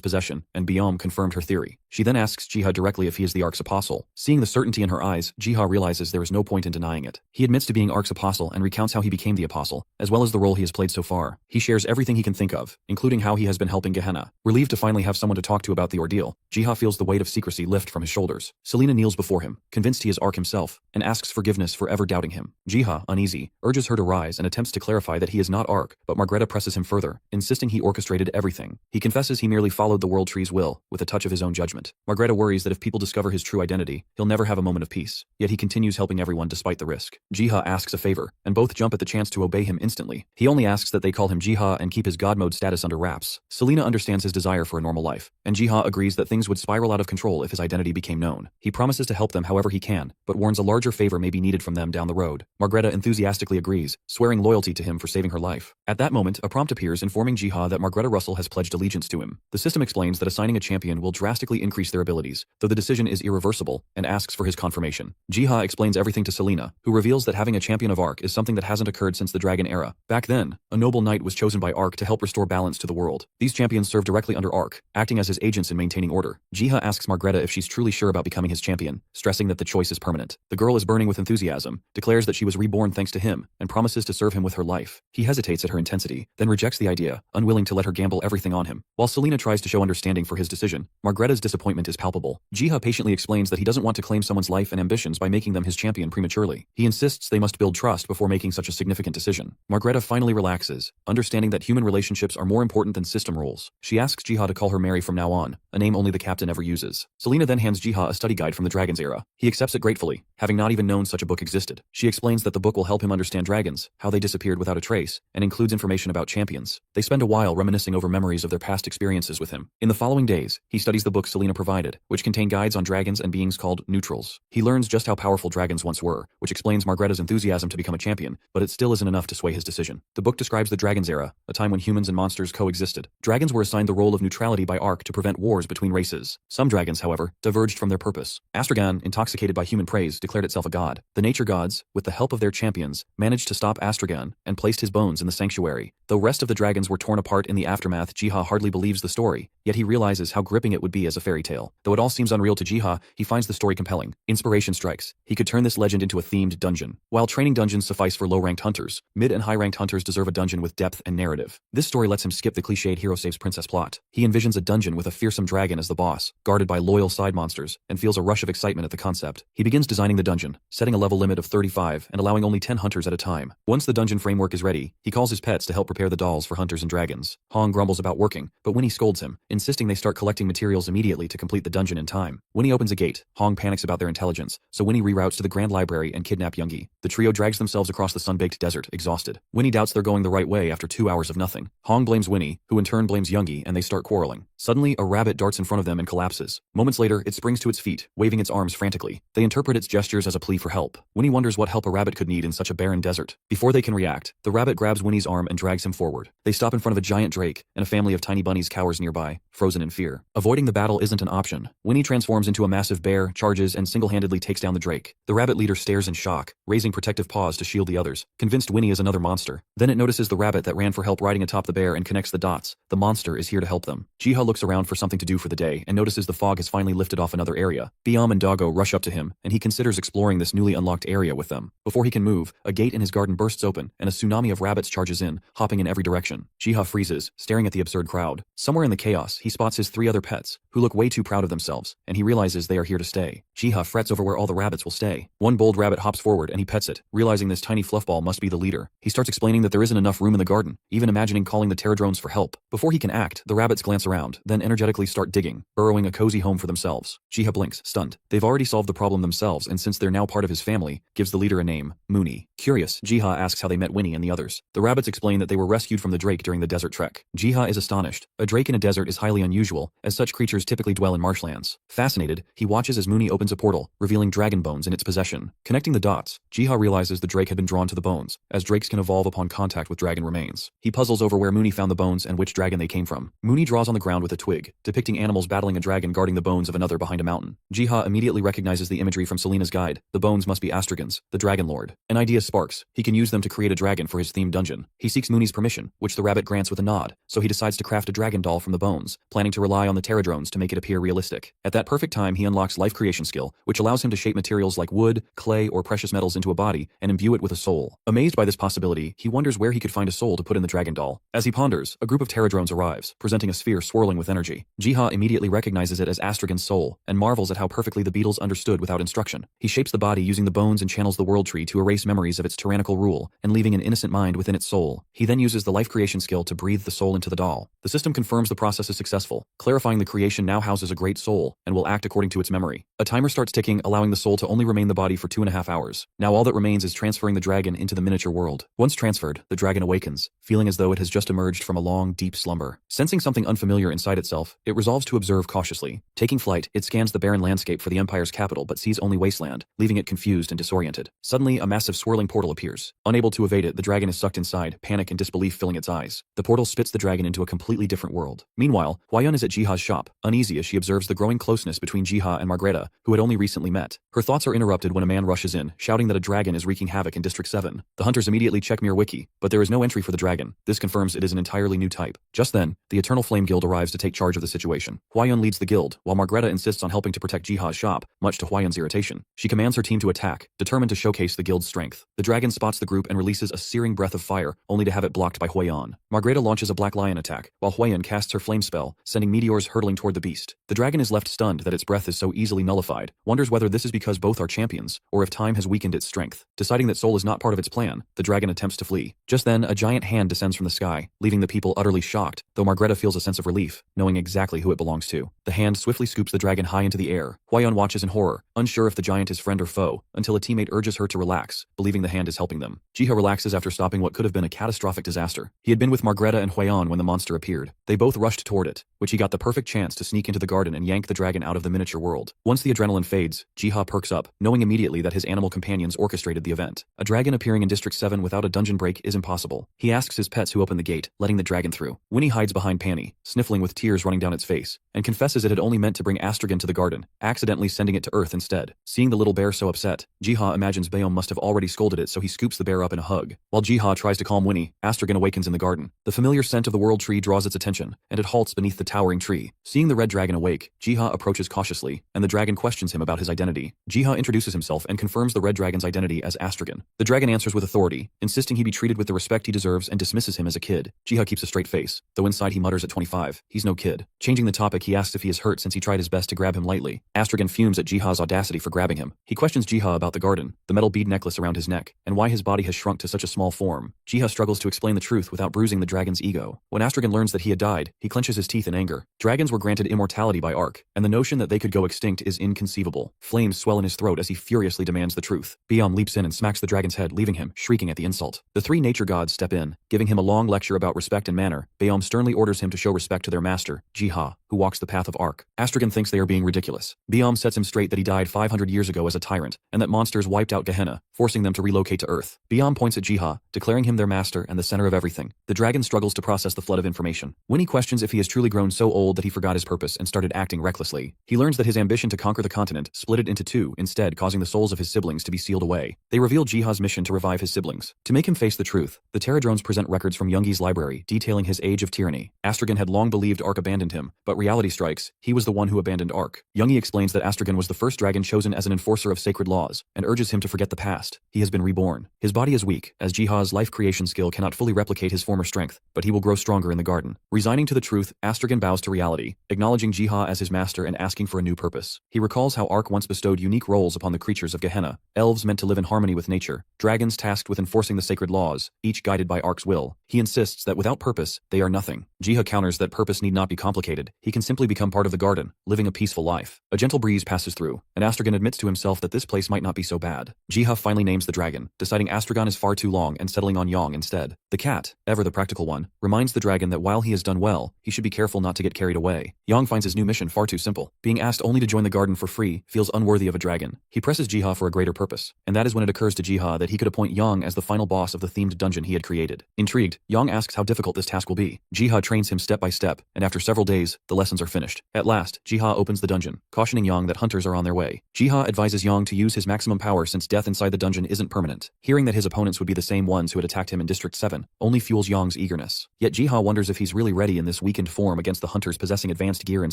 possession and Biom confirmed her theory. She then asks Jiha directly if he is the Ark's apostle. Seeing the certainty in her eyes, Jiha realizes there is no point in denying it. He admits to being Ark's apostle and recounts how he became the apostle, as well as the role he has played so far. He shares everything he can think of, including how he has been helping Gehenna. Relieved to finally have someone to talk to about the ordeal, Jiha feels the weight of secrecy lift from his shoulders. Selena kneels before him, convinced he is Ark himself, and asks forgiveness for ever doubting him. Jiha, uneasy, urges her to rise and attempts to clarify that he is not Ark, but Margreta presses him further, insisting he orchestrated everything. He confesses he merely followed the world tree's will, with a touch of his own judgment. Margreta worries that if people discover his true identity, he'll never have a moment of peace. Yet he continues helping everyone despite the risk. Jiha asks a favor, and both jump at the chance to obey him instantly. He only asks that they call him Jiha and keep his god mode status under wraps. Selena understands his desire for a normal life, and Jiha agrees that things would spiral out of control if his identity became known. He promises to help them however he can, but warns a larger favor may be needed from them down the road. Margreta enthusiastically agrees, swearing loyalty to him for saving her life. At that moment, a prompt appears informing Jiha that Margreta Russell has pledged allegiance to him. The system explains that assigning a champion will drastically increase their abilities, though the decision is irreversible, and asks for his confirmation. Jiha explains everything to Selena, who reveals that having a champion of Ark is something that hasn't occurred since the Dragon Era. Back then, a noble knight was chosen by Ark to help restore balance to the world. These champions serve directly under Ark, acting as his agents in maintaining order. Jiha asks Margreta if she's truly sure about becoming his champion, stressing that the choice is permanent. The girl is burning with enthusiasm, declares that she was reborn thanks to him, and promises to serve him with her life. He hesitates at her intensity, then rejects the idea, unwilling to let her gamble everything on him. While Selena tries to show understanding for his decision, Margreta's disappointment is palpable. Jiha patiently explains that he doesn't want to claim someone's life and ambitions by making them his champion prematurely. He insists they must build trust before making such a significant decision. Margreta finally relaxes, understanding that human relationships are more important than system rules. She asks Jiha to call her Mary from now on, a name only the captain ever uses. Selena then hands Jiha a study guide from the Dragon's Era. He accepts it gratefully, having not even known such a book existed. She explains that the book will help him understand dragons, how they disappeared without a trace, and includes information about champions. They spend a while reminiscing over memories of their past experiences with him. In the following days, he studies the book Selena provided, which contain guides on dragons and beings called neutrals. He learns just how powerful dragons once were, which explains Margreta's enthusiasm to become a champion, but it still isn't enough to sway his decision. The book describes the Dragon's Era, a time when humans and monsters coexisted. Dragons were assigned the role of neutrality by Ark to prevent wars between races. Some dragons, however, diverged from their purpose. Astragon, intoxicated by human praise, declared itself a god. The nature gods, with the help of their champions, managed to stop Astragon and placed his bones in the sanctuary. Though rest of the dragons were torn apart in the aftermath, Jiha hardly believes the story, yet he realizes how gripping it would be as a fairy tale. Though it all seems unreal to Jiha, he finds the story compelling. Inspiration strikes. He could turn this legend into a themed dungeon. While training dungeons suffice for low-ranked hunters, mid- and high-ranked hunters deserve a dungeon with depth and narrative. This story lets him skip the cliched hero saves princess plot. He envisions a dungeon with a fearsome dragon as the boss, guarded by loyal side monsters, and feels a rush of excitement at the concept. He begins designing the dungeon, setting a level limit of 35 and allowing only 10 hunters at a time. Once the dungeon framework is ready, he calls his pets to help prepare the dolls for hunters and dragons. Hong grumbles about working, but Winnie scolds him, insisting they start collecting materials immediately to complete the dungeon in time. Winnie opens a gate. Hong panics about their intelligence, so Winnie reroutes to the Grand Library and kidnap Youngie. The trio drags themselves across the sun-baked desert, exhausted. Winnie Winnie doubts they're going the right way after 2 hours of nothing. Hong blames Winnie, who in turn blames Youngie, and they start quarreling. Suddenly, a rabbit darts in front of them and collapses. Moments later, it springs to its feet, waving its arms frantically. They interpret its gestures as a plea for help. Winnie wonders what help a rabbit could need in such a barren desert. Before they can react, the rabbit grabs Winnie's arm and drags him forward. They stop in front of a giant drake, and a family of tiny bunnies cowers nearby, frozen in fear. Avoiding the battle isn't an option. Winnie transforms into a massive bear, charges, and single-handedly takes down the drake. The rabbit leader stares in shock, raising protective paws to shield the others, convinced Winnie is another monster. Then it notices the rabbit that ran for help riding atop the bear and connects the dots. The monster is here to help them. Jiha looks around for something to do for the day and notices the fog has finally lifted off another area. Biam and Doggo rush up to him, and he considers exploring this newly unlocked area with them. Before he can move, a gate in his garden bursts open, and a tsunami of rabbits charges in, hopping in every direction. Jiha freezes, staring at the absurd crowd. Somewhere in the chaos, he spots his 3 other pets, who look way too proud of themselves, and he realizes they are here to stay. Jiha frets over where all the rabbits will stay. One bold rabbit hops forward and he pets it, realizing this tiny fluffball must be the leader. He starts explaining that there isn't enough room in the garden, even imagining calling the pterodrones for help. Before he can act, the rabbits glance around, then energetically start digging, burrowing a cozy home for themselves. Jiha blinks, stunned. They've already solved the problem themselves, and since they're now part of his family, gives the leader a name, Mooney. Curious, Jiha asks how they met Winnie and the others. The rabbits explain that they were rescued from the drake during the desert trek. Jiha is astonished. A drake in a desert is highly unusual, as such creatures typically dwell in marshlands. Fascinated, he watches as Mooney opens a portal, revealing dragon bones in its possession. Connecting the dots, Jiha realizes the drake had been drawn to the bones, as drakes can evolve upon contact with dragon remains. He puzzles over where Mooney found the bones and which dragon they came from. Mooney draws on the ground with a twig, depicting animals battling a dragon guarding the bones of another behind a mountain. Jiha immediately recognizes the imagery from Selena's guide. The bones must be Astragans, the dragon lord. An idea sparks. He can use them to create a dragon for his themed dungeon. He seeks Mooney's permission, which the rabbit grants with a nod, so he decides to craft a dragon doll from the bones, planning to rely on the pterodrones to make it appear realistic. At that perfect time, he unlocks life creation skill, which allows him to shape materials like wood, clay, or precious metals into a body and imbue it with a soul. Amazed by this possibility, he wonders where he could find a soul to put in the dragon doll. As he ponders, a group of pterodrones arrives, presenting a sphere swirling with energy. Jiha immediately recognizes it as Astragan's soul, and marvels at how perfectly the beetles understood without instruction. He shapes the body using the bones and channels the world tree to erase memories of its tyrannical rule, and leaving an innocent mind within its soul. He then uses the life creation skill to breathe the soul into the doll. The system confirms the process is successful, clarifying the creation now houses a great soul, and will act according to its memory. A timer starts ticking, allowing the soul to only remain the body for 2.5 hours. Now all that remains is transferring the dragon into the miniature world. Once transferred, the dragon awakens, feeling as though it has just emerged from a long, deep slumber. Sensing something unfamiliar inside itself, it resolves to observe cautiously. Taking flight, it scans the barren landscape for the Empire's capital but sees only wasteland, leaving it confused and disoriented. Suddenly, a massive swirling portal appears. Unable to evade it, the dragon is sucked inside, panic and disbelief filling its eyes. The portal spits the dragon into a completely different world. Meanwhile, Hwayeon is at Jiha's shop, uneasy as she observes the growing closeness between Jiha and Margreta, who had only recently met. Her thoughts are interrupted when a man rushes in, shouting that a dragon is wreaking havoc in District 7. The hunters immediately check Mir Wiki, but there is no entry for the dragon. This confirms it is an entirely new type. Just then, the Eternal Flame Guild arrives to take charge of the situation. Hwayeon leads the guild, while Margreta insists on helping to protect Jiha's shop, much to Hwayeon's irritation. She commands her team to attack, determined to showcase the guild's strength. The dragon spots the group and releases a searing breath of fire, only to have it blocked by Hwayeon. Margreta launches a Black Lion attack, while Hwayeon casts her flame spell, sending meteors hurtling toward the beast. The dragon is left stunned that its breath is so easily nullified, wonders whether this is because both are champions, or if time has weakened its strength. Deciding that Soul is not part of its plan, the dragon attempts to flee. Just then, a giant hand descends from the sky, leaving the people utterly shocked, though Margreta feels a sense of relief, knowing exactly who it belongs to. The hand swiftly scoops the dragon high into the air. Hwayeon watches in horror, unsure if the giant is friend or foe, until a teammate urges her to relax, believing the hand is helping them. Jiha relaxes after stopping what could have been a catastrophic disaster. He had been with Margreta and Hwayeon when the monster appeared. They both rushed toward it, which he got the perfect chance to sneak into the garden and yank the dragon out of the miniature world. Once the adrenaline fades, Jiha perks up, knowing immediately that his animal companions orchestrated the event. A dragon appearing in District 7 without a dungeon break is impossible. He asks his pets who open the gate, letting the dragon through. Winnie hides behind Panny, sniffling with tears running down its face, and confesses it had only meant to bring Astragan to the garden, accidentally sending it to Earth instead. Seeing the little bear so upset, Jiha imagines Bayom must have already scolded it, so he scoops the bear up in a hug. While Jiha tries to calm Winnie, Astragan awakens in the garden. The familiar scent of the world tree draws its attention, and it halts beneath the towering tree. Seeing the red dragon awake, Jiha approaches cautiously, and the dragon questions him about his identity. Jiha introduces himself and confirms the red dragon's identity as Astragan. The dragon answers with authority, insisting he be treated with the respect he deserves and dismisses him as a kid. Jiha keeps a straight face, though inside he mutters at 25, he's no kid. Changing the topic, he asks if he is hurt since he tried his best to grab him lightly. Astragan fumes at Jiha's audacity for grabbing him. He questions Jiha about the garden, the metal bead necklace around his neck, and why his body has shrunk to such a small form. Jiha struggles to explain the truth without bruising the dragon's ego. When Astragan learns that he had died, he clenches his teeth in anger. Dragons were granted immortality by Ark, and the notion that they could go extinct is inconceivable. Flames swell in his throat as he furiously demands the truth. Biam leaps in and smacks the dragon's head, leaving him shrieking at the insult. The three nature gods step in, giving him a long lecture about respect and manner. Baeom sternly orders him to show respect to their master, Jiha, who walks the path of Ark. Astragon thinks they are being ridiculous. Baeom sets him straight that he died 500 years ago as a tyrant, and that monsters wiped out Gehenna, forcing them to relocate to Earth. Baeom points at Jiha, declaring him their master and the center of everything. The dragon struggles to process the flood of information. When he questions if he has truly grown so old that he forgot his purpose and started acting recklessly, he learns that his ambition to conquer the continent split it into two, instead causing the souls of his siblings to be sealed away. They reveal Jiha's mission to revive his siblings. To make him face the truth, the Terradrones present records from Youngi's library detailing his age of tyranny. Astragon had long believed Ark abandoned him, but reality strikes, he was the one who abandoned Ark. Youngi explains that Astragon was the first dragon chosen as an enforcer of sacred laws, and urges him to forget the past. He has been reborn. His body is weak, as Jiha's life creation skill cannot fully replicate his former strength, but he will grow stronger in the garden. Resigning to the truth, Astragon bows to reality, acknowledging Jiha as his master and asking for a new purpose. He recalls how Ark once bestowed unique roles upon the creatures of Gehenna, elves meant to live in harmony with nature, dragons tasked with enforcing the sacred laws, each guided by Ark's will. He insists that without purpose, they are nothing. Jiha counters that purpose need not be complicated, he can simply become part of the garden, living a peaceful life. A gentle breeze passes through, and Astragon admits to himself that this place might not be so bad. Jiha finally names the dragon, deciding Astragon is far too long and settling on Yang instead. The cat, ever the practical one, reminds the dragon that while he has done well, he should be careful not to get carried away. Yang finds his new mission far too simple. Being asked only to join the garden for free feels unworthy of a dragon. He presses Jiha for a greater purpose, and that is when it occurs to Jiha that he could appoint Yang as the final boss of the themed dungeon he had created. Intrigued, Yang asks how difficult this task will be. Jiha trains him step by step, and after several days, the lessons are finished. At last, Jiha opens the dungeon, cautioning Yang that hunters are on their way. Jiha advises Yang to use his maximum power since death inside the dungeon isn't permanent. Hearing that his opponents would be the same ones who had attacked him in District 7 only fuels Yang's eagerness. Yet Jiha wonders if he's really ready in this weakened form against the hunters possessing advanced gear and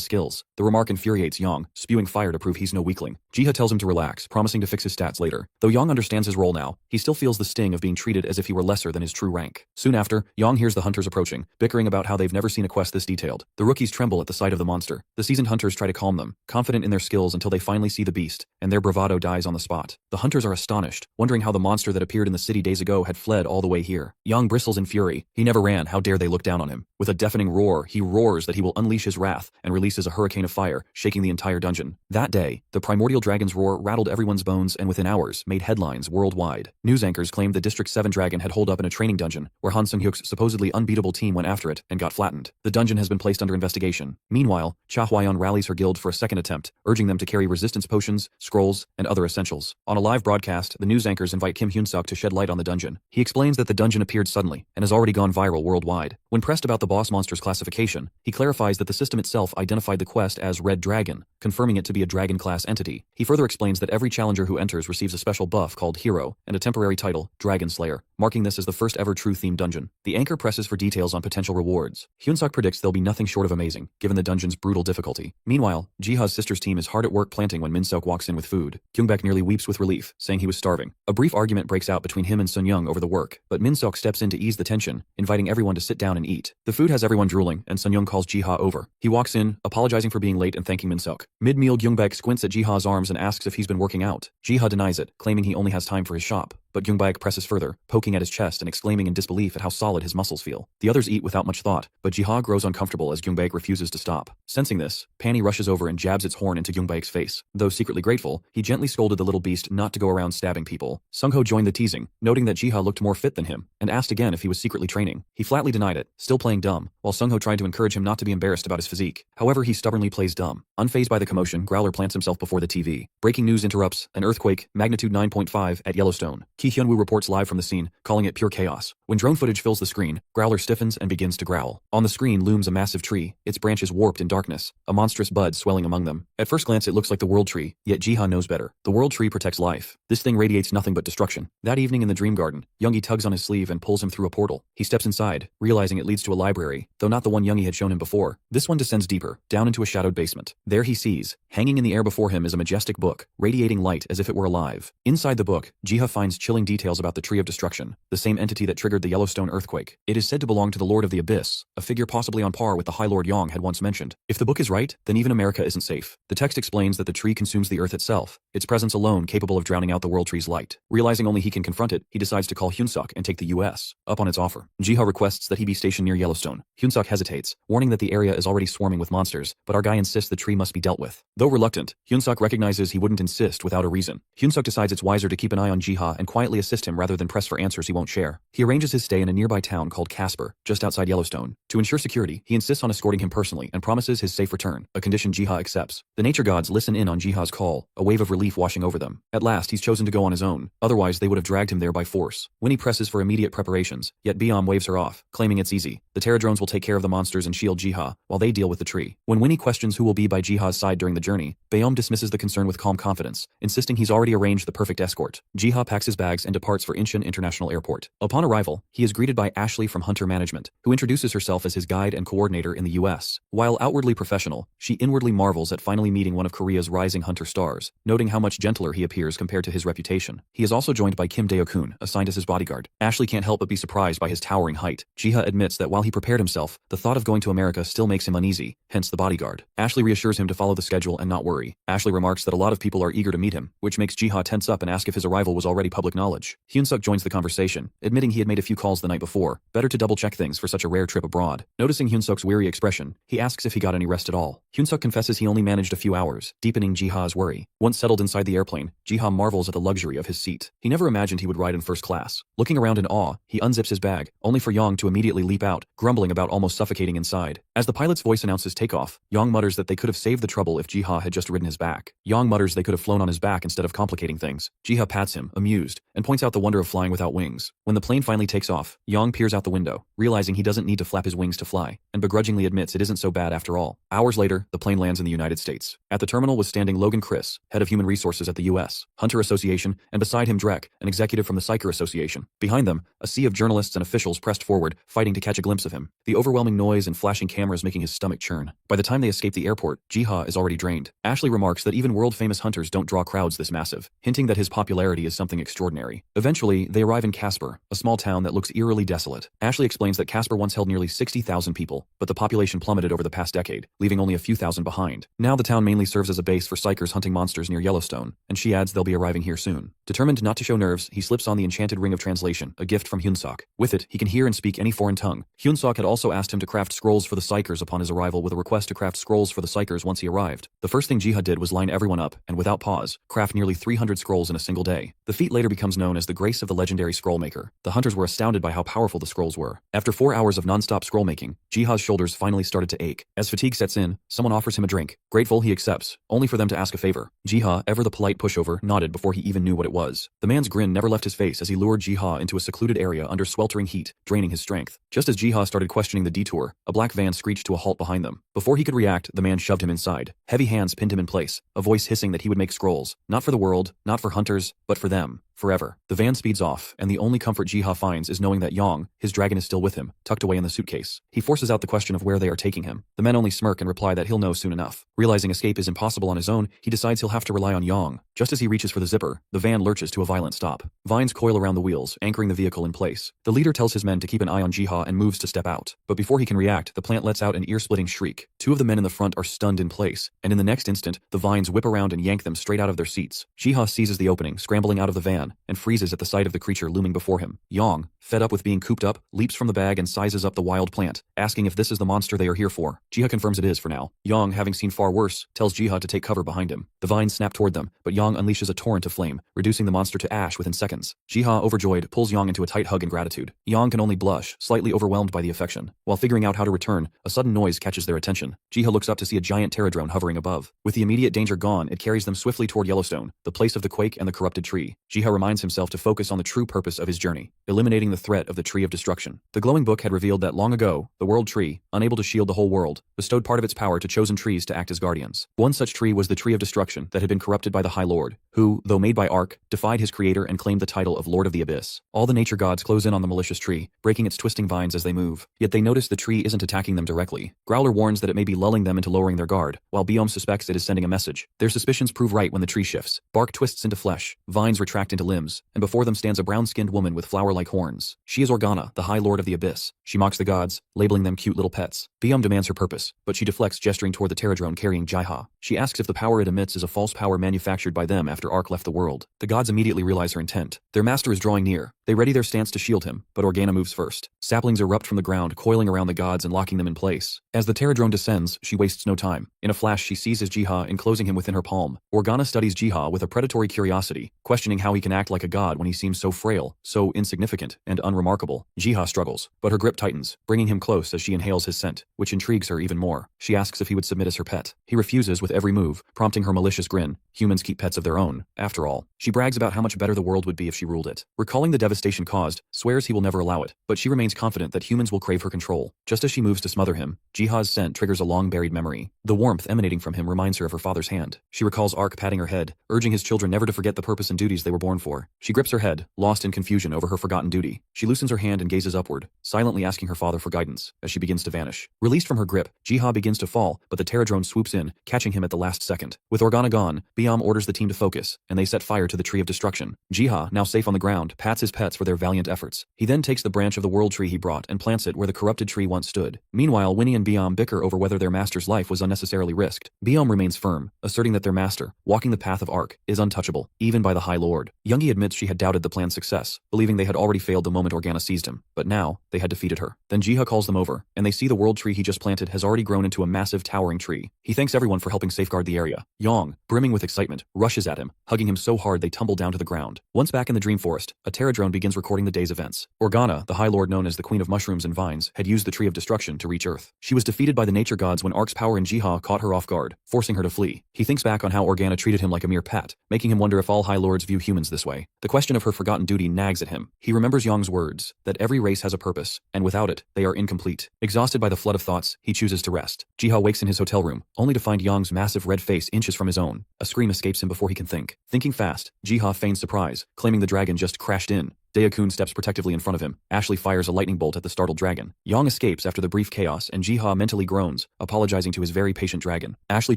skills. The remark infuriates Yang, spewing fire to prove he's no weakling. Jiha tells him to relax, promising to fix his stats later. Though Yang understands his role now, he still feels the sting of being treated as if he were lesser than his true rank. Soon after, Yang hears the hunters approaching, bickering about how they've never seen a quest this detailed. The rookies tremble at the sight of the monster. The seasoned hunters try to calm them, confident in their skills until they finally see the beast, and their bravado dies on the spot. The hunters are astonished, wondering how the monster that appeared in the city days ago had fled all the way here. Yang bristles in fury. He never ran, how dare they look down on him. With a deafening roar, he roars that he will unleash his wrath and releases a hurricane of fire, shaking the entire dungeon. That day, the primordial dragon's roar rattled everyone's bones and within hours made headlines worldwide. News anchors claimed the District 7 dragon had holed up in a training dungeon, where Han Sung-hyuk's supposedly unbeatable team went after it and got flattened. The dungeon has been placed under investigation. Meanwhile, Cha Hwayeon rallies her guild for a second attempt, urging them to carry resistance potions, scrolls, and other essentials. On a live broadcast, the news anchors invite Kim Hyun-suk to shed light on the dungeon. He explains that the dungeon appeared suddenly and has already gone viral worldwide. When pressed about the boss monster's classification, he clarifies that the system itself identified the quest as Red Dragon, confirming it to be a dragon-class entity. He further explains that every challenger who enters receives a special buff called Hero and a temporary title, Dragon Slayer, marking this as the first ever true-themed dungeon. The anchor presses for details on potential rewards. Hyun-suk predicts they'll be nothing short of amazing, given the dungeon's brutal difficulty. Meanwhile, Jiha's sister's team is hard at work planting when Min-seok walks in with food. Kyungbaek nearly weeps with relief, saying he was starving. A brief argument breaks out between him and Sun-young over the work, but Min-seok steps in to ease the tension, inviting everyone to sit down and eat. The food has everyone drooling, and Sun-young calls Jiha over. He walks in, apologizing for being late and thanking Min-seok. Mid-meal, Kyungbaek squints at Jiha's arms and asks if he's been working out. Jiha denies it, claiming he only has time for his shop. But Kyungbaek presses further, poking at his chest and exclaiming in disbelief at how solid his muscles feel. The others eat without much thought, but Jiha grows uncomfortable as Kyungbaek refuses to stop. Sensing this, Panny rushes over and jabs its horn into Kyungbaek's face. Though secretly grateful, he gently scolded the little beast not to go around stabbing people. Sungho joined the teasing, noting that Jiha looked more fit than him, and asked again if he was secretly training. He flatly denied it, still playing dumb, while Sungho tried to encourage him not to be embarrassed about his physique. However, he stubbornly plays dumb. Unfazed by the commotion, Growler plants himself before the TV. Breaking news interrupts, an earthquake, magnitude 9.5, at Yellowstone. Ki Hyun-woo reports live from the scene, calling it pure chaos. When drone footage fills the screen, Growler stiffens and begins to growl. On the screen looms a massive tree, its branches warped in darkness, a monstrous bud swelling among them. At first glance it looks like the world tree, yet Jiha knows better. The world tree protects life. This thing radiates nothing but destruction. That evening in the dream garden, Youngi tugs on his sleeve and pulls him through a portal. He steps inside, realizing it leads to a library, though not the one Youngi had shown him before. This one descends deeper, down into a shadowed basement. There he sees, hanging in the air before him is a majestic book, radiating light as if it were alive. Inside the book, Jiha finds chilling details about the Tree of Destruction, the same entity that triggered the Yellowstone earthquake. It is said to belong to the Lord of the Abyss, a figure possibly on par with the High Lord Yang had once mentioned. If the book is right, then even America isn't safe. The text explains that the tree consumes the earth itself, its presence alone capable of drowning out the world tree's light. Realizing only he can confront it, he decides to call Hyun-suk and take the U.S. up on its offer. Jiha requests that he be stationed near Yellowstone. Hyun-suk hesitates, warning that the area is already swarming with monsters, but our guy insists the tree must be dealt with. Though reluctant, Hyun-suk recognizes he wouldn't insist without a reason. Hyun-suk decides it's wiser to keep an eye on Jiha and quietly quietly assist him rather than press for answers he won't share. He arranges his stay in a nearby town called Casper, just outside Yellowstone. To ensure security, he insists on escorting him personally and promises his safe return, a condition Jiha accepts. The nature gods listen in on Jiha's call, a wave of relief washing over them. At last, he's chosen to go on his own, otherwise they would have dragged him there by force. Winnie presses for immediate preparations, yet Biom waves her off, claiming it's easy. The Pterodrones will take care of the monsters and shield Jiha, while they deal with the tree. When Winnie questions who will be by Jiha's side during the journey, Biom dismisses the concern with calm confidence, insisting he's already arranged the perfect escort. Jiha packs his bags and departs for Incheon International Airport. Upon arrival, he is greeted by Ashley from Hunter Management, who introduces herself as his guide and coordinator in the US. While outwardly professional, she inwardly marvels at finally meeting one of Korea's rising hunter stars, noting how much gentler he appears compared to his reputation. He is also joined by Kim Deo-kun, assigned as his bodyguard. Ashley can't help but be surprised by his towering height. Jiha admits that while he prepared himself, the thought of going to America still makes him uneasy, hence the bodyguard. Ashley reassures him to follow the schedule and not worry. Ashley remarks that a lot of people are eager to meet him, which makes Jiha tense up and ask if his arrival was already public knowledge. Hyunsuk joins the conversation, admitting he had made a few calls the night before, better to double-check things for such a rare trip abroad. Noticing Hyunsuk's weary expression, he asks if he got any rest at all. Hyunsuk confesses he only managed a few hours, deepening Jiha's worry. Once settled inside the airplane, Jiha marvels at the luxury of his seat. He never imagined he would ride in first class. Looking around in awe, he unzips his bag, only for Yang to immediately leap out, grumbling about almost suffocating inside. As the pilot's voice announces takeoff, Yang mutters that they could have saved the trouble if Jiha had just ridden his back. Yang mutters they could have flown on his back instead of complicating things. Jiha pats him, amused, and points out the wonder of flying without wings. When the plane finally takes off, Yang peers out the window, realizing he doesn't need to flap his wings to fly, and begrudgingly admits it isn't so bad after all. Hours later, the plane lands in the United States. At the terminal was standing Logan Chris, head of human resources at the U.S. Hunter Association, and beside him Drek, an executive from the Psyker Association. Behind them, a sea of journalists and officials pressed forward, fighting to catch a glimpse of him. The overwhelming noise and flashing cameras making his stomach churn. By the time they escape the airport, Jiha is already drained. Ashley remarks that even world-famous hunters don't draw crowds this massive, hinting that his popularity is something extraordinary. Eventually, they arrive in Casper, a small town that looks eerily desolate. Ashley explains that Casper once held nearly 60,000 people, but the population plummeted over the past decade, leaving only a few thousand behind. Now the town mainly serves as a base for psychers hunting monsters near Yellowstone, and she adds they'll be arriving here soon. Determined not to show nerves, he slips on the enchanted ring of translation, a gift from Hyunsuk. With it, he can hear and speak any foreign tongue. Hyunsuk had also asked him to craft scrolls for the psychers upon his arrival, with a request to craft scrolls for the psychers once he arrived. The first thing Jiha did was line everyone up, and without pause, craft nearly 300 scrolls in a single day. The feat later becomes known as the grace of the legendary scroll maker. The hunters were astounded by how powerful the scrolls were. After 4 hours of non-stop scroll making, Jiha's shoulders finally started to ache. As fatigue sets in, someone offers him a drink. Grateful, he accepts, only for them to ask a favor. Jiha, ever the polite pushover, nodded before he even knew what it was. The man's grin never left his face as he lured Jiha into a secluded area under sweltering heat, draining his strength. Just as Jiha started questioning the detour, a black van screeched to a halt behind them. Before he could react, the man shoved him inside. Heavy hands pinned him in place, a voice hissing that he would make scrolls, not for the world, not for hunters, but for them. Forever. The van speeds off, and the only comfort Jiha finds is knowing that Yang, his dragon, is still with him, tucked away in the suitcase. He forces out the question of where they are taking him. The men only smirk and reply that he'll know soon enough. Realizing escape is impossible on his own, he decides he'll have to rely on Yang. Just as he reaches for the zipper, the van lurches to a violent stop. Vines coil around the wheels, anchoring the vehicle in place. The leader tells his men to keep an eye on Jiha and moves to step out. But before he can react, the plant lets out an ear-splitting shriek. Two of the men in the front are stunned in place, and in the next instant, the vines whip around and yank them straight out of their seats. Jiha seizes the opening, scrambling out of the van, and freezes at the sight of the creature looming before him. Yang, fed up with being cooped up, leaps from the bag and sizes up the wild plant, asking if this is the monster they are here for. Jiha confirms it is for now. Yang, having seen far worse, tells Jiha to take cover behind him. The vines snap toward them, but Yang unleashes a torrent of flame, reducing the monster to ash within seconds. Jiha, overjoyed, pulls Yang into a tight hug in gratitude. Yang can only blush, slightly overwhelmed by the affection. While figuring out how to return, a sudden noise catches their attention. Jiha looks up to see a giant pterodrone hovering above. With the immediate danger gone, it carries them swiftly toward Yellowstone, the place of the quake and the corrupted tree. Jiha reminds himself to focus on the true purpose of his journey, eliminating the threat of the Tree of Destruction. The glowing book had revealed that long ago, the World Tree, unable to shield the whole world, bestowed part of its power to chosen trees to act as guardians. One such tree was the Tree of Destruction that had been corrupted by the High Lord, who, though made by Ark, defied his creator and claimed the title of Lord of the Abyss. All the nature gods close in on the malicious tree, breaking its twisting vines as they move. Yet they notice the tree isn't attacking them directly. Growler warns that it may be lulling them into lowering their guard, while Biome suspects it is sending a message. Their suspicions prove right when the tree shifts. Bark twists into flesh, vines retract into limbs, and before them stands a brown-skinned woman with flower-like horns. She is Organa, the High Lord of the Abyss. She mocks the gods, labeling them cute little pets. Biome demands her purpose, but she deflects, gesturing toward the pterodrone carrying Jiha. She asks if the power it emits is a false power manufactured by them after Ark left the world. The gods immediately realize her intent. Their master is drawing near, They ready their stance to shield him, but Organa moves first. Saplings erupt from the ground, coiling around the gods and locking them in place. As the Terradrone descends, she wastes no time. In a flash, she seizes Jiha, enclosing him within her palm. Organa studies Jiha with a predatory curiosity, questioning how he can act like a god when he seems so frail, so insignificant, and unremarkable. Jiha struggles, but her grip tightens, bringing him close as she inhales his scent, which intrigues her even more. She asks if he would submit as her pet. He refuses with every move, prompting her malicious grin. Humans keep pets of their own, after all. She brags about how much better the world would be if she ruled it. Recalling the devastation caused, swears he will never allow it, but she remains confident that humans will crave her control. Just as she moves to smother him, Jiha's scent triggers a long-buried memory. The warmth emanating from him reminds her of her father's hand. She recalls Ark patting her head, urging his children never to forget the purpose and duties they were born for. She grips her head, lost in confusion over her forgotten duty. She loosens her hand and gazes upward, silently asking her father for guidance, as she begins to vanish. Released from her grip, Jiha begins to fall, but the Terradrone swoops in, catching him at the last second. With Organa gone, Biam orders the team to focus, and they set fire to the Tree of Destruction. Jiha, now safe on the ground, pats his pets for their valiant efforts. He then takes the branch of the world tree he brought and plants it where the corrupted tree once stood. Meanwhile, Winnie and Biam bicker over whether their master's life was unnecessarily risked. Biam remains firm, asserting that their master, walking the path of Ark, is untouchable, even by the High Lord. Youngie admits she had doubted the plan's success, believing they had already failed the moment Organa seized him, but now, they had defeated her. Then Jiha calls them over, and they see the world tree he just planted has already grown into a massive towering tree. He thanks everyone for helping safeguard the area. Yang, brimming with excitement, rushes at him, hugging him so hard they tumble down to the ground. Once back in the Dream Forest, a Terradrone begins recording the day's events. Organa, the High Lord known as the Queen of Mushrooms and Vines, had used the Tree of Destruction to reach Earth. She was defeated by the nature gods when Ark's power in Jiha caught her off guard, forcing her to flee. He thinks back on how Organa treated him like a mere pet, making him wonder if all High Lords view humans this way. The question of her forgotten duty nags at him. He remembers Yang's words, that every race has a purpose, and without it, they are incomplete. Exhausted by the flood of thoughts, he chooses to rest. Jiha wakes in his hotel room, only to find Yang's massive red face inches from his own. A scream escapes him before he can think. Thinking fast, Jiha feigns surprise, claiming the dragon just crashed in. Dae-kun steps protectively in front of him. Ashley fires a lightning bolt at the startled dragon. Yang escapes after the brief chaos, and Jiha mentally groans, apologizing to his very patient dragon. Ashley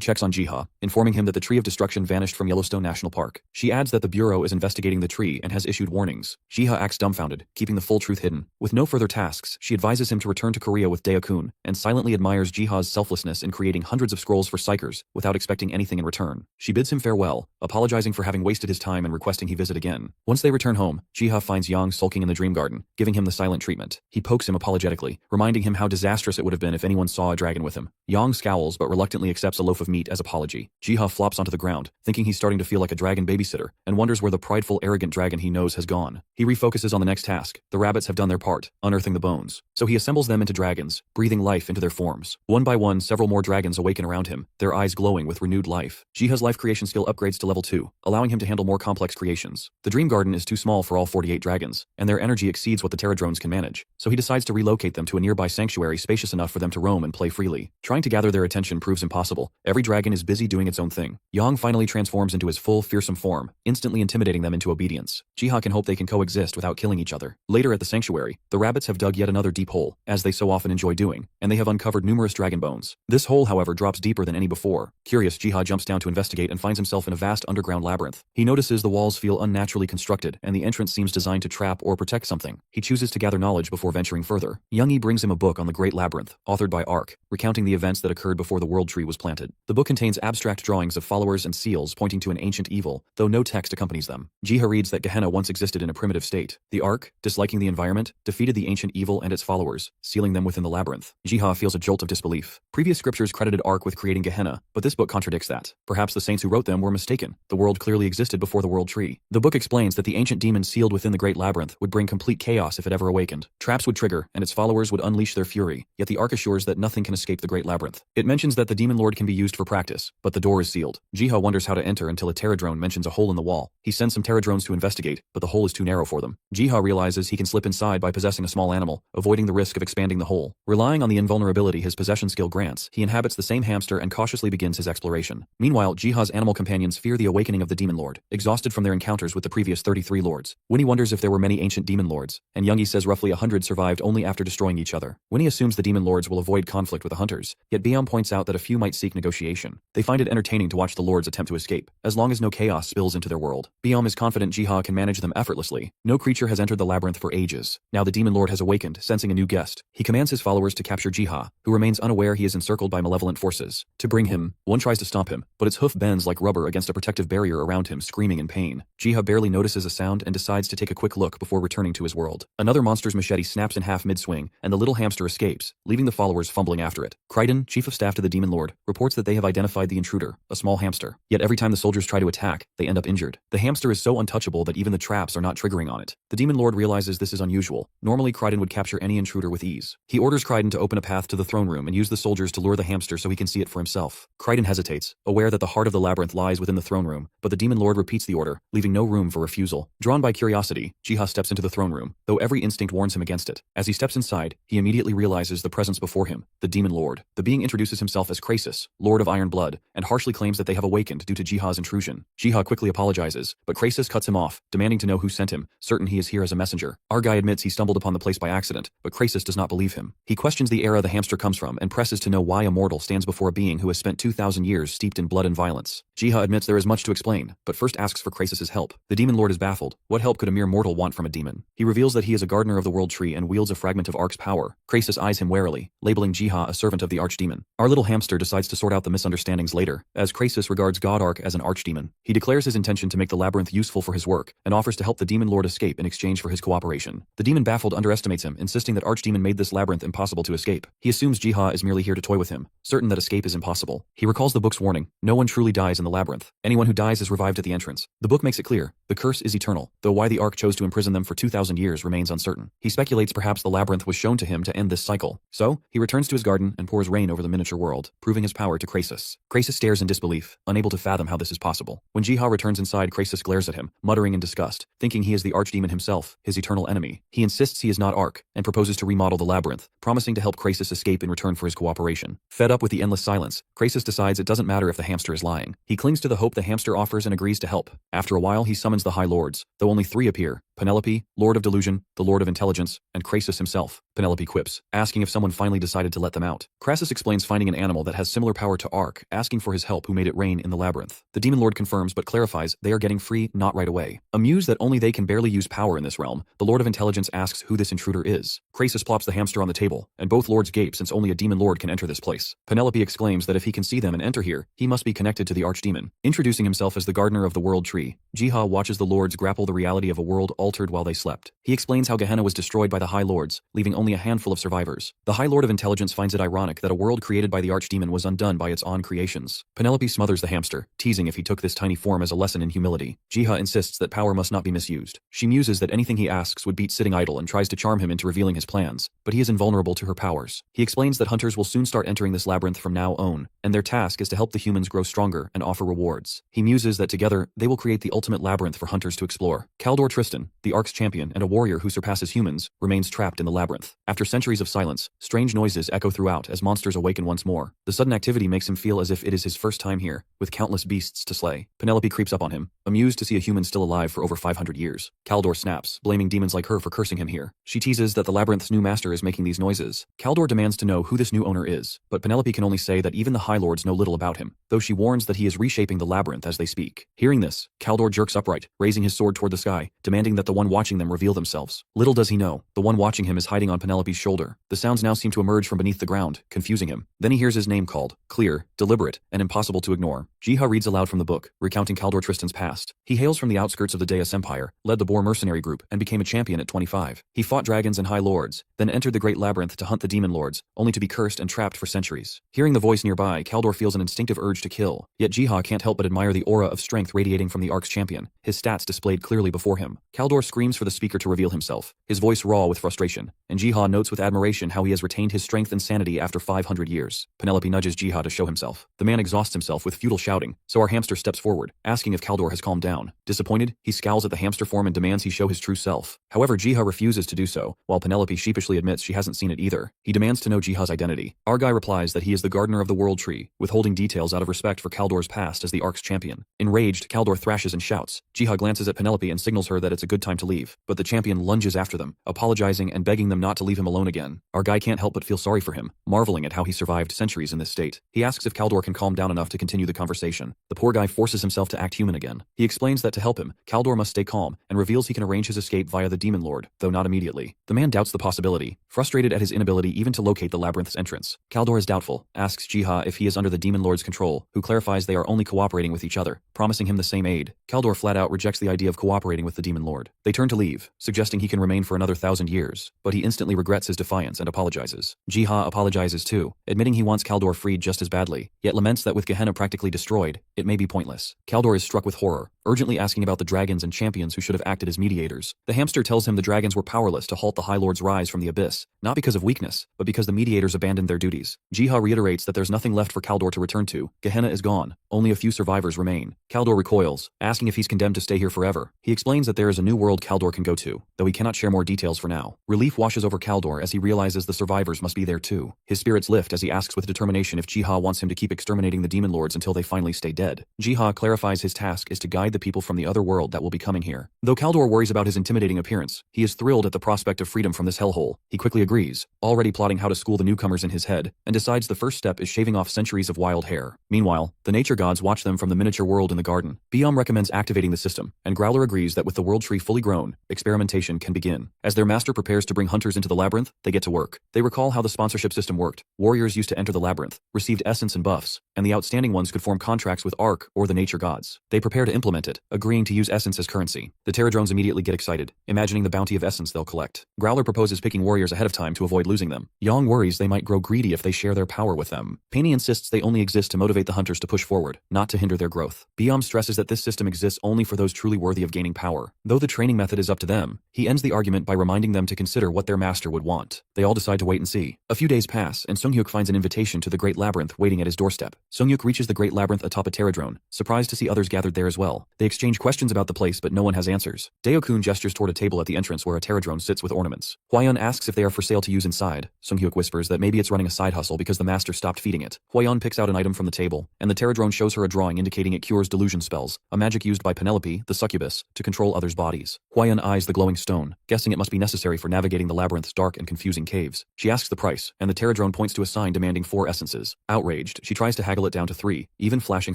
checks on Jiha, informing him that the Tree of Destruction vanished from Yellowstone National Park. She adds that the Bureau is investigating the tree and has issued warnings. Jiha acts dumbfounded, keeping the full truth hidden. With no further tasks, she advises him to return to Korea with Dae-kun, and silently admires Jiha's selflessness in creating hundreds of scrolls for psychers, without expecting anything in return. She bids him farewell, apologizing for having wasted his time and requesting he visit again. Once they return home, Jiha finds Yang sulking in the dream garden, giving him the silent treatment. He pokes him apologetically, reminding him how disastrous it would have been if anyone saw a dragon with him. Yang scowls but reluctantly accepts a loaf of meat as apology. Jiha flops onto the ground, thinking he's starting to feel like a dragon babysitter, and wonders where the prideful, arrogant dragon he knows has gone. He refocuses on the next task. The rabbits have done their part, unearthing the bones. So he assembles them into dragons, breathing life into their forms. One by one, several more dragons awaken around him, their eyes glowing with renewed life. Jiha's life creation skill upgrades to level 2, allowing him to handle more complex creations. The dream garden is too small for all 48 dragons, and their energy exceeds what the Terradrones can manage, so he decides to relocate them to a nearby sanctuary spacious enough for them to roam and play freely. Trying to gather their attention proves impossible. Every dragon is busy doing its own thing. Yang finally transforms into his full, fearsome form, instantly intimidating them into obedience. Jiha can hope they can coexist without killing each other. Later at the sanctuary, the rabbits have dug yet another deep hole, as they so often enjoy doing, and they have uncovered numerous dragon bones. This hole, however, drops deeper than any before. Curious, Jiha jumps down to investigate and finds himself in a vast underground labyrinth. He notices the walls feel unnaturally constructed, and the entrance seems designed to trap or protect something. He chooses to gather knowledge before venturing further. Youngie brings him a book on the Great Labyrinth, authored by Ark, recounting the events that occurred before the world tree was planted. The book contains abstract drawings of followers and seals pointing to an ancient evil, though no text accompanies them. Jiha reads that Gehenna once existed in a primitive state. The Ark, disliking the environment, defeated the ancient evil and its followers, sealing them within the labyrinth. Jiha feels a jolt of disbelief. Previous scriptures credited Ark with creating Gehenna, but this book contradicts that. Perhaps the saints who wrote them were mistaken. The world clearly existed before the world tree. The book explains that the ancient demon sealed within the Great Labyrinth would bring complete chaos if it ever awakened. Traps would trigger, and its followers would unleash their fury, yet the Ark assures that nothing can escape the Great Labyrinth. It mentions that the Demon Lord can be used for practice, but the door is sealed. Jiha wonders how to enter until a Terradrone mentions a hole in the wall. He sends some Terradrones to investigate, but the hole is too narrow for them. Jiha realizes he can slip inside by possessing a small animal, avoiding the risk of expanding the hole. Relying on the invulnerability his possession skill grants, he inhabits the same hamster and cautiously begins his exploration. Meanwhile, Jiha's animal companions fear the awakening of the Demon Lord, exhausted from their encounters with the previous 33 lords. Winnie wonders if there were many ancient Demon Lords, and Youngie says roughly 100 survived only after destroying each other. Winnie assumes the Demon Lords will avoid conflict with the hunters, yet Biam points out that a few might seek negotiation. They find it entertaining to watch the lords attempt to escape, as long as no chaos spills into their world. Biam is confident Jiha can manage them effortlessly. No creature has entered the labyrinth for ages. Now the Demon Lord has awakened, sensing a new guest. He commands his followers to capture Jiha, who remains unaware he is encircled by malevolent forces. To bring him, one tries to stop him, but its hoof bends like rubber against a protected protective barrier around him, screaming in pain. Jiha barely notices a sound and decides to take a quick look before returning to his world. Another monster's machete snaps in half mid-swing, and the little hamster escapes, leaving the followers fumbling after it. Crichton, chief of staff to the Demon Lord, reports that they have identified the intruder, a small hamster. Yet every time the soldiers try to attack, they end up injured. The hamster is so untouchable that even the traps are not triggering on it. The Demon Lord realizes this is unusual. Normally Crichton would capture any intruder with ease. He orders Crichton to open a path to the throne room and use the soldiers to lure the hamster so he can see it for himself. Crichton hesitates, aware that the heart of the labyrinth lies within the throne room, but the Demon Lord repeats the order, leaving no room for refusal. Drawn by curiosity, Jiha steps into the throne room, though every instinct warns him against it. As he steps inside, he immediately realizes the presence before him, the Demon Lord. The being introduces himself as Krasis, Lord of Iron Blood, and harshly claims that they have awakened due to Jiha's intrusion. Jiha quickly apologizes, but Krasis cuts him off, demanding to know who sent him, certain he is here as a messenger. Our guy admits he stumbled upon the place by accident, but Krasis does not believe him. He questions the era the hamster comes from and presses to know why a mortal stands before a being who has spent 2,000 years steeped in blood and violence. Jiha admits there is much to explain, but first asks for Krasis' help. The Demon Lord is baffled. What help could a mere mortal want from a demon? He reveals that he is a gardener of the world tree and wields a fragment of Ark's power. Krasis eyes him warily, labeling Jiha a servant of the archdemon. Our little hamster decides to sort out the misunderstandings later, as Krasis regards God Ark as an archdemon. He declares his intention to make the labyrinth useful for his work, and offers to help the Demon Lord escape in exchange for his cooperation. The demon baffled underestimates him, insisting that Archdemon made this labyrinth impossible to escape. He assumes Jiha is merely here to toy with him, certain that escape is impossible. He recalls the book's warning, no one truly dies in the labyrinth. Anyone who dies is revived at the entrance. The book makes it clear, the curse is eternal, though why the Ark chose to imprison them for 2,000 years remains uncertain. He speculates perhaps the labyrinth was shown to him to end this cycle. So, he returns to his garden and pours rain over the miniature world, proving his power to Krasis. Krasis stares in disbelief, unable to fathom how this is possible. When Jiha returns inside, Krasis glares at him, muttering in disgust, thinking he is the archdemon himself, his eternal enemy. He insists he is not Ark, and proposes to remodel the labyrinth, promising to help Krasis escape in return for his cooperation. Fed up with the endless silence, Krasis decides it doesn't matter if the hamster is lying. He clings to the hope the hamster offers and agrees to help. After a while he summons the High Lords, though only 3 appear: Penelope, Lord of Delusion, the Lord of Intelligence, and Krasis himself. Penelope quips, asking if someone finally decided to let them out. Krasis explains finding an animal that has similar power to Ark, asking for his help who made it rain in the labyrinth. The Demon Lord confirms but clarifies they are getting free not right away. Amused that only they can barely use power in this realm, the Lord of Intelligence asks who this intruder is. Krasis plops the hamster on the table, and both lords gape since only a Demon Lord can enter this place. Penelope exclaims that if he can see them and enter here, he must be connected to the Archdemon. Introducing himself as the gardener of the world tree, Jiha watches the lords grapple the reality of a world altered while they slept. He explains how Gehenna was destroyed by the High Lords, leaving only a handful of survivors. The High Lord of Intelligence finds it ironic that a world created by the Archdemon was undone by its own creations. Penelope smothers the hamster, teasing if he took this tiny form as a lesson in humility. Jiha insists that power must not be misused. She muses that anything he asks would beat sitting idle and tries to charm him into revealing his plans, but he is invulnerable to her powers. He explains that hunters will soon start entering this labyrinth from now on, and their task is to help the humans grow stronger and offer rewards. He muses that together, they will create the ultimate labyrinth for hunters to explore. Kaldor Tristan, the Ark's champion and a warrior who surpasses humans, remains trapped in the labyrinth. After centuries of silence, strange noises echo throughout as monsters awaken once more. The sudden activity makes him feel as if it is his first time here, with countless beasts to slay. Penelope creeps up on him, amused to see a human still alive for over 500 years. Kaldor snaps, blaming demons like her for cursing him here. She teases that the labyrinth's new master is making these noises. Kaldor demands to know who this new owner is, but Penelope can only say that even the High Lords know little about him, though she warns that he is reshaping the labyrinth as they speak. Hearing this, Kaldor jerks upright, raising his sword toward the sky, demanding that the one watching them reveal themselves. Little does he know, the one watching him is hiding on Penelope's shoulder. The sounds now seem to emerge from beneath the ground, confusing him. Then he hears his name called, clear, deliberate, and impossible to ignore. Jiha reads aloud from the book, recounting Kaldor Tristan's past. He hails from the outskirts of the Deus Empire, led the Boar mercenary group, and became a champion at 25. He fought dragons and High Lords, then entered the Great Labyrinth to hunt the Demon Lords, only to be cursed and trapped for centuries. Hearing the voice nearby, Kaldor feels an instinctive urge to kill, yet Jiha can't help but admire the aura of strength radiating from the Ark's champion, his stats displayed clearly before him. Kaldor screams for the speaker to reveal himself, his voice raw with frustration, and Jiha notes with admiration how he has retained his strength and sanity after 500 years. Penelope nudges Jiha to show himself. The man exhausts himself with futile shouting, so our hamster steps forward, asking if Kaldor has calmed down. Disappointed, he scowls at the hamster form and demands he show his true self. However, Jiha refuses to do so, while Penelope sheepishly admits she hasn't seen it either. He demands to know Jiha's identity. Our guy replies that he is the gardener of the world tree, withholding details out of respect for Kaldor's past as the Ark's champion. Enraged, Kaldor thrashes and shouts. Jiha glances at Penelope and signals her that it's a good time time to leave, but the champion lunges after them, apologizing and begging them not to leave him alone again. Our guy can't help but feel sorry for him, marveling at how he survived centuries in this state. He asks if Kaldor can calm down enough to continue the conversation. The poor guy forces himself to act human again. He explains that to help him, Kaldor must stay calm, and reveals he can arrange his escape via the Demon Lord, though not immediately. The man doubts the possibility, frustrated at his inability even to locate the labyrinth's entrance. Kaldor is doubtful, asks Jiha if he is under the Demon Lord's control, who clarifies they are only cooperating with each other, promising him the same aid. Kaldor flat out rejects the idea of cooperating with the Demon Lord. They turn to leave, suggesting he can remain for another 1,000 years, but he instantly regrets his defiance and apologizes. Jiha apologizes too, admitting he wants Kaldor freed just as badly, yet laments that with Gehenna practically destroyed, it may be pointless. Kaldor is struck with horror, urgently asking about the dragons and champions who should have acted as mediators. The hamster tells him the dragons were powerless to halt the High Lord's rise from the abyss, not because of weakness, but because the mediators abandoned their duties. Jiha reiterates that there's nothing left for Kaldor to return to. Gehenna is gone. Only a few survivors remain. Kaldor recoils, asking if he's condemned to stay here forever. He explains that there is a new world Kaldor can go to, though he cannot share more details for now. Relief washes over Kaldor as he realizes the survivors must be there too. His spirits lift as he asks with determination if Jiha wants him to keep exterminating the demon lords until they finally stay dead. Jiha clarifies his task is to guide the people from the other world that will be coming here. Though Kaldor worries about his intimidating appearance, he is thrilled at the prospect of freedom from this hellhole. He quickly agrees, already plotting how to school the newcomers in his head, and decides the first step is shaving off centuries of wild hair. Meanwhile, the nature gods watch them from the miniature world in the garden. Biom recommends activating the system, and Growler agrees that with the world tree fully grown, experimentation can begin. As their master prepares to bring hunters into the labyrinth, they get to work. They recall how the sponsorship system worked. Warriors used to enter the labyrinth, received essence and buffs, and the outstanding ones could form contracts with Ark or the nature gods. They prepare to implement it, agreeing to use essence as currency. The Terradrones immediately get excited, imagining the bounty of essence they'll collect. Growler proposes picking warriors ahead of time to avoid losing them. Yang worries they might grow greedy if they share their power with them. Paney insists they only exist to motivate the hunters to push forward, not to hinder their growth. Biom stresses that this system exists only for those truly worthy of gaining power. Though the training method is up to them, he ends the argument by reminding them to consider what their master would want. They all decide to wait and see. A few days pass, and Sunghyuk finds an invitation to the Great Labyrinth waiting at his doorstep. Sunghyuk reaches the Great Labyrinth atop a Terradrone, surprised to see others gathered there as well. They exchange questions about the place, but no one has answers. Daokun gestures toward a table at the entrance where a Terradrone sits with ornaments. Hwayeon asks if they are for sale to use inside. Sunghyuk whispers that maybe it's running a side hustle because the master stopped feeding it. Hwayeon picks out an item from the table, and the Terradrone shows her a drawing indicating it cures delusion spells, a magic used by Penelope, the succubus, to control others' bodies. Hwayeon eyes the glowing stone, guessing it must be necessary for navigating the labyrinth's dark and confusing caves. She asks the price, and the Terradrone points to a sign demanding 4 essences. Outraged, she tries to haggle it down to 3, even flashing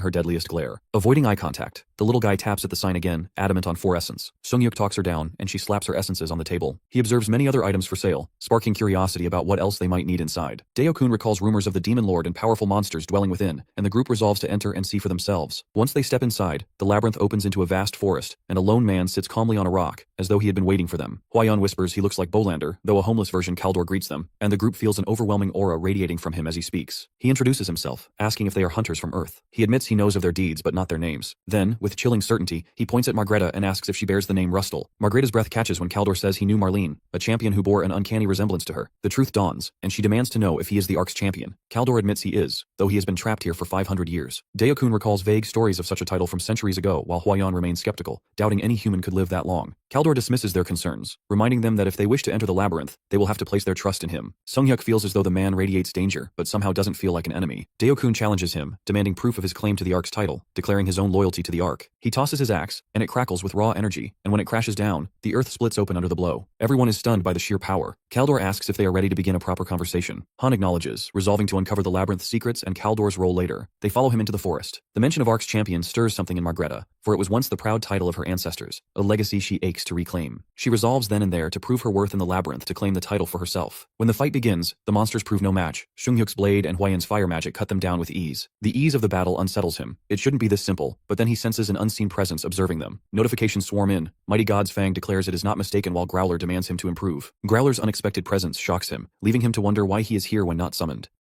her deadliest glare. Avoiding eye contact, the little guy taps at the sign again, adamant on 4 essence. Sunghyuk talks her down, and she slaps her essences on the table. He observes many other items for sale, sparking curiosity about what else they might need inside. Daokun recalls rumors of the demon lord and powerful monsters dwelling within, and the group resolves to enter and see for themselves. Once they step inside, the labyrinth opens into a vast forest, and a lone man sits calmly on a rock, as though he had been waiting for them. Hwayeon whispers he looks like Bolander, though a homeless version Kaldor greets them, and the group feels an overwhelming aura radiating from him as he speaks. He introduces himself, asking if they are hunters from Earth. He admits he knows of their deeds but not their names. Then, with chilling certainty, he points at Margreta and asks if she bears the name Rustle. Margreta's breath catches when Kaldor says he knew Marlene, a champion who bore an uncanny resemblance to her. The truth dawns, and she demands to know if he is the Ark's champion. Kaldor admits he is, though he has been trapped here for 500 years. Daokun recalls vague stories of such a title from centuries ago while Hwayeon remains skeptical, doubting any human could live that long. Kaldor dismisses their concerns, reminding them that if they wish to enter the labyrinth, they will have to place their trust in him. Sunghyuk feels as though the man radiates danger, but somehow doesn't feel like an enemy. Daokun challenges him, demanding proof of his claim to the Ark's title, declaring his own loyalty to the Ark. He tosses his axe, and it crackles with raw energy, and when it crashes down, the earth splits open under the blow. Everyone is stunned by the sheer power. Kaldor asks if they are ready to begin a proper conversation. Han acknowledges, resolving to uncover the labyrinth's secrets and Kaldor's role later. They follow him into the forest. The mention of Ark's champion stirs something in Margreta, for it was once the proud title of her ancestors, a legacy she aches to reclaim. She resolves then and there to prove her worth in the labyrinth to claim the title for herself. When the fight begins, the monsters prove no match. Sunghyuk's blade and Hwayeon's fire magic cut them down with ease. The ease of the battle unsettles him. It shouldn't be this simple, but then he senses an unseen presence observing them. Notifications swarm in. Mighty God's Fang declares it is not mistaken while Growler demands him to improve. Growler's unexpected presence shocks him, leaving him to wonder why he is here when not summoned.